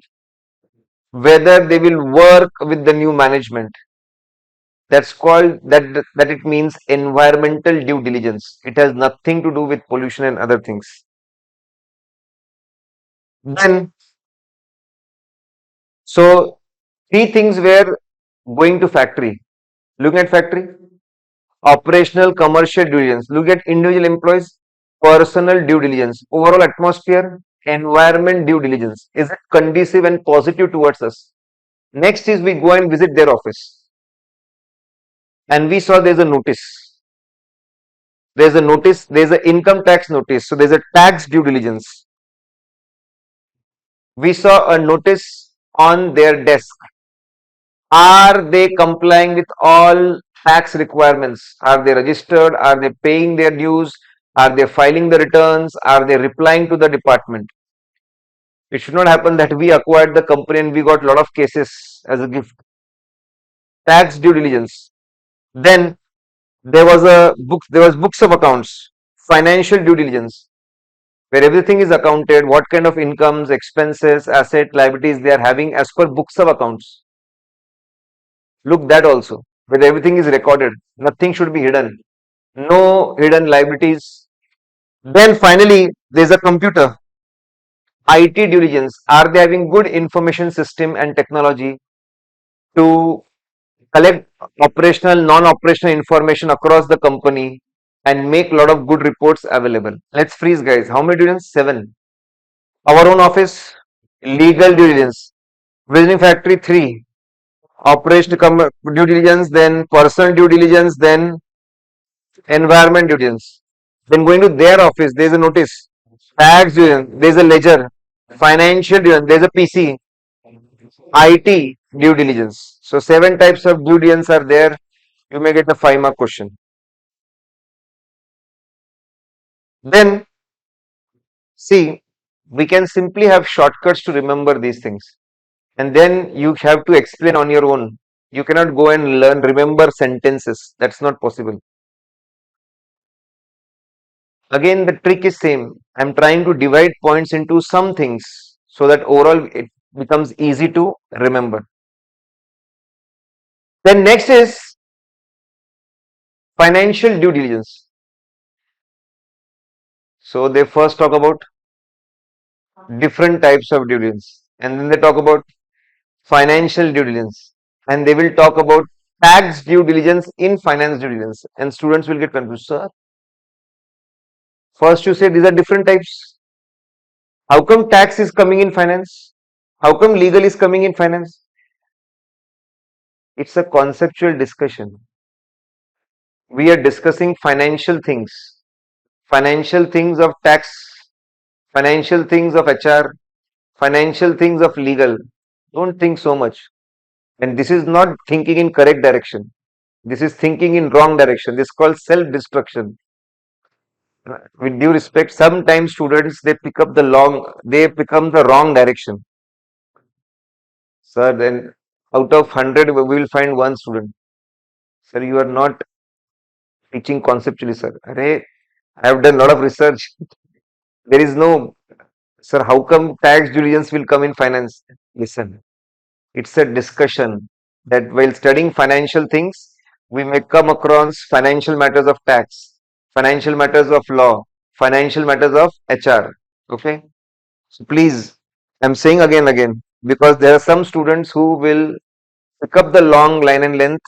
whether they will work with the new management. That's called that it means environmental due diligence. It has nothing to do with pollution and other things. Then, so three things were going to factory. Looking at factory, operational commercial due diligence. Look at individual employees, personal due diligence, overall atmosphere, environment due diligence. Is it conducive and positive towards us? Next is we go and visit their office, and we saw there's a notice. There's a notice, there's an income tax notice. So there's a tax due diligence. We saw a notice on their desk. Are they complying with all tax requirements? Are they registered? Are they paying their dues? Are they filing the returns? Are they replying to the department? It should not happen that we acquired the company and we got a lot of cases as a gift. Tax due diligence. Then there was books of accounts, financial due diligence, where everything is accounted, what kind of incomes, expenses, asset, liabilities they are having as per books of accounts. Look that also, where everything is recorded, nothing should be hidden, no hidden liabilities. Then finally, there's a computer, IT diligence. Are they having good information system and technology to collect operational, non-operational information across the company and make a lot of good reports available? Let's freeze, guys. How many diligence? 7. Our own office, legal diligence. Visiting factory, 3. Operational due diligence, then personal due diligence, then environment due diligence. Then going to their office, there is a notice. Tax due diligence, there is a ledger. Financial due diligence, there is a PC. IT due diligence. So 7 types of due diligence are there. You may get a 5-mark question. Then see, we can simply have shortcuts to remember these things, and then you have to explain on your own. You cannot go and remember sentences. That's not possible. Again, the trick is same. I'm trying to divide points into some things so that overall it becomes easy to remember. Then next is financial due diligence. So they first talk about different types of due diligence, and then they talk about financial due diligence, and they will talk about tax due diligence in finance due diligence, and students will get confused. Sir, first you say these are different types. How come tax is coming in finance? How come legal is coming in finance? It's a conceptual discussion. We are discussing financial things of tax, financial things of HR, financial things of legal. Don't think so much. And this is not thinking in correct direction. This is thinking in wrong direction. This is called self-destruction. with due respect, sometimes students they become the wrong direction. Sir, then out of 100 we will find one student. Sir, you are not teaching conceptually, sir. Array, I have done a lot of research. There is no, sir, how come tax diligence will come in finance? Listen, it's a discussion that while studying financial things, we may come across financial matters of tax, financial matters of law, financial matters of HR. Okay. So please, I'm saying again, because there are some students who will pick up the long line and length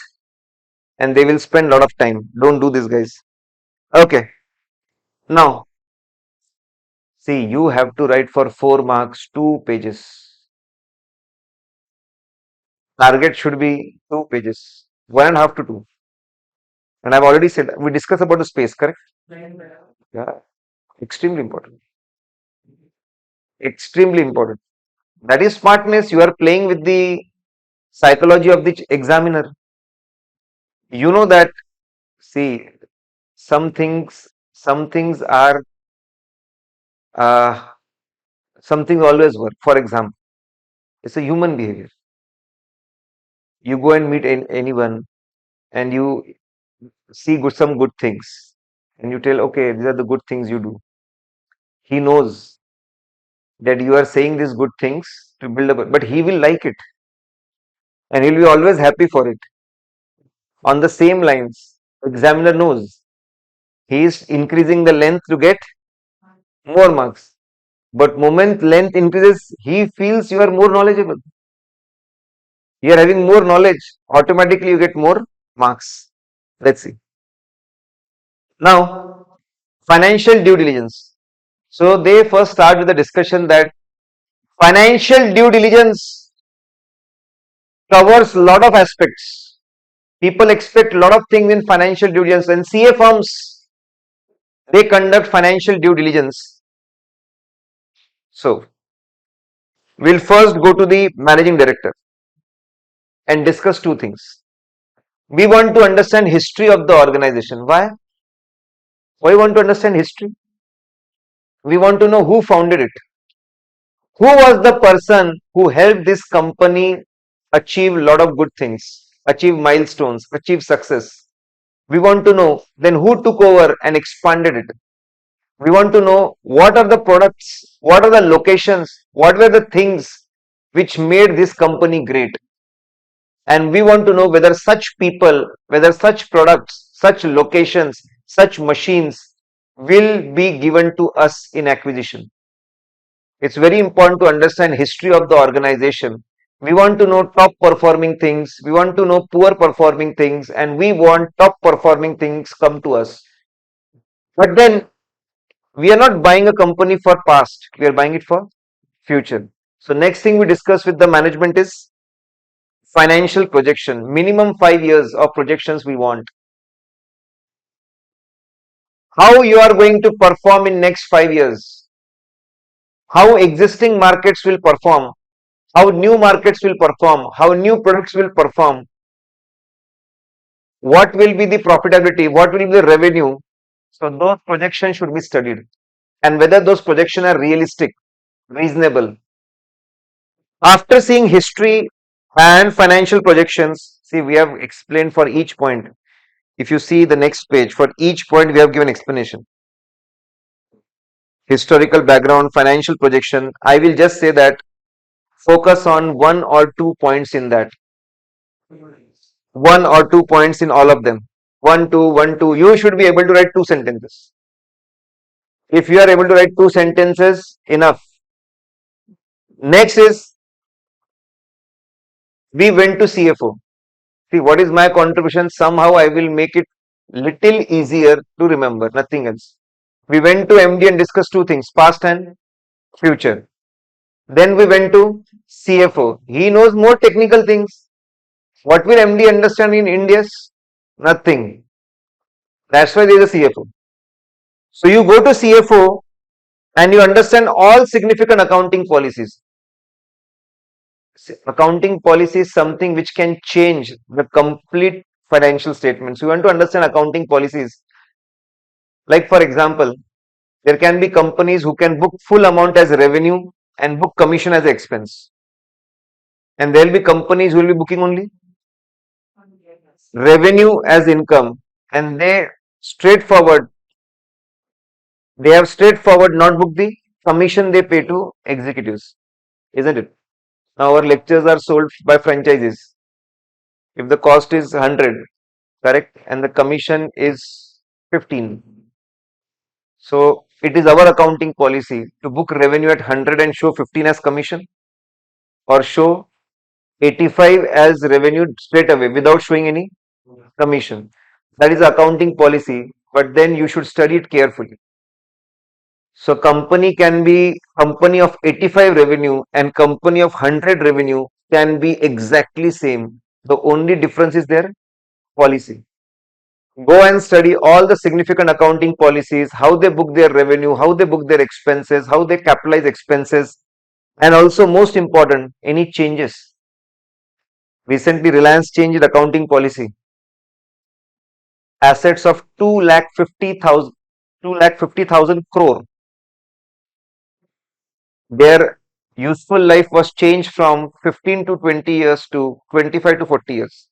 and they will spend a lot of time. Don't do this, guys. Okay. Now, see, you have to write for 4 marks, 2 pages. Target should be 2 pages, 1.5 to 2. And I've already said, we discussed about the space, correct? Yeah, extremely important. Extremely important. That is smartness. You are playing with the psychology of the examiner. You know that, see, some things are, uh, some things always work. For example, it's a human behavior. You go and meet anyone and you see some good things and you tell, okay, these are the good things you do. He knows that you are saying these good things to build up, but he will like it and he'll be always happy for it. On the same lines, examiner knows he is increasing the length to get more marks. But moment length increases, he feels you are more knowledgeable. You are having more knowledge, automatically you get more marks. Let's see. Now, financial due diligence. So they first start with the discussion that financial due diligence covers a lot of aspects. People expect a lot of things in financial due diligence, and CA firms, they conduct financial due diligence. So we'll first go to the managing director and discuss 2 things. We want to understand history of the organization. Why? Why we want to understand history? We want to know who founded it. Who was the person who helped this company achieve a lot of good things, achieve milestones, achieve success? We want to know then who took over and expanded it. We want to know what are the products, what are the locations, what were the things which made this company great. And we want to know whether such people, whether such products, such locations, such machines will be given to us in acquisition. It's very important to understand history of the organization. We want to know top performing things, we want to know poor performing things, and we want top performing things come to us. But then we are not buying a company for past, we are buying it for future. So next thing we discuss with the management is financial projection. Minimum 5 years of projections we want. How you are going to perform in next 5 years. How existing markets will perform. How new markets will perform. How new products will perform. What will be the profitability. What will be the revenue. So those projections should be studied. And whether those projections are realistic, reasonable. After seeing history and financial projections, see, we have explained for each point. If you see the next page, for each point we have given explanation. Historical background, financial projection. I will just say that focus on 1 or 2 points in that. 1 or 2 points in all of them. 1, 2, 1, 2. You should be able to write 2 sentences. If you are able to write 2 sentences, enough. Next is, we went to CFO. See, what is my contribution? Somehow I will make it little easier to remember, nothing else. We went to MD and discussed 2 things, past and future. Then we went to CFO. He knows more technical things. What will MD understand in India's? Nothing. That's why there is a CFO. So you go to CFO and you understand all significant accounting policies. Accounting policy is something which can change the complete financial statements. You want to understand accounting policies. Like for example, There can be companies who can book full amount as revenue and book commission as expense. And there will be companies who will be booking only revenue as income, and straightforward they have straightforward not booked the commission they pay to executives, isn't it? Now our lectures are sold by franchises. If the cost is 100, correct, and the commission is 15, so it is our accounting policy to book revenue at 100 and show 15 as commission, or show 85 as revenue straight away without showing any commission. That is accounting policy, but then you should study it carefully. So company can be company of 85 revenue and company of 100 revenue can be exactly same. The only difference is their policy. Go and study all the significant accounting policies, how they book their revenue, how they book their expenses, how they capitalize expenses, and also most important, any changes. Recently, Reliance changed accounting policy. Assets of 2,50,000 crore. Their useful life was changed from 15 to 20 years to 25 to 40 years.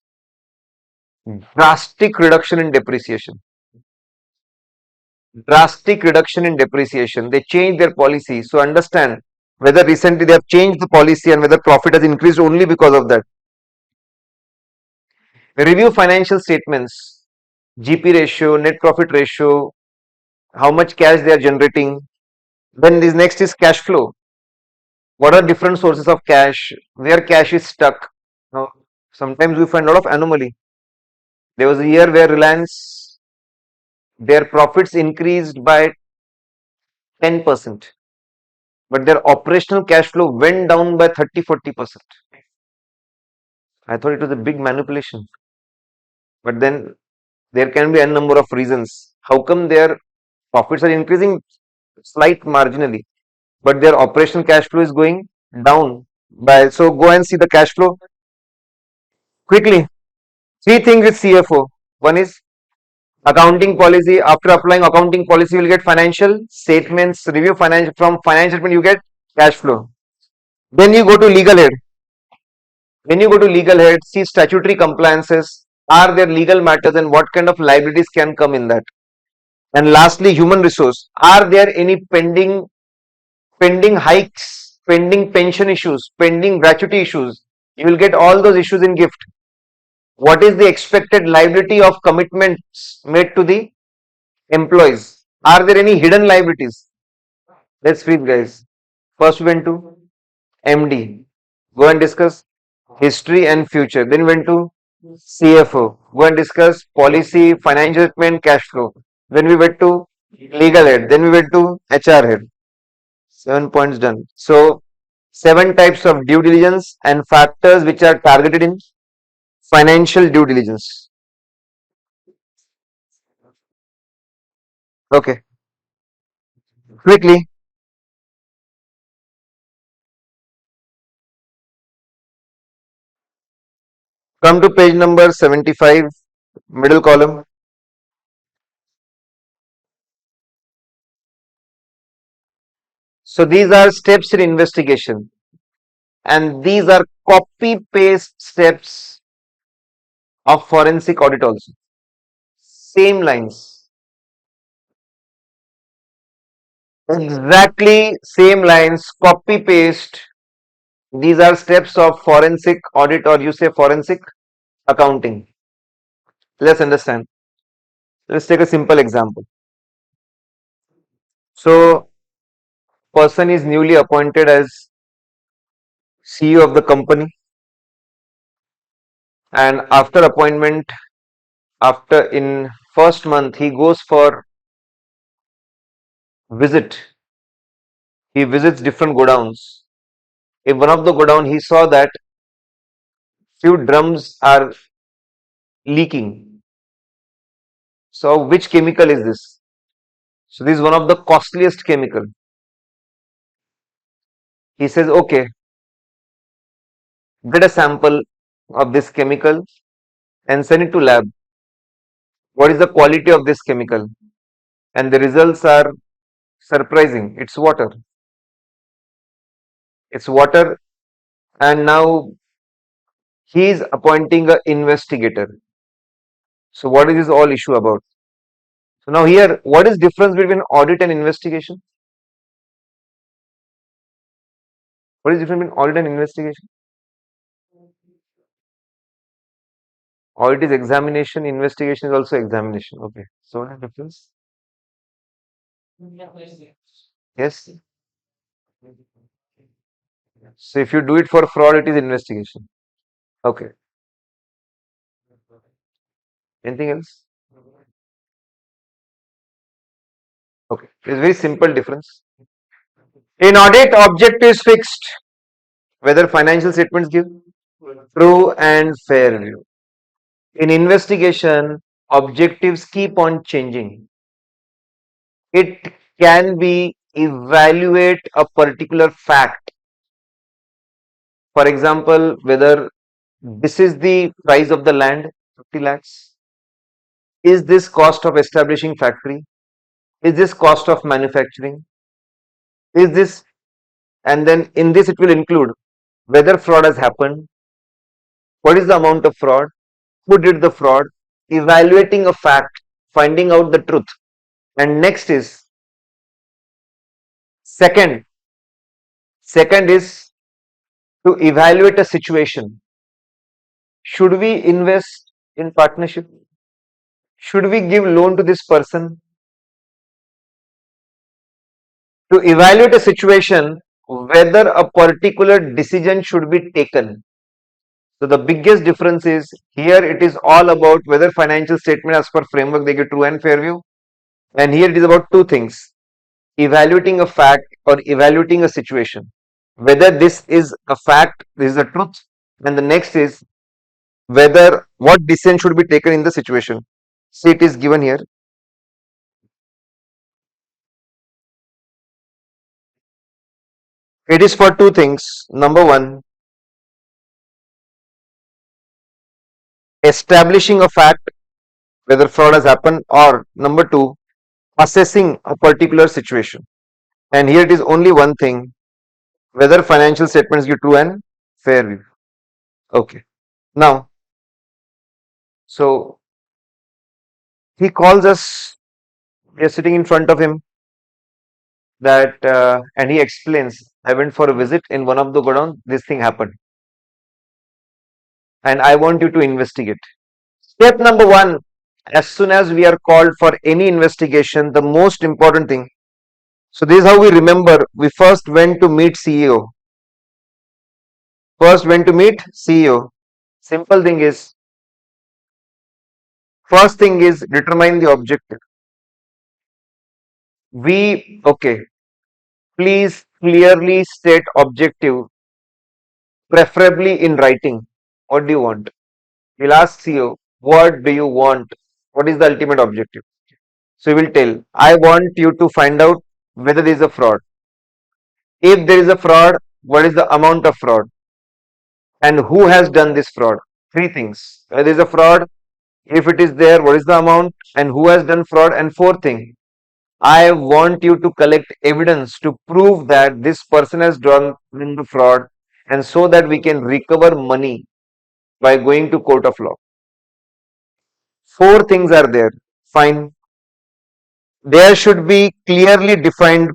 Drastic reduction in depreciation. Drastic reduction in depreciation. They changed their policy. So understand whether recently they have changed the policy and whether profit has increased only because of that. Review financial statements, GP ratio, net profit ratio, how much cash they are generating. Then this next is cash flow. What are different sources of cash? Where cash is stuck? Now, sometimes we find a lot of anomaly. There was a year where Reliance, their profits increased by 10%, but their operational cash flow went down by 30-40%. I thought it was a big manipulation. But then there can be a number of reasons. How come their profits are increasing slight marginally, but their operational cash flow is going down by, so go and see the cash flow quickly. Three things with CFO. One is accounting policy. After applying accounting policy, you will get financial statements, review financial, from financial statement you get cash flow. Then you go to legal head. When you go to legal head, see statutory compliances. Are there legal matters and what kind of liabilities can come in that? And lastly, human resource. Are there any pending hikes, pending pension issues, pending gratuity issues? You will get all those issues in gift. What is the expected liability of commitments made to the employees? Are there any hidden liabilities? Let's read, guys. First we went to MD. Go and discuss history and future. Then went to CFO. Go and discuss policy, financial statement, cash flow. Then we went to legal head. Then we went to HR head. 7 points done. So 7 types of due diligence and factors which are targeted in financial due diligence. Okay. Quickly. Come to page number 75, middle column. So these are steps in investigation, and these are copy paste steps of forensic audit also. Same lines. Exactly same lines, copy paste. These are steps of forensic audit, or you say forensic accounting. Let's understand. Let's take a simple example. So, person is newly appointed as CEO of the company, and after appointment, after in first month, he goes for visit. He visits different godowns. In one of the godown, he saw that few drums are leaking. So, which chemical is this? So, this is one of the costliest chemical. He says, okay, get a sample of this chemical and send it to lab. What is the quality of this chemical? And the results are surprising. It's water. It's water, and now he is appointing an investigator. So what is this all issue about? So now here, what is difference between audit and investigation? What is different between audit and investigation? Audit is examination, investigation is also examination. Okay. So what is the difference? Yes. So if you do it for fraud, it is investigation. Okay. Anything else? Okay. It's very simple difference. In audit, objective is fixed. Whether financial statements give true and fair view. In investigation, objectives keep on changing. It can be evaluate a particular fact. For example, whether this is the price of the land, 50 lakhs. Is this cost of establishing factory? Is this cost of manufacturing? Is this, and then in this it will include whether fraud has happened, what is the amount of fraud, who did the fraud, evaluating a fact, finding out the truth. And next is second is to evaluate a situation. Should we invest in partnership? Should we give loan to this person? To evaluate a situation, whether a particular decision should be taken. So the biggest difference is here it is all about whether financial statement as per framework they give true and fair view, and here it is about two things: evaluating a fact or evaluating a situation, whether this is a fact, this is the truth, and the next is whether what decision should be taken in the situation. See, it is given here. It is for two things. Number one, establishing a fact whether fraud has happened, or number two, assessing a particular situation. And here it is only one thing: whether financial statements give true and fair view. Okay. Now, so he calls us. We are sitting in front of him. That and he explains, I went for a visit in one of the godown. This thing happened, and I want you to investigate. Step number one: as soon as we are called for any investigation, the most important thing. So this is how we remember. We first went to meet CEO. Simple thing is, first thing is determine the objective. Please clearly state objective, preferably in writing. What do you want? We'll ask CEO, what do you want? What is the ultimate objective? So he will tell, I want you to find out whether there is a fraud. If there is a fraud, what is the amount of fraud? And who has done this fraud? Three things. Whether there is a fraud, if it is there, what is the amount, and who has done fraud? And fourth thing, I want you to collect evidence to prove that this person has done the fraud, and so that we can recover money by going to court of law. Four things are there. Fine. There should be clearly defined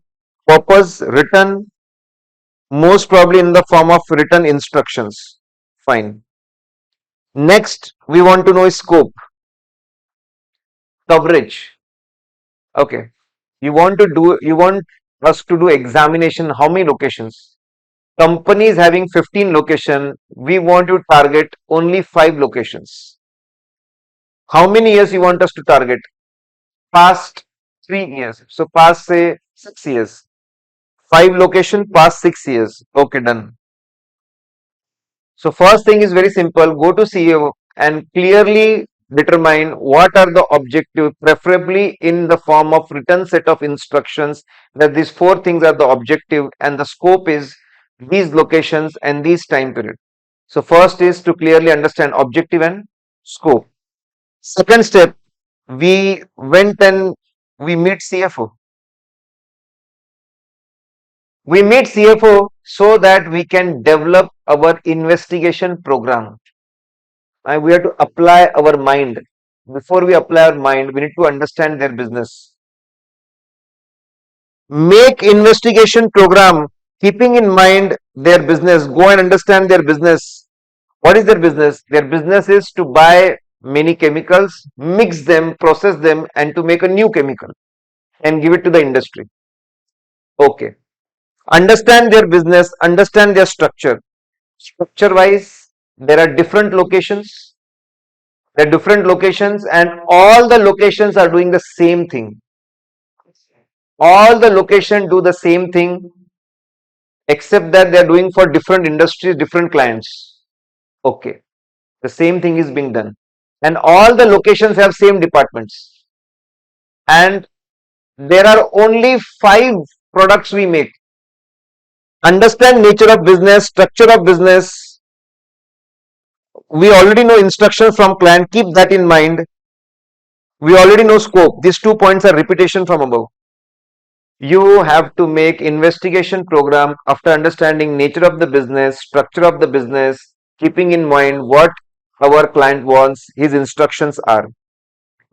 purpose written, most probably in the form of written instructions. Fine. Next, we want to know scope, coverage. Okay. You want us to do examination. How many locations? Companies having 15 locations, we want to target only 5 locations. How many years you want us to target? Past 3 years. So past say 6 years. 5 location, past 6 years. Okay, done. So first thing is very simple. Go to CEO and clearly determine what are the objectives, preferably in the form of written set of instructions, that these 4 things are the objective, and the scope is these locations and these time period. So first is to clearly understand objective and scope. Second step, we went and we meet CFO. We meet CFO so that we can develop our investigation program. And we have to apply our mind. Before we apply our mind, we need to understand their business. Make investigation program keeping in mind their business. Go and understand their business. What is their business? Their business is to buy many chemicals, mix them, process them, and to make a new chemical and give it to the industry. Okay. Understand their business, understand their structure. Structure wise, there are different locations. There are different locations, and all the locations are doing the same thing. All the locations do the same thing, except that they are doing for different industries, different clients. Okay. The same thing is being done. And all the locations have same departments. And there are only 5 products we make. Understand nature of business, structure of business. We already know instructions from client. Keep that in mind. We already know scope. These 2 points are repetition from above. You have to make investigation program after understanding nature of the business, structure of the business, keeping in mind what our client wants, his instructions are,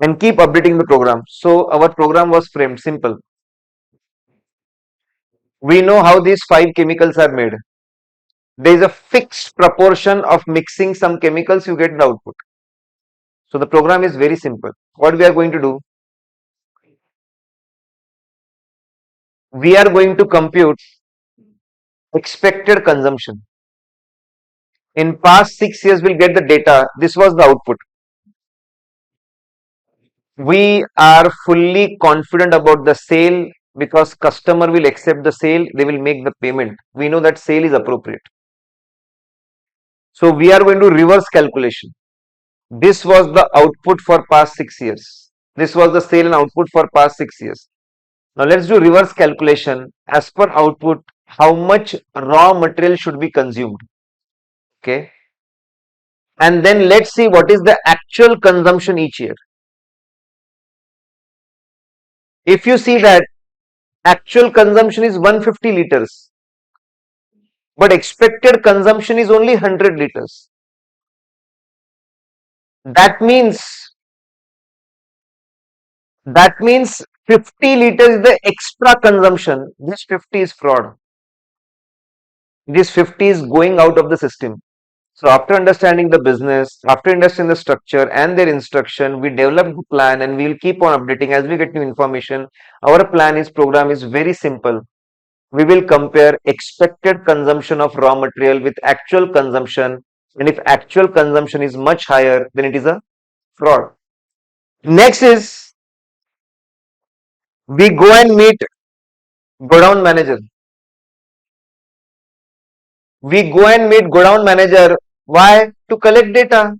and keep updating the program. So our program was framed simple. We know how these 5 chemicals are made. There is a fixed proportion of mixing some chemicals, you get the output. So the program is very simple. What we are going to do? We are going to compute expected consumption. In past 6 years, we'll get the data. This was the output. We are fully confident about the sale because customer will accept the sale. They will make the payment. We know that sale is appropriate. So we are going to reverse calculation. This was the output for past 6 years. This was the sale and output for past 6 years. Now let's do reverse calculation. As per output, how much raw material should be consumed? Okay. And then let's see what is the actual consumption each year. If you see that actual consumption is 150 liters, but expected consumption is only 100 liters. That means 50 liters is the extra consumption. This 50 is fraud. This 50 is going out of the system. So after understanding the business, after understanding the structure and their instruction, we develop the plan and we will keep on updating as we get new information. Our program is very simple. We will compare expected consumption of raw material with actual consumption, and if actual consumption is much higher, then it is a fraud. Next is we go and meet godown manager. We go and meet godown manager. Why? To collect data,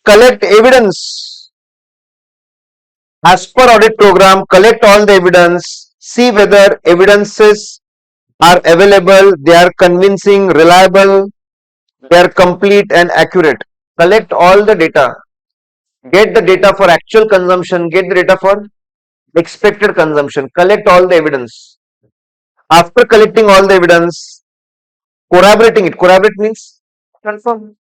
collect evidence. As per audit program, collect all the evidence, see whether evidences are available, they are convincing, reliable, they are complete and accurate. Collect all the data. Get the data for actual consumption, get the data for expected consumption, collect all the evidence. After collecting all the evidence, corroborating it. Corroborate means confirm.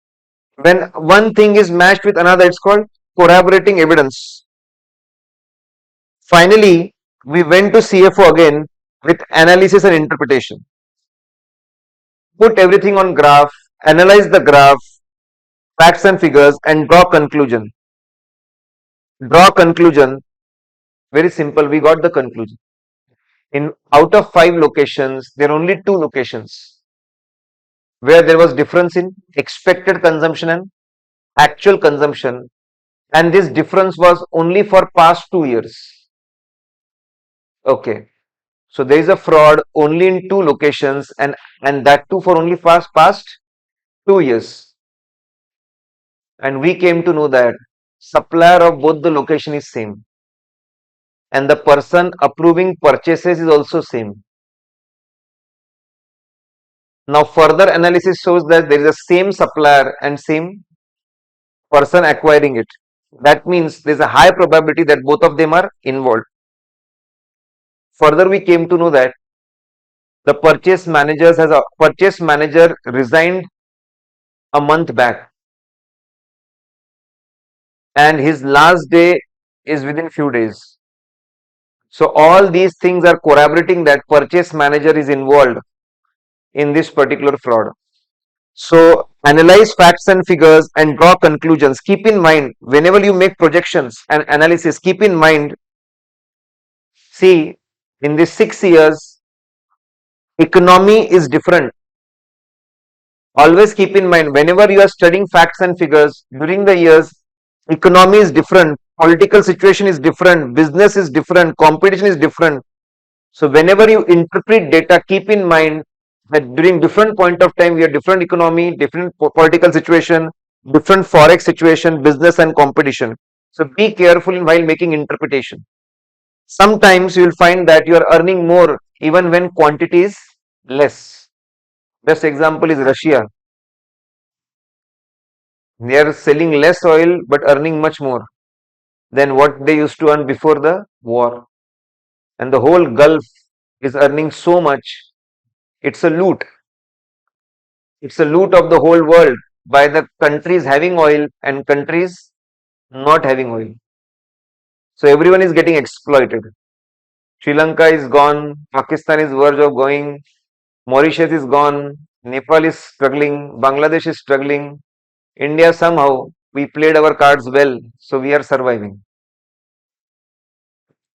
When one thing is matched with another, it's called corroborating evidence. Finally, we went to CFO again with analysis and interpretation. Put everything on graph, analyze the graph, facts and figures, and draw conclusion. Draw conclusion. Very simple. We got the conclusion. In out of 5 locations, there are only 2 locations where there was difference in expected consumption and actual consumption, and this difference was only for past 2 years. Okay, so there is a fraud only in 2 locations, and that too for only past 2 years. And we came to know that supplier of both the location is same, and the person approving purchases is also same. Now further analysis shows that there is a same supplier and same person acquiring it. That means there is a high probability that both of them are involved. further we came to know that the purchase manager resigned a month back, and his last day is within few days. So all these things are corroborating that purchase manager is involved in this particular fraud. So analyze facts and figures and draw conclusions. Keep in mind, whenever you make projections and analysis, keep in mind, see, in these 6 years, economy is different. Always keep in mind, whenever you are studying facts and figures during the years, economy is different, political situation is different, business is different, competition is different. So whenever you interpret data, keep in mind that during different point of time, we have different economy, different political situation, different forex situation, business and competition. So be careful while making interpretation. Sometimes you will find that you are earning more even when quantity is less. Best example is Russia. They are selling less oil but earning much more than what they used to earn before the war. And the whole Gulf is earning so much. It's a loot. It's a loot of the whole world by the countries having oil and countries not having oil. So everyone is getting exploited. Sri Lanka is gone, Pakistan is verge of going, Mauritius is gone, Nepal is struggling, Bangladesh is struggling, India somehow we played our cards well, so we are surviving.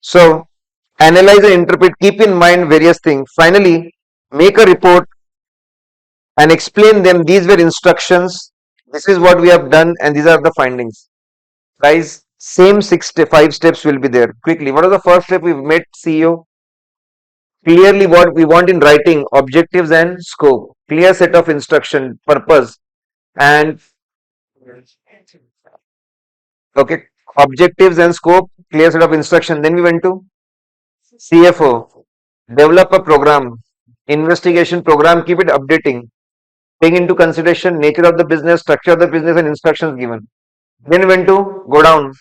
So analyze and interpret, keep in mind various things. Finally, make a report and explain them. These were instructions. This is what we have done, and these are the findings. Guys, same 5 steps will be there. Quickly, what is the first step? We've met CEO. Clearly, what we want in writing: objectives and scope, clear set of instruction, purpose, and okay, objectives and scope, clear set of instruction. Then we went to CFO, develop a program, investigation program, keep it updating, take into consideration nature of the business, structure of the business, and instructions given. Then went to go down,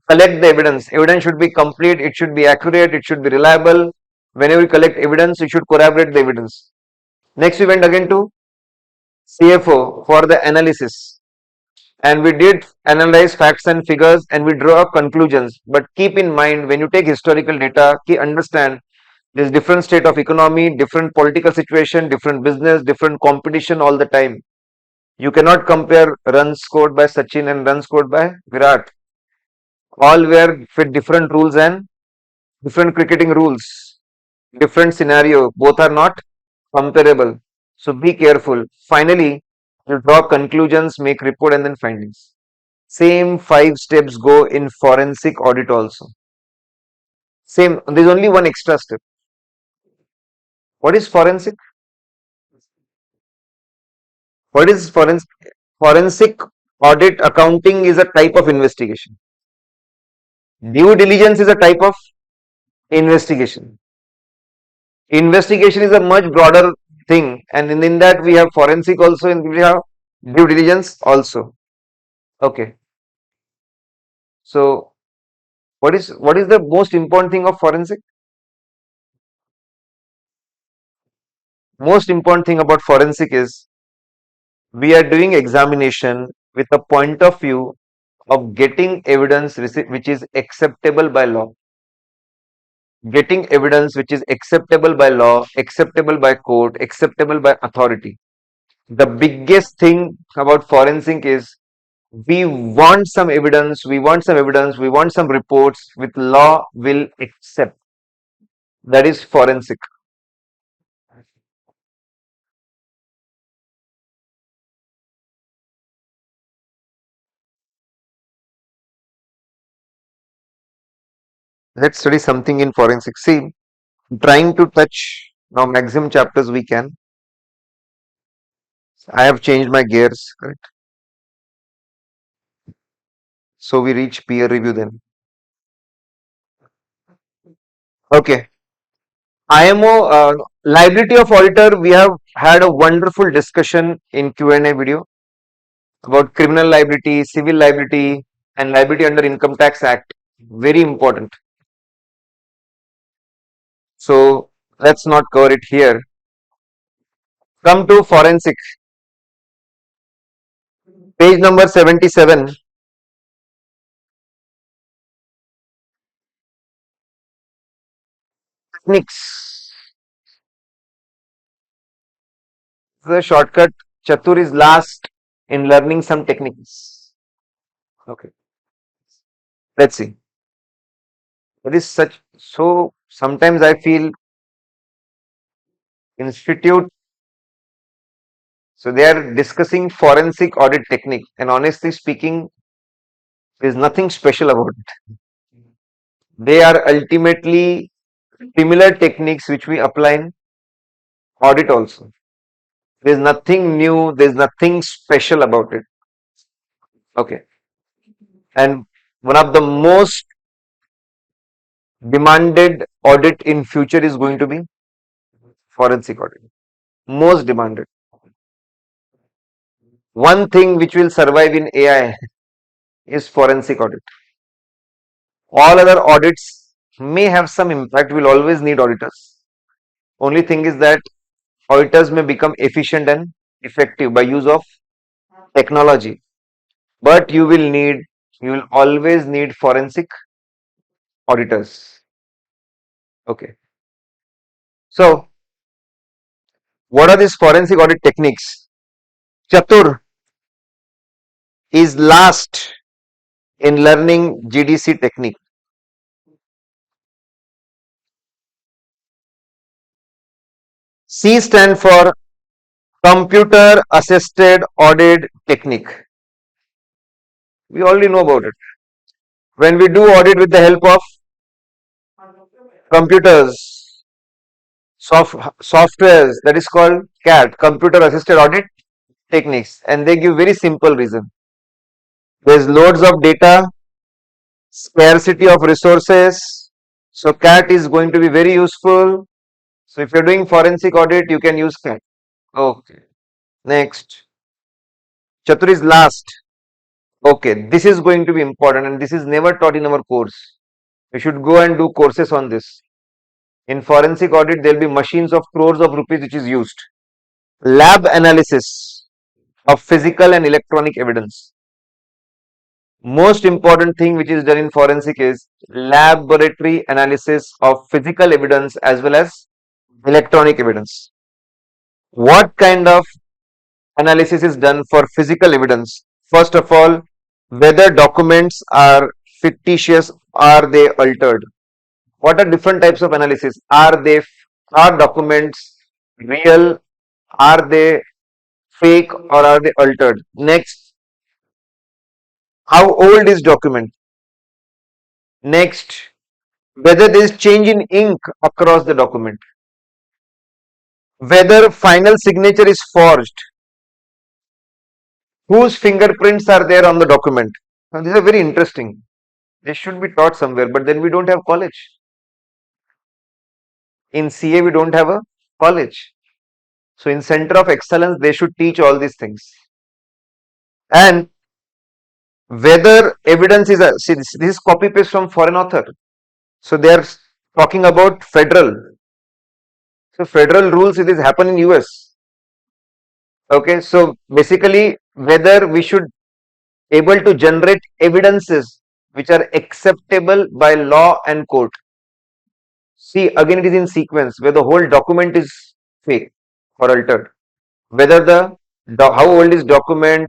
collect the evidence. Evidence should be complete, it should be accurate, it should be reliable. Whenever you collect evidence, you should corroborate the evidence. Next, we went again to CFO for the analysis. And we did analyze facts and figures and we draw up conclusions. But keep in mind, when you take historical data, understand there's different state of economy, different political situation, different business, different competition all the time. You cannot compare runs scored by Sachin and runs scored by Virat. All were with different rules and different cricketing rules, different scenario. Both are not comparable. So be careful. Finally, you draw conclusions, make report and then findings. Same 5 steps go in forensic audit also. Same, there's only one extra step. What is forensic? What is forensic? Forensic audit accounting is a type of investigation. Due diligence is a type of investigation. Investigation is a much broader thing, and in that we have forensic also, and we have due diligence also. Okay. So what is the most important thing of forensic? Most important thing about forensic is we are doing examination with a point of view of getting evidence which is acceptable by law. Getting evidence which is acceptable by law, acceptable by court, acceptable by authority. The biggest thing about forensic is we want some evidence, we want some reports with law will accept. That is forensic. Let's study something in forensic. See, trying to touch now maximum chapters we can. I have changed my gears, correct? So we reach peer review then. Okay. IMO liability of auditor. We have had a wonderful discussion in Q&A video about criminal liability, civil liability, and liability under Income Tax Act. Very important. So let's not cover it here. Come to forensic. Page number 77. Techniques. The shortcut. Chatur is last in learning some techniques. Okay. Let's see. It is such, so sometimes I feel institute, so they are discussing forensic audit technique, and honestly speaking, there is nothing special about it. They are ultimately similar techniques which we apply in audit also. There is nothing new, there is nothing special about it. Okay. And one of the most demanded audit in future is going to be forensic audit. Most demanded. One thing which will survive in AI is forensic audit. All other audits may have some impact. We'll always need auditors. Only thing is that auditors may become efficient and effective by use of technology. But you will always need forensic auditors. Okay. So, what are these forensic audit techniques? Chatur is last in learning GDC technique. C stand for computer assisted audit technique. We already know about it. When we do audit with the help of computers, softwares, that is called CAT, computer assisted audit techniques, and they give very simple reason. There is loads of data, scarcity of resources, so CAT is going to be very useful. So if you're doing forensic audit, you can use CAT. Okay. Next. Chatur is last. Okay, this is going to be important, and this is never taught in our course. You should go and do courses on this. In forensic audit, there will be machines of crores of rupees which is used. Lab analysis of physical and electronic evidence. Most important thing which is done in forensic is laboratory analysis of physical evidence as well as electronic evidence. What kind of analysis is done for physical evidence? First of all, whether documents are fictitious, are they altered? What are different types of analysis? Are documents real? Are they fake or are they altered? Next, how old is document? Next, whether there is change in ink across the document. Whether final signature is forged. Whose fingerprints are there on the document? Now, these are very interesting. They should be taught somewhere, but then we don't have college. In CA, we don't have a college. So in Center of Excellence, they should teach all these things. And whether evidence is see, this is copy paste from foreign author. So they are talking about federal. So federal rules, it is happen in US. Okay, so basically whether we should able to generate evidences which are acceptable by law and court. See, again it is in sequence where the whole document is fake or altered. Whether how old is document,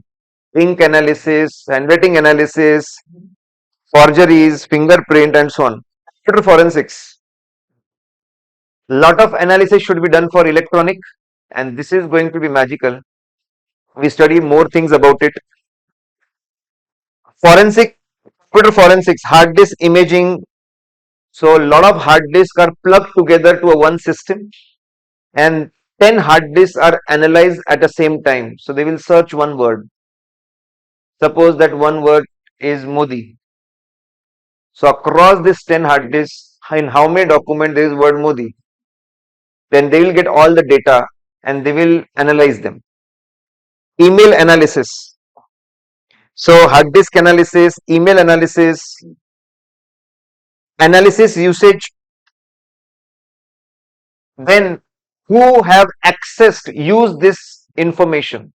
ink analysis, handwriting analysis, forgeries, fingerprint, and so on. Computer forensics. Lot of analysis should be done for electronic, and this is going to be magical. We study more things about it. Forensic, computer forensics, hard disk imaging. So a lot of hard disks are plugged together to a one system, and 10 hard disks are analyzed at the same time. So they will search one word. Suppose that one word is Modi. So across this 10 hard disks, in how many documents there is word Modi? Then they will get all the data and they will analyze them. Email analysis. So hard disk analysis, email analysis, analysis usage Then who have used this information,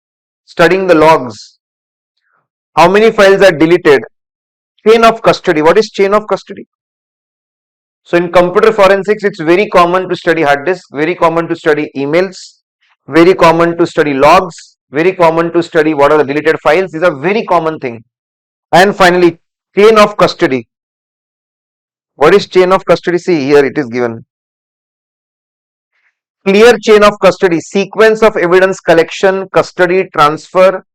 studying the logs, how many files are deleted, chain of custody. What is chain of custody? So in computer forensics, it's very common to study hard disk, very common to study emails, very common to study logs, very common to study what are the deleted files. These are very common thing. And finally, chain of custody. What is chain of custody? See, here it is given. Clear chain of custody, sequence of evidence collection, custody, transfer,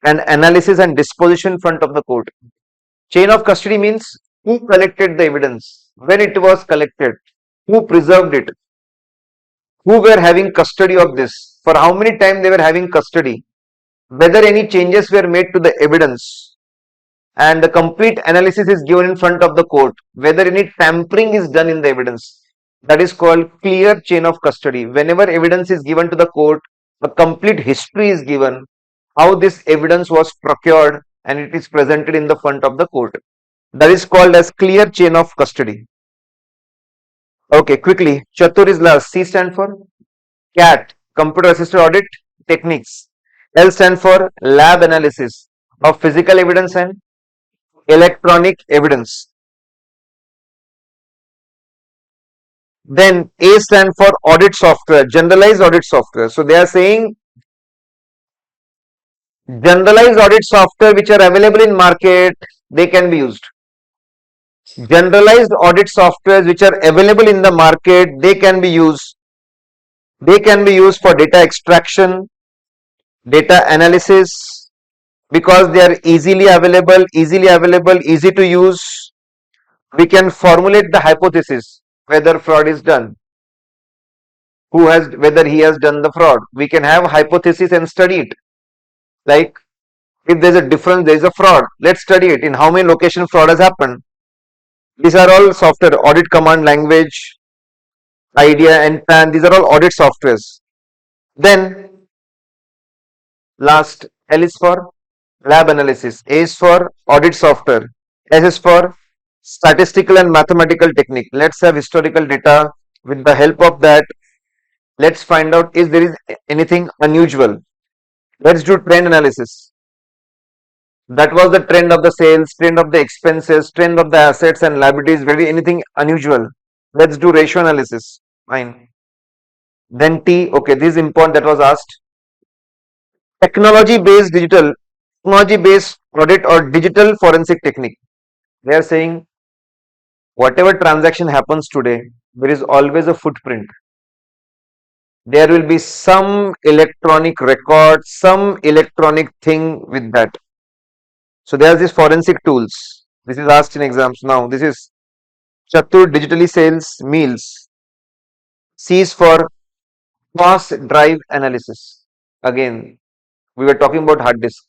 and analysis and disposition in front of the court. Chain of custody means who collected the evidence, when it was collected, who preserved it, who were having custody of this, for how many time they were having custody, whether any changes were made to the evidence, and the complete analysis is given in front of the court, whether any tampering is done in the evidence. That is called clear chain of custody. Whenever evidence is given to the court, a complete history is given, how this evidence was procured, and it is presented in the front of the court. That is called as clear chain of custody. Okay, quickly, Chatur is last. C stand for CAT, Computer Assisted Audit Techniques. L stand for Lab Analysis of Physical Evidence and Electronic Evidence. Then A stand for Audit Software, Generalized Audit Software. So they are saying generalized audit software which are available in market, they can be used. Generalized audit softwares which are available in the market, they can be used. They can be used for data extraction, data analysis, because they are easily available, easy to use. We can formulate the hypothesis whether fraud is done, whether he has done the fraud. We can have hypothesis and study it. Like if there's a difference, there is a fraud. Let's study it. In how many locations fraud has happened? These are all software, audit command language, IDEA and PAN. These are all audit softwares. Then last, L is for lab analysis, A is for audit software, S is for statistical and mathematical technique. Let's have historical data. With the help of that, let's find out if there is anything unusual. Let's do trend analysis. That was the trend of the sales, trend of the expenses, trend of the assets and liabilities. Very anything unusual. Let's do ratio analysis. Fine. Then T. Okay, this is important. That was asked. Technology-based audit or digital forensic technique. They are saying whatever transaction happens today, there is always a footprint. There will be some electronic record, some electronic thing with that. So there are these forensic tools. This is asked in exams. Now this is Chatur digitally sales meals. C is for cross drive analysis. Again, we were talking about hard disk.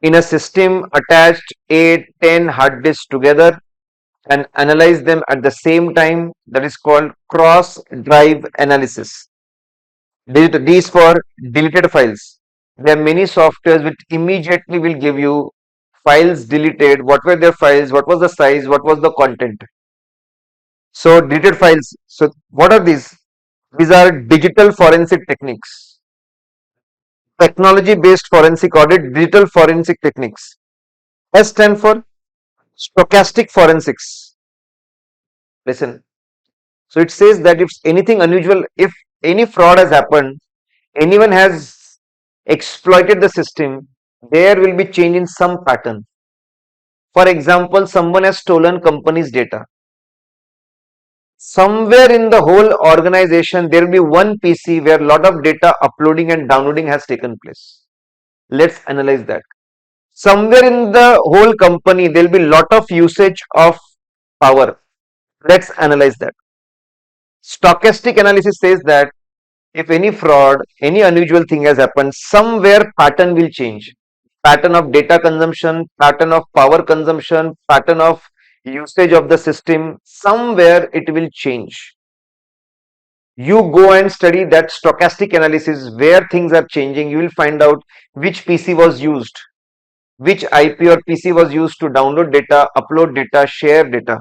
In a system, attached 8, 10 hard disks together and analyze them at the same time. That is called cross drive analysis. D is for deleted files. There are many softwares which immediately will give you files deleted, what were their files, what was the size, what was the content. So deleted files. So what are these? These are digital forensic techniques. Technology based forensic audit, digital forensic techniques. S stand for stochastic forensics. Listen. So it says that if anything unusual, if any fraud has happened, anyone has exploited the system, there will be change in some pattern. For example, someone has stolen company's data. Somewhere in the whole organization, there will be one PC where a lot of data uploading and downloading has taken place. Let's analyze that. Somewhere in the whole company, there will be a lot of usage of power. Let's analyze that. Stochastic analysis says that if any fraud, any unusual thing has happened, somewhere pattern will change. Pattern of data consumption, pattern of power consumption, pattern of usage of the system, somewhere it will change. You go and study that stochastic analysis where things are changing. You will find out which PC was used, which IP or PC was used to download data, upload data, share data.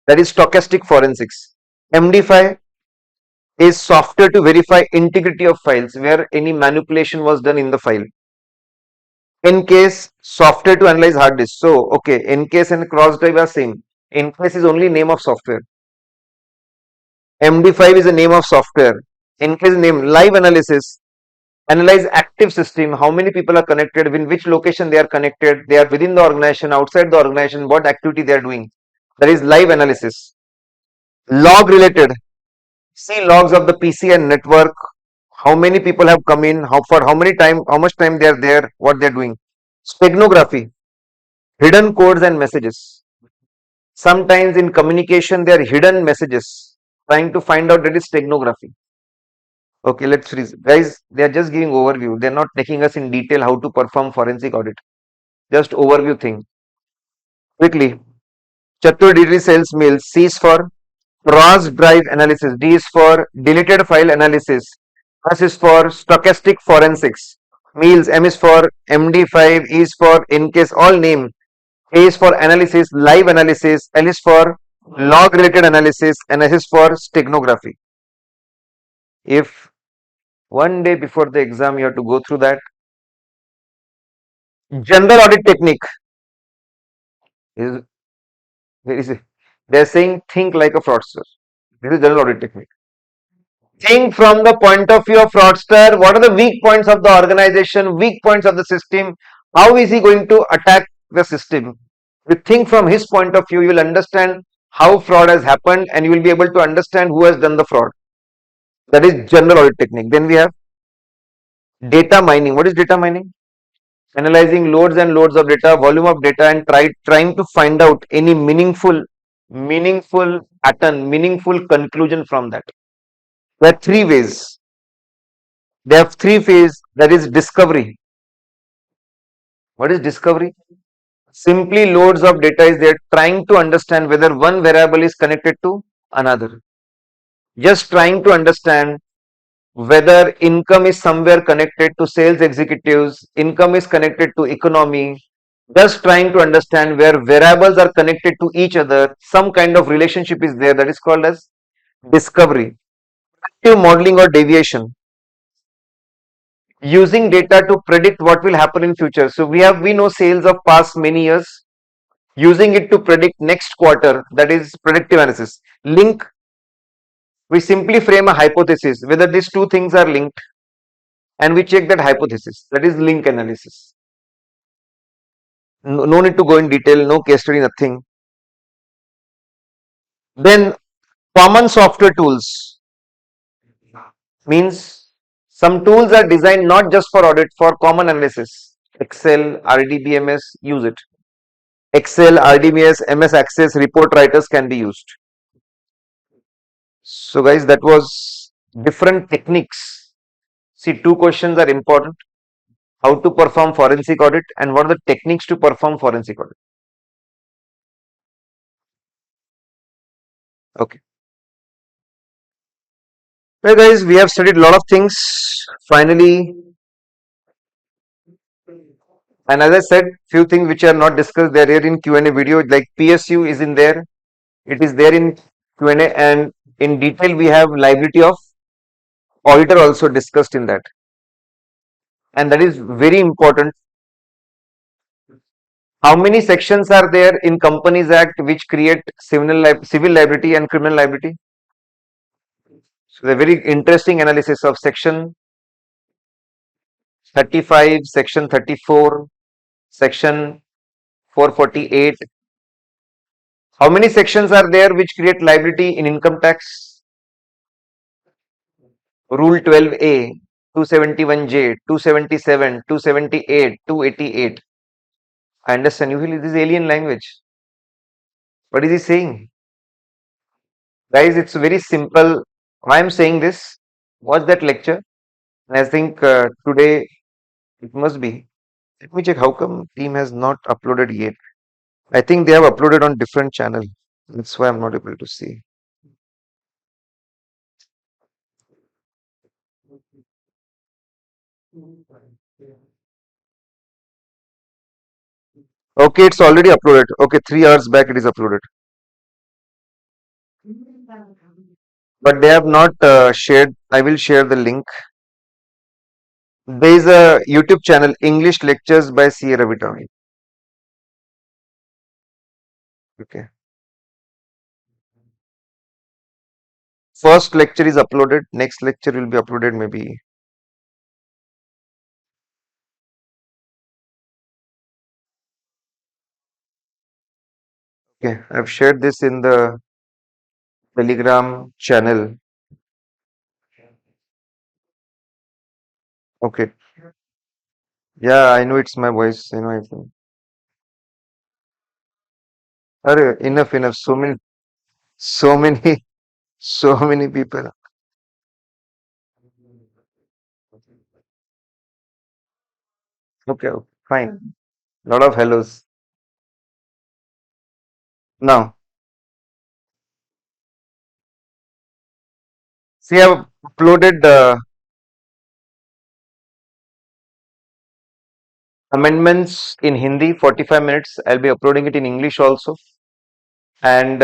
That is stochastic forensics. MD5 is software to verify integrity of files where any manipulation was done in the file. Encase, software to analyze hard disk. So, okay, encase and cross drive are same. Encase is only name of software. MD5 is a name of software. Encase name. Live analysis, analyze active system, how many people are connected, in which location they are connected, they are within the organization, outside the organization, what activity they are doing. That is live analysis. Log related, see logs of the PC and network, how many people have come in, how many time, how much time they are there, what they are doing. Steganography, hidden codes and messages. Sometimes in communication there are hidden messages, trying to find out, that is steganography. Okay, let's freeze. Guys, they are just giving overview. They are not taking us in detail how to perform forensic audit. Just overview thing. Quickly. Chatur degree sales mail. C is for cross drive analysis. D is for deleted file analysis. S is for stochastic forensics. Meals. M is for MD5. E is for in case all name. A is for analysis, live analysis. L is for log related analysis. And S is for steganography. If one day before the exam you have to go through that. General audit technique is they're saying think like a fraudster. This is general audit technique. Think from the point of view of fraudster. What are the weak points of the organization, weak points of the system? How is he going to attack the system? You think from his point of view, you will understand how fraud has happened and you will be able to understand who has done the fraud. That is general audit technique. Then we have data mining. What is data mining? Analyzing loads and loads of data, volume of data, and trying to find out any meaningful pattern, meaningful conclusion from that. There are three ways. They have three phases, that is discovery. What is discovery? Simply loads of data is there, trying to understand whether one variable is connected to another. Just trying to understand whether income is somewhere connected to sales executives, income is connected to economy, just trying to understand where variables are connected to each other, some kind of relationship is there, that is called as discovery. Predictive modeling or deviation, using data to predict what will happen in future. So we know sales of past many years, using it to predict next quarter, that is predictive analysis. Link, we simply frame a hypothesis whether these two things are linked and we check that hypothesis, that is link analysis. No need to go in detail, no case study, nothing. Then common software tools, means some tools are designed not just for audit, for common analysis. Excel, RDBMS, use it. Excel, RDBMS, MS Access, report writers can be used. So guys, that was different techniques. See, two questions are important. How to perform forensic audit and what are the techniques to perform forensic audit. Okay. Well guys, we have studied a lot of things. Finally, and as I said, few things which are not discussed, they are here in Q&A video, like PSU is in there. It is there in Q&A, and in detail we have liability of auditor also discussed in that. And that is very important. How many sections are there in Companies Act which create civil liability and criminal liability? So the very interesting analysis of section 35, section 34, section 448. How many sections are there which create liability in income tax? Rule 12A, 271J, 277, 278, 288. I understand. Usually this is alien language. What is he saying? Guys, it's very simple. Why I'm saying this? Watch that lecture. And I think today it must be. Let me check how come team has not uploaded yet. I think they have uploaded on different channel. That's why I'm not able to see. Okay, it's already uploaded. Okay, 3 hours back it is uploaded. but they have not shared. I will share the link. There is a YouTube channel, English Lectures by C. Ravi Taori. Okay. First lecture is uploaded. Next lecture will be uploaded maybe. Okay. I've shared this in the Telegram channel. Okay. Yeah, I know it's my voice. You know, I think. Arre, enough. So many, so many people. Okay, fine. Lot of hellos. Now, see, I've uploaded amendments in Hindi, 45 minutes. I'll be uploading it in English also. And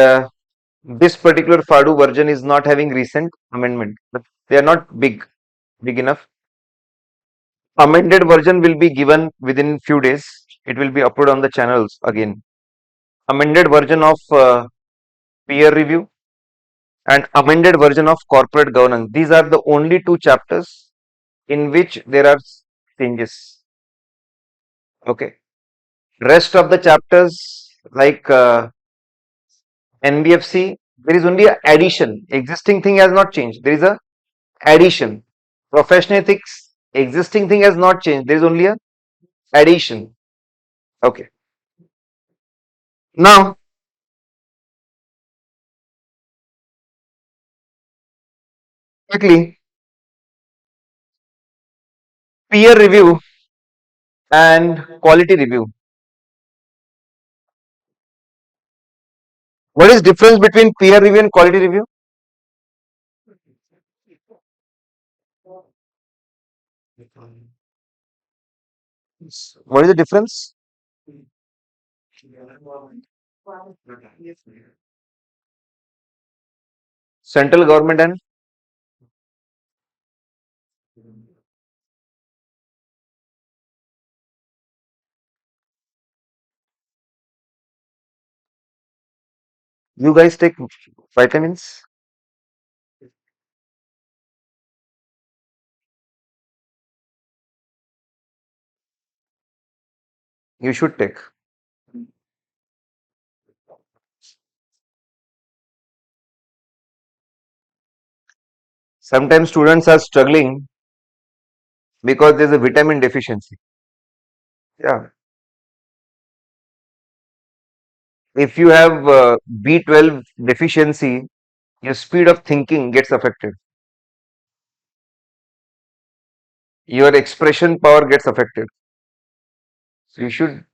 this particular FADU version is not having recent amendment, but they are not big enough. Amended version will be given within few days. It will be uploaded on the channels again. Amended version of peer review and amended version of corporate governance. These are the only two chapters in which there are changes. Okay. Rest of the chapters like NBFC, there is only a addition. Existing thing has not changed. There is a addition. Professional ethics, existing thing has not changed. There is only a addition. Okay. Now, quickly, peer review and quality review. What is difference between peer review and quality review? What is the difference? Central government and you guys take vitamins? You should take. Sometimes students are struggling because there's a vitamin deficiency. Yeah. If you have B12 deficiency, your speed of thinking gets affected. Your expression power gets affected. So you should,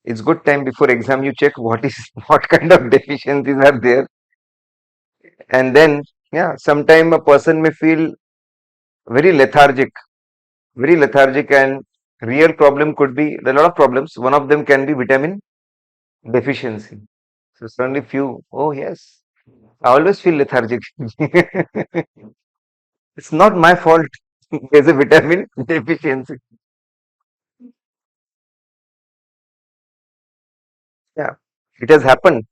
it's good time before exam you check what is what kind of deficiencies are there, and then yeah, sometime a person may feel very lethargic, and real problem could be there are a lot of problems. One of them can be vitamin deficiency. So suddenly few, oh yes, I always feel lethargic. It's not my fault. There's a vitamin deficiency. Yeah, it has happened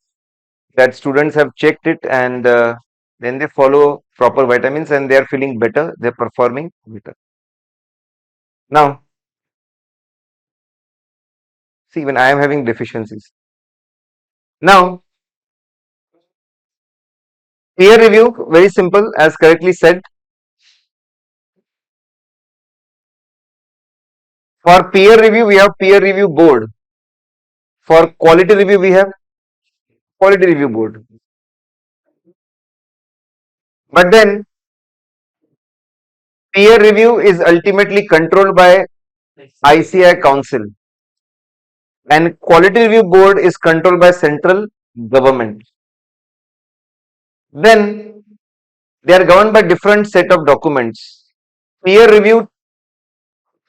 that students have checked it and then they follow proper vitamins and they are feeling better, they're performing better. Now, see, even I am having deficiencies. Now, peer review, very simple, as correctly said. For peer review, we have peer review board. For quality review, we have quality review board. But then, peer review is ultimately controlled by ICI Council, and quality review board is controlled by central government. Then they are governed by different set of documents. Peer review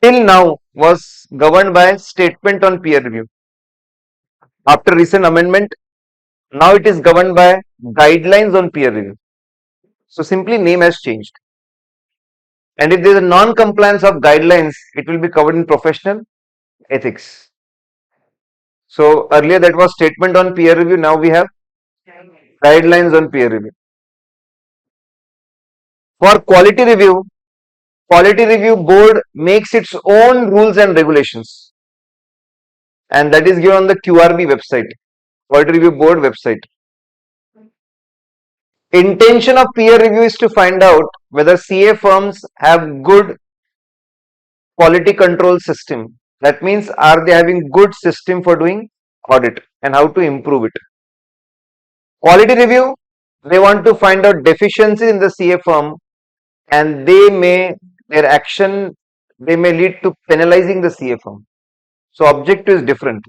till now was governed by statement on peer review. After recent amendment, now it is governed by guidelines on peer review. So simply name has changed. And if there is a non-compliance of guidelines, it will be covered in professional ethics. So earlier that was statement on peer review. Now we have guidelines on peer review. For quality review board makes its own rules and regulations, and that is given on the QRB website, quality review board website. Intention of peer review is to find out whether CA firms have good quality control system. That means, are they having good system for doing audit and how to improve it. Quality review, they want to find out deficiencies in the CA firm, and their action may lead to penalizing the CA firm. So objective is different.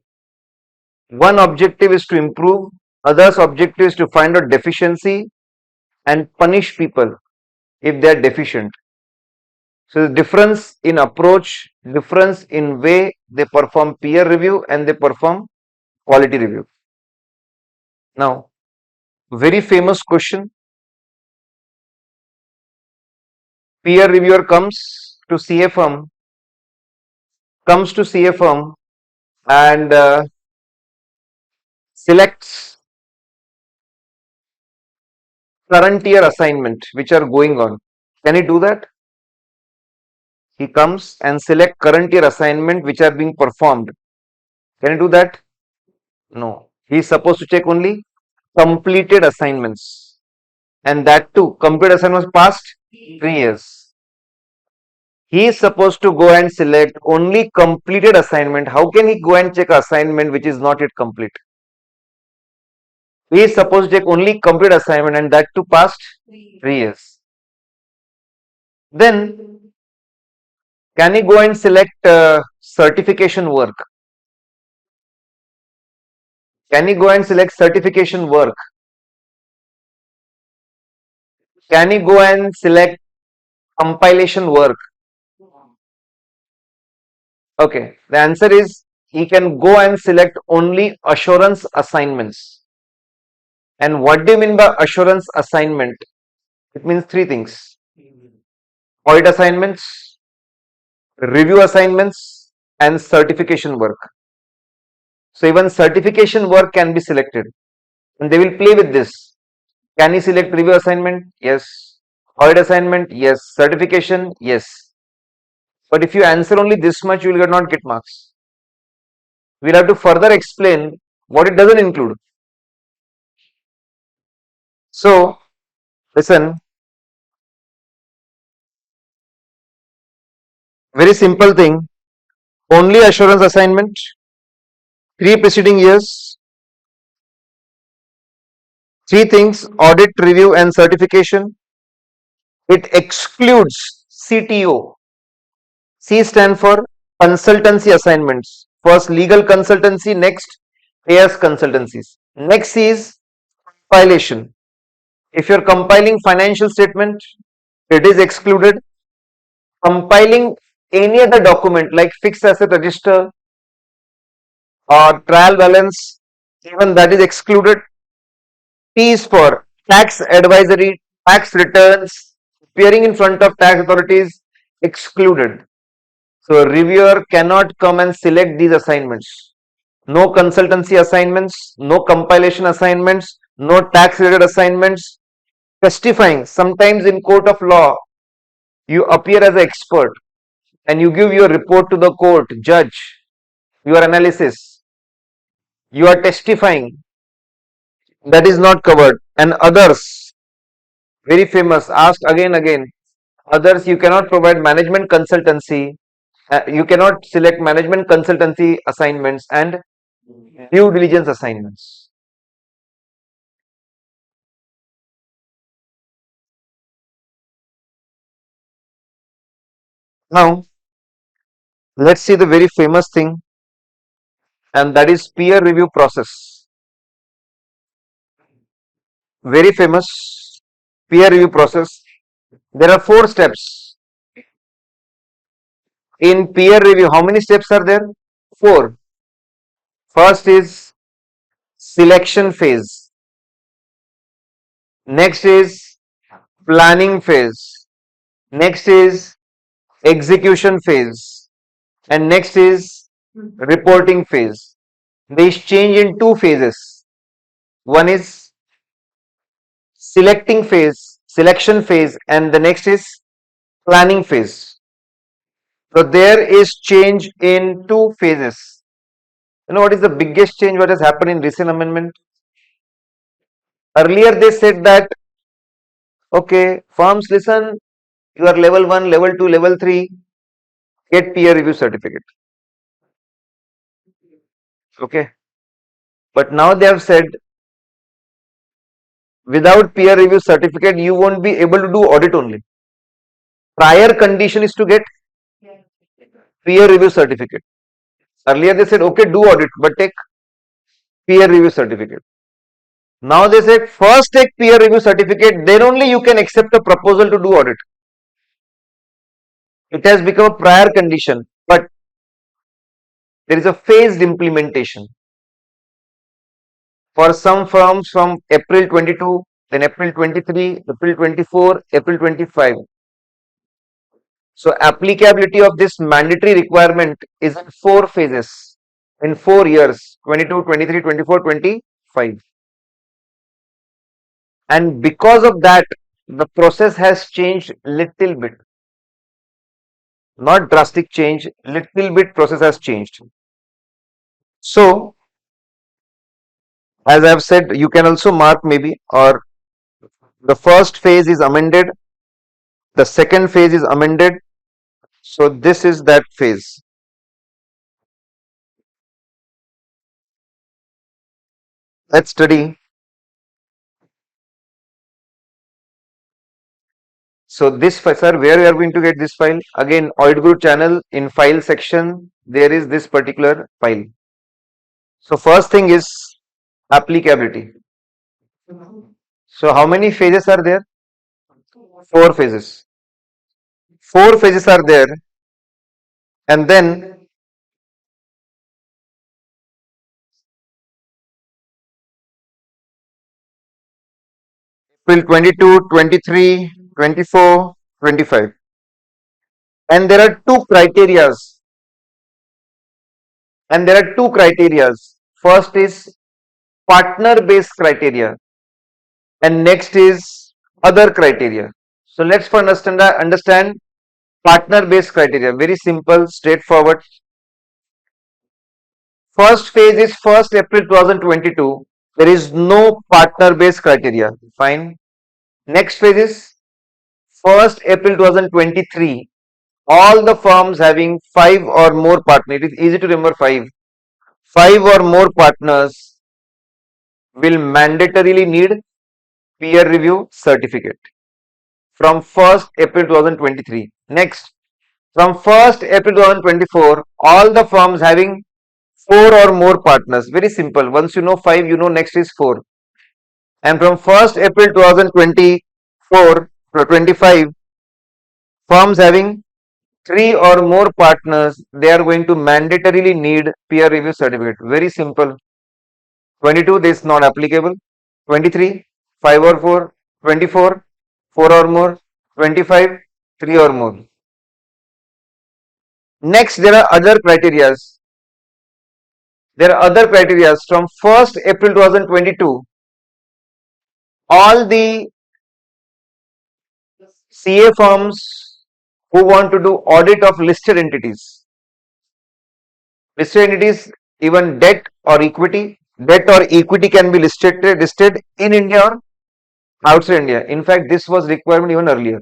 One objective is to improve, others objective is to find out deficiency and punish people if they are deficient. So the difference in approach, difference in way they perform peer review and they perform quality review. Now, very famous question. Peer reviewer comes to CA firm and selects current year assignment which are going on. Can he do that? He comes and select current year assignment which are being performed. Can he do that? No. He is supposed to check only completed assignments, and that too completed assignments past 3 years. He is supposed to go and select only completed assignment. How can he go and check assignment which is not yet complete? He is supposed to check only complete assignment, and that too past 3 years. Then can he go and select certification work? Can he go and select certification work? Can he go and select compilation work? Okay, the answer is he can go and select only assurance assignments. And what do you mean by assurance assignment? It means 3 things: audit assignments, review assignments, and certification work. So even certification work can be selected, and they will play with this. Can he select review assignment? Yes. Audit assignment? Yes. Certification? Yes. But if you answer only this much, you will not get marks. We'll have to further explain what it doesn't include. So, listen, very simple thing, only assurance assignment, 3 preceding years, 3 things, audit, review and certification. It excludes CTO. C stand for consultancy assignments. First legal consultancy, next AS consultancies. Next is compilation. If you're compiling financial statement, it is excluded. Compiling any other document like fixed asset register or trial balance, even that is excluded. T is for tax advisory, tax returns, appearing in front of tax authorities, excluded. So a reviewer cannot come and select these assignments. No consultancy assignments, no compilation assignments, no tax related assignments. Testifying, sometimes in court of law, you appear as an expert and you give your report to the court, judge, your analysis. You are testifying. That is not covered. And others, very famous, asked again. Others, you cannot provide management consultancy. You cannot select management consultancy assignments and due diligence assignments. Now, let's see the very famous thing, and that is peer review process. Very famous peer review process. There are 4 steps. In peer review, how many steps are there? 4. First is selection phase. Next is planning phase, next is execution phase, and next is reporting phase. They change in two phases. One is selection phase, and the next is planning phase. So there is change in two phases. You know what is the biggest change what has happened in recent amendment? Earlier they said that, okay, firms listen, you are level 1, level 2, level 3, get peer review certificate. Okay. But now they have said, without peer review certificate, you won't be able to do audit only. Prior condition is to get peer review certificate. Earlier they said, okay, do audit, but take peer review certificate. Now they said, first take peer review certificate, then only you can accept a proposal to do audit. It has become a prior condition, but there is a phased implementation. For some firms from April 22, then April 23, April 24, April 25. So applicability of this mandatory requirement is in 4 phases, in 4 years, 22, 23, 24, 25. And because of that, the process has changed little bit. Not drastic change, little bit process has changed. So, as I have said, you can also mark maybe, or the first phase is amended, the second phase is amended. So this is that phase. Let's study. So this sir, where we are going to get this file? Again, Auditguru channel, in file section, there is this particular file. So first thing is applicability. So how many phases are there? 4 phases. 4 phases are there, and then April 22, 23, 24, 25. And there are two criterias. First is partner based criteria, and next is other criteria. So let's first understand partner based criteria. Very simple, straightforward. First phase is 1st April 2022. There is no partner based criteria. Fine. Next phase is 1st April 2023. All the firms having 5 or more partners, it is easy to remember 5. 5 or more partners will mandatorily need peer review certificate from 1st April 2023. Next, from 1st April 2024, all the firms having 4 or more partners. Very simple. Once you know 5, you know next is 4. And from 1st April 2024 to 25, firms having 3 or more partners, they are going to mandatorily need peer review certificate. Very simple. 22, this is not applicable. 23, 5 or 4. 24, 4 or more. 25, 3 or more. Next, there are other criteria. From 1st April 2022. All the CA firms who want to do audit of listed entities, even debt or equity can be listed in India or outside India. In fact, this was requirement even earlier.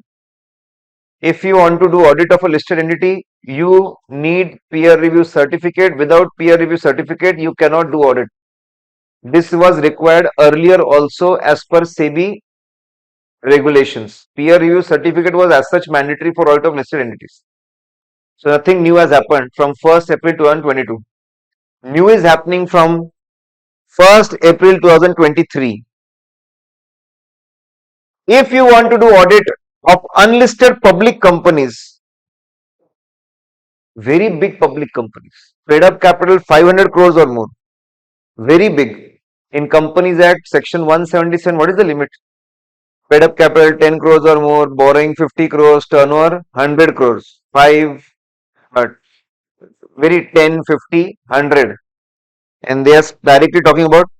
If you want to do audit of a listed entity, you need peer review certificate. Without peer review certificate, you cannot do audit. This was required earlier also as per SEBI regulations. Peer review certificate was as such mandatory for audit of listed entities. So nothing new has happened from 1st April 2022. New is happening from 1st April 2023. If you want to do audit of unlisted public companies, very big public companies, paid up capital 500 crores or more, very big. In Companies Act section 177, what is the limit? paid up capital 10 crores or more, borrowing 50 crores, turnover 100 crores, 5, very 10, 50, 100. And they are directly talking about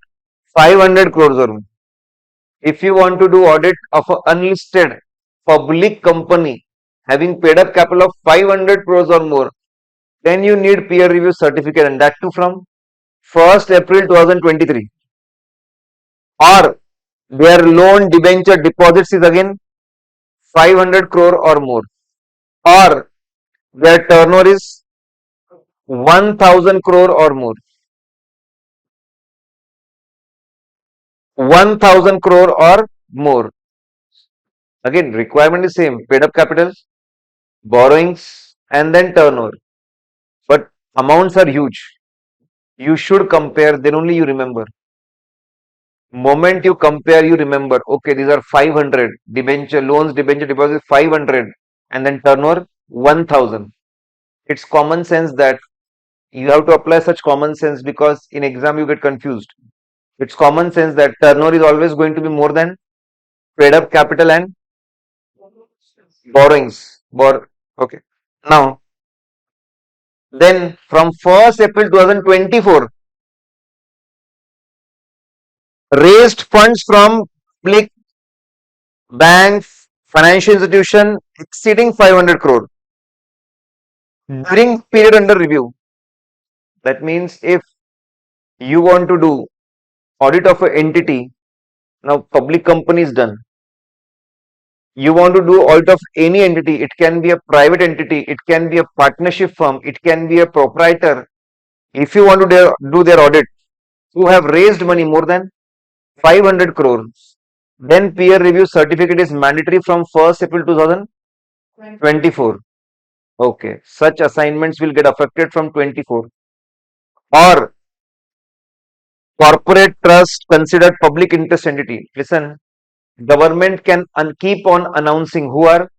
500 crores or more. If you want to do audit of an unlisted public company having paid up capital of 500 crores or more, then you need peer review certificate, and that too from 1st April 2023. Or their loan debenture deposits is again 500 crore or more, or their turnover is 1000 crore or more. 1000 crore or more. Again, requirement is same, paid up capital, borrowings, and then turnover. But amounts are huge. You should compare, then only you remember. Moment you compare, you remember, okay, these are 500, debenture loans, debenture deposits 500, and then turnover 1000. It's common sense that you have to apply such common sense, because in exam you get confused. It's common sense that turnover is always going to be more than paid up capital and borrowings. Okay. Now, then from 1st April 2024, raised funds from public banks, financial institution exceeding 500 crore during period under review. That means if you want to do audit of an entity, now public company is done. You want to do audit of any entity, it can be a private entity, it can be a partnership firm, it can be a proprietor. If you want to do their audit, who have raised money more than 500 crores, then peer review certificate is mandatory from 1st April 2024. Okay, such assignments will get affected from 24. Or corporate trust considered public interest entity. Listen, government can keep on announcing who are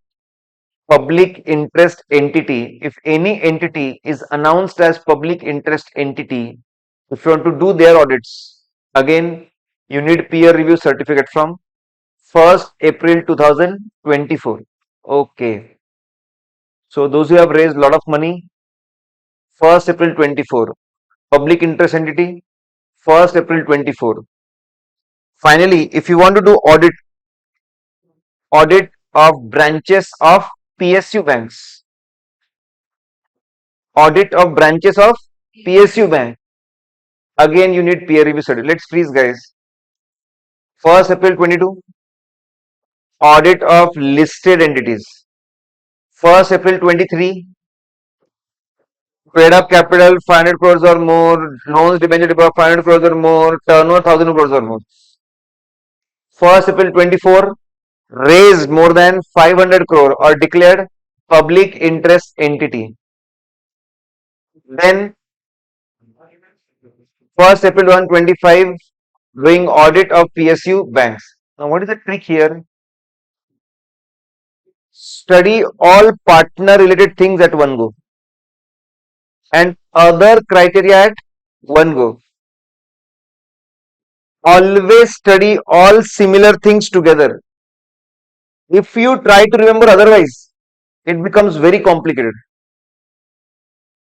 public interest entity. If any entity is announced as public interest entity, if you want to do their audits, again you need peer review certificate from 1st April 2024. Okay. So those who have raised a lot of money, 1st April 24. Public interest entity, 1st April 24. Finally, if you want to do audit of branches of PSU banks, audit of branches of PSU bank, again you need peer review certificate. Let's freeze, guys. 1st April 22, audit of listed entities. 1st April 23, paid up capital 500 crores or more, loans debenture deposit 500 crores or more, turnover 1000 crores or more. 1st April 24, raised more than 500 crore or declared public interest entity. Then 1st April 2025, doing audit of PSU banks. Now what is the trick here? Study all partner related things at one go and other criteria at one go. Always study all similar things together. If you try to remember otherwise, it becomes very complicated.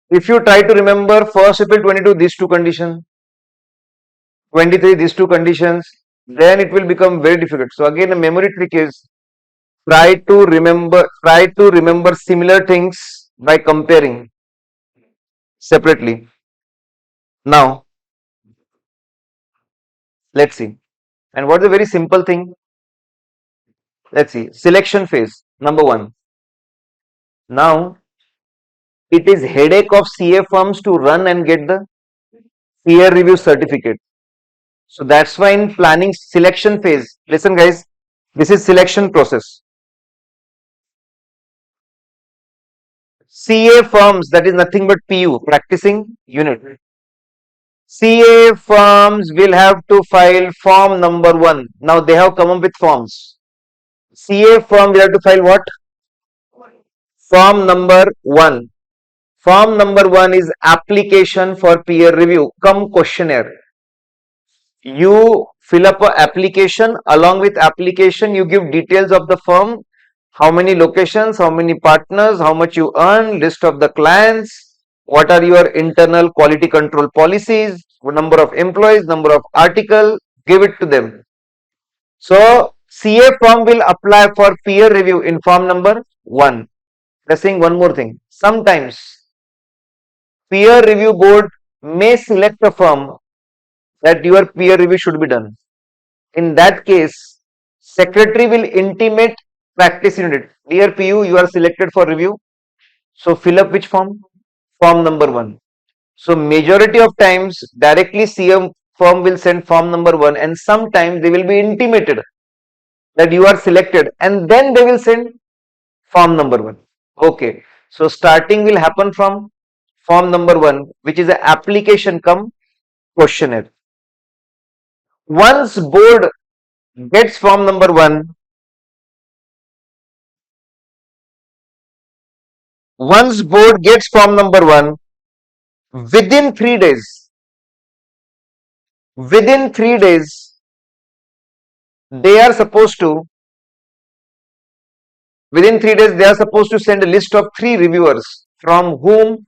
If you try to remember 1st April 22, these two conditions, 23, these two conditions, then it will become very difficult. So again, a memory trick is try to remember similar things by comparing separately. Now, let's see. And what is a very simple thing? Let's see. Selection phase, number 1. Now, it is headache of CA firms to run and get the peer review certificate. So that's why in planning selection phase, listen guys, this is selection process. CA firms, that is nothing but PU, practicing unit. CA firms will have to file form number 1. Now they have come up with forms. CA firm will have to file what? Form number 1. Form number 1 is application for peer review, come questionnaire. You fill up a application. Along with application, you give details of the firm, how many locations, how many partners, how much you earn, list of the clients, what are your internal quality control policies, number of employees, number of article, give it to them. So CA firm will apply for peer review in form number 1. They're saying one more thing. Sometimes peer review board may select a firm that your peer review should be done. In that case, secretary will intimate practice unit. Dear PU, you are selected for review. So fill up which form? Form number 1. So majority of times directly CM firm will send form number 1, and sometimes they will be intimated that you are selected, and then they will send form number 1. Okay. So starting will happen from form number 1, which is an application cum questionnaire. Once board gets form number 1, within 3 days, they are supposed to send a list of 3 reviewers from whom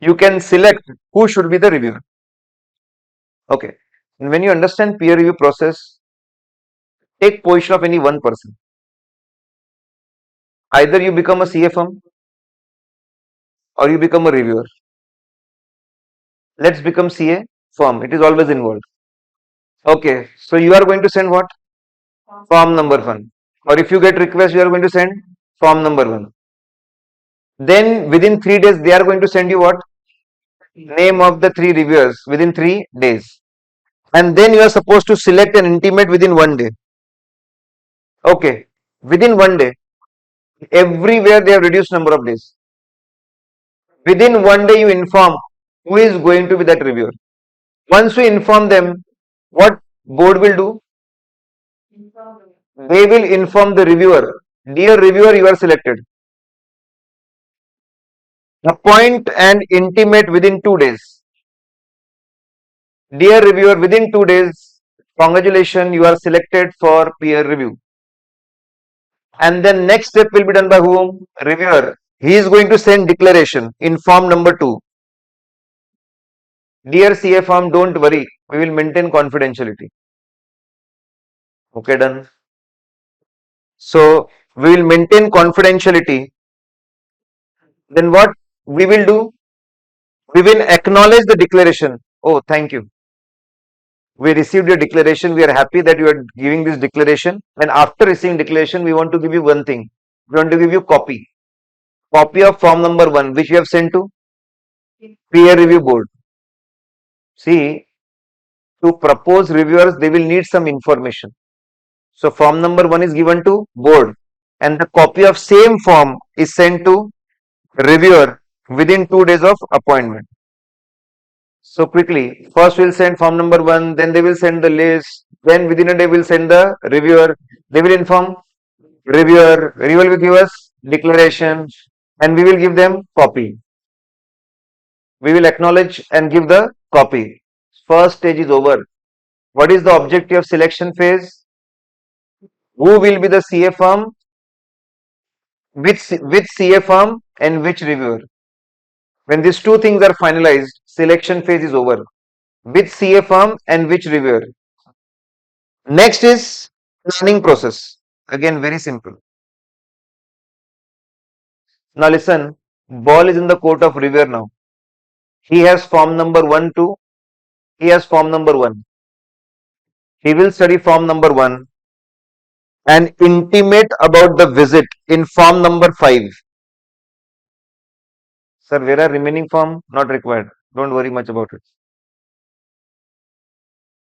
you can select who should be the reviewer. Okay. And when you understand peer review process, take position of any one person. Either you become a CA firm or you become a reviewer. Let's become CA firm. It is always involved. Okay. So you are going to send what? Form number 1. Or if you get request, you are going to send form number 1. Then within 3 days, they are going to send you what? Name of the 3 reviewers within 3 days. And then you are supposed to select and intimate within 1 day. Okay. Within 1 day. Everywhere they have reduced number of days. Within 1 day you inform who is going to be that reviewer. Once you inform them, what board will do? They will inform the reviewer, dear reviewer, you are selected. Appoint and intimate within 2 days. Dear reviewer, within 2 days, congratulations, you are selected for peer review. And then next step will be done by whom? Reviewer. He is going to send declaration in form number 2. Dear CA firm, don't worry, we will maintain confidentiality. Okay, done. So we will maintain confidentiality. Then what we will do? We will acknowledge the declaration. Oh, thank you. We received your declaration. We are happy that you are giving this declaration. And after receiving declaration, we want to give you one thing. We want to give you copy of form number 1, which we have sent to peer review board. See, to propose reviewers, they will need some information. So form number 1 is given to board, and the copy of same form is sent to reviewer within 2 days of appointment. So quickly, first we'll send form number 1, then they will send the list, then within a day we'll send the reviewer, they will inform reviewer will give us declaration, and we will give them copy. We will acknowledge and give the copy. First stage is over. What is the objective of selection phase? Who will be the CA firm, which CA firm, and which reviewer? When these 2 things are finalized, selection phase is over. Which CA firm and which reviewer? Next is planning process. Again, very simple. Now listen, ball is in the court of reviewer now. He has form number 1 too. He has form number 1. He will study form number 1 and intimate about the visit in form number 5. Sir, where are remaining form? Not required. Don't worry much about it.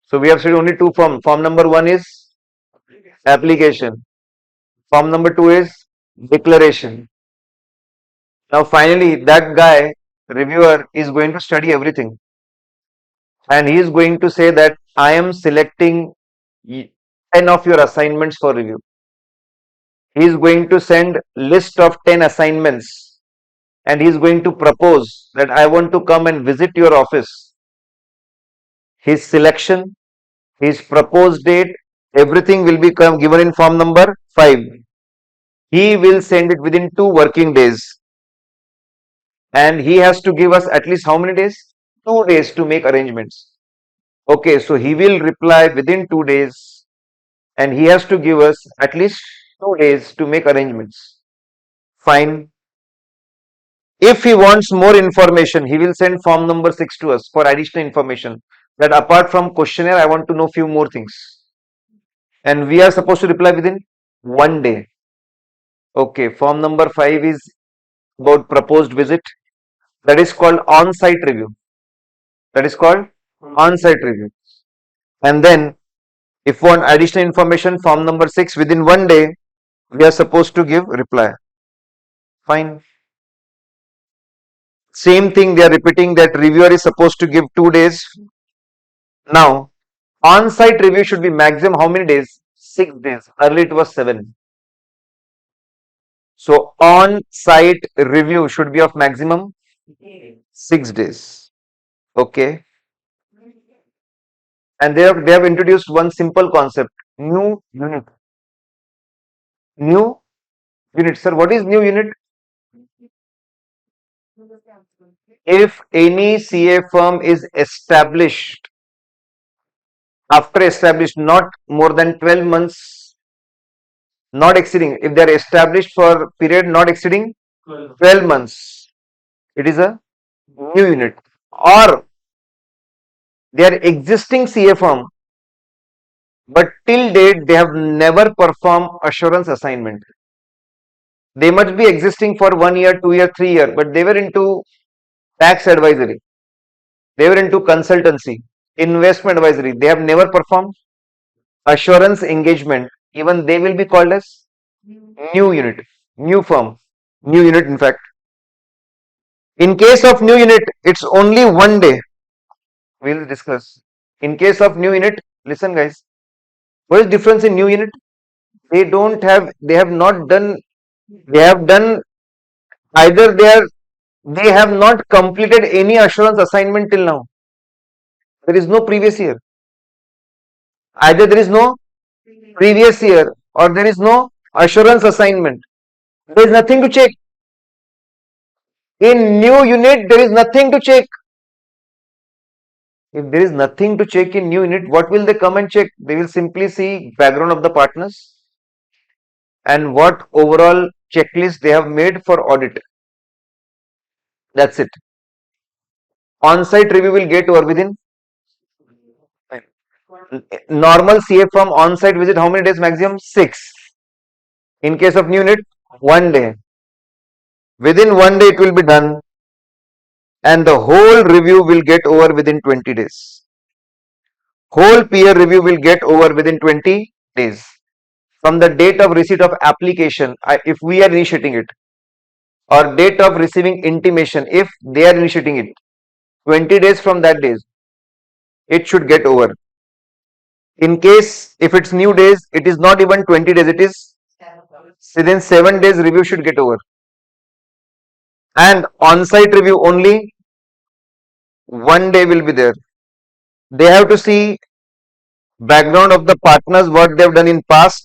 So we have studied only 2 form. Form number 1 is application. Form number 2 is declaration. Now finally, that guy, reviewer, is going to study everything. And he is going to say that I am selecting 10 of your assignments for review. He is going to send list of 10 assignments, and he is going to propose that I want to come and visit your office. His selection his proposed date, everything will be given in form number 5. He will send it within 2 working days. And he has to give us at least how many days? 2 days to make arrangements. Okay, so he will reply within 2 days and he has to give us at least 2 days to make arrangements. Fine. If he wants more information, he will send form number 6 to us for additional information. That apart from questionnaire, I want to know few more things. And we are supposed to reply within 1 day. Okay, form number 5 is about proposed visit. That is called on-site review. That is called on-site review. And then if we want additional information, form number 6, within 1 day, we are supposed to give reply. Fine. Same thing, they are repeating that reviewer is supposed to give 2 days. Now, on-site review should be maximum how many days? 6 days. Earlier it was 7. So, on-site review should be of maximum 6 days. Okay. And they have introduced one simple concept, new unit. New unit. Sir, what is new unit? If any CA firm is established, after established, not more than 12 months, not exceeding, if they are established for period not exceeding 12 months, it is a new unit. Or they are existing CA firm, but till date they have never performed assurance assignment. They must be existing for 1 year, 2 year, 3 year, but they were into tax advisory, they were into consultancy, investment advisory, they have never performed assurance engagement. Even they will be called as new unit, new firm, new unit in fact. In case of new unit, it's only 1 day. We will discuss. In case of new unit, listen guys, what is difference in new unit? They have not done, they have done either they have not completed any assurance assignment till now. There is no previous year. Either there is no previous year or there is no assurance assignment. There is nothing to check. In new unit, there is nothing to check. If there is nothing to check in new unit, what will they come and check? They will simply see background of the partners and what overall checklist they have made for audit. That's it. On-site review will get over within. Normal CA from on-site visit, how many days maximum? 6. In case of new unit, 1 day. Within 1 day it will be done and the whole review will get over within 20 days. Whole peer review will get over within 20 days. From the date of receipt of application, if we are initiating it, or date of receiving intimation, if they are initiating it, 20 days from that days, it should get over. In case if it's new days, it is not even 20 days, it is within 7 days review should get over. And on-site review only 1 day will be there. They have to see background of the partners, what they have done in past,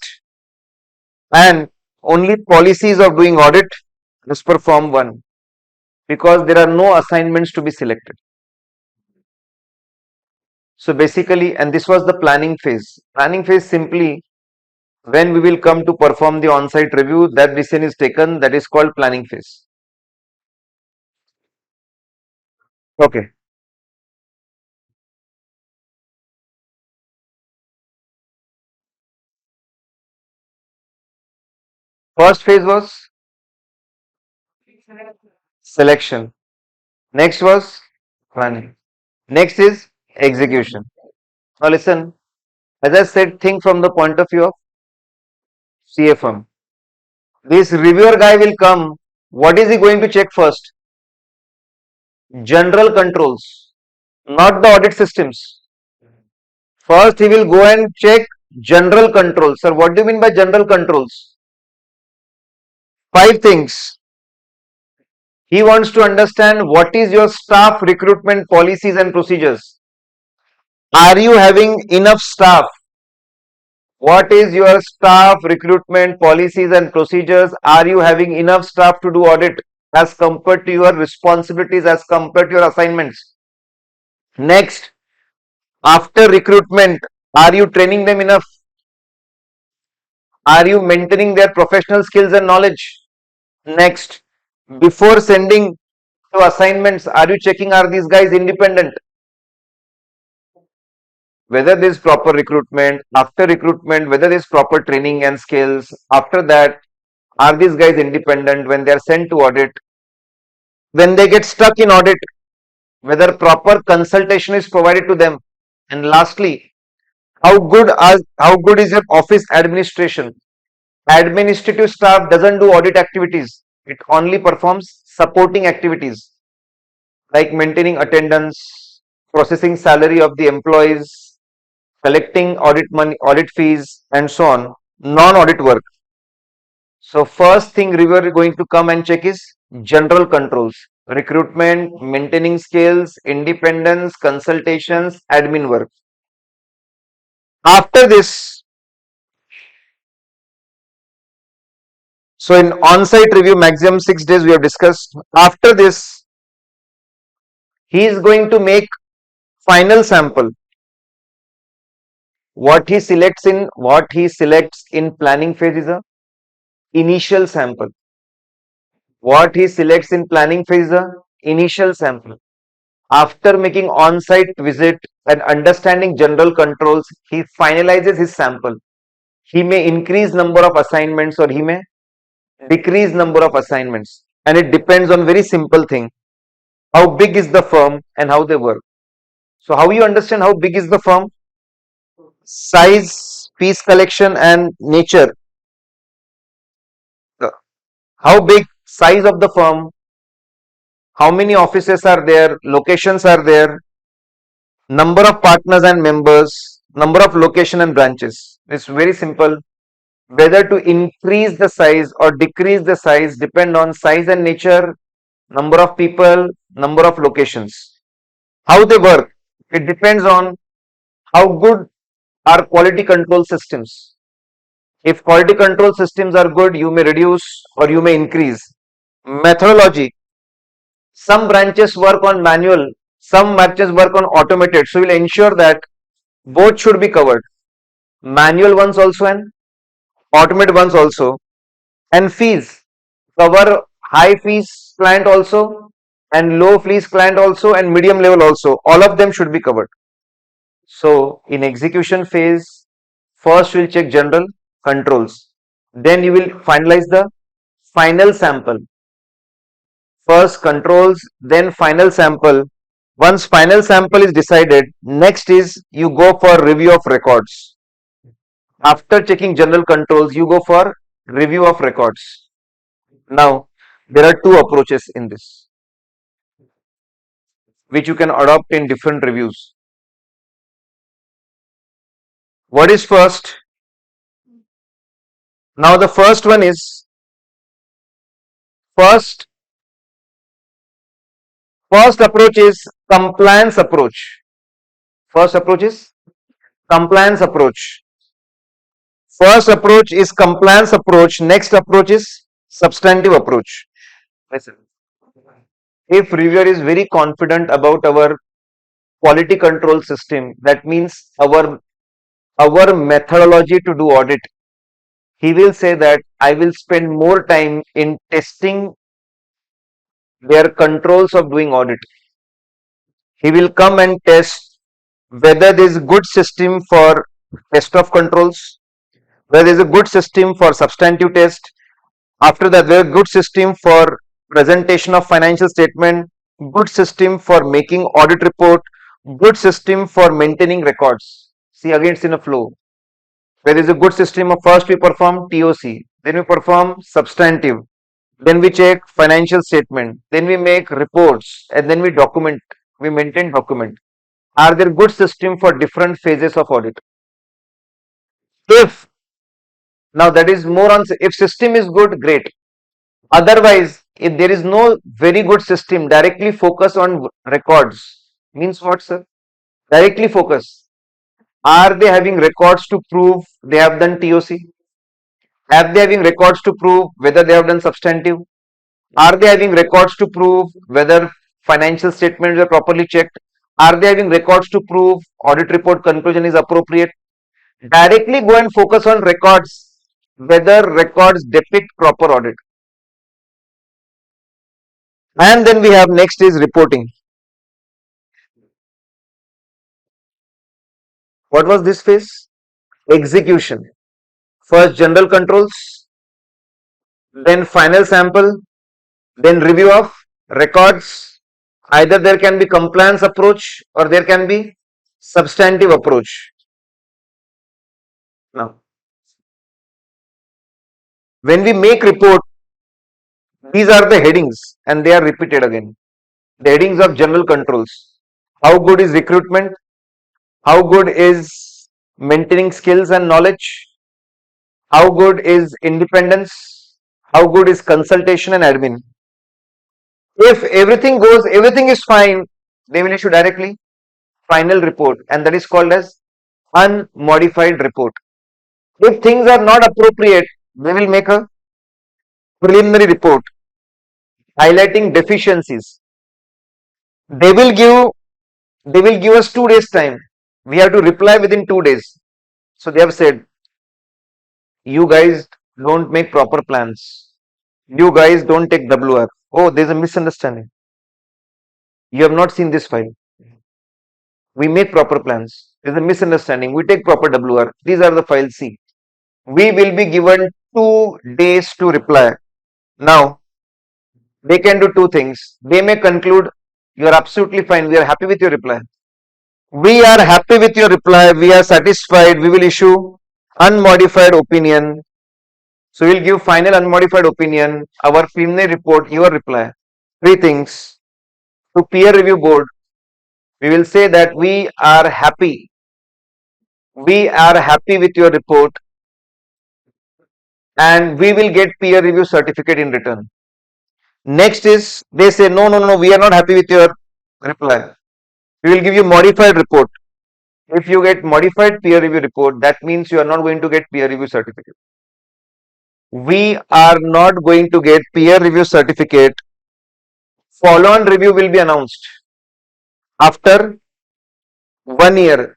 and only policies of doing audit as per form 1, because there are no assignments to be selected. So basically, and this was the planning phase. Planning phase simply when we will come to perform the on-site review, that decision is taken, that is called planning phase. Okay. First phase was selection. Next was planning. Next is execution. Now listen, as I said, think from the point of view of CA firm. This reviewer guy will come. What is he going to check first? General controls, not the audit systems. First, he will go and check general controls. Sir, what do you mean by general controls? 5 things. He wants to understand what is your staff recruitment policies and procedures. Are you having enough staff? What is your staff recruitment policies and procedures? Are you having enough staff to do audit as compared to your responsibilities, as compared to your assignments? Next, after recruitment, are you training them enough? Are you maintaining their professional skills and knowledge? Next, before sending to assignments, are you checking, are these guys independent? Whether there is proper recruitment, after recruitment, whether there is proper training and skills, after that, are these guys independent when they are sent to audit? When they get stuck in audit, whether proper consultation is provided to them? And lastly, how good is your office administration? Administrative staff doesn't do audit activities. It only performs supporting activities like maintaining attendance, processing salary of the employees, collecting audit money, audit fees, and so on. Non-audit work. So first thing reviewer is going to come and check is general controls, recruitment, maintaining skills, independence, consultations, admin work. After this, so in on-site review, maximum 6 days we have discussed. After this, he is going to make final sample. What he selects in planning phase is a initial sample. What he selects in planning phase is a initial sample. After making on-site visit and understanding general controls, he finalizes his sample. He may increase number of assignments or he may decrease number of assignments, and it depends on very simple thing: how big is the firm and how they work. So how you understand how big is the firm? Size, piece collection, and nature. How big, size of the firm, how many offices are there, locations are there, number of partners and members, number of location and branches. It's very simple. Whether to increase the size or decrease the size depend on size and nature, number of people, number of locations. How they work, it depends on how good are quality control systems. If quality control systems are good, you may reduce or you may increase. Methodology, some branches work on manual, some branches work on automated, so we'll ensure that both should be covered, manual ones also and automated ones also. And fees, cover high fees client also and low fees client also and medium level also, all of them should be covered. So in execution phase, first we'll check general controls, then you will finalize the final sample. First controls, then final sample. Once final sample is decided, next is you go for review of records. After checking general controls, you go for review of records. Now, there are two approaches in this, which you can adopt in different reviews. What is first? Now, the first one is first approach is compliance approach. First approach is compliance approach. First approach is compliance approach. Next approach is substantive approach. Listen. If reviewer is very confident about our quality control system, that means our methodology to do audit, he will say that I will spend more time in testing their controls of doing audit. He will come and test whether there is a good system for test of controls, whether there is a good system for substantive test. After that, there is a good system for presentation of financial statement, good system for making audit report, good system for maintaining records. See, again it's in a flow. Where there is a good system of first we perform TOC, then we perform substantive, then we check financial statement, then we make reports, and then we document, we maintain document. Are there good system for different phases of audit? If now that is more on, if system is good, great. Otherwise, if there is no very good system, directly focus on records. Means what, sir? Directly focus. Are they having records to prove they have done TOC? Are they having records to prove whether they have done substantive? Are they having records to prove whether financial statements are properly checked? Are they having records to prove audit report conclusion is appropriate? Directly go and focus on records, whether records depict proper audit. And then we have next is reporting. What was this phase? Execution. First general controls, then final sample, then review of records. Either there can be compliance approach or there can be substantive approach. Now, when we make report, these are the headings and they are repeated again. The headings of general controls. How good is recruitment? How good is maintaining skills and knowledge? How good is independence? How good is consultation and admin? If everything is fine, they will issue directly final report, and that is called as unmodified report. If things are not appropriate, they will make a preliminary report highlighting deficiencies. They will give us 2 days time. We have to reply within 2 days. So they have said, you guys don't make proper plans. You guys don't take WR. Oh, there's a misunderstanding. You have not seen this file. We make proper plans. There's a misunderstanding. We take proper WR. These are the files. See, we will be given 2 days to reply. Now, they can do two things. They may conclude, you are absolutely fine. We are happy with your reply. We are happy with your reply. We are satisfied. We will issue unmodified opinion. So we will give final unmodified opinion, our preliminary report, your reply. Three things. To peer review board, we will say that we are happy. We are happy with your report and we will get peer review certificate in return. Next is, they say, no, we are not happy with your reply. We will give you modified report. If you get modified peer review report, that means you are not going to get peer review certificate. We are not going to get peer review certificate. Follow-on review will be announced after 1 year.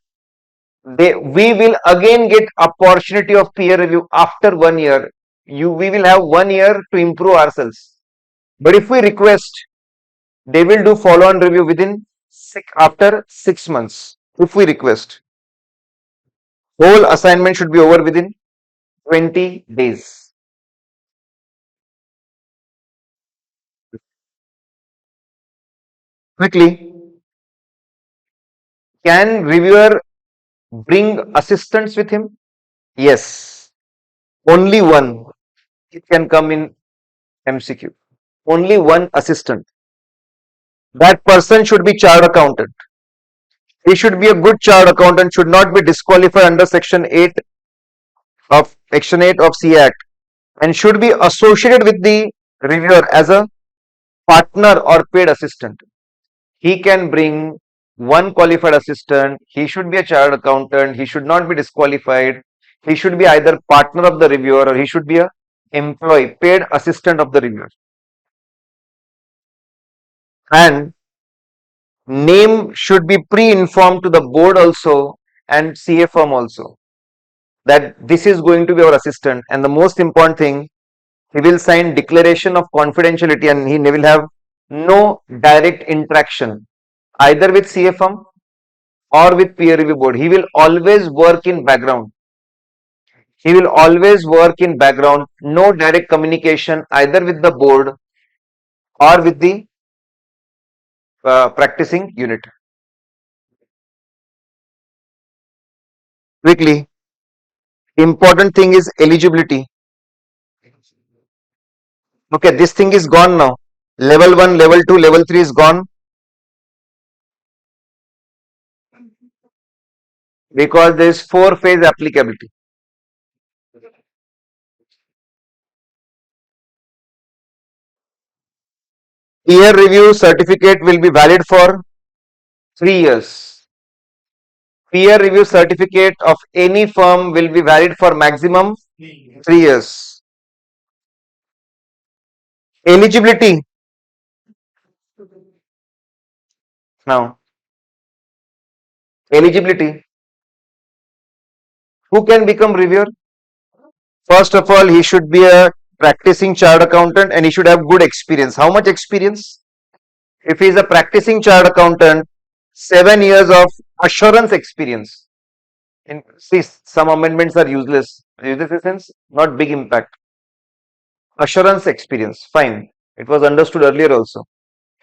We will again get opportunity of peer review after 1 year. We will have 1 year to improve ourselves. But if we request, they will do follow-on review after 6 months. If we request, whole assignment should be over within 20 days. Quickly, can reviewer bring assistants with him? Yes. Only one. It can come in MCQ. Only one assistant. That person should be chartered accountant. He should be a good chartered accountant, should not be disqualified under Section 8 of CA Act, and should be associated with the reviewer as a partner or paid assistant. He can bring one qualified assistant. He should be a chartered accountant. He should not be disqualified. He should be either partner of the reviewer or he should be a employee, paid assistant of the reviewer. And name should be pre-informed to the board also and CA firm also that this is going to be our assistant. And the most important thing, he will sign declaration of confidentiality and he will have no direct interaction either with CA firm or with peer review board. He will always work in background. He will always work in background, no direct communication either with the board or with the practicing unit. Quickly, important thing is eligibility. Okay, this thing is gone now. Level 1, level 2, level 3 is gone because there is 4-phase applicability. Peer review certificate will be valid for 3 years. peer review certificate of any firm will be valid for maximum 3 years. Eligibility. Now, eligibility. Who can become reviewer? First of all, he should be a practicing chartered accountant and he should have good experience. How much experience? If he is a practicing chartered accountant, 7 years of assurance experience. See, some amendments are useless. Useless in the sense, not big impact. Assurance experience, fine. It was understood earlier also.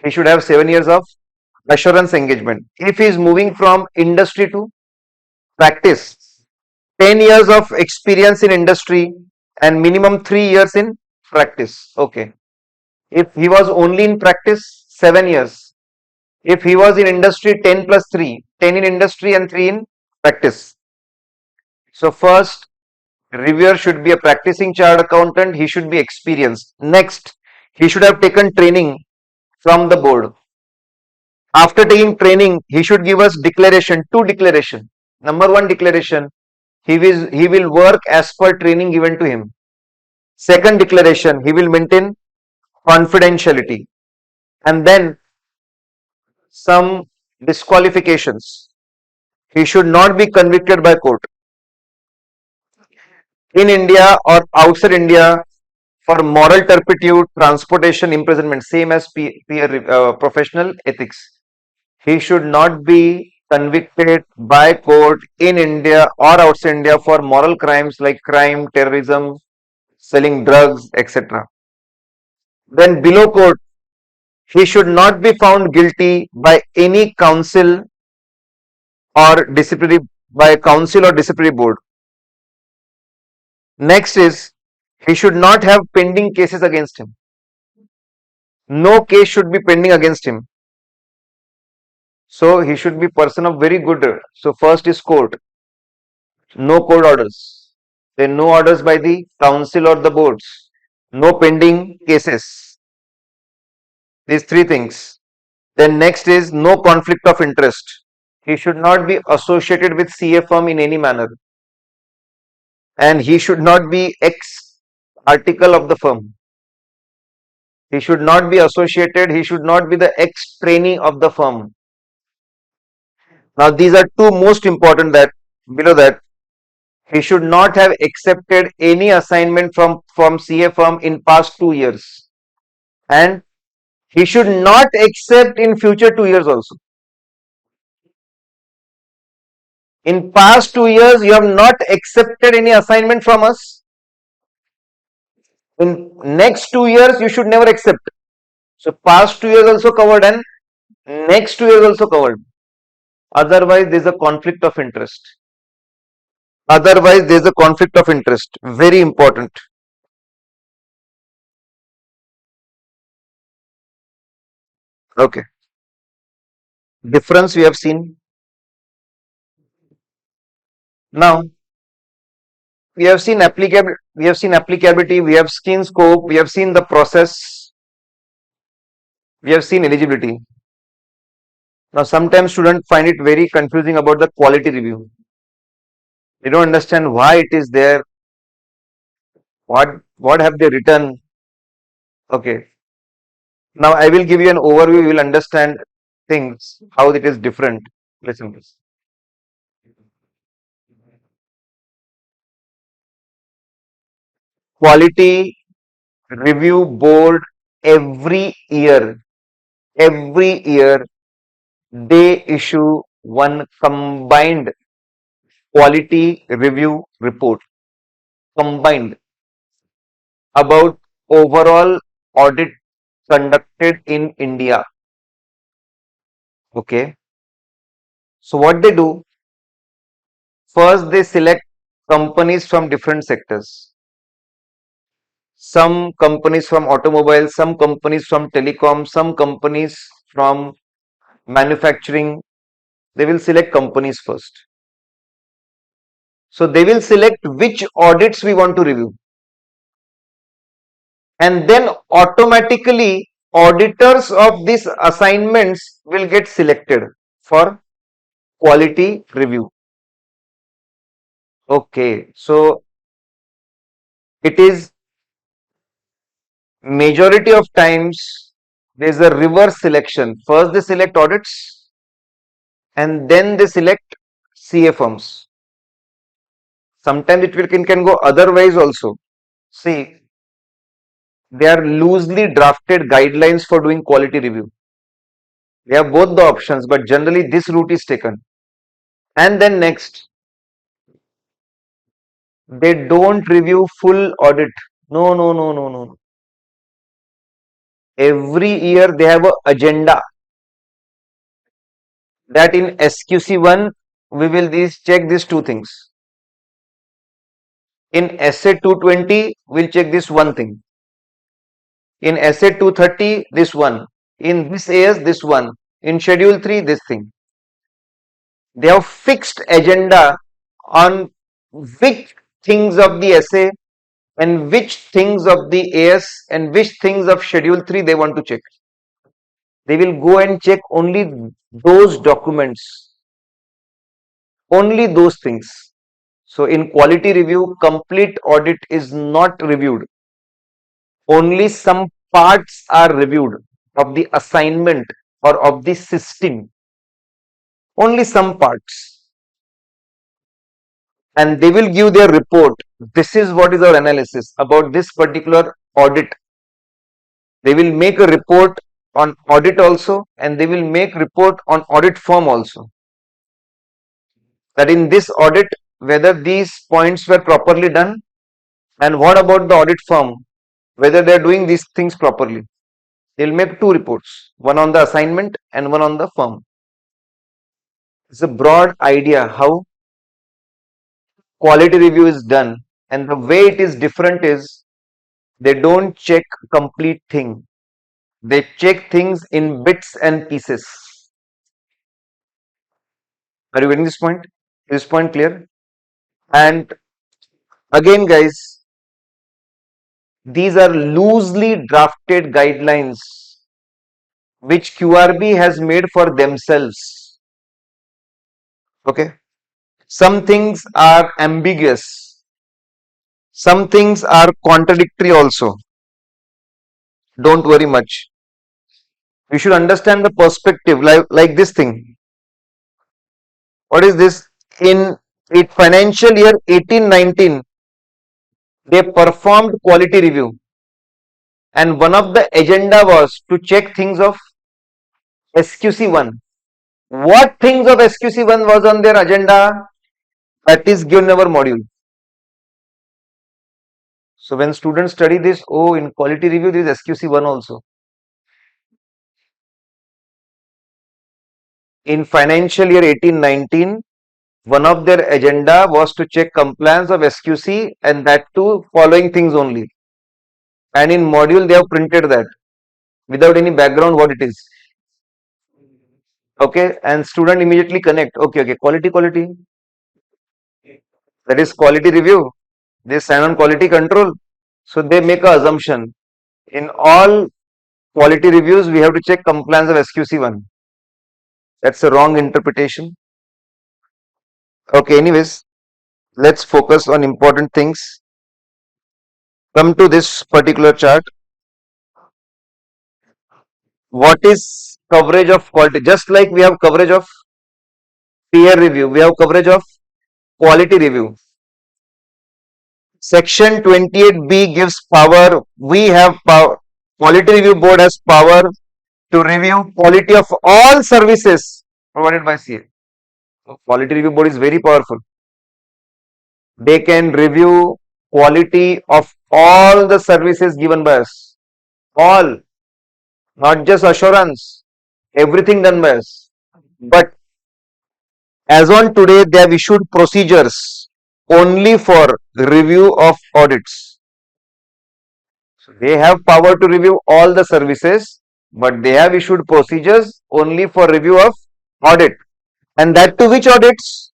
He should have 7 years of assurance engagement. If he is moving from industry to practice, 10 years of experience in industry and minimum 3 years in practice. Okay. If he was only in practice, 7 years. If he was in industry, 10 plus 3, 10 in industry and 3 in practice. So first, reviewer should be a practicing chartered accountant. He should be experienced. Next, he should have taken training from the board. After taking training, he should give us declaration, 2 declaration. Number 1 declaration, he will work as per training given to him. Second declaration, he will maintain confidentiality. And then some disqualifications. He should not be convicted by court. In India or outside India, for moral turpitude, transportation, imprisonment, same as professional ethics. He should not be convicted by court in India or outside India for moral crimes like crime, terrorism, selling drugs, etc. Then below court, he should not be found guilty by any council or disciplinary board. Next is, he should not have pending cases against him. No case should be pending against him. So he should be person of very good. So first is court. No court orders. Then no orders by the council or the boards. No pending cases. These 3 things. Then next is no conflict of interest. He should not be associated with CA firm in any manner. And he should not be ex-article of the firm. He should not be associated. He should not be the ex-trainee of the firm. Now these are 2 most important. That below that, he should not have accepted any assignment from CA firm in past 2 years. And he should not accept in future 2 years also. In past 2 years, you have not accepted any assignment from us. In next 2 years, you should never accept. So past 2 years also covered and next 2 years also covered. Otherwise, there is a conflict of interest. Very important. Okay. Difference we have seen. Now, we have seen applicability, we have seen scope, we have seen the process, we have seen eligibility. Now, sometimes students find it very confusing about the quality review. They don't understand why it is there, what have they written. Okay. Now, I will give you an overview, you will understand things, how it is different. Listen please. Quality review board every year they issue one combined quality review report combined about overall audit conducted in India. Okay. So what they do, first they select companies from different sectors. Some companies from automobiles, some companies from telecom, some companies from manufacturing. They will select companies first. So they will select which audits we want to review. And then automatically auditors of these assignments will get selected for quality review. Okay, so it is majority of times there is a reverse selection. First they select audits and then they select CA firms. Sometimes can go otherwise also. See, they are loosely drafted guidelines for doing quality review. We have both the options, but generally this route is taken. And then next, they don't review full audit. No, no, no, no, no. Every year they have an agenda that in SQC1 we will check these two things. In SA 220 we'll check this one thing. In SA 230 this one. In this AS this one. In Schedule 3 this thing. They have fixed agenda on which things of the SA and which things of the AS and which things of Schedule 3 they want to check. They will go and check only those documents, only those things. So in quality review, complete audit is not reviewed. Only some parts are reviewed of the assignment or of the system. Only some parts. And they will give their report. This is what is our analysis about this particular audit. They will make a report on audit also, and they will make report on audit firm also. That in this audit, whether these points were properly done, and what about the audit firm, whether they are doing these things properly. They will make two reports, one on the assignment and one on the firm. It's a broad idea how quality review is done, and the way it is different is they don't check complete thing. They check things in bits and pieces. Are you getting this point? Is this point clear? And again, guys, these are loosely drafted guidelines which QRB has made for themselves. Okay. Some things are ambiguous. Some things are contradictory also. Don't worry much. You should understand the perspective like this thing. What is this? In financial year 18-19, they performed quality review. And one of the agenda was to check things of SQC1. What things of SQC1 was on their agenda? That is given in our module. So when students study this, oh, in quality review there is SQC1 also. In financial year 18-19, one of their agenda was to check compliance of SQC, and that too following things only. And in module they have printed that without any background what it is. Okay, and student immediately connect. Okay, quality. That is quality review. They sign on quality control. So they make an assumption. In all quality reviews, we have to check compliance of SQC1. That's a wrong interpretation. Okay, anyways, let's focus on important things. Come to this particular chart. What is coverage of quality? Just like we have coverage of peer review, we have coverage of quality review. Section 28B gives power. We have power. Quality Review Board has power to review quality of all services provided by CA. Quality Review Board is very powerful. They can review quality of all the services given by us. All. Not just assurance. Everything done by us. But as on today, they have issued procedures only for review of audits. So they have power to review all the services, but they have issued procedures only for review of audit. And that to which audits?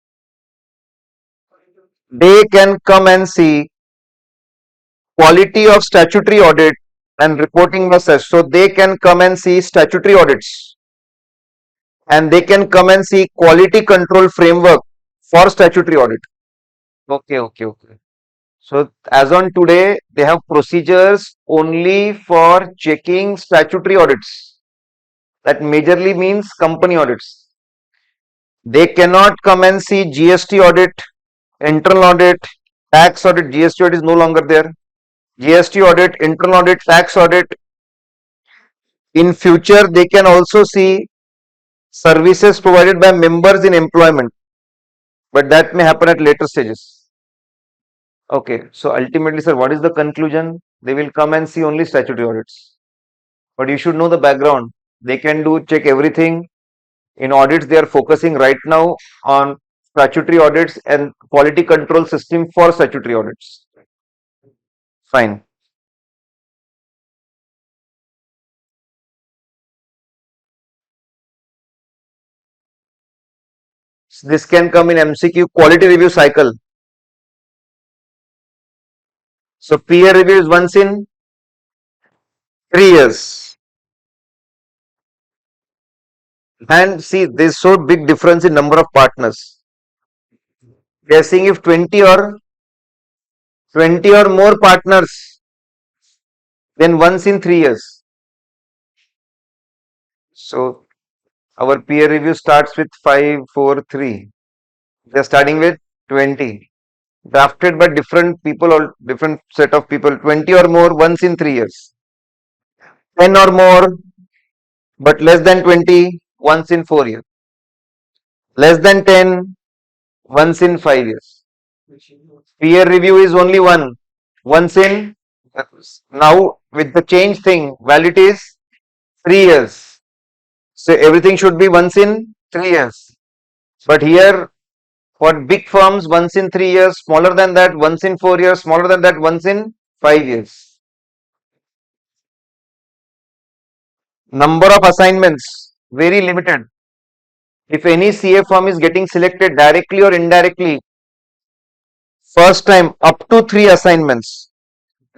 They can come and see quality of statutory audit and reporting process. So they can come and see statutory audits, and they can come and see quality control framework for statutory audit. Okay. So as on today, they have procedures only for checking statutory audits. That majorly means company audits. They cannot come and see GST audit, internal audit, tax audit. GST audit is no longer there. GST audit, internal audit, tax audit. In future, they can also see services provided by members in employment, but that may happen at later stages. Okay, so ultimately, sir, what is the conclusion? They will come and see only statutory audits. But you should know the background. They can do check everything. In audits, they are focusing right now on statutory audits and quality control system for statutory audits. Fine. This can come in MCQ quality review cycle. So peer review is once in 3 years. And see, there's so big difference in number of partners. They are seeing if 20 or more partners, then once in 3 years. So our peer review starts with 5, 4, 3. They are starting with 20. Drafted by different people or different set of people. 20 or more once in 3 years. 10 or more, but less than 20 once in 4 years. Less than 10 once in 5 years. Peer review is only once in, now with the change thing, validity is 3 years. So everything should be once in 3 years. But here for big firms, once in 3 years, smaller than that, once in 4 years, smaller than that, once in 5 years. Number of assignments, very limited. If any CA firm is getting selected directly or indirectly, first time up to 3 assignments,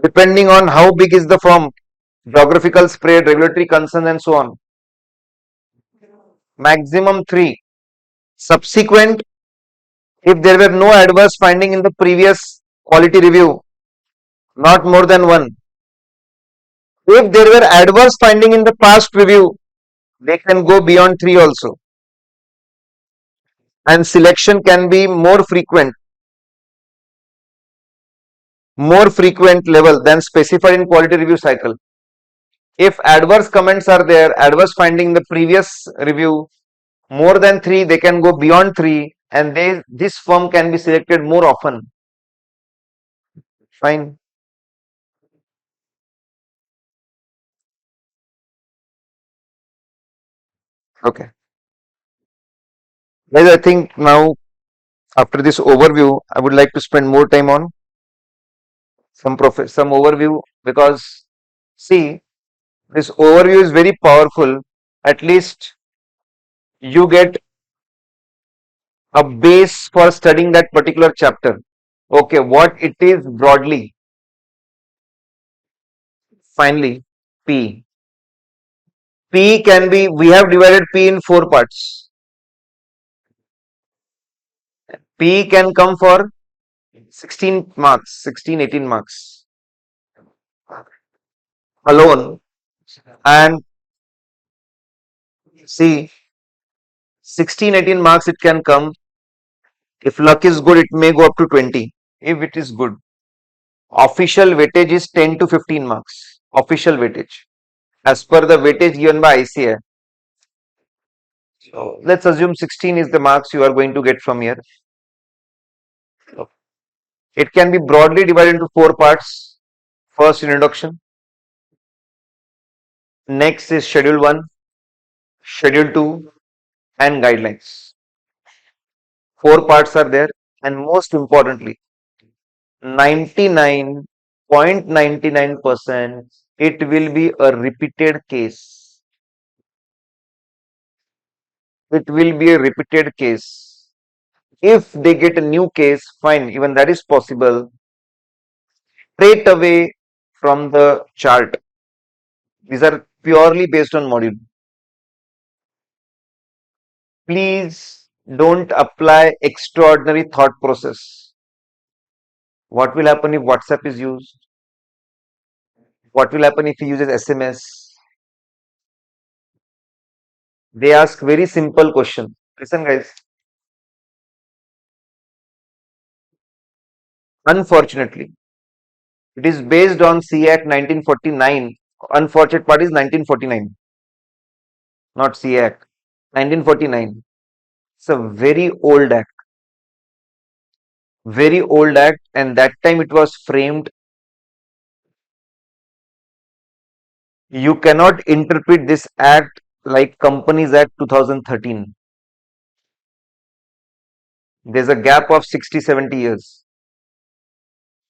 depending on how big is the firm, geographical spread, regulatory concern, and so on. Maximum 3. Subsequent, if there were no adverse finding in the previous quality review, not more than 1. If there were adverse finding in the past review, they can go beyond 3 also. And selection can be more frequent level than specified in quality review cycle. If adverse comments are there, adverse finding in the previous review, more than 3, they can go beyond 3, and this firm can be selected more often. Fine. Okay. Guys, I think now after this overview, I would like to spend more time on some overview, because see, this overview is very powerful. At least you get a base for studying that particular chapter. Okay, what it is broadly. Finally, P. P can be, we have divided P in 4 parts. P can come for 16 marks, 16, 18 marks alone. And see, 16, 18 marks it can come. If luck is good, it may go up to 20. If it is good. Official weightage is 10 to 15 marks. Official weightage. As per the weightage given by ICAI. So let's assume 16 is the marks you are going to get from here. It can be broadly divided into 4 parts. First, introduction. Next is Schedule 1, Schedule 2, and guidelines. 4 parts are there, and most importantly, 99.99% it will be a repeated case. It will be a repeated case. If they get a new case, fine, even that is possible. Straight away from the chart. These are purely based on module. Please don't apply extraordinary thought process. What will happen if WhatsApp is used? What will happen if he uses SMS? They ask very simple question. Listen, guys. Unfortunately, it is based on C Act 1949. Unfortunate part is 1949, not C Act. 1949. It's a very old act, and that time it was framed. You cannot interpret this act like Companies Act 2013. There's a gap of 60, 70 years.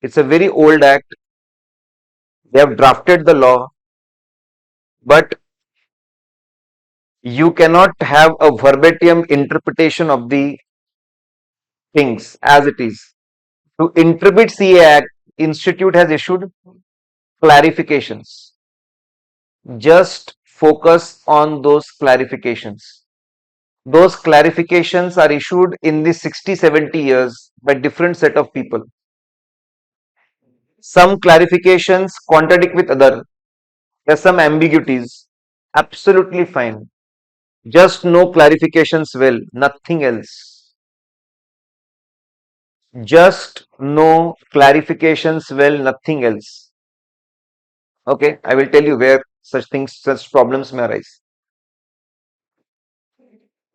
It's a very old act. They have drafted the law, but you cannot have a verbatim interpretation of the things as it is. To interpret CA Act, Institute has issued clarifications. Just focus on those clarifications. Those clarifications are issued in the 60, 70 years by different set of people. Some clarifications contradict with other. There are some ambiguities. Absolutely fine. Just know clarifications well, nothing else. Just know clarifications well, nothing else. Okay, I will tell you where such things, such problems may arise.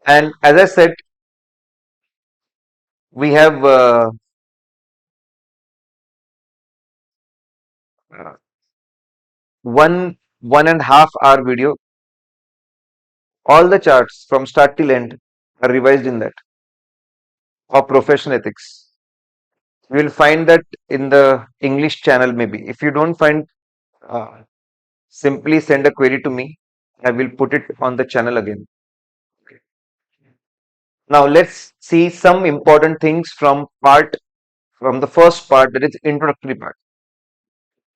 And as I said, we have one and a half hour video. All the charts from start till end are revised in that of professional ethics. You will find that in the English channel maybe. If you don't find, simply send a query to me. I will put it on the channel again. Now let's see some important things from the first part, that is introductory part.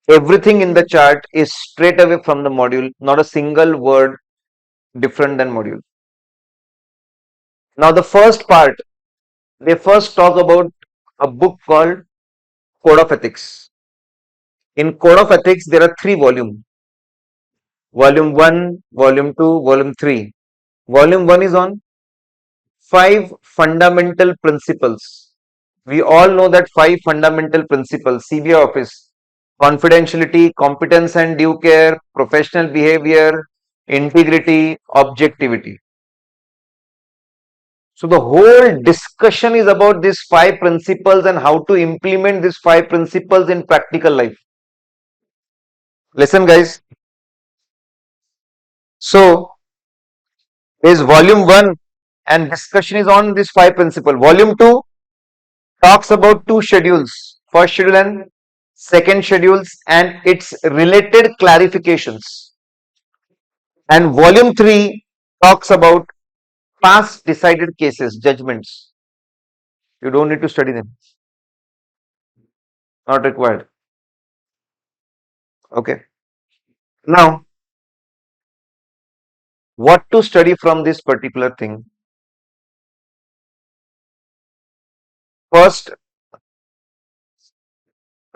Everything in the chart is straight away from the module, not a single word different than module. Now the first part, they first talk about a book called Code of Ethics. In Code of Ethics, there are 3 volumes. Volume 1, Volume 2, Volume 3. Volume 1 is on 5 fundamental principles. We all know that 5 fundamental principles: CBI office, confidentiality, competence and due care, professional behavior, integrity, objectivity. So the whole discussion is about these 5 principles and how to implement these 5 principles in practical life. Listen, guys. So is volume 1 and discussion is on this 5 principle. Volume 2 talks about 2 schedules, first schedule and second schedules and its related clarifications. And volume 3 talks about past decided cases, judgments. You don't need to study them. Not required. Okay. Now, what to study from this particular thing? First,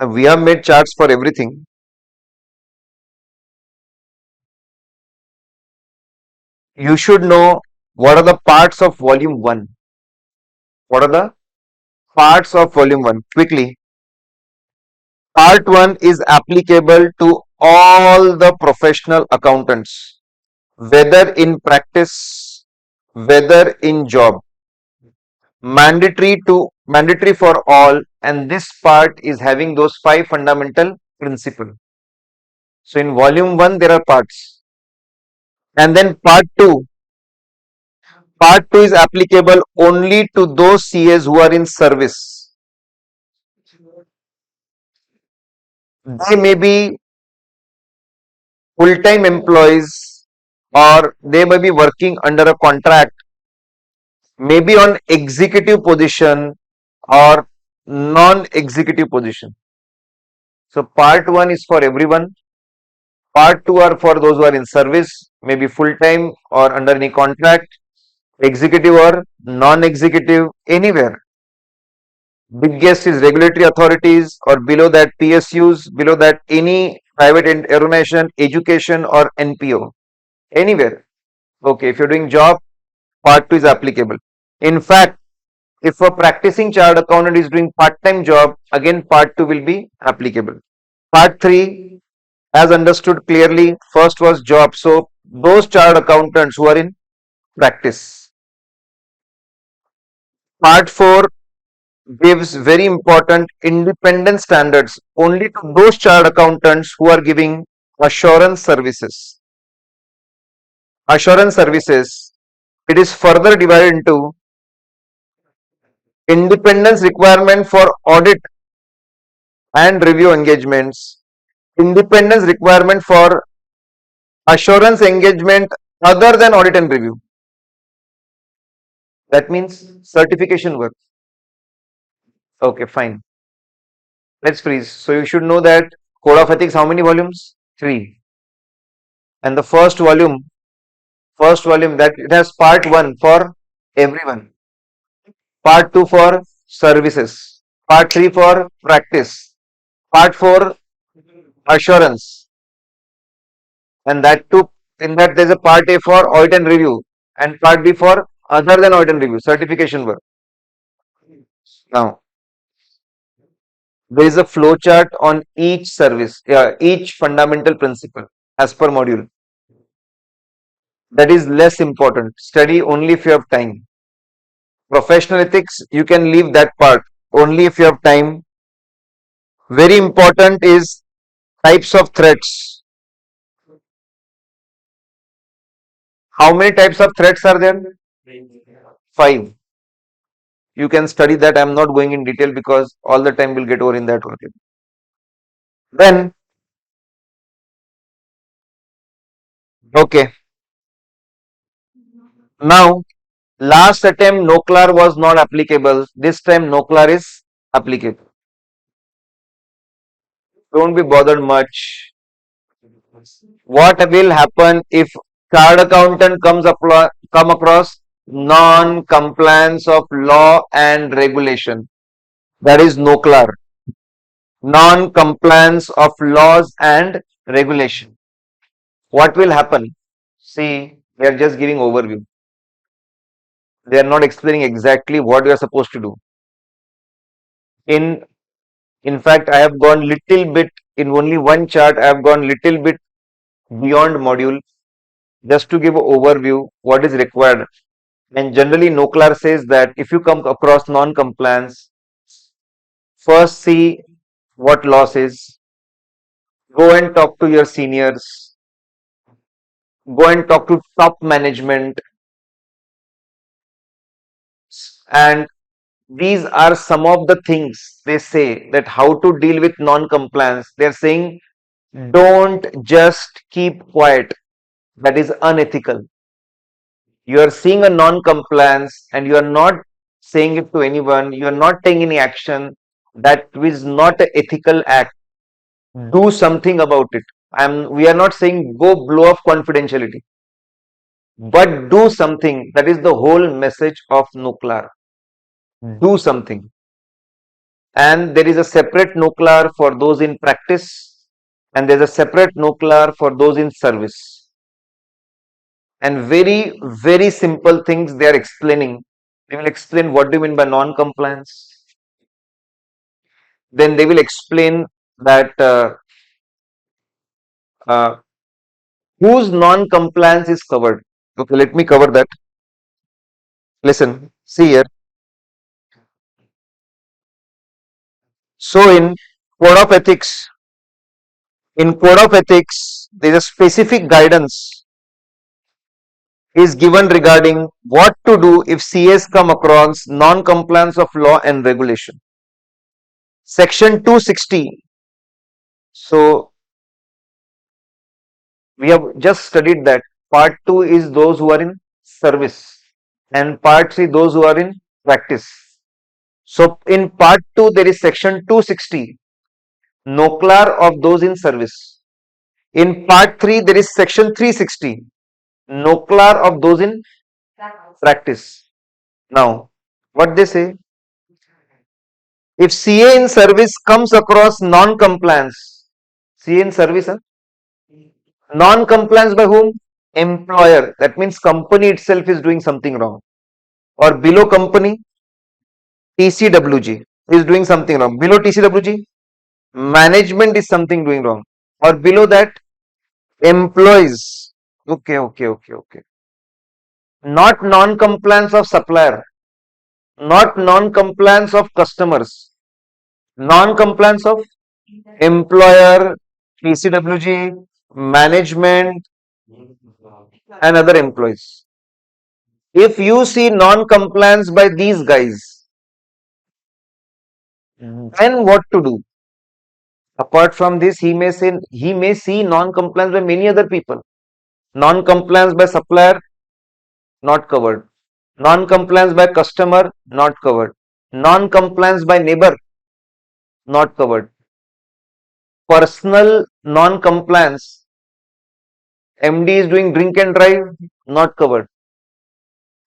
we have made charts for everything. You should know what are the parts of volume 1. What are the parts of volume 1? Quickly. Part 1 is applicable to all the professional accountants, whether in practice, whether in job. Mandatory for all, and this part is having those 5 fundamental principles. So in volume 1 there are parts, and then part 2 is applicable only to those CAs who are in service. They may be full-time employees or they may be working under a contract, maybe on executive position or non-executive position. So part 1 is for everyone. Part 2 are for those who are in service, maybe full-time or under any contract, executive or non-executive, anywhere. Biggest is regulatory authorities, or below that PSUs, below that any private information, education or NPO, anywhere. Okay, if you're doing job, part 2 is applicable. In fact, if a practicing chartered accountant is doing part-time job, again part 2 will be applicable. Part 3, as understood clearly, first was job. So those chartered accountants who are in practice. Part 4 gives very important independent standards only to those chartered accountants who are giving assurance services. Assurance services, it is further divided into independence requirement for audit and review engagements, independence requirement for assurance engagement other than audit and review. That means certification work. Okay, fine. Let's freeze. So you should know that Code of Ethics, how many volumes? 3. And the first volume that it has part 1 for everyone, part 2 for services, part 3 for practice, part 4 assurance, and that too, in that there's a part A for audit and review and part B for other than audit and review, certification work. Now there is a flow chart on each service, each fundamental principle as per module. That is less important. Study only if you have time. Professional ethics, you can leave that part only if you have time. Very important is types of threats. How many types of threats are there? 5. You can study that. I am not going in detail because all the time will get over in that one. Then, okay. Now, last attempt NOCLAR was not applicable. This time NOCLAR is applicable. Don't be bothered much. What will happen if chartered accountant come across non-compliance of law and regulation? That is NOCLAR. Non-compliance of laws and regulation. What will happen? See, they are just giving overview. They are not explaining exactly what you are supposed to do. In fact, I have gone little bit in only one chart. I have gone little bit beyond module just to give an overview what is required. And generally, NOCLAR says that if you come across non-compliance, first see what loss is. Go and talk to your seniors. Go and talk to top management. And these are some of the things they say that how to deal with non-compliance. They're saying don't just keep quiet. That is unethical. You are seeing a non-compliance and you are not saying it to anyone. You are not taking any action. That is not an ethical act. Do something about it. We are not saying go blow up confidentiality, but do something. That is the whole message of NOCLAR. Do something. And there is a separate NOCLAR for those in practice, and there is a separate NOCLAR for those in service. And very, very simple things they are explaining. They will explain what do you mean by non-compliance. Then they will explain that whose non-compliance is covered. Okay, let me cover that. Listen, see here. So in Code of Ethics, there is a specific guidance is given regarding what to do if CAs come across non-compliance of law and regulation. Section 260. So we have just studied that part 2 is those who are in service and part 3 those who are in practice. So in part 2 there is section 260, NOCLAR of those in service. In part 3 there is section 360, NOCLAR of those in practice. Now what they say, If CA in service comes across non-compliance, CA in service, non-compliance by whom? Employer. That means company itself is doing something wrong. Or below company, TCWG is doing something wrong. Below TCWG, management is something doing wrong. Or below that, employees. Okay. Not non-compliance of supplier, not non-compliance of customers, non-compliance of employer, TCWG, management, and other employees. If you see non-compliance by these guys, then what to do? Apart from this, he may see non-compliance by many other people. Non-compliance by supplier, not covered. Non-compliance by customer, not covered. Non-compliance by neighbor, not covered. Personal non-compliance, MD is doing drink and drive, not covered.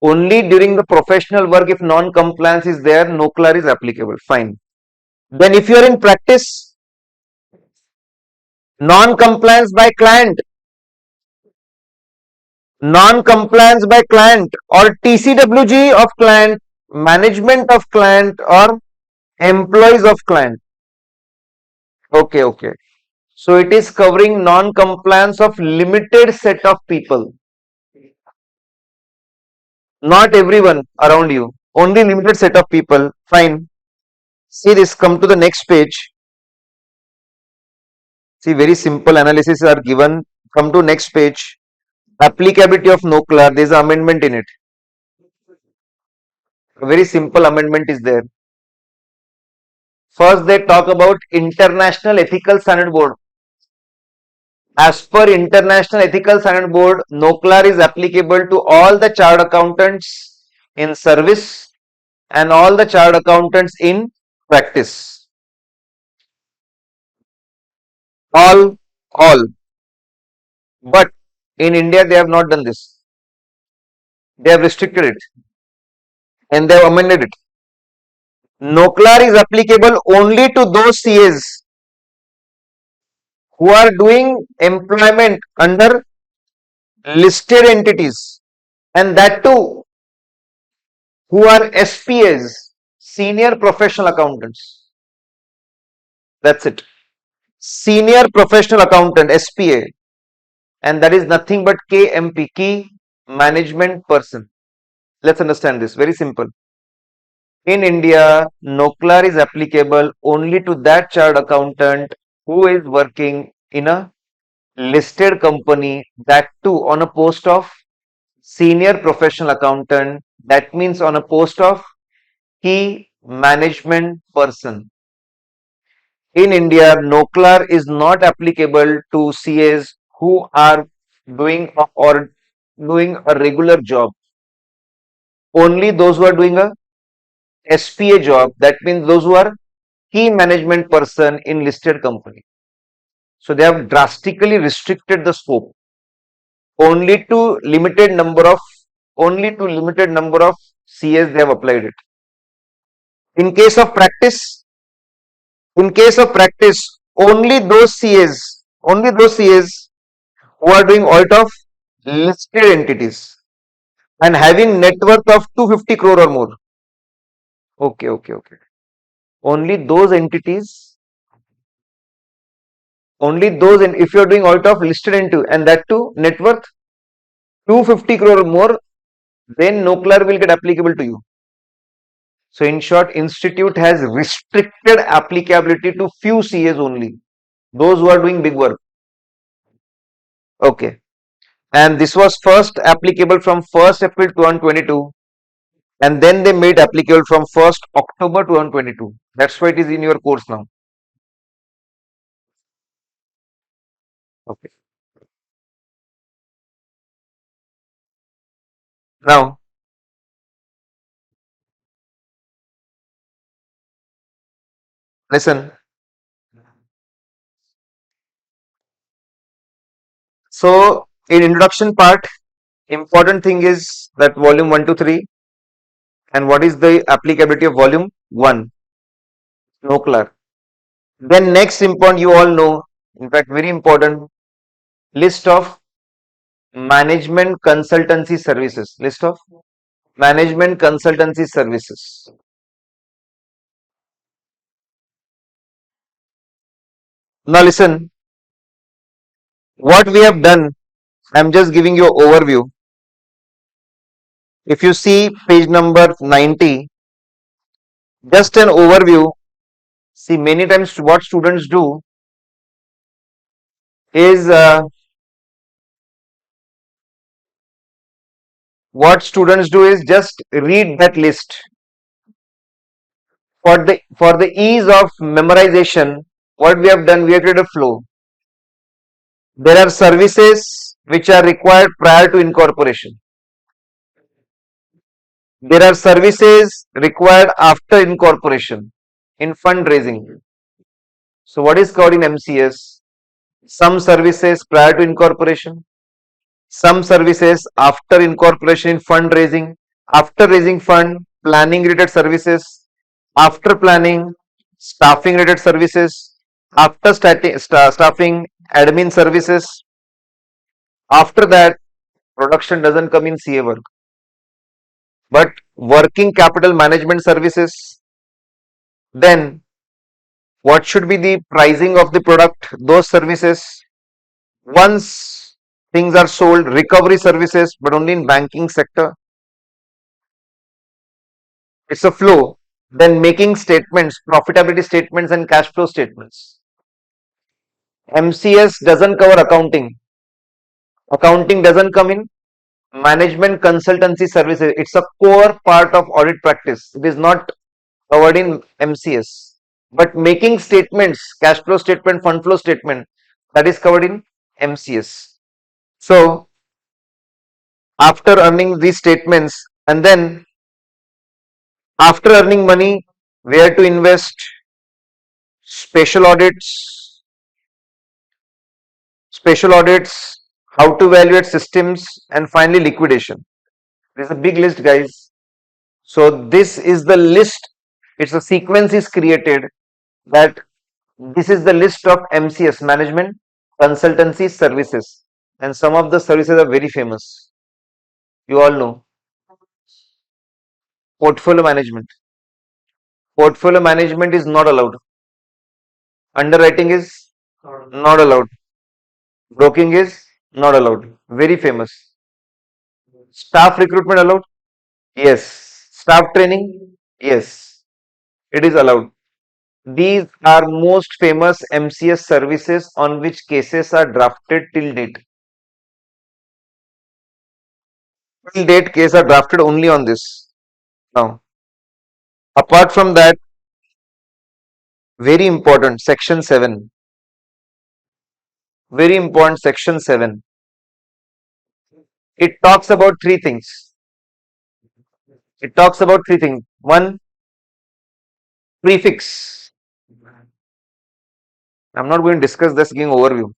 Only during the professional work, if non-compliance is there, NOCLAR is applicable. Fine. Then if you are in practice, non-compliance by client, non-compliance by client or TCWG of client, management of client or employees of client. Okay. So it is covering non-compliance of limited set of people. Not everyone around you, only limited set of people. Fine. See this, come to the next page. See, very simple analysis are given. Come to next page. Applicability of NOCLAR, there is an amendment in it. A very simple amendment is there. First, they talk about International Ethical Standard Board. As per International Ethical Standard Board, NOCLAR is applicable to all the chartered accountants in service and all the chartered accountants in practice. All. But in India, they have not done this. They have restricted it and they have amended it. NOCLAR is applicable only to those CAs who are doing employment under listed entities, and that too who are SPAs, senior professional accountants. That's it. Senior professional accountant, SPA, and that is nothing but KMP, key management person. Let's understand this, very simple. In India, NOCLAR is applicable only to that chartered accountant who is working in a listed company, that too on a post of senior professional accountant, that means on a post of key management person. In India, NOCLAR is not applicable to CAs who are doing a regular job. Only those who are doing a SPA job, that means those who are key management person in listed company. So they have drastically restricted the scope. Only to limited number of CAs they have applied it. In case of practice, only those CAs who are doing audit of listed entities and having net worth of 250 crore or more. Okay. Only those entities, if you are doing audit of listed entity and that too net worth 250 crore or more, then NOCLAR will get applicable to you. So in short, institute has restricted applicability to few CAs only, those who are doing big work. Okay. And this was first applicable from 1st April 2022, and then they made applicable from 1st October 2022. That's why it is in your course now. Okay. Now, listen. So, in introduction part, important thing is that volume 1 to 3 and what is the applicability of volume 1. No clerk. Then next important, you all know, in fact very important, list of management consultancy services. List of management consultancy services. Now listen, what we have done, I'm just giving you an overview. If you see page number 90, just an overview. See, many times what students do is just read that list. For the ease of memorization, what we have done, we have created a flow. There are services which are required prior to incorporation. There are services required after incorporation in fundraising. So what is covered in MCS? Some services prior to incorporation, some services after incorporation in fundraising, after raising fund, planning related services, after planning, staffing related services, after staffing, admin services. After that, production doesn't come in CA work, but working capital management services. Then what should be the pricing of the product? Those services. Once things are sold, recovery services, but only in banking sector. It's a flow. Then making statements, profitability statements and cash flow statements. MCS doesn't cover accounting. Accounting doesn't come in. Management consultancy services, it's a core part of audit practice. It is not covered in MCS. But making statements, cash flow statement, fund flow statement, that is covered in MCS. So after earning these statements, and then after earning money, where to invest, special audits, how to evaluate systems, and finally liquidation. This is a big list, guys. So this is the list. It's a sequence is created that this is the list of MCS, management consultancy services, and some of the services are very famous. You all know. Portfolio management. Portfolio management is not allowed. Underwriting is not allowed. Broking is not allowed. Very famous. Staff recruitment allowed? Yes. Staff training? Yes. It is allowed. These are most famous MCS services on which cases are drafted till date. Till date cases are drafted only on this. Now, apart from that, very important, section 7. Very important, section 7. It talks about three things. It talks about three things. One, prefix. I'm not going to discuss this, giving overview.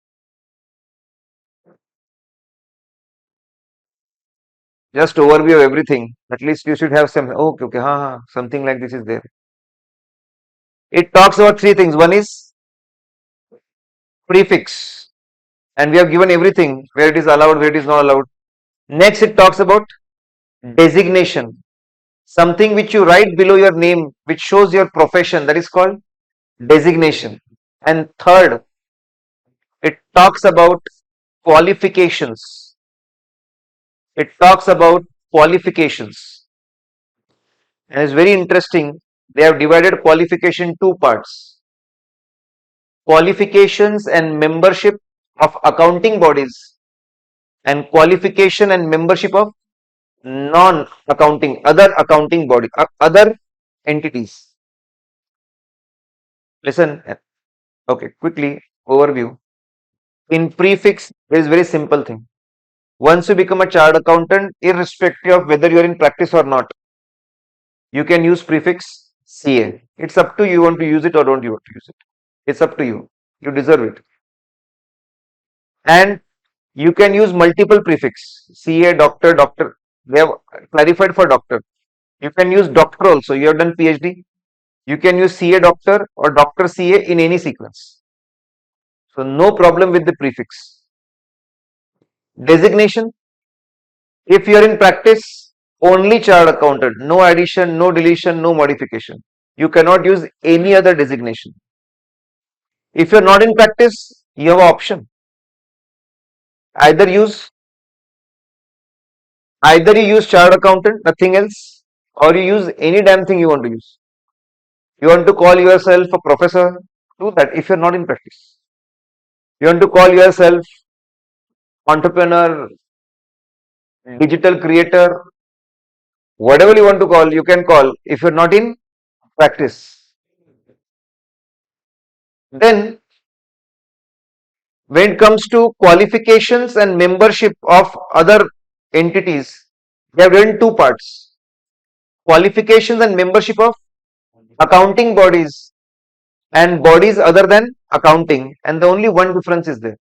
Just overview of everything. At least you should have some, okay, something like this is there. It talks about three things. One is prefix, and we have given everything, where it is allowed, where it is not allowed. Next, it talks about designation. Something which you write below your name, which shows your profession, that is called designation. And third, it talks about qualifications. It talks about qualifications. And it's very interesting. They have divided qualification in two parts. Qualifications and membership of accounting bodies, and qualification and membership of non-accounting, other accounting body, other entities. Listen, okay, quickly overview. In prefix, there is very simple thing. Once you become a chartered accountant, irrespective of whether you are in practice or not, you can use prefix CA. It's up to you want to use it or don't you want to use it. It's up to you. You deserve it. And you can use multiple prefix. CA, doctor, doctor. They have clarified for doctor. You can use doctor also. You have done PhD. You can use CA doctor or doctor CA in any sequence. So no problem with the prefix. Designation, if you are in practice, only chartered accountant, no addition, no deletion, no modification. You cannot use any other designation. If you are not in practice, you have an option. Either you use chartered accountant, nothing else, or you use any damn thing you want to use. You want to call yourself a professor, do that if you are not in practice. You want to call yourself entrepreneur, digital creator, whatever you want to call, you can call if you're not in practice. Then, when it comes to qualifications and membership of other entities, they have written two parts: qualifications and membership of accounting bodies and bodies other than accounting, and the only one difference is there.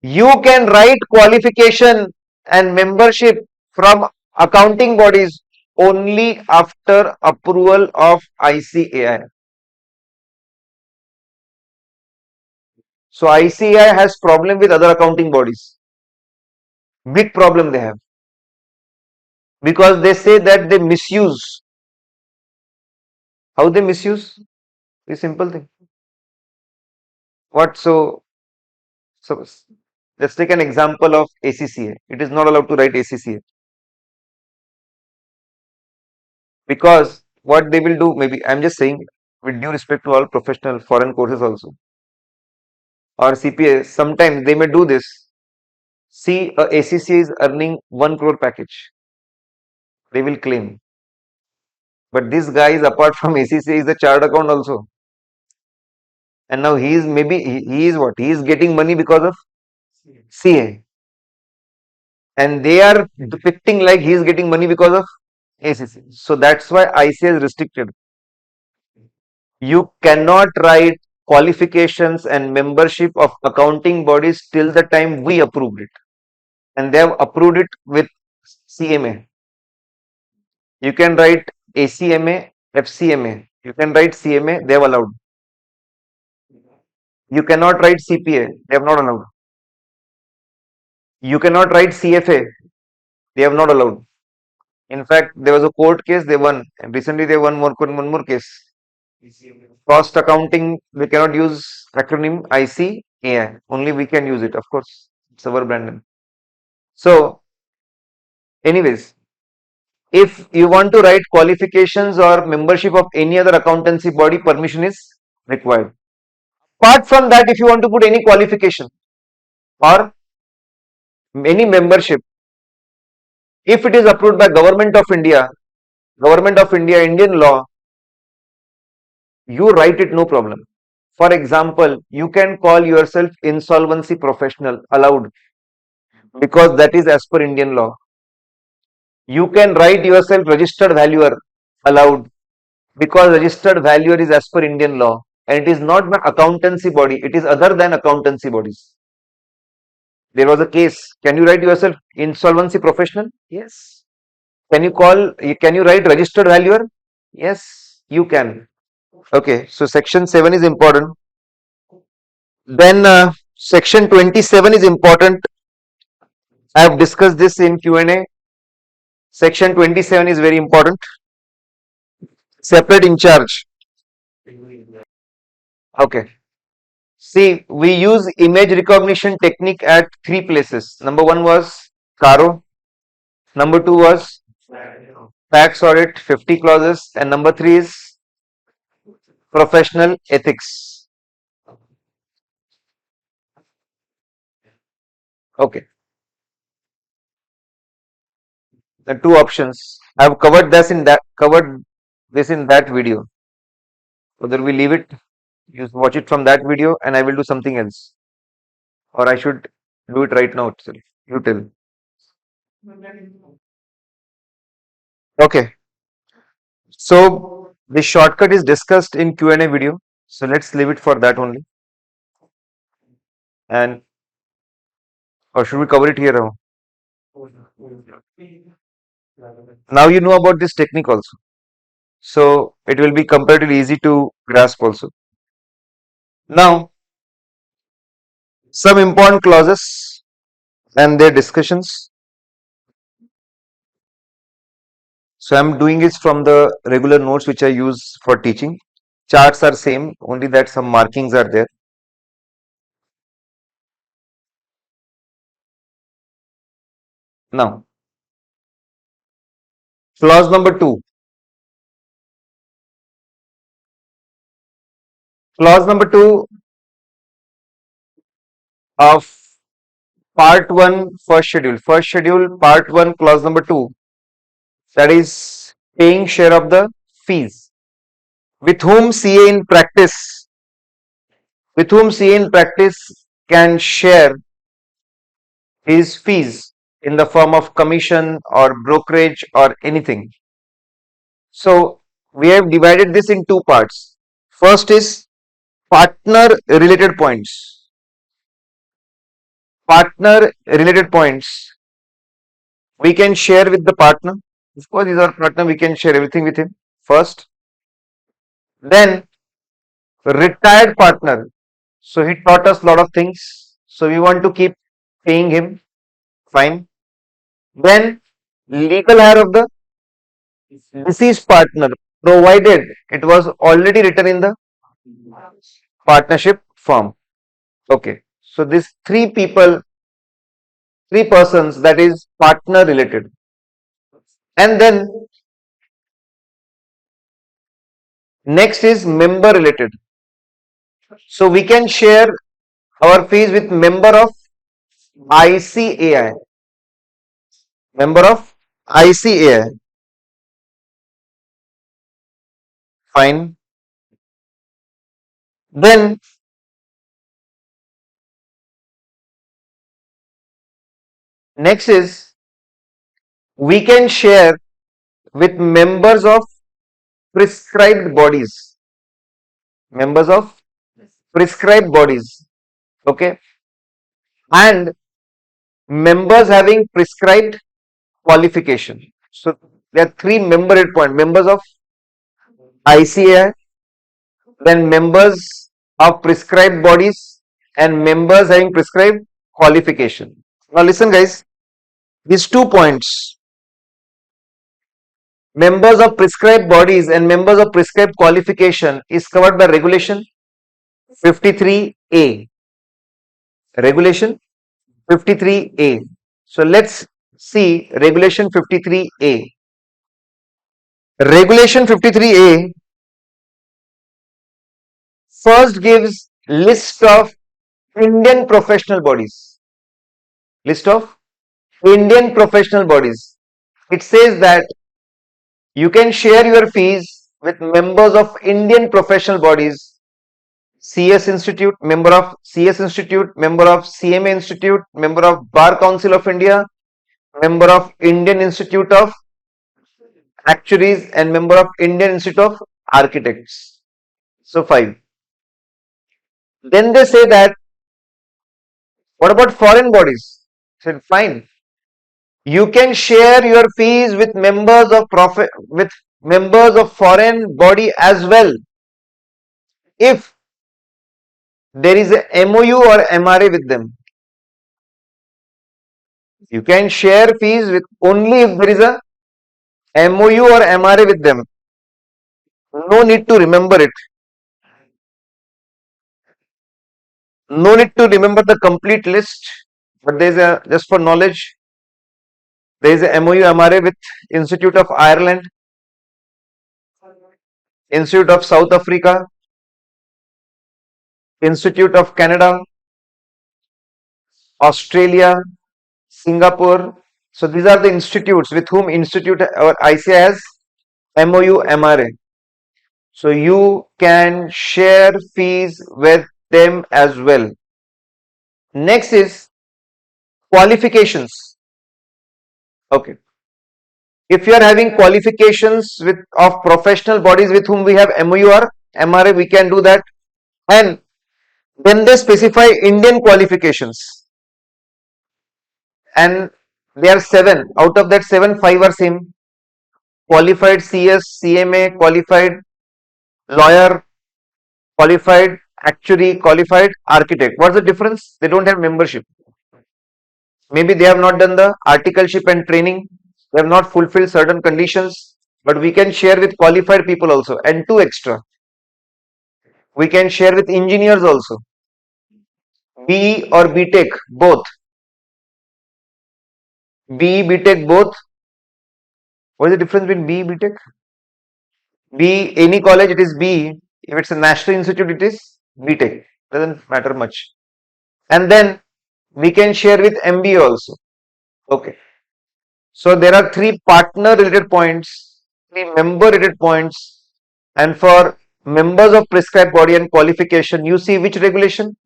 You can write qualification and membership from accounting bodies only after approval of ICAI. So ICAI has problem with other accounting bodies. Big problem they have. Because they say that they misuse. How they misuse? A simple thing. What so let's take an example of ACCA. It is not allowed to write ACCA. Because what they will do, maybe I'm just saying with due respect to all professional foreign courses also, or CPA, sometimes they may do this. See, a ACCA is earning 1 crore package. They will claim. But this guy is, apart from ACCA, is a chartered account also. And now he is maybe, he is what? He is getting money because of CA. And they are depicting like he is getting money because of ACCA. So that's why ICA is restricted. You cannot write qualifications and membership of accounting bodies till the time we approved it. And they have approved it with CMA. You can write ACMA, FCMA. You can write CMA, they have allowed. You cannot write CPA, they have not allowed. You cannot write CFA, they have not allowed. In fact, there was a court case, they won. And recently they won one more case. Cost accounting, we cannot use acronym ICAI. Only we can use it, of course. It's our brand name. So, anyways, if you want to write qualifications or membership of any other accountancy body, permission is required. Apart from that, if you want to put any qualification or any membership, if it is approved by Government of India, Indian law, you write it, no problem. For example, you can call yourself insolvency professional, allowed, because that is as per Indian law. You can write yourself registered valuer, allowed, because registered valuer is as per Indian law, and it is not an accountancy body, it is other than accountancy bodies. There was a case. Can you write yourself insolvency professional? Yes. Can you write registered valuer? Yes, you can. Okay, so section 7 is important. Then section 27 is important. I have discussed this in Q&A. Section 27 is very important. Separate in charge. Okay. See, we use image recognition technique at 3 places. Number 1 was Caro. Number 2 was Tax Audit, 50 clauses. And number 3 is professional ethics. Okay. The 2 options. I have covered this in that video. Whether we leave it, you watch it from that video, and I will do something else. Or I should do it right now itself. You tell. Okay. So the shortcut is discussed in Q&A video. So let's leave it for that only. And or should we cover it here now? Now you know about this technique also. So it will be comparatively easy to grasp also. Now, some important clauses and their discussions. So I'm doing this from the regular notes which I use for teaching. Charts are same, only that some markings are there. Now, clause number 2. Clause number 2 of part 1 first schedule. First schedule, part 1, clause number 2. That is paying share of the fees. With whom CA in practice can share his fees in the form of commission or brokerage or anything. So we have divided this in two parts. First is partner related points. Partner related points we can share with the partner. Of course, he's our partner, we can share everything with him first. Then retired partner. So he taught us a lot of things. So we want to keep paying him. Fine. Then legal hire of the deceased partner, provided it was already written in the partnership form. Okay. So these three persons, that is partner related. And then next is member related. So we can share our fees with member of ICAI. Member of ICAI. Fine. Then next is we can share with members of prescribed bodies. Members of prescribed bodies. Okay. And members having prescribed qualification. So there are three member points: members of ICAI, then members of prescribed bodies, and members having prescribed qualification. Now listen guys, these 2 points, members of prescribed bodies and members of prescribed qualification, is covered by regulation 53A. Regulation 53A. So let's see regulation 53A. Regulation 53A first gives list of Indian professional bodies. List of Indian professional bodies. It says that you can share your fees with members of Indian professional bodies: CS Institute, member of CS Institute, member of CMA Institute, member of Bar Council of India, member of Indian Institute of Actuaries, and member of Indian Institute of Architects. So 5. Then they say that, what about foreign bodies? I said fine. You can share your fees with members of foreign body as well, if there is a MOU or MRA with them. You can share fees with only if there is a MOU or MRA with them. No need to remember it. No need to remember the complete list, but there is a, just for knowledge, there is a MOU MRA with Institute of Ireland, Institute of South Africa, Institute of Canada, Australia, Singapore. So these are the institutes with whom Institute or ICI has MOU MRA. So you can share fees with them as well. Next is qualifications. Okay. If you are having qualifications of professional bodies with whom we have MOU or MRA, we can do that. And then they specify Indian qualifications. And there are 7. Out of that 7, 5 are same. qualified CS, CMA, qualified lawyer, qualified actuary, qualified architect. What's the difference? They don't have membership. Maybe they have not done the articleship and training. They have not fulfilled certain conditions. But we can share with qualified people also. And two extra. We can share with engineers also. BE or BTech, both. BE, BTech, both. What is the difference between BE, BTech? BE, any college, it is BE. If it's a national institute, it is BTech. Doesn't matter much. And then we can share with MBA also. Okay. So there are three partner related points, three member related points, and for members of prescribed body and qualification, you see which regulation?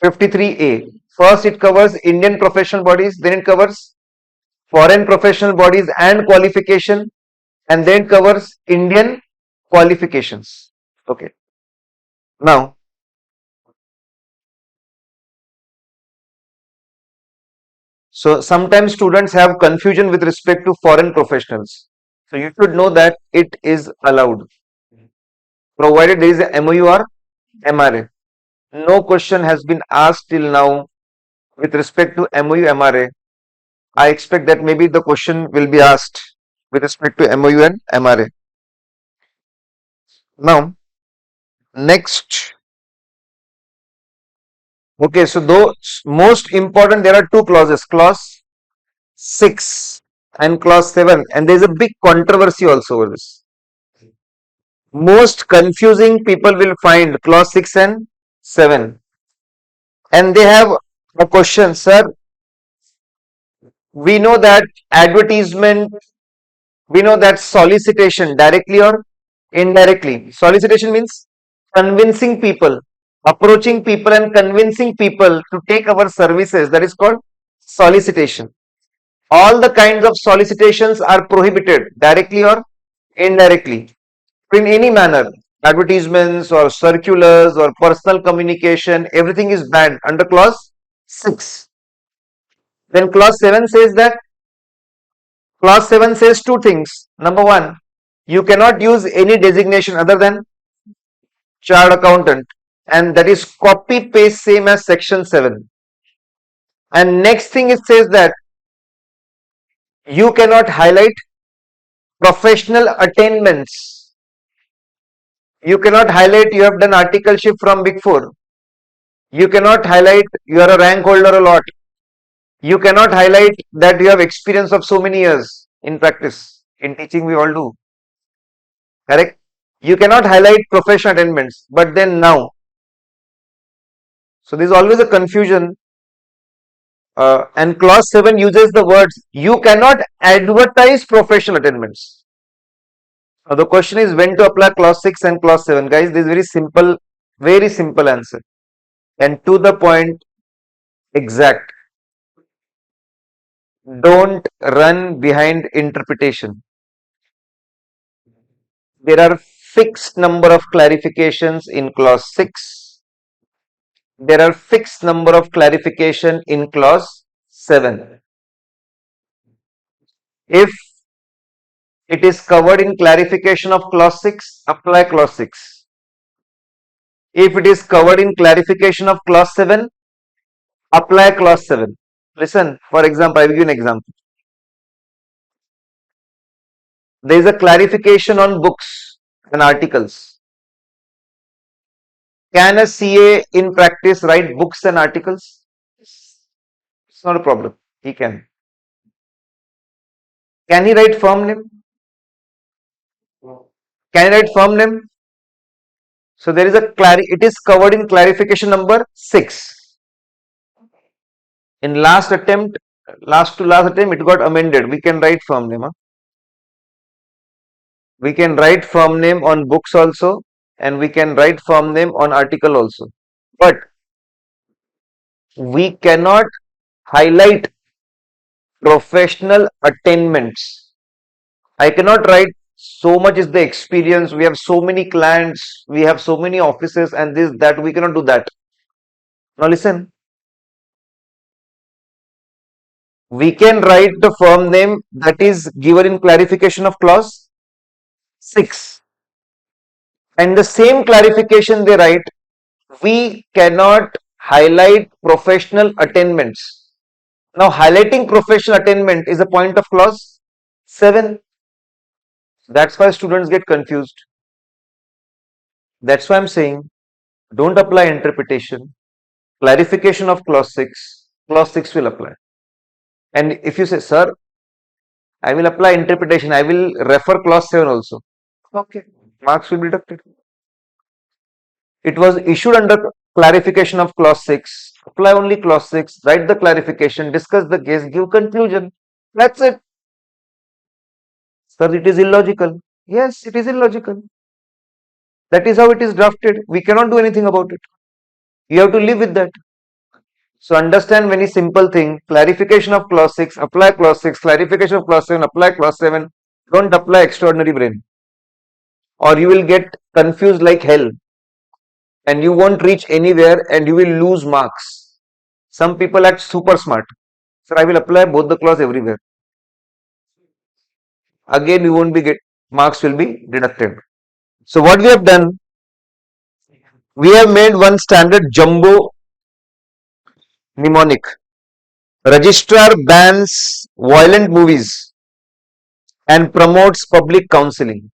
53A. First, it covers Indian professional bodies, then it covers foreign professional bodies and qualification, and then it covers Indian qualifications. Okay. Now, so sometimes students have confusion with respect to foreign professionals. So you should know that it is allowed, provided there is a MOU or MRA. No question has been asked till now with respect to MOU MRA. I expect that maybe the question will be asked with respect to MOU and MRA. Now, next. Okay, so though most important, there are two clauses, clause 6 and clause 7, and there is a big controversy also over this. Most confusing people will find clause 6 and 7, and they have a question, sir. We know that advertisement, we know that solicitation directly or indirectly. Solicitation means convincing people, approaching people and convincing people to take our services. That is called solicitation. All the kinds of solicitations are prohibited directly or indirectly. In any manner, advertisements or circulars or personal communication, everything is banned under clause 6. Then clause 7 says that, clause 7 says two things. Number one, you cannot use any designation other than chartered accountant, and that is copy paste same as section 7. And next thing it says that you cannot highlight professional attainments. You cannot highlight you have done articleship from Big Four. You cannot highlight you are a rank holder a lot. You cannot highlight that you have experience of so many years in practice. In teaching we all do. Correct? You cannot highlight professional attainments. But then now, so there is always a confusion, and clause 7 uses the words you cannot advertise professional attainments. Now the question is when to apply clause 6 and clause 7. Guys, this is very simple answer and to the point, exact. Don't run behind interpretation. There are fixed number of clarifications in clause 6. There are fixed number of clarification in clause 7. If it is covered in clarification of clause 6, apply clause 6. If it is covered in clarification of clause 7, apply clause 7. Listen, for example, I will give you an example. There is a clarification on books and articles. Can a CA in practice write books and articles? It's not a problem. He can. Can he write firm name? Can he write firm name? So there is a it is covered in clarification number 6. In last to last attempt, it got amended. We can write firm name. Huh? We can write firm name on books also, and we can write firm name on article also. But we cannot highlight professional attainments. I cannot write so much is the experience. We have so many clients, we have so many offices, and this, that. We cannot do that. Now listen. We can write the firm name that is given in clarification of clause 6. And the same clarification they write, we cannot highlight professional attainments. Now, highlighting professional attainment is a point of clause 7. That's why students get confused. That's why I'm saying don't apply interpretation. Clarification of clause 6 will apply. And if you say, sir, I will apply interpretation, I will refer clause 7 also. Okay, marks will be deducted. It was issued under clarification of clause 6. Apply only clause 6, write the clarification, discuss the case, give conclusion. That's it. Sir, it is illogical. Yes, it is illogical. That is how it is drafted. We cannot do anything about it. You have to live with that. So understand very simple thing. Clarification of clause 6, apply clause 6. Clarification of clause 7, apply clause 7. Don't apply extraordinary brain. Or you will get confused like hell. And you won't reach anywhere and you will lose marks. Some people act super smart. Sir, I will apply both the clause everywhere. Again, you won't be marks will be deducted. So what we have done, we have made one standard jumbo mnemonic. Registrar bans violent movies and promotes public counseling.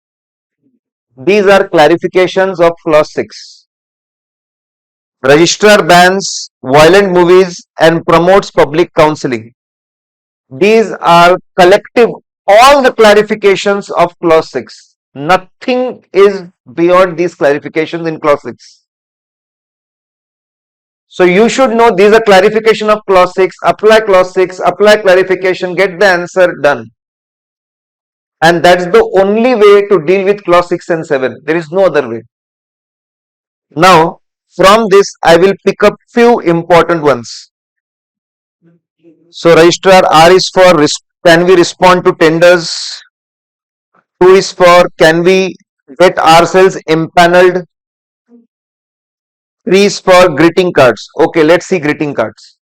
These are clarifications of clause 6. Registrar bans violent movies and promotes public counseling. These are collective, all the clarifications of clause 6. Nothing is beyond these clarifications in clause 6. So you should know these are clarification of clause 6, apply clause 6, apply clarification, get the answer, done. And that's the only way to deal with clause 6 and 7. There is no other way. Now, from this, I will pick up few important ones. So, registrar R is for can we respond to tenders? 2 is for can we get ourselves impaneled? 3 is for greeting cards. Okay, let's see greeting cards.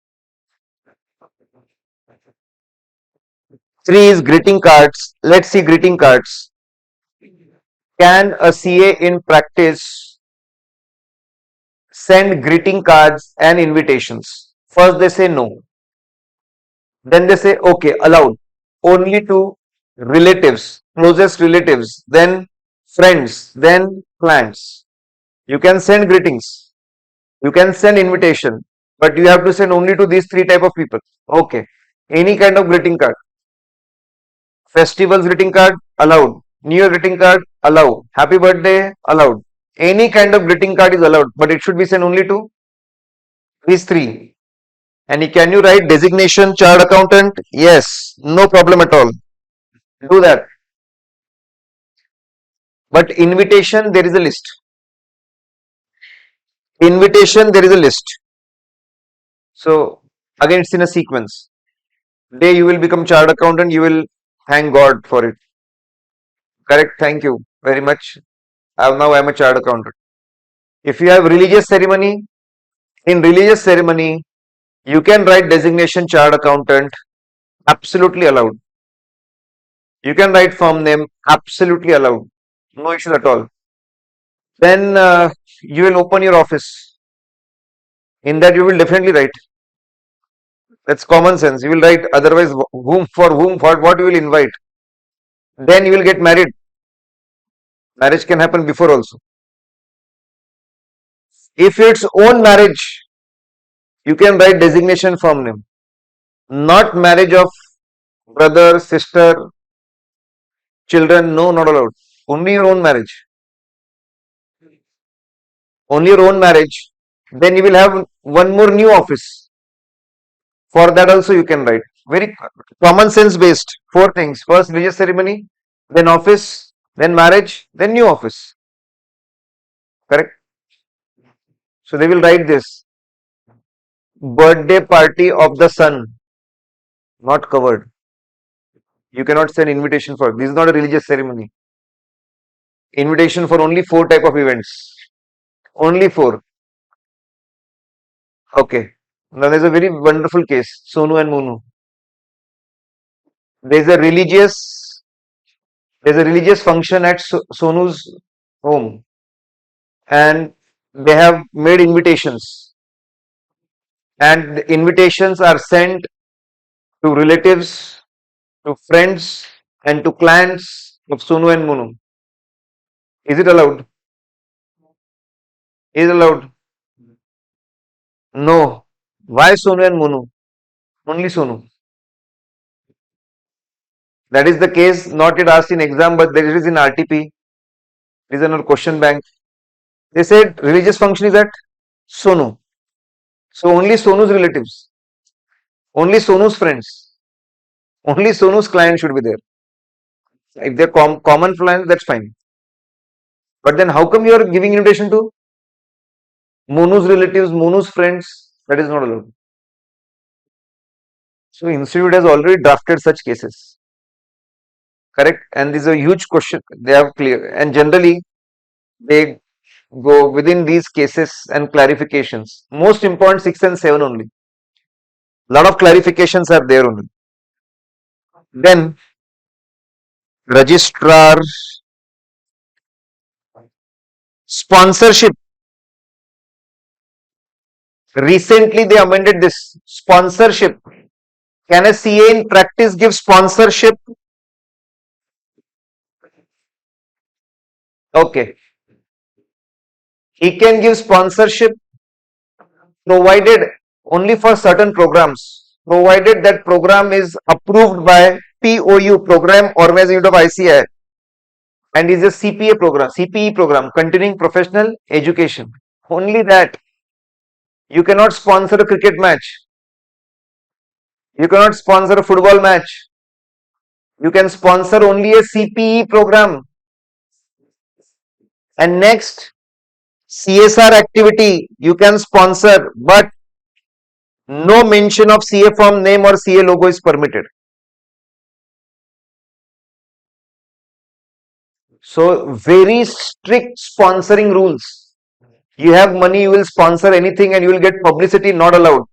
3 is greeting cards. Let's see greeting cards. Can a CA in practice send greeting cards and invitations? First they say no. Then they say okay, allowed. Only to relatives, closest relatives, then friends, then clients. You can send greetings. You can send invitation, but you have to send only to these 3 type of people. Okay. Any kind of greeting card. Festivals greeting card, allowed. New Year greeting card, allowed. Happy birthday, allowed. Any kind of greeting card is allowed, but it should be sent only to these 3. And can you write designation chartered accountant? Yes, no problem at all. Do that. But invitation, there is a list. Invitation, there is a list. So again, it's in a sequence. Day you will become chartered accountant, you will thank God for it. Correct, thank you very much. Now I am a chartered accountant. If you have religious ceremony, in religious ceremony, you can write designation chartered accountant, absolutely allowed. You can write firm name, absolutely allowed. No issue at all. Then you will open your office. In that you will definitely write. That's common sense. You will write, otherwise for what you will invite. Then you will get married. Marriage can happen before also. If it's own marriage, you can write designation firm name. Not marriage of brother, sister, children, no, not allowed. Only your own marriage. Only your own marriage. Then you will have one more new office. For that also you can write. Very common sense based. 4 things. First religious ceremony, then office, then marriage, then new office. Correct? So they will write this. Birthday party of the son. Not covered. You cannot send invitation for it. This is not a religious ceremony. Invitation for only 4 type of events. Only 4. Okay. Now there's a very wonderful case. Sonu and Monu. There's a religious There's a religious function at Sonu's home, and they have made invitations, and the invitations are sent to relatives, to friends, and to clients of Sonu and Monu. Is it allowed? Is it allowed? No. Why Sonu and Monu? Only Sonu. That is the case, not yet asked in exam, but there it is in RTP. It is in our question bank. They said religious function is at Sonu. So only Sonu's relatives, only Sonu's friends, only Sonu's clients should be there. If they're common clients, that's fine. But then how come you are giving invitation to Monu's relatives, Monu's friends? That is not allowed. So institute has already drafted such cases. Correct? And this is a huge question. They have clear, and generally they go within these cases and clarifications. Most important 6 and 7 only. Lot of clarifications are there only. Then registrar sponsorship. Recently they amended this sponsorship. Can a CA in practice give sponsorship? Okay. He can give sponsorship provided only for certain programs, provided that program is approved by POU, Program Organizing Unit of ICI, and is a CPA program, CPE program, continuing professional education. Only that. You cannot sponsor a cricket match. You cannot sponsor a football match. You can sponsor only a CPE program. And next, CSR activity you can sponsor, but no mention of CA firm name or CA logo is permitted. So very strict sponsoring rules. You have money, you will sponsor anything and you will get publicity, not allowed.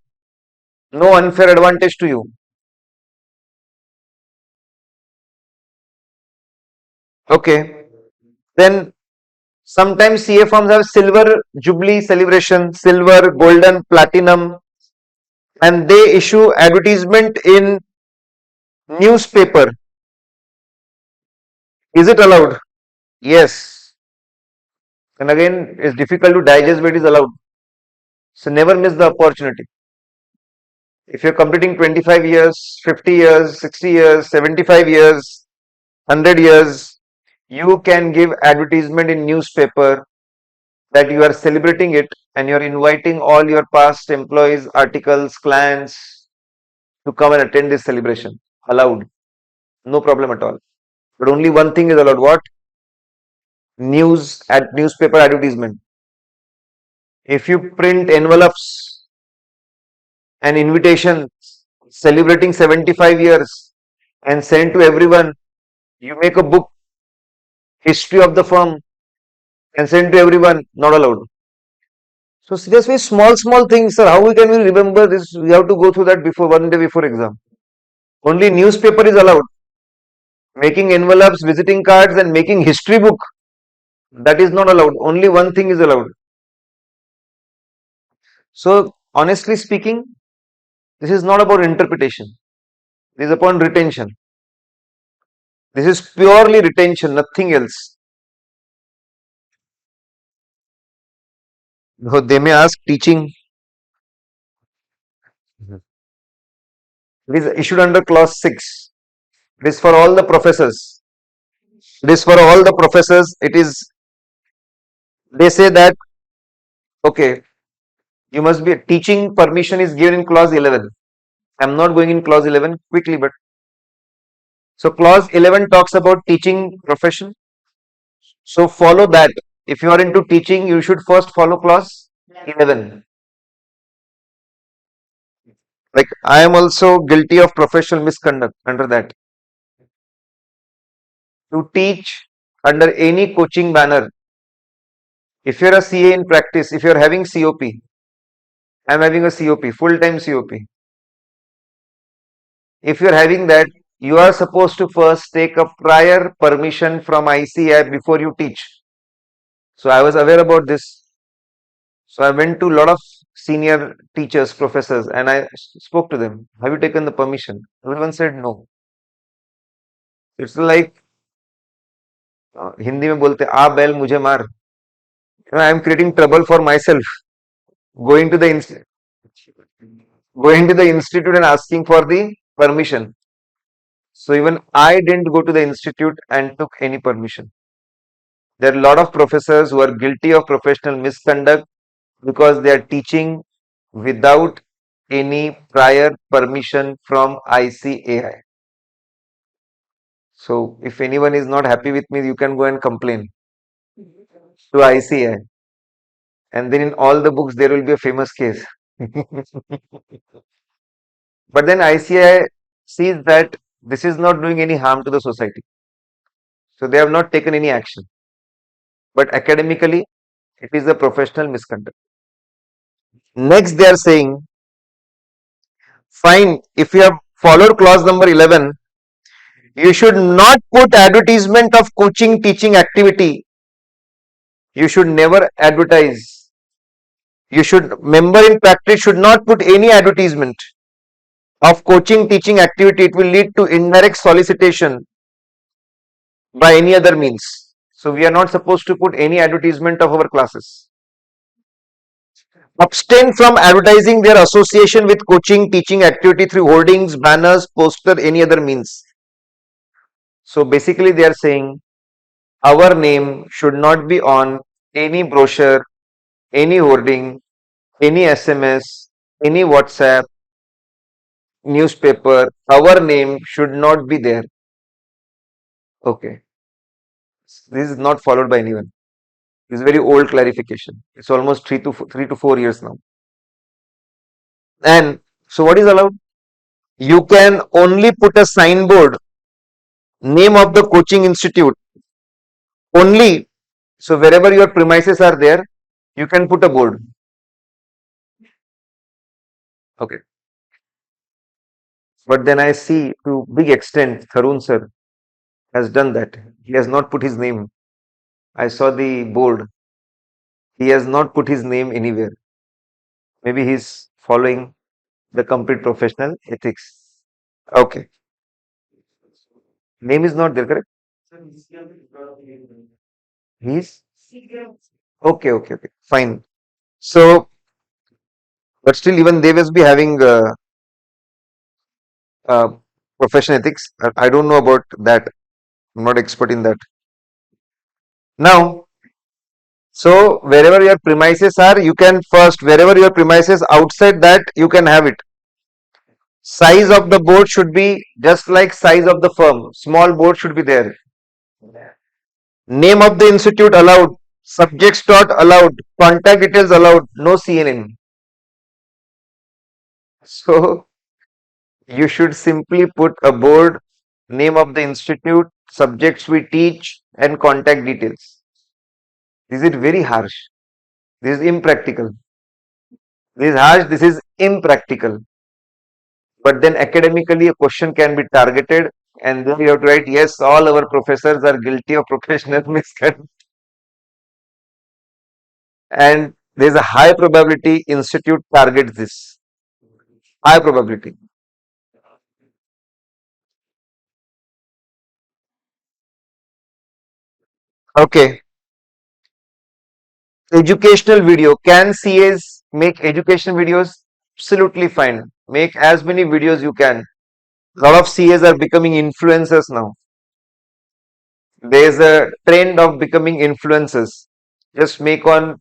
No unfair advantage to you. Okay. Then sometimes CA firms have silver jubilee celebration, silver, golden, platinum, and they issue advertisement in newspaper. Is it allowed? Yes. And again, it's difficult to digest, but it is allowed. So never miss the opportunity. If you're completing 25 years, 50 years, 60 years, 75 years, 100 years, you can give advertisement in newspaper that you are celebrating it and you're inviting all your past employees, articles, clients to come and attend this celebration. Allowed. No problem at all. But only one thing is allowed. What? Newspaper advertisement. If you print envelopes and invitations celebrating 75 years and send to everyone, you make a book, history of the firm, and send to everyone, not allowed. So seriously, small things, sir. How can we remember this? We have to go through that before one day before exam. Only newspaper is allowed. Making envelopes, visiting cards, and making history book, that is not allowed. Only one thing is allowed. So honestly speaking, this is not about interpretation. This is upon retention. This is purely retention, nothing else. So they may ask teaching. It is issued under clause 6. It is for all the professors. It is for all the professors. It is, they say that, okay, you must be, teaching permission is given in clause 11. I am not going in clause 11 quickly, but so clause 11 talks about teaching profession. So follow that. If you are into teaching, you should first follow clause 11. Like I am also guilty of professional misconduct under that. To teach under any coaching banner. If you are a CA in practice, if you are having COP, I am having a COP, full-time COP. If you are having that, you are supposed to first take a prior permission from ICAI before you teach. So I was aware about this. So I went to a lot of senior teachers, professors, and I spoke to them. Have you taken the permission? Everyone said no. It's like Hindi में बोलते आ बैल मुझे मार. I am creating trouble for myself. Going to the going to the institute and asking for the permission. So even I didn't go to the institute and took any permission. There are a lot of professors who are guilty of professional misconduct because they are teaching without any prior permission from ICAI. So if anyone is not happy with me, you can go and complain to ICAI. And then in all the books, there will be a famous case. But then ICAI sees that this is not doing any harm to the society. So they have not taken any action. But academically, it is a professional misconduct. Next, they are saying, fine, if you have followed clause number 11, you should not put advertisement of coaching teaching activity. You should never advertise. You should, member in practice should not put any advertisement of coaching teaching activity. It will lead to indirect solicitation by any other means. So we are not supposed to put any advertisement of our classes. Abstain from advertising their association with coaching teaching activity through hoardings, banners, poster, any other means. So basically they are saying our name should not be on any brochure, any hoarding, any SMS, any WhatsApp, newspaper. Our name should not be there. Okay. This is not followed by anyone. This is very old clarification. It's almost 3 to 4 years now. And so what is allowed? You can only put a signboard, name of the coaching institute only. So wherever your premises are there, you can put a board. Okay. But then I see to big extent Tharun sir has done that. He has not put his name. I saw the board. He has not put his name anywhere. Maybe he's following the complete professional ethics. Okay. Name is not there, correct? He's okay. Fine. So, but still, even they must be having uh, professional ethics. I don't know about that. I'm not expert in that. Now, so wherever your premises are, you can first, wherever your premises outside that, you can have it. Size of the board should be just like size of the firm. Small board should be there. Name of the institute allowed. Subjects taught allowed. Contact details allowed. No CNN. So you should simply put a board, name of the institute, subjects we teach, and contact details. Is it very harsh? This is impractical. This is harsh. This is impractical. But then academically, a question can be targeted, and then you have to write, yes, all our professors are guilty of professional misconduct. And there is a high probability institute targets this. High probability. Okay. Educational video. Can CAs make educational videos? Absolutely fine. Make as many videos you can. A lot of CAs are becoming influencers now. There is a trend of becoming influencers. Just go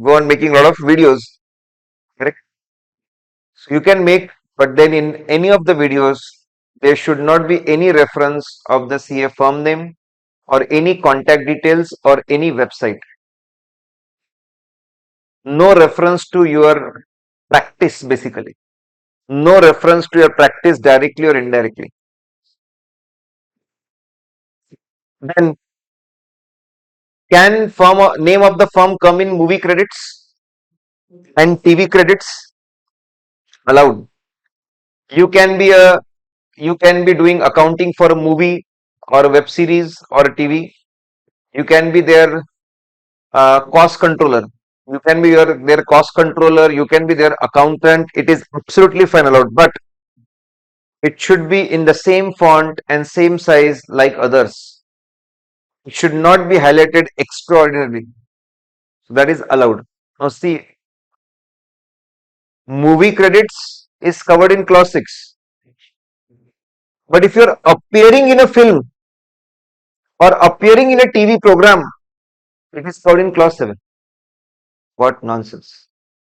on making a lot of videos. Correct? So you can make, but then in any of the videos, there should not be any reference of the CA firm name or any contact details or any website. No reference to your practice basically. No reference to your practice directly or indirectly. Then can name of the firm come in movie credits and TV credits? Allowed. You can be a you can be doing accounting for a movie or a web series or a TV. You can be their cost controller. You can be their cost controller. You can be their accountant. It is absolutely fine allowed, but it should be in the same font and same size like others. It should not be highlighted extraordinarily. So that is allowed. Now see, movie credits is covered in clause 6. But if you are appearing in a film or appearing in a TV program, it is covered in clause 7. What nonsense.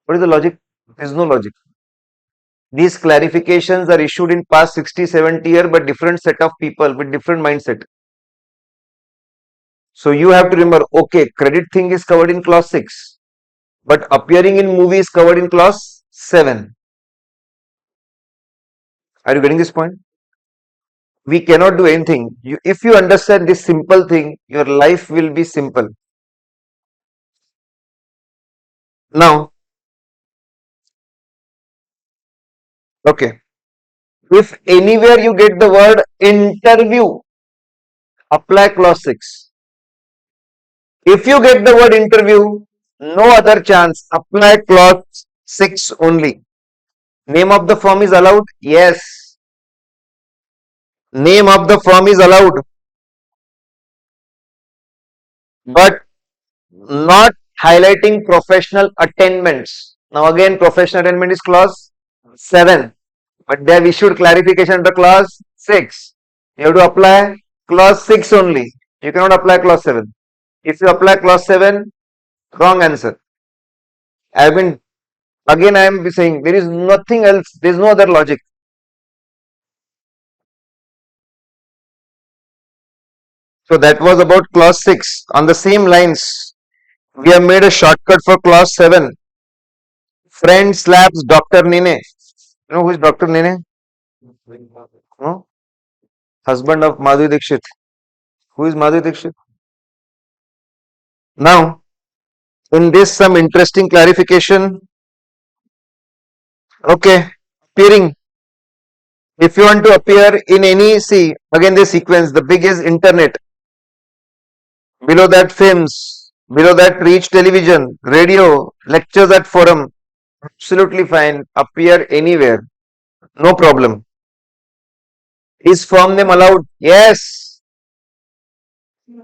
What is the logic? There is no logic. These clarifications are issued in past 60, 70 years by different set of people with different mindset. So you have to remember, okay, credit thing is covered in clause 6, but appearing in movie is covered in clause 7. Are you getting this point? We cannot do anything. If you understand this simple thing, your life will be simple. Now, okay, if anywhere you get the word interview, apply clause 6. If you get the word interview, no other chance, apply clause 6 only. Name of the firm is allowed? Yes. Name of the firm is allowed, but not highlighting professional attainments. Now again, professional attainment is clause 7, but they have issued clarification under clause 6. You have to apply clause 6 only. You cannot apply clause 7. If you apply clause 7, wrong answer. I am saying there is nothing else, there is no other logic. So that was about clause 6. On the same lines, we have made a shortcut for clause 7. Friend slaps Dr. Nene. You know who is Dr. Nene? No? Husband of Madhuri Dixit. Who is Madhuri Dixit? Now, in this some interesting clarification. Okay, appearing. If you want to appear in any, see, again this sequence, the big is internet. Below that films, below that reach television, radio, lectures at forum. Absolutely fine. Appear anywhere. No problem. Is firm name allowed? Yes.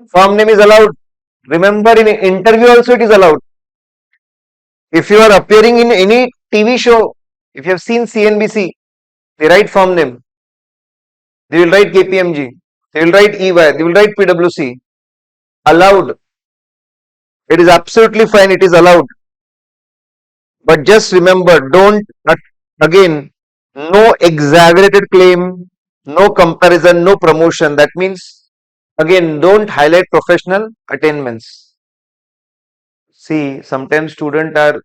Firm name is allowed. Remember, in interview also it is allowed. If you are appearing in any TV show, if you have seen CNBC, they write firm name. They will write KPMG. They will write EY. They will write PwC. Allowed. It is absolutely fine. It is allowed. But just remember, don't, again, no exaggerated claim, no comparison, no promotion. That means, again, don't highlight professional attainments. See, sometimes students are,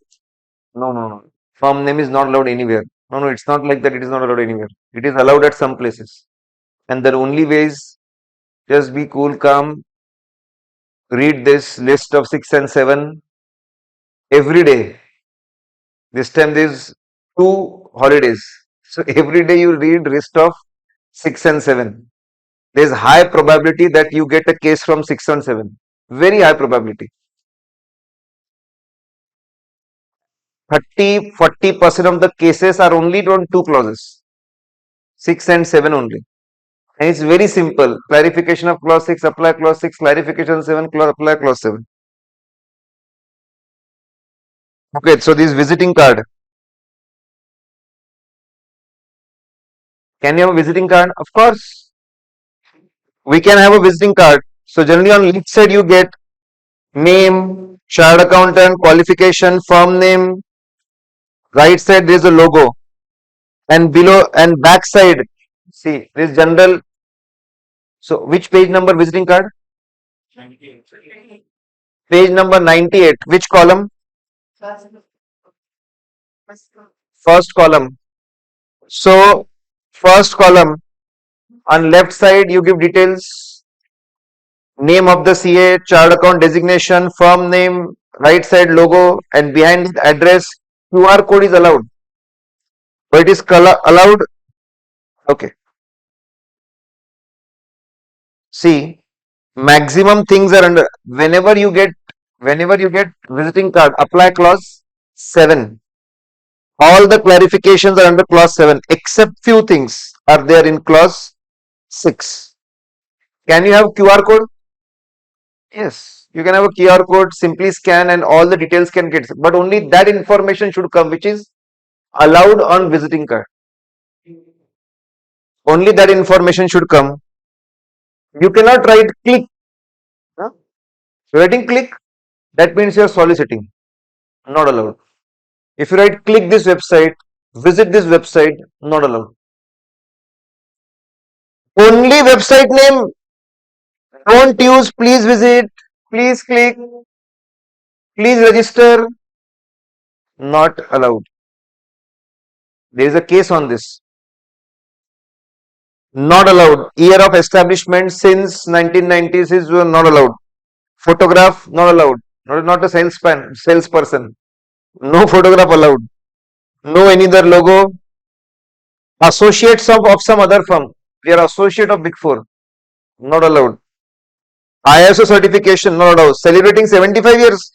no. Firm name is not allowed anywhere. No, it's not like that. It is not allowed anywhere. It is allowed at some places. And the only way is just be cool, calm, read this list of 6 and 7 every day. This time there is 2 holidays. So every day you read list of 6 and 7. There is high probability that you get a case from 6 and 7. Very high probability. 30-40% of the cases are only on 2 clauses. 6 and 7 only. And it's very simple. Clarification of clause 6, apply clause 6, clarification 7, apply clause 7. Okay, so this visiting card. Can you have a visiting card? Of course. We can have a visiting card. So generally on left side you get name, chartered accountant, qualification, firm name. Right side there is a logo. And below and back side, see, there is general. So which page number visiting card? Page number 98. Which column? First column. So first column, on left side you give details, name of the CA, chartered account designation, firm name, right side logo, and behind the address. QR code is allowed. But it is allowed. Okay. See, maximum things are under, whenever you get visiting card, apply clause 7. All the clarifications are under clause 7 except few things are there in clause 6. Can you have QR code? Yes, you can have a QR code, simply scan and all the details can get, but only that information should come which is allowed on visiting card. Only that information should come. You cannot write click. Huh? Writing click, that means you are soliciting. Not allowed. If you write click this website, visit this website, not allowed. Only website name, don't use please visit, please click, please register, not allowed. There is a case on this. Not allowed. Year of establishment since 1990s is not allowed. Photograph, not allowed. Not a salesperson. No photograph allowed. No any other logo. Associates of some other firm. We are associate of Big Four. Not allowed. ISO certification, not allowed. Celebrating 75 years,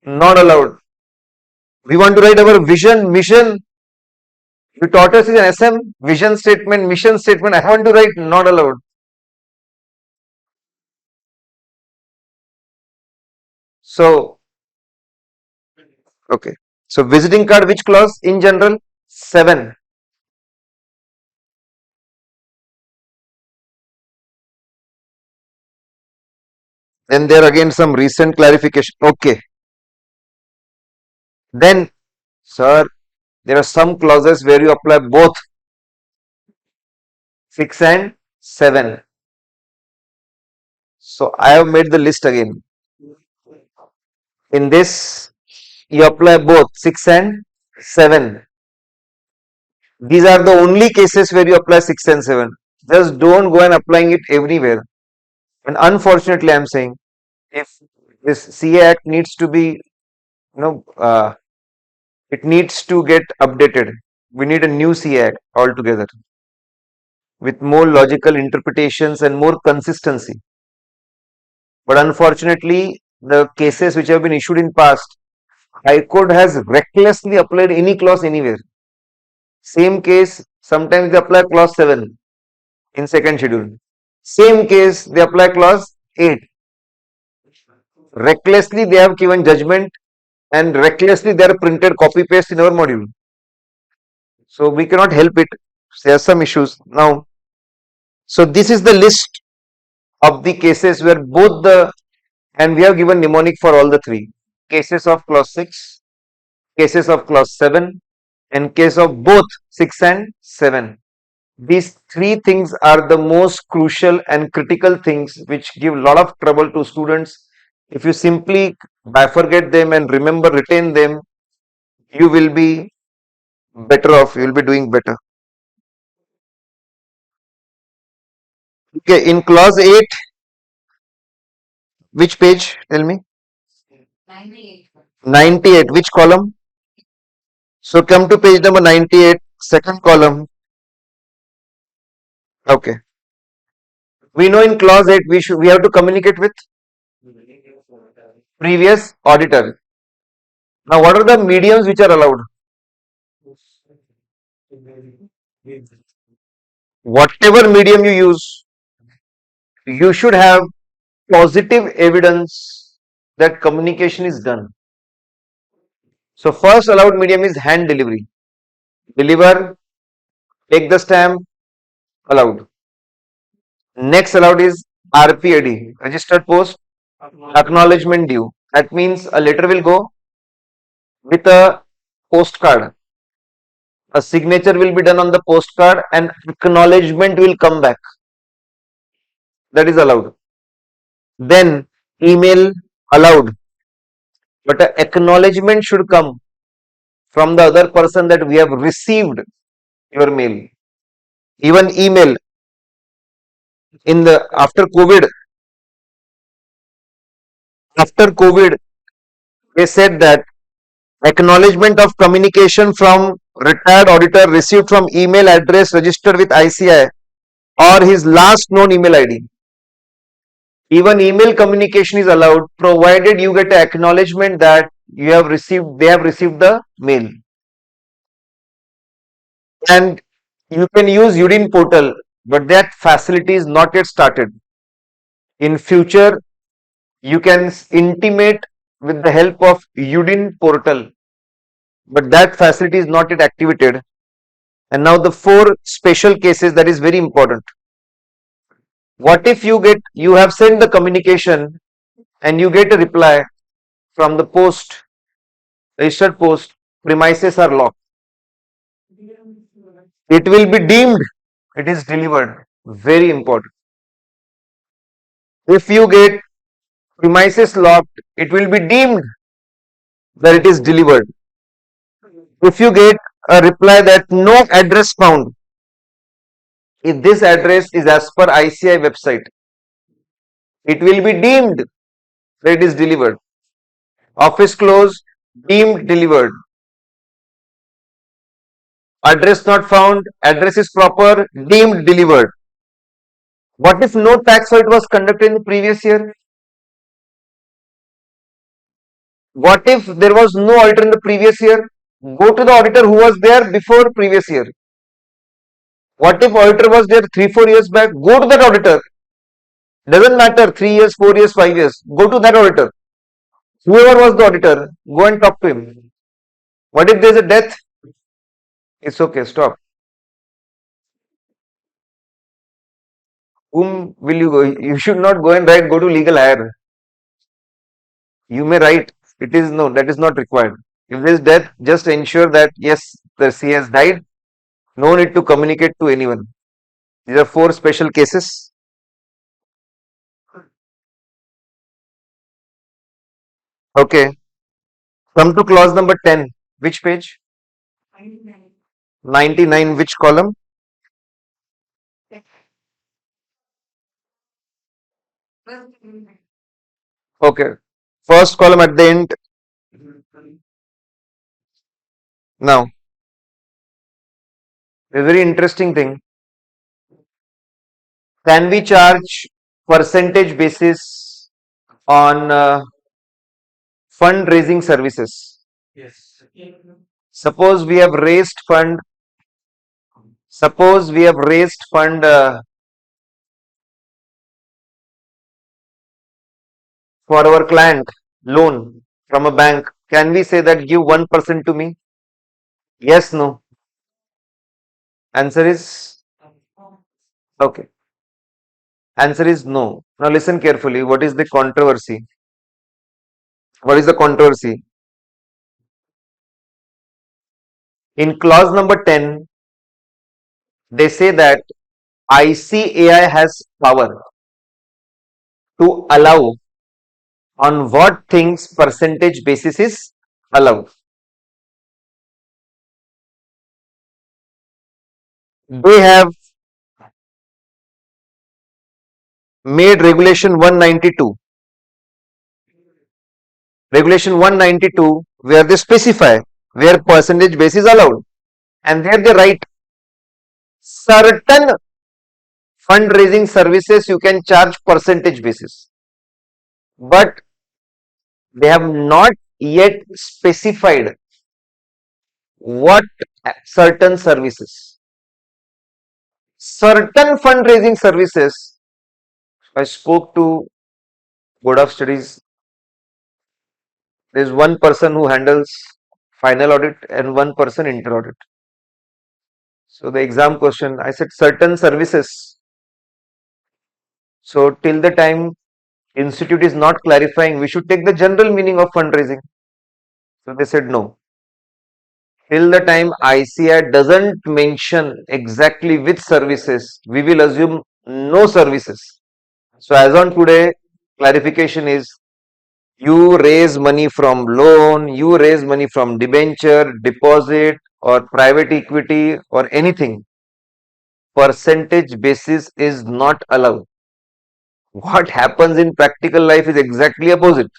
not allowed. We want to write our vision, mission. You taught us is an SM, vision statement, mission statement. I want to write, not allowed. So, okay. So, visiting card, which clause in general? 7. Then there again some recent clarification. Okay. Then, sir, there are some clauses where you apply both 6 and 7. So, I have made the list again. In this, you apply both 6 and 7. These are the only cases where you apply 6 and 7. Just don't go and applying it everywhere. And unfortunately, I am saying, if this CA Act needs to be, it needs to get updated. We need a new CA Act altogether with more logical interpretations and more consistency. But unfortunately, the cases which have been issued in past, High Court has recklessly applied any clause anywhere. Same case, sometimes they apply clause 7 in second schedule. Same case, they apply clause 8. Recklessly they have given judgment and recklessly they are printed copy paste in our module. So we cannot help it. There are some issues now. So this is the list of the cases where both the, and we have given mnemonic for all the 3 cases of clause 6, cases of clause 7, and case of both 6 and 7. These 3 things are the most crucial and critical things which give a lot of trouble to students. If you simply bifurcate them and retain them, you will be better off, you will be doing better. Okay, in clause 8, which page? Tell me. 98. Which column? So come to page number 98, second column. Okay. We know in clause 8 we have to communicate with previous auditor. Now what are the mediums which are allowed? Whatever medium you use, you should have positive evidence that communication is done. So first allowed medium is hand delivery. Deliver, take the stamp, allowed. Next allowed is RPAD, registered post, acknowledgement due. That means a letter will go with a postcard. A signature will be done on the postcard and acknowledgement will come back. That is allowed. Then email allowed, but an acknowledgement should come from the other person that we have received your mail. Even email in the after COVID, they said that acknowledgement of communication from retired auditor received from email address registered with ICI or his last known email ID. Even email communication is allowed provided you get an acknowledgement that they have received the mail. And you can use Udin portal, but that facility is not yet started. In future, you can intimate with the help of Udin portal, but that facility is not yet activated. And now the 4 special cases that is very important. What if you have sent the communication and you get a reply from the post, registered post, premises are locked. It will be deemed it is delivered. Very important. If you get premises locked, it will be deemed that it is delivered. If you get a reply that no address found, if this address is as per ICI website, it will be deemed that it is delivered. Office closed, deemed delivered. Address not found, address is proper, deemed delivered. What if no tax audit was conducted in the previous year? What if there was no auditor in the previous year? Go to the auditor who was there before previous year. What if auditor was there 3-4 years back? Go to that auditor. Doesn't matter 3 years, 4 years, 5 years. Go to that auditor. Whoever was the auditor, go and talk to him. What if there is a death? It's okay, stop. Whom will you go? You should not go and write, go to legal hire. You may write, that is not required. If there is death, just ensure that yes, the C has died. No need to communicate to anyone. These are 4 special cases. Okay. Come to clause number 10. Which page? 99. Which column? Okay. First column at the end. Now, a very interesting thing. Can we charge percentage basis on fundraising services? Yes. Suppose we have raised fund. Suppose we have raised fund for our client loan from a bank. Can we say that give 1% to me? Yes, no. Answer is okay. Answer is no. Now listen carefully. What is the controversy? What is the controversy? In clause number 10, they say that ICAI has power to allow on what things percentage basis is allowed. They have made regulation 192. Regulation 192 where they specify where percentage basis is allowed, and there they write certain fundraising services you can charge percentage basis, but they have not yet specified what certain services. Certain fundraising services, I spoke to Board of Studies. There is one person who handles final audit and one person inter audit. So the exam question, I said certain services. So till the time institute is not clarifying, we should take the general meaning of fundraising. So they said no. Till the time ICI doesn't mention exactly which services, we will assume no services. So as on today, clarification is you raise money from loan, you raise money from debenture, deposit or private equity or anything, percentage basis is not allowed. What happens in practical life is exactly opposite.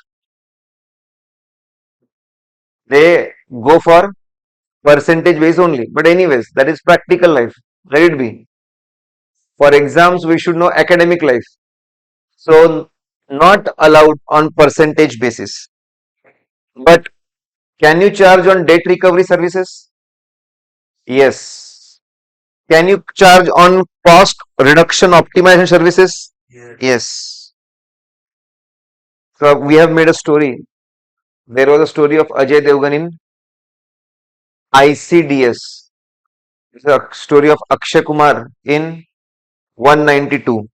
They go for percentage base only. But anyways, that is practical life. Let it be. For exams, we should know academic life. So Not allowed on percentage basis. But can you charge on debt recovery services? Yes. Can you charge on cost reduction optimization services? Yes. So we have made a story. There was a story of Ajay Devgan in ICDS. It's a story of Akshay Kumar in 192.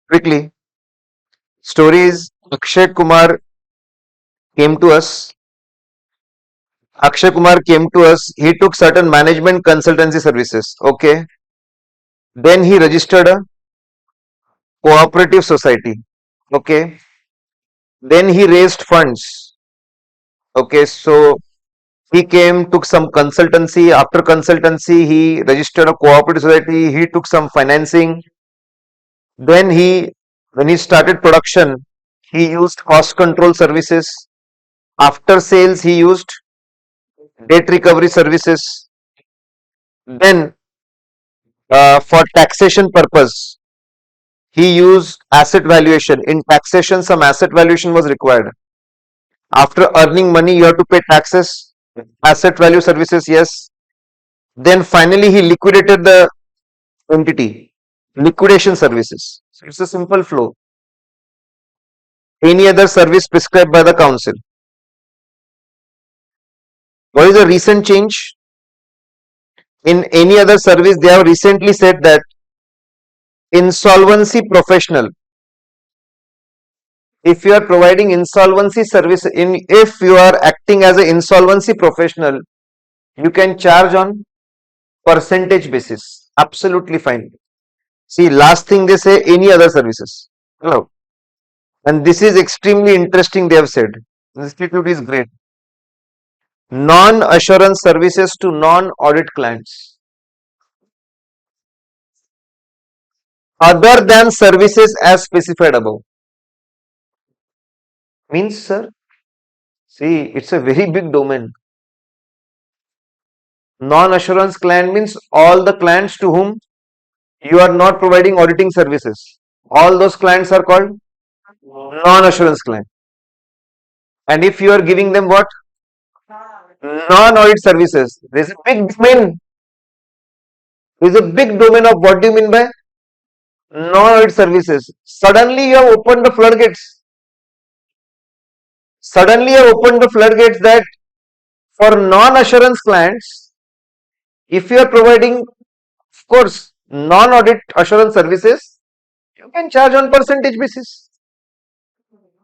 Quickly, story is Akshay Kumar came to us. Akshay Kumar came to us. He took certain management consultancy services. Okay. Then he registered a cooperative society. Okay. Then he raised funds. Okay. So he came, took some consultancy. After consultancy, he registered a cooperative society. He took some financing. Then when he started production, he used cost control services. After sales, he used debt recovery services. Then, for taxation purpose, he used asset valuation. In taxation, some asset valuation was required. After earning money, you have to pay taxes. Asset value services, yes. Then finally, he liquidated the entity. Liquidation services. So it's a simple flow. Any other service prescribed by the council. What is the recent change? In any other service, they have recently said that insolvency professional, if you are providing insolvency service, if you are acting as an insolvency professional, you can charge on percentage basis. Absolutely fine. See, last thing they say, any other services. Hello. And this is extremely interesting, they have said. The institute is great. Non-assurance services to non-audit clients. Other than services as specified above. Means, sir, see, it's a very big domain. Non-assurance client means all the clients to whom you are not providing auditing services. All those clients are called non-assurance client. And if you are giving them what? Non-audit services. There is a big domain. There is a big domain of what do you mean by non-audit services. Suddenly you have opened the floodgates. Suddenly you have opened the floodgates that for non-assurance clients, if you are providing, of course, non-audit assurance services, you can charge on percentage basis.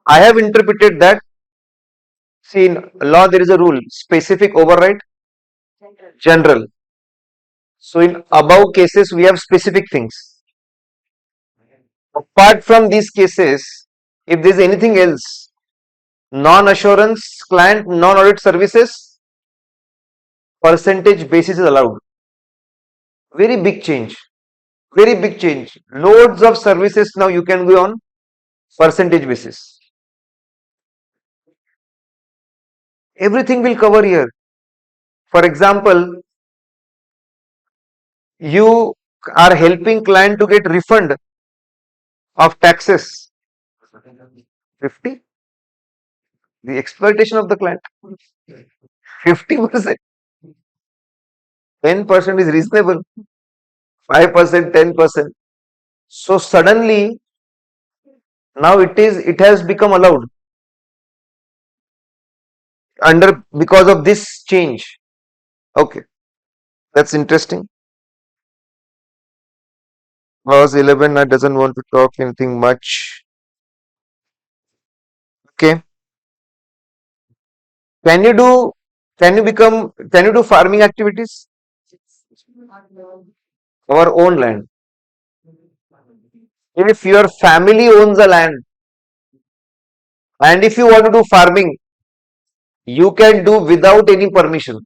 I have interpreted that. See, in law there is a rule, specific override general. So in above cases we have specific things. Apart from these cases, if there is anything else, non-assurance client, non-audit services, percentage basis is allowed. Very big change. Very big change. Loads of services now you can go on percentage basis. Everything will cover here. For example, you are helping client to get refund of taxes. 50? The exploitation of the client. 50%. 10% is reasonable. 5%, 10%. So suddenly now it has become allowed because of this change. Okay, that's interesting. Clause 11, I doesn't want to talk anything much. Okay. Can you do farming activities? Our own land. If your family owns a land and if you want to do farming, you can do without any permission.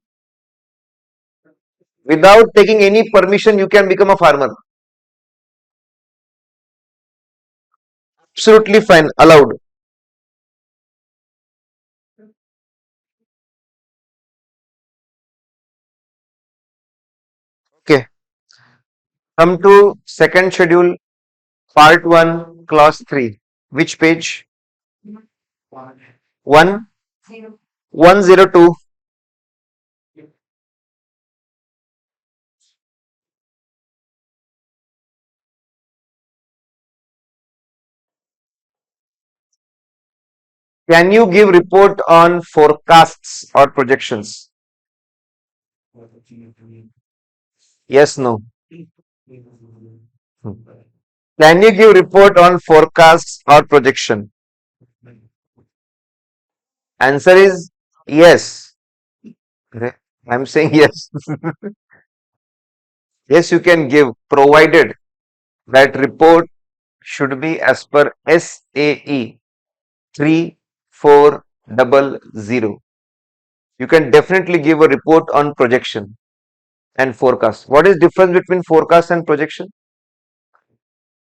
Without taking any permission, you can become a farmer. Absolutely fine, allowed. Okay. Come to second schedule, Part 1, Clause 3. Which page? 1, 102. Can you give report on forecasts or projections? Yes, no. Can you give report on forecasts or projection? Answer is yes. I'm saying yes. Yes, you can give, provided that report should be as per SAE 3400. You can definitely give a report on projection and forecast. What is difference between forecast and projection?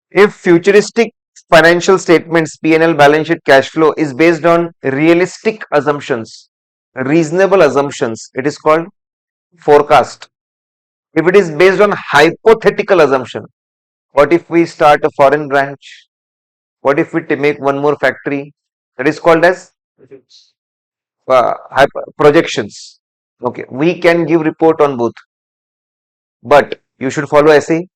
If futuristic financial statements, P&L, balance sheet, cash flow is based on realistic assumptions, reasonable assumptions, it is called forecast. If it is based on hypothetical assumption, what if we start a foreign branch? What if we make one more factory? That is called as projections. Okay, we can give report on both, but you should follow SAE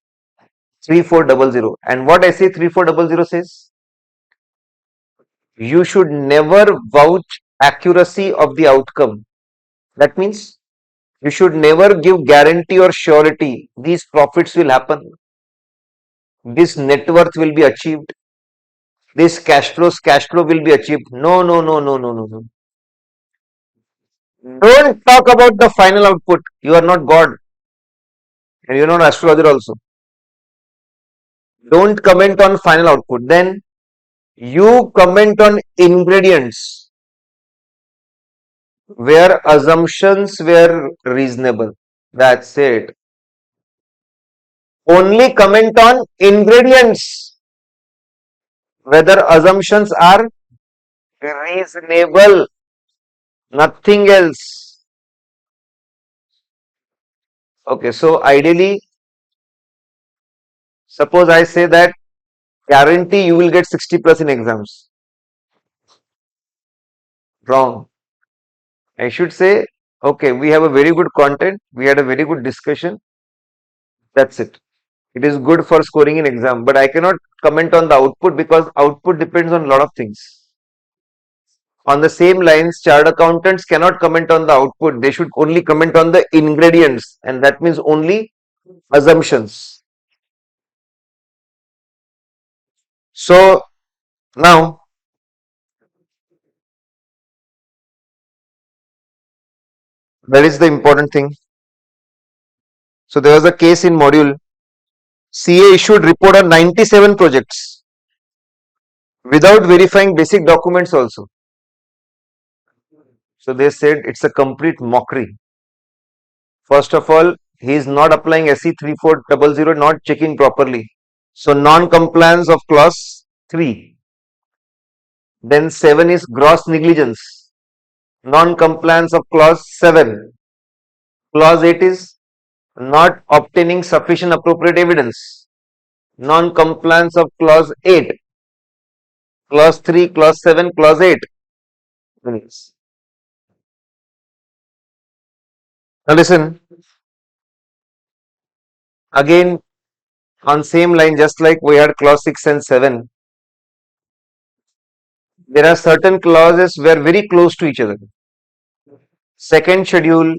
3400. And what SAE 3400 says? You should never vouch accuracy of the outcome. That means you should never give guarantee or surety these profits will happen, this net worth will be achieved, this cash flow will be achieved. No, no, no, no, no, no, no. Don't talk about the final output. You are not God and you are not astrologer also. Don't comment on final output. Then you comment on ingredients where assumptions were reasonable. That's it. Only comment on ingredients, whether assumptions are reasonable, nothing else. Okay, so ideally, suppose I say that guarantee you will get 60 plus in exams. Wrong. I should say, okay, we have a very good content, we had a very good discussion, that's it. It is good for scoring in exam, but I cannot comment on the output because output depends on a lot of things. On the same lines, chartered accountants cannot comment on the output, they should only comment on the ingredients, and that means only assumptions. So now that is the important thing. So there was a case in module. CA issued report on 97 projects without verifying basic documents also. So they said it's a complete mockery. First of all, he is not applying SE 3400, not checking properly. So non-compliance of clause 3. Then 7 is gross negligence. Non-compliance of clause 7. Clause 8 is not obtaining sufficient appropriate evidence. Non-compliance of clause 8. Clause 3, clause 7, clause 8. Now listen, again on same line, just like we had clause 6 and 7, there are certain clauses where very close to each other. Second schedule,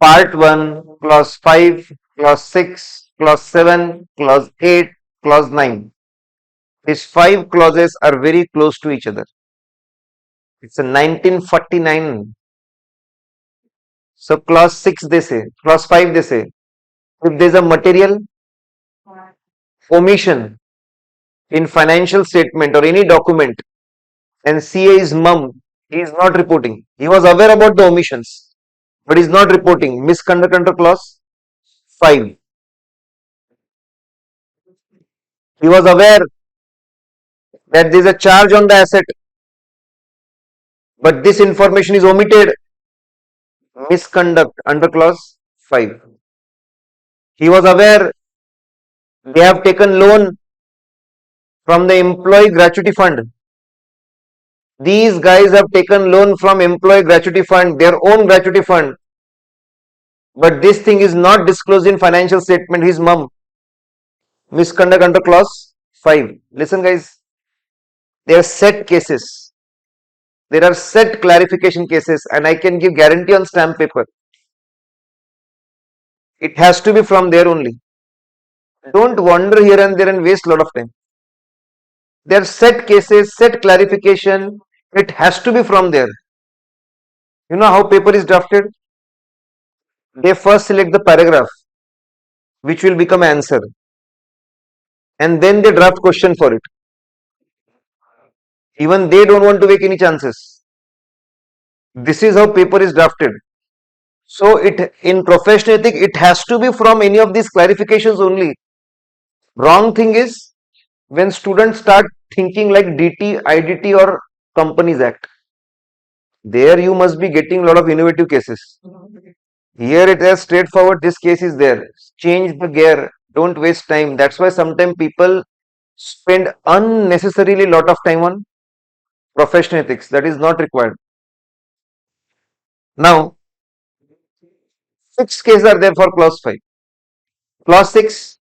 part 1, clause 5, clause 6, clause 7, clause 8, clause 9. These 5 clauses are very close to each other. It's a 1949. So clause 6 they say, clause 5 they say, if there is a material omission in financial statement or any document and CA is mum, he is not reporting. He was aware about the omissions, but he is not reporting. Misconduct under clause 5. He was aware that there is a charge on the asset, but this information is omitted. Misconduct under clause 5. He was aware they have taken loan, from the employee gratuity fund. These guys have taken loan from employee gratuity fund, their own gratuity fund. But this thing is not disclosed in financial statement. His mum. Misconduct under clause 5. Listen guys, there are set cases. There are set clarification cases, and I can give guarantee on stamp paper. It has to be from there only. Don't wander here and there and waste a lot of time. There are set cases, set clarification. It has to be from there. You know how paper is drafted? They first select the paragraph which will become answer, and then they draft question for it. Even they don't want to take any chances. This is how paper is drafted. So it in professional ethics, it has to be from any of these clarifications only. Wrong thing is when students start thinking like DT, IDT or Companies Act. There you must be getting a lot of innovative cases. Here it is straightforward, this case is there. Change the gear, don't waste time. That's why sometimes people spend unnecessarily lot of time on professional ethics. That is not required. Now, 6 cases are there for clause 5. Clause 6,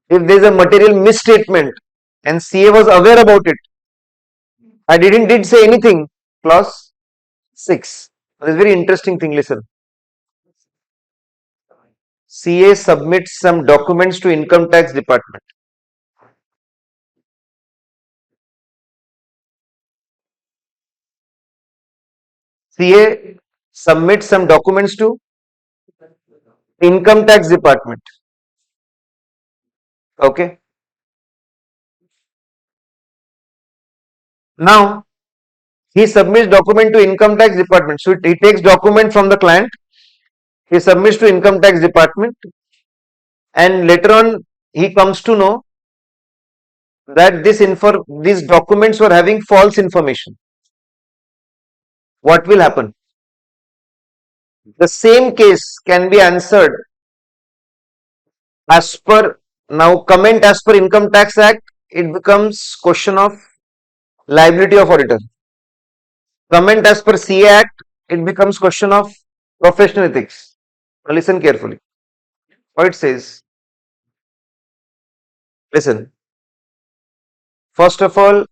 if there is a material misstatement and CA was aware about it, I did say anything. Clause 6. This is very interesting thing, listen. CA submits some documents to income tax department. CA submits some documents to income tax department. Okay. Now he submits document to income tax department. So he takes document from the client, he submits to income tax department, and later on he comes to know that these documents were having false information. What will happen? The same case can be answered as per, now comment as per Income Tax Act, it becomes question of liability of auditor. Comment as per CA Act, it becomes question of professional ethics. Now listen carefully. What it says, listen. First of all,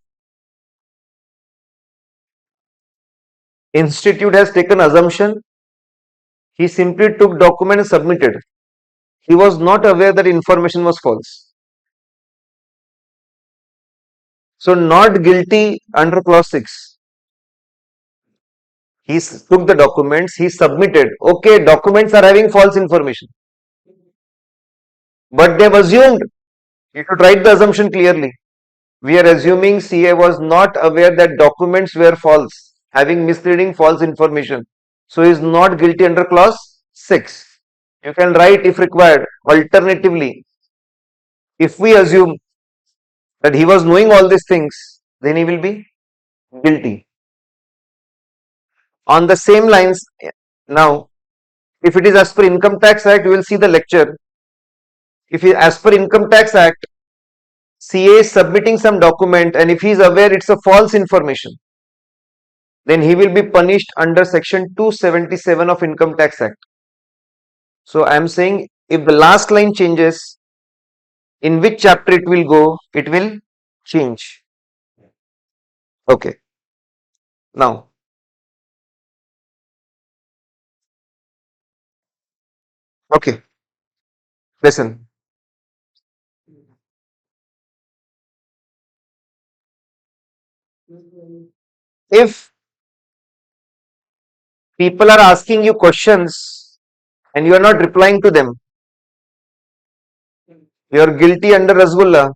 institute has taken assumption. He simply took document and submitted. He was not aware that information was false. So not guilty under clause 6. He took the documents, he submitted. Okay, documents are having false information. But they've assumed. You should write the assumption clearly. We are assuming CA was not aware that documents were false, having misleading false information. So he is not guilty under clause 6. You can write if required. Alternatively, if we assume that he was knowing all these things, then he will be guilty. On the same lines, now, if it is as per Income Tax Act, you will see the lecture. If he, as per Income Tax Act, CA is submitting some document and if he is aware it's a false information, then he will be punished under section 277 of Income Tax Act. So I am saying if the last line changes, in which chapter it will go, it will change. Okay. Now, okay, listen. If people are asking you questions and you are not replying to them, you are guilty under Rasgulla.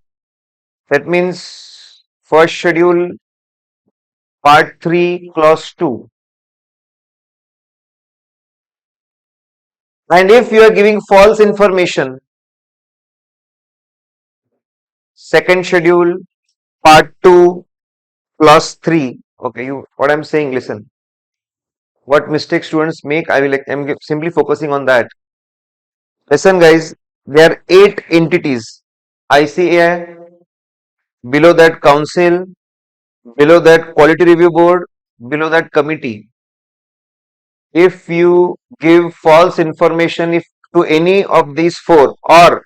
That means first schedule, part 3, clause 2. And if you are giving false information, second schedule, part 2, clause 3. Okay, what I'm saying, listen. What mistakes students make, I'm simply focusing on that. Listen guys, there are 8 entities. ICAI, below that council, below that quality review board, below that committee. If you give false information if to any of these four, or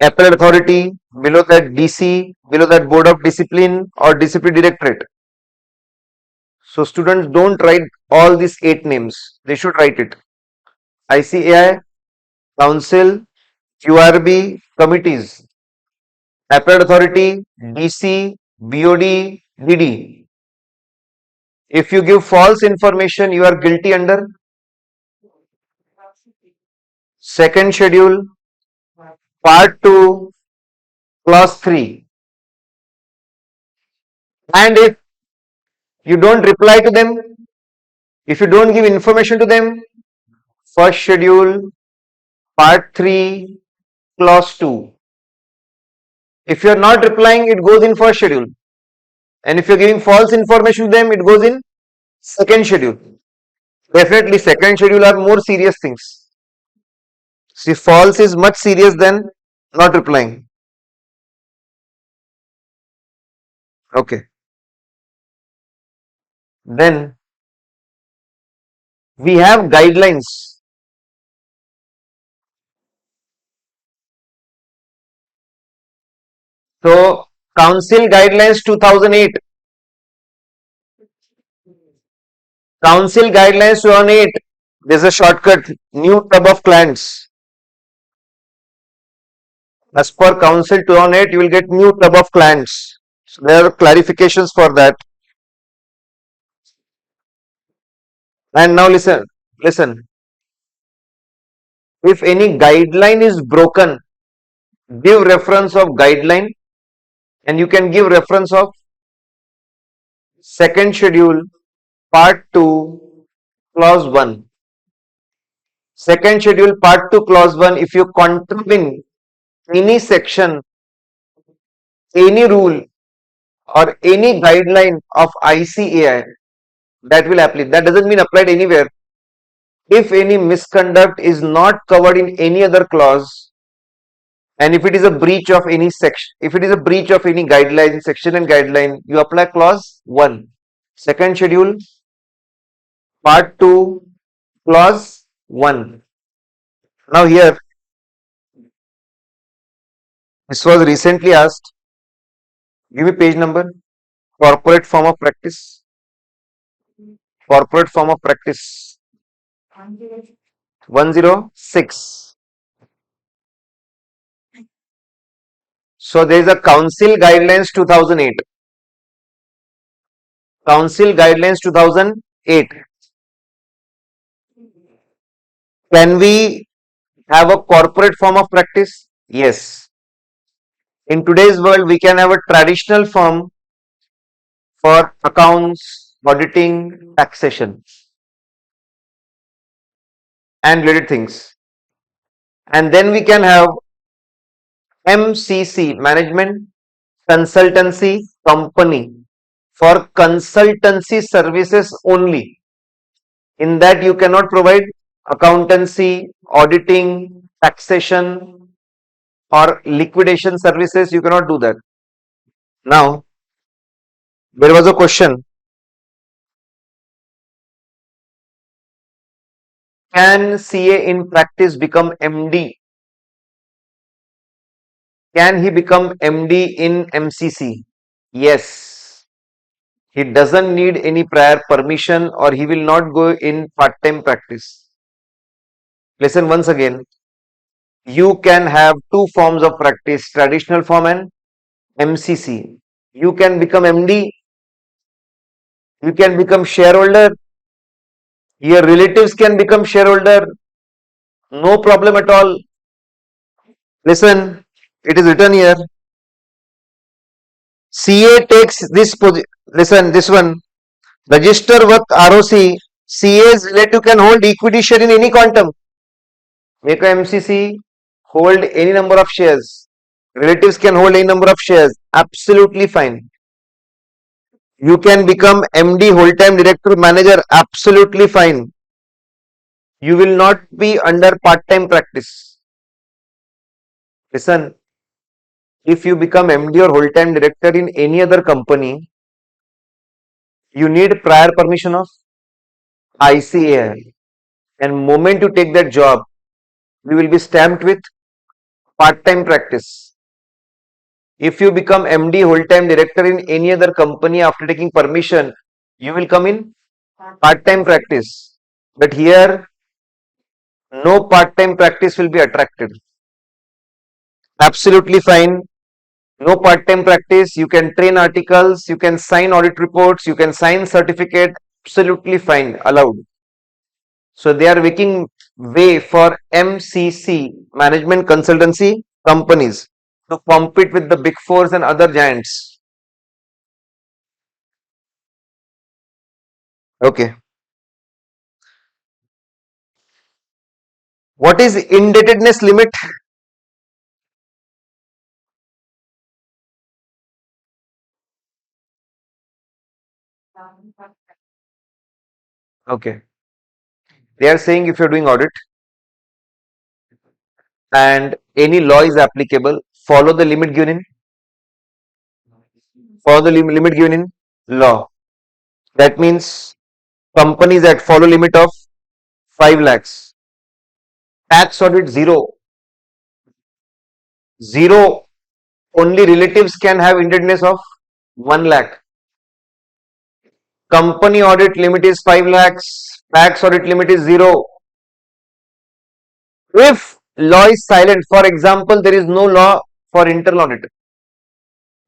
appellate authority, below that DC, below that board of discipline or discipline directorate. So students don't write all these 8 names, they should write it. ICAI, council, QRB, committees, appellate authority, DC, BOD, DD. If you give false information, you are guilty under second schedule, part 2, clause 3. And if you don't reply to them, if you don't give information to them, first schedule, part 3, clause 2. If you are not replying, it goes in first schedule. And if you are giving false information to them, it goes in second schedule. Definitely second schedule are more serious things. See, false is much serious than not replying. Okay. Then we have guidelines. So Council Guidelines 2008. Council Guidelines 2008. There's a shortcut, new tab of clients. As per Council 2008, you will get new tab of clients. So there are clarifications for that. And now listen. If any guideline is broken, give reference of guideline, and you can give reference of second schedule, part 2, clause 1. Second schedule, part 2, clause 1, if you contravene any section, any rule or any guideline of ICAI, that will apply. That doesn't mean applied anywhere. If any misconduct is not covered in any other clause, and if it is a breach of any section, if it is a breach of any guideline, section and guideline, you apply clause 1. Second schedule, part 2, clause 1. Now here, this was recently asked. Give me page number. Corporate form of practice. Corporate form of practice. 106. So there is a Council Guidelines 2008. Council Guidelines 2008. Can we have a corporate form of practice? Yes. In today's world, we can have a traditional firm for accounts, auditing, taxation, and related things. And then we can have MCC, Management Consultancy Company, for consultancy services only. In that you cannot provide accountancy, auditing, taxation, or liquidation services. You cannot do that. Now, there was a question. Can CA in practice become MD? Can he become MD in MCC? Yes. He doesn't need any prior permission, or he will not go in part-time practice. Listen once again. You can have 2 forms of practice, traditional form and MCC. You can become MD. You can become shareholder. Your relatives can become shareholder. No problem at all. Listen, it is written here. CA takes this position. Listen, this one. Register with ROC. CA's relative can hold equity share in any quantum. Make a MCC, hold any number of shares. Relatives can hold any number of shares. Absolutely fine. You can become MD, whole-time director, manager. Absolutely fine. You will not be under part-time practice. Listen, if you become MD or whole-time director in any other company, you need prior permission of ICAI. And moment you take that job, you will be stamped with part-time practice. If you become MD whole-time director in any other company after taking permission, you will come in part-time practice. But here, no part-time practice will be attracted. Absolutely fine. No part-time practice. You can train articles, you can sign audit reports, you can sign certificate. Absolutely fine, allowed. So they are making way for MCC, management consultancy companies, to compete with the big fours and other giants. Okay. What is indebtedness limit? Okay. They are saying if you're doing audit and any law is applicable, follow the limit given in, follow the limit given in law. That means companies that follow limit of 5 lakhs. Tax audit 0. 0. Only relatives can have indebtedness of 1 lakh. Company audit limit is 5 lakhs. Tax audit limit is 0. If law is silent, for example, there is no law for internal audit.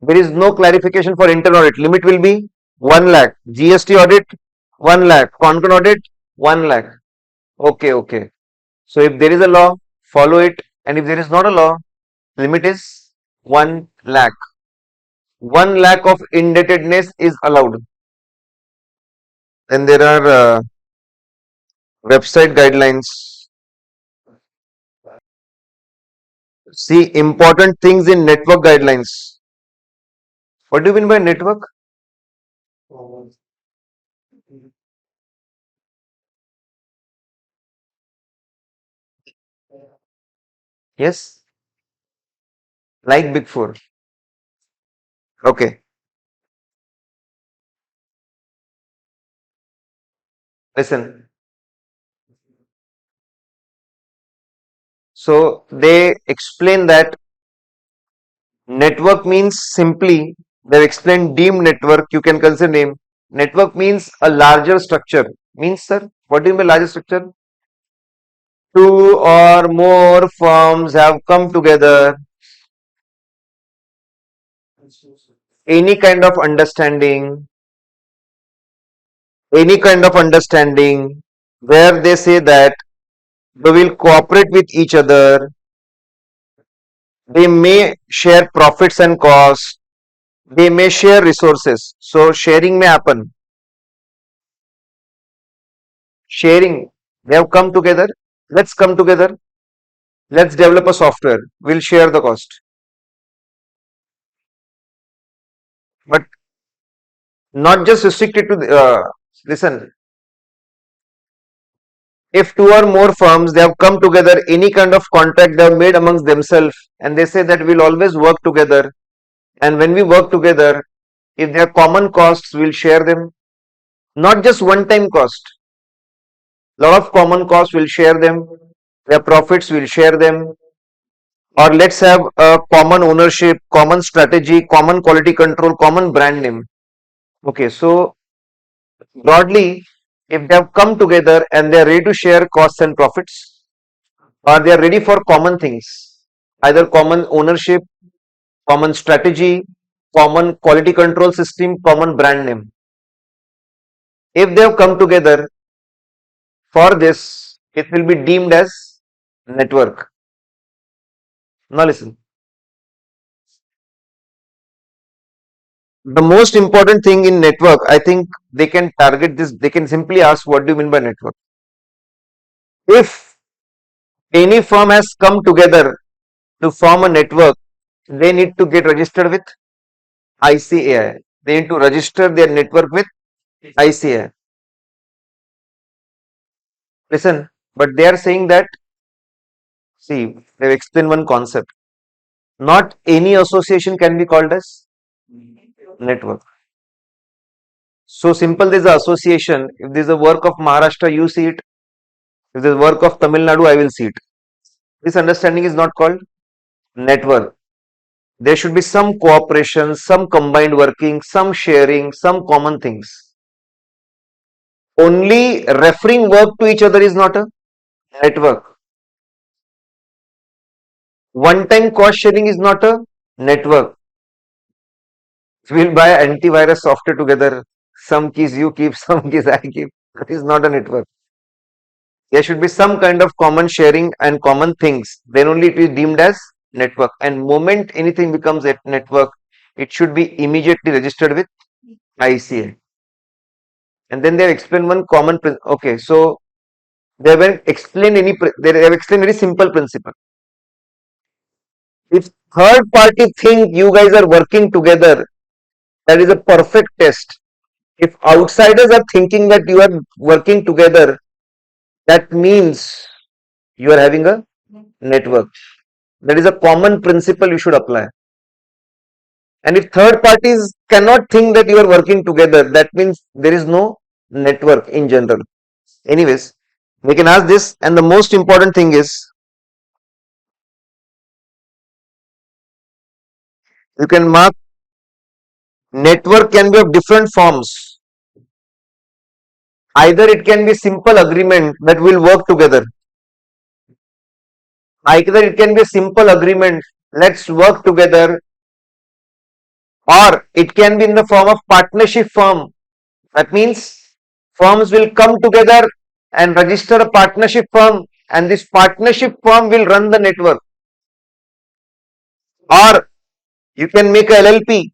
There is no clarification for internal audit. Limit will be 1 lakh. GST audit 1 lakh. Concurrent audit 1 lakh. Okay, okay. So if there is a law, follow it. And if there is not a law, limit is 1 lakh. 1 lakh of indebtedness is allowed. Then there are website guidelines. See, important things in network guidelines. What do you mean by network? Yes, like Big Four. Okay, listen. So they explain that network means simply, they've explained deemed network, you can consider name. Network means a larger structure. Means, sir, what do you mean by larger structure? Two or more firms have come together, any kind of understanding, where they say that they will cooperate with each other, they may share profits and costs, they may share resources. So sharing may happen. Sharing, they have come together, let's come together, let's develop a software, we'll share the cost. But not just restricted to listen, if two or more firms they have come together, any kind of contract they have made amongst themselves, and they say that we'll always work together, and when we work together, if there are common costs, we'll share them. Not just one time cost, lot of common costs, we'll share them. Their profits, we'll share them. Or let's have a common ownership, common strategy, common quality control, common brand name. Okay, so broadly, if they have come together and they are ready to share costs and profits, or they are ready for common things, either common ownership, common strategy, common quality control system, common brand name. If they have come together for this, it will be deemed as network. Now listen. The most important thing in network, I think they can target this, they can simply ask, what do you mean by network? If any firm has come together to form a network, they need to get registered with ICAI. They need to register their network with ICAI. Listen, but they are saying that, see, they've explained one concept. Not any association can be called as network. So simple, there's an association. If there's a work of Maharashtra, you see it. If there's work of Tamil Nadu, I will see it. This understanding is not called network. There should be some cooperation, some combined working, some sharing, some common things. Only referring work to each other is not a network. One-time cost sharing is not a network. We'll buy antivirus software together. Some keys you keep, some keys I keep. That is not a network. There should be some kind of common sharing and common things. Then only it is deemed as network. And moment anything becomes a network, it should be immediately registered with ICA. And then they have explained one common principle. Okay, so they haven't explained any. They have explained very simple principle. If third party think you guys are working together, that is a perfect test. If outsiders are thinking that you are working together, that means you are having a network. That is a common principle you should apply. And if third parties cannot think that you are working together, that means there is no network in general. Anyways, we can ask this, and the most important thing is you can mark network can be of different forms. Either it can be simple agreement that will work together. Either it can be a simple agreement, let's work together, or it can be in the form of partnership firm. That means firms will come together and register a partnership firm, and this partnership firm will run the network. Or you can make a LLP,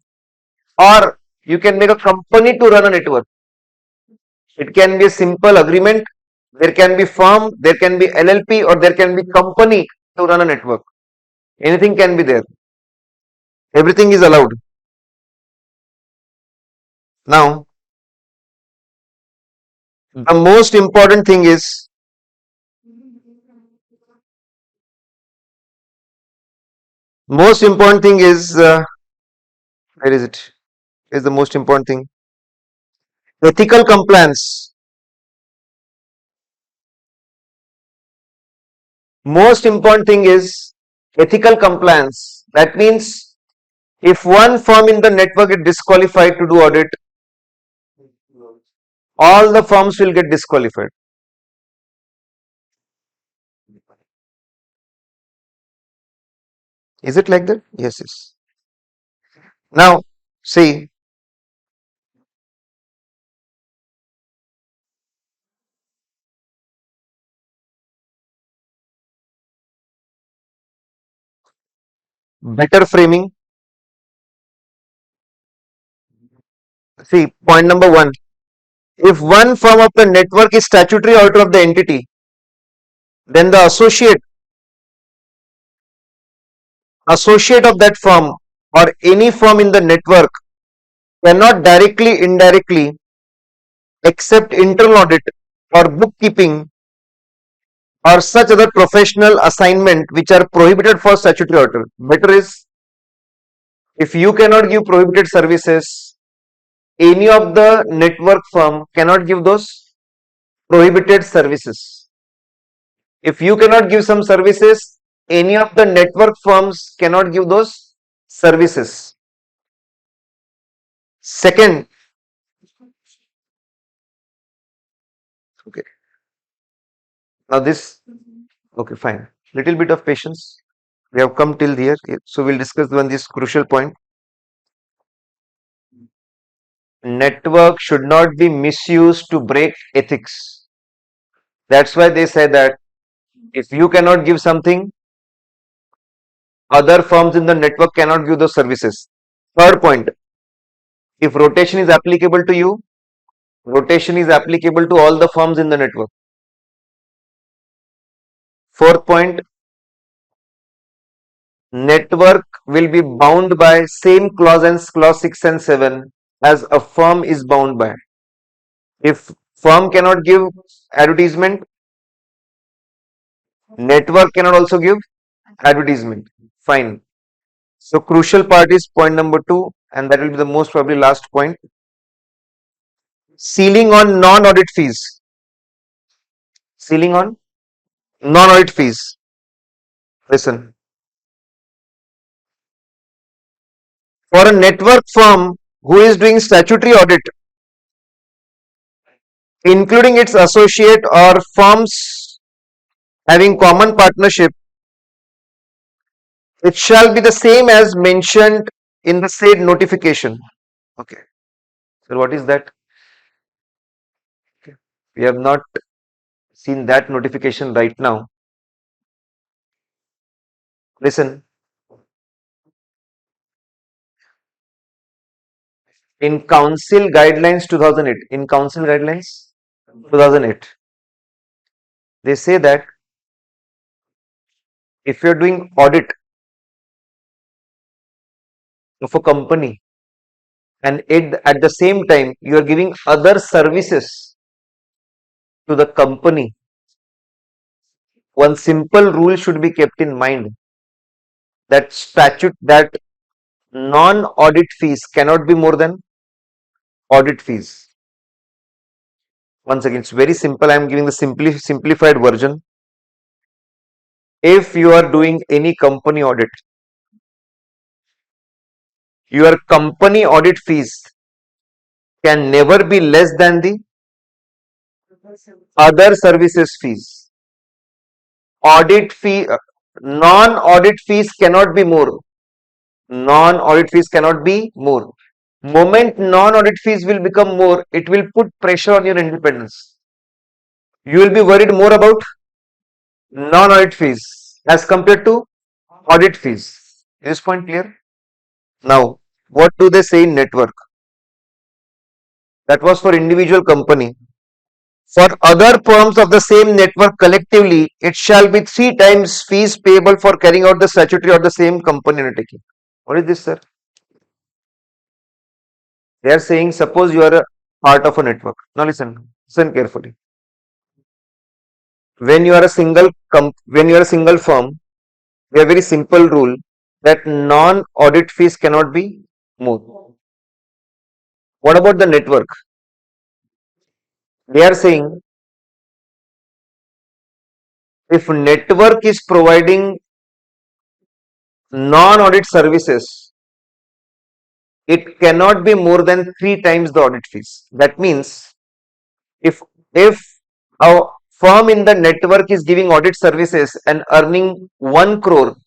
or you can make a company to run a network. It can be a simple agreement, there can be firm, there can be LLP, or there can be company to run a network. Anything can be there. Everything is allowed. Now, the most important thing is where is it? Is the most important thing ethical compliance. Most important thing is ethical compliance. That means if one firm in the network is disqualified to do audit, all the firms will get disqualified. Is it like that? Yes, yes. Now, see, better framing. See, point number one. If one firm of the network is statutory auditor of the entity, then the associate of that firm or any firm in the network cannot directly, indirectly accept internal audit or bookkeeping or such other professional assignment which are prohibited for statutory auditor. Better is, if you cannot give prohibited services, any of the network firm cannot give those prohibited services. If you cannot give some services, any of the network firms cannot give those services. Second, okay, now this, okay, fine, little bit of patience. We have come till here, so we'll discuss one this crucial point. Network should not be misused to break ethics. That's why they say that if you cannot give something, other firms in the network cannot give those services. Third point, if rotation is applicable to you, rotation is applicable to all the firms in the network. Fourth point, network will be bound by same clause as clause 6 and 7 as a firm is bound by. If firm cannot give advertisement, network cannot also give advertisement. Fine. So crucial part is point number 2, and that will be the most probably last point. Ceiling on non-audit fees. Ceiling on non-audit fees. Listen. For a network firm who is doing statutory audit, including its associate or firms having common partnership, it shall be the same as mentioned in the said notification. Okay. So what is that? Okay. We have not seen that notification right now. Listen. In Council Guidelines 2008, in Council Guidelines 2008, they say that if you're doing audit of a company and at the same time you are giving other services to the company, one simple rule should be kept in mind, that non-audit fees cannot be more than audit fees. Once again, it's very simple. I am giving the simplified version. If you are doing any company audit, your company audit fees can never be less than the other services fees. Non-audit fees cannot be more. Non-audit fees cannot be more. Moment non-audit fees will become more, it will put pressure on your independence. You will be worried more about non-audit fees as compared to audit fees. Is this point clear? Now, what do they say in network? That was for individual company. For other firms of the same network collectively, it shall be 3 times fees payable for carrying out the statutory or the same company undertaking. What is this, sir? They are saying, suppose you are a part of a network. Now listen carefully. When you are a single firm, we have a very simple rule that non-audit fees cannot be more. What about the network? They are saying, if network is providing non-audit services, it cannot be more than 3 times the audit fees. That means if a firm in the network is giving audit services and earning 1 crore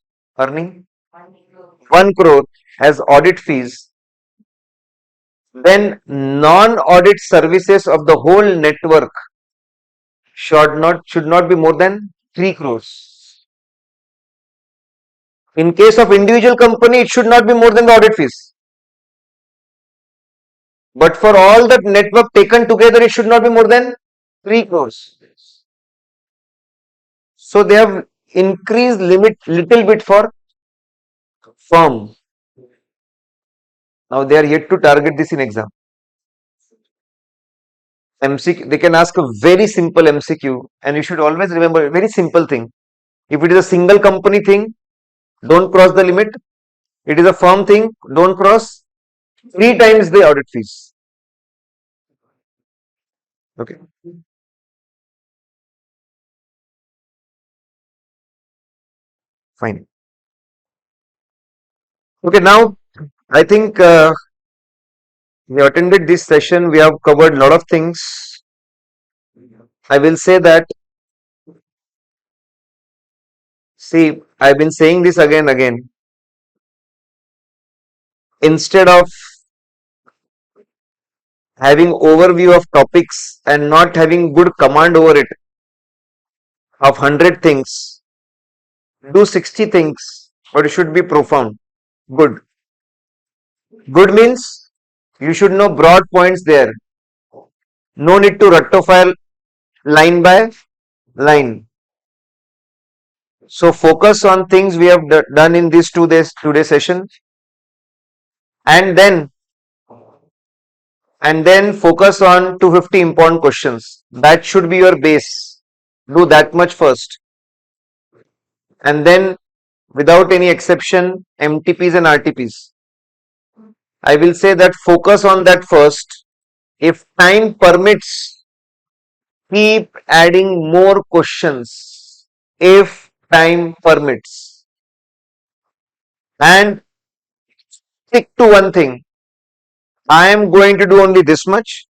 as audit fees, then non-audit services of the whole network should not be more than 3 crores. In case of individual company, it should not be more than the audit fees. But for all that network taken together, it should not be more than 3 crores. So they have increased limit little bit for firm. Now they are yet to target this in exam. MCQ, they can ask a very simple MCQ, and you should always remember a very simple thing. If it is a single company thing, don't cross the limit. It is a firm thing, don't cross 3 times the audit fees. Okay. Fine. Okay, now I think we attended this session. We have covered a lot of things. I will say that, see, I've been saying this again and again. Instead of having overview of topics and not having good command over it of 100 things, do 60 things, but it should be profound. Good. Good means you should know broad points there. No need to rectify line by line. So focus on things we have done in this today session, and then focus on 250 important questions. That should be your base. Do that much first, and then without any exception, MTPs and RTPs. I will say that focus on that first. If time permits, keep adding more questions. If time permits. And stick to one thing. I am going to do only this much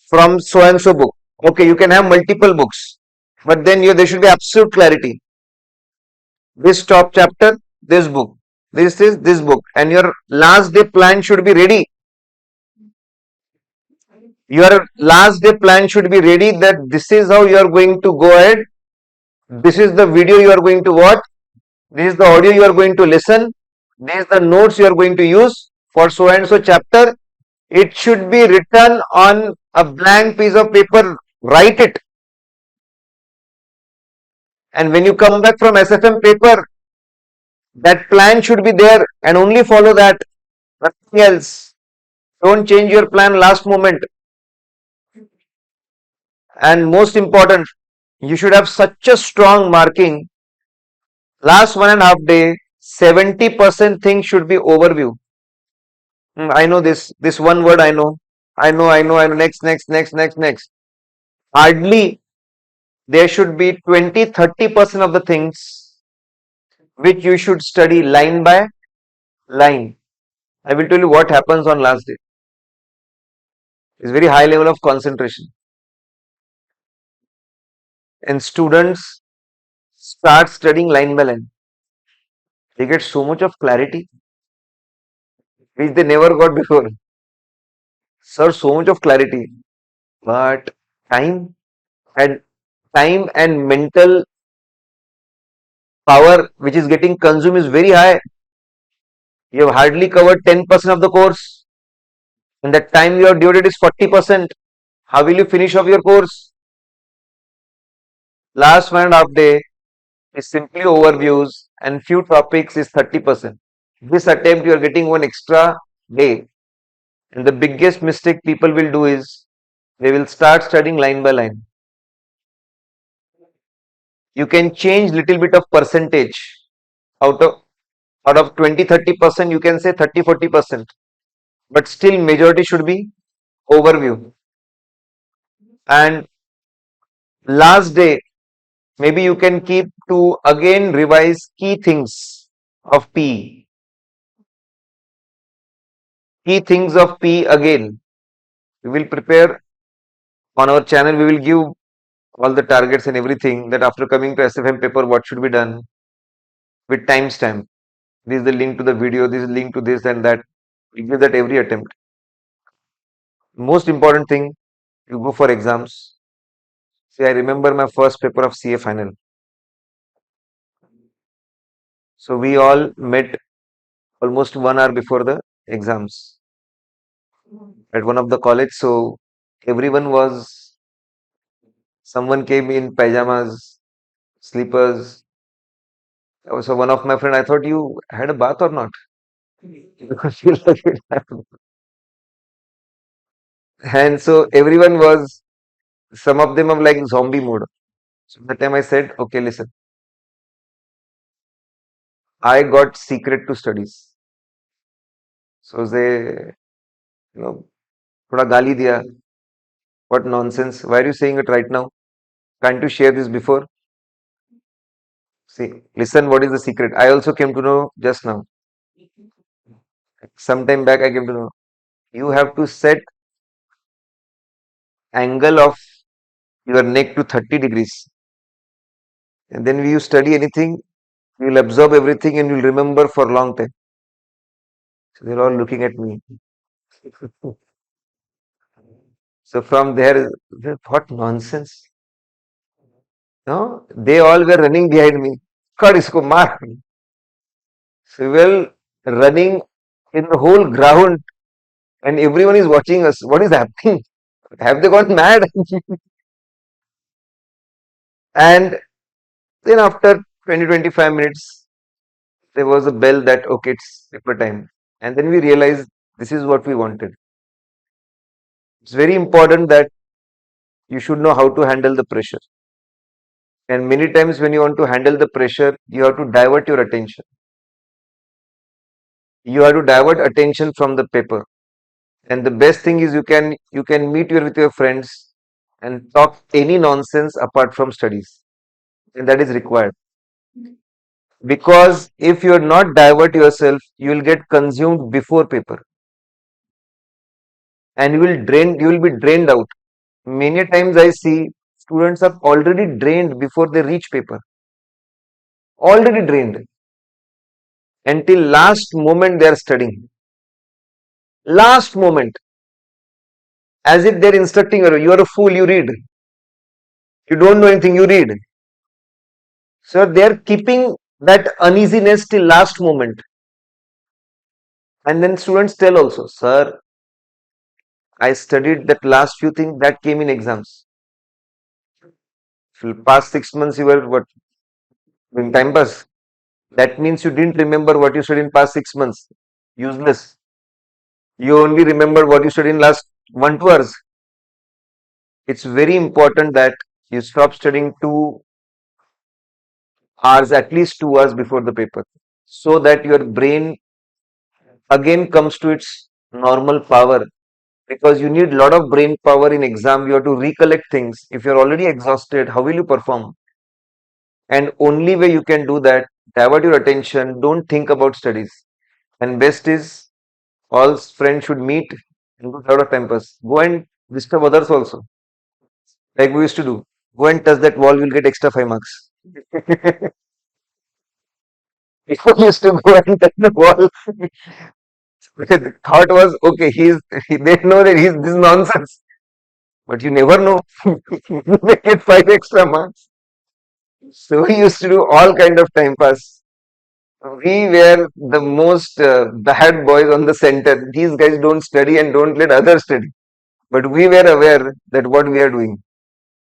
from so and so book. Okay, you can have multiple books, but then there should be absolute clarity. This top chapter, this book, this is this book, and your last day plan should be ready. Your last day plan should be ready that this is how you are going to go ahead. This is the video you are going to watch. This is the audio you are going to listen. This is the notes you are going to use for so and so chapter. It should be written on a blank piece of paper. Write it. And when you come back from SFM paper, that plan should be there and only follow that. Nothing else. Don't change your plan last moment. And most important, you should have such a strong marking. Last 1.5 day, 70% thing should be overview. I know this one word I know. Next. Hardly there should be 20-30% of the things which you should study line by line. I will tell you what happens on last day. It's very high level of concentration. And students start studying line by line. They get so much of clarity which they never got before. Sir, so much of clarity. But time and mental power which is getting consumed is very high. You have hardly covered 10% of the course, and that time you have devoted is 40%. How will you finish off your course? Last 1.5 day is simply overviews and few topics is 30%. This attempt you are getting one extra day, and the biggest mistake people will do is they will start studying line by line. You can change little bit of percentage out of 20-30%, you can say 30-40%, but still majority should be overview. And last day, maybe you can keep to again revise key things of P. Key things of P again. We will prepare on our channel, we will give all the targets and everything that after coming to SFM paper, what should be done with timestamp. This is the link to the video, this is link to this and that. We give that every attempt. Most important thing, you go for exams. See, I remember my first paper of CA final. So we all met almost 1 hour before the exams at one of the college. So everyone was, someone came in pajamas, slippers. So one of my friend, I thought you had a bath or not? Because you look it. And so everyone was, some of them are like zombie mode. So that time I said, okay, listen, I got secret to studies. So they, thoda gali diya. What nonsense. Why are you saying it right now? Can't you share this before? See, listen, what is the secret? I also came to know just now. Some time back I came to know. You have to set angle of your neck to 30 degrees. And then when you study anything, you will absorb everything and you will remember for a long time. So they're all looking at me. So from there, what nonsense. No, they all were running behind me. God, isko maar. So we were running in the whole ground and everyone is watching us. What is happening? Have they gone mad? And then after 20-25 minutes, there was a bell that, okay, it's paper time. And then we realized this is what we wanted. It's very important that you should know how to handle the pressure. And many times when you want to handle the pressure, you have to divert your attention. You have to divert attention from the paper. And the best thing is you can meet with your friends and talk any nonsense apart from studies. And that is required. Because if you are not divert yourself, you will get consumed before paper. And you will be drained out. Many times I see students are already drained before they reach paper. Already drained. Until last moment they are studying. Last moment. As if they're instructing you are a fool, you read. You don't know anything, you read. So they're keeping that uneasiness till last moment. And then students tell also, sir, I studied that last few things that came in exams. For past 6 months you were what? In time pass. That means you didn't remember what you studied in past 6 months. Useless. You only remember what you studied in last 1 2 hours. It's very important that you stop studying 2 hours, at least 2 hours before the paper, so that your brain again comes to its normal power. Because you need a lot of brain power in exam, you have to recollect things. If you're already exhausted, how will you perform? And only way you can do that, divert your attention, don't think about studies. And best is all friends should meet and do a lot of time pass. Go and disturb others also, like we used to do. Go and touch that wall, you'll get extra 5 marks. People used to go and touch the wall. The thought was, okay, they know that he's this nonsense. But you never know. You may get 5 extra marks. So we used to do all kind of time pass. We were the most bad boys on the center. These guys don't study and don't let others study. But we were aware that what we are doing.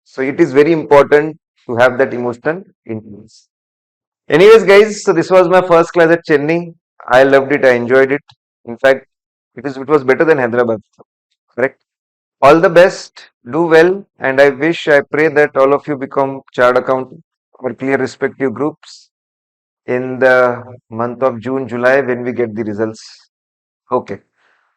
So it is very important to have that emotional intelligence. Anyways, guys, so this was my first class at Chennai. I loved it. I enjoyed it. In fact, it was better than Hyderabad. Correct. All the best. Do well, and I pray that all of you become chartered accountant or clear respective groups in the month of June, July when we get the results. Okay.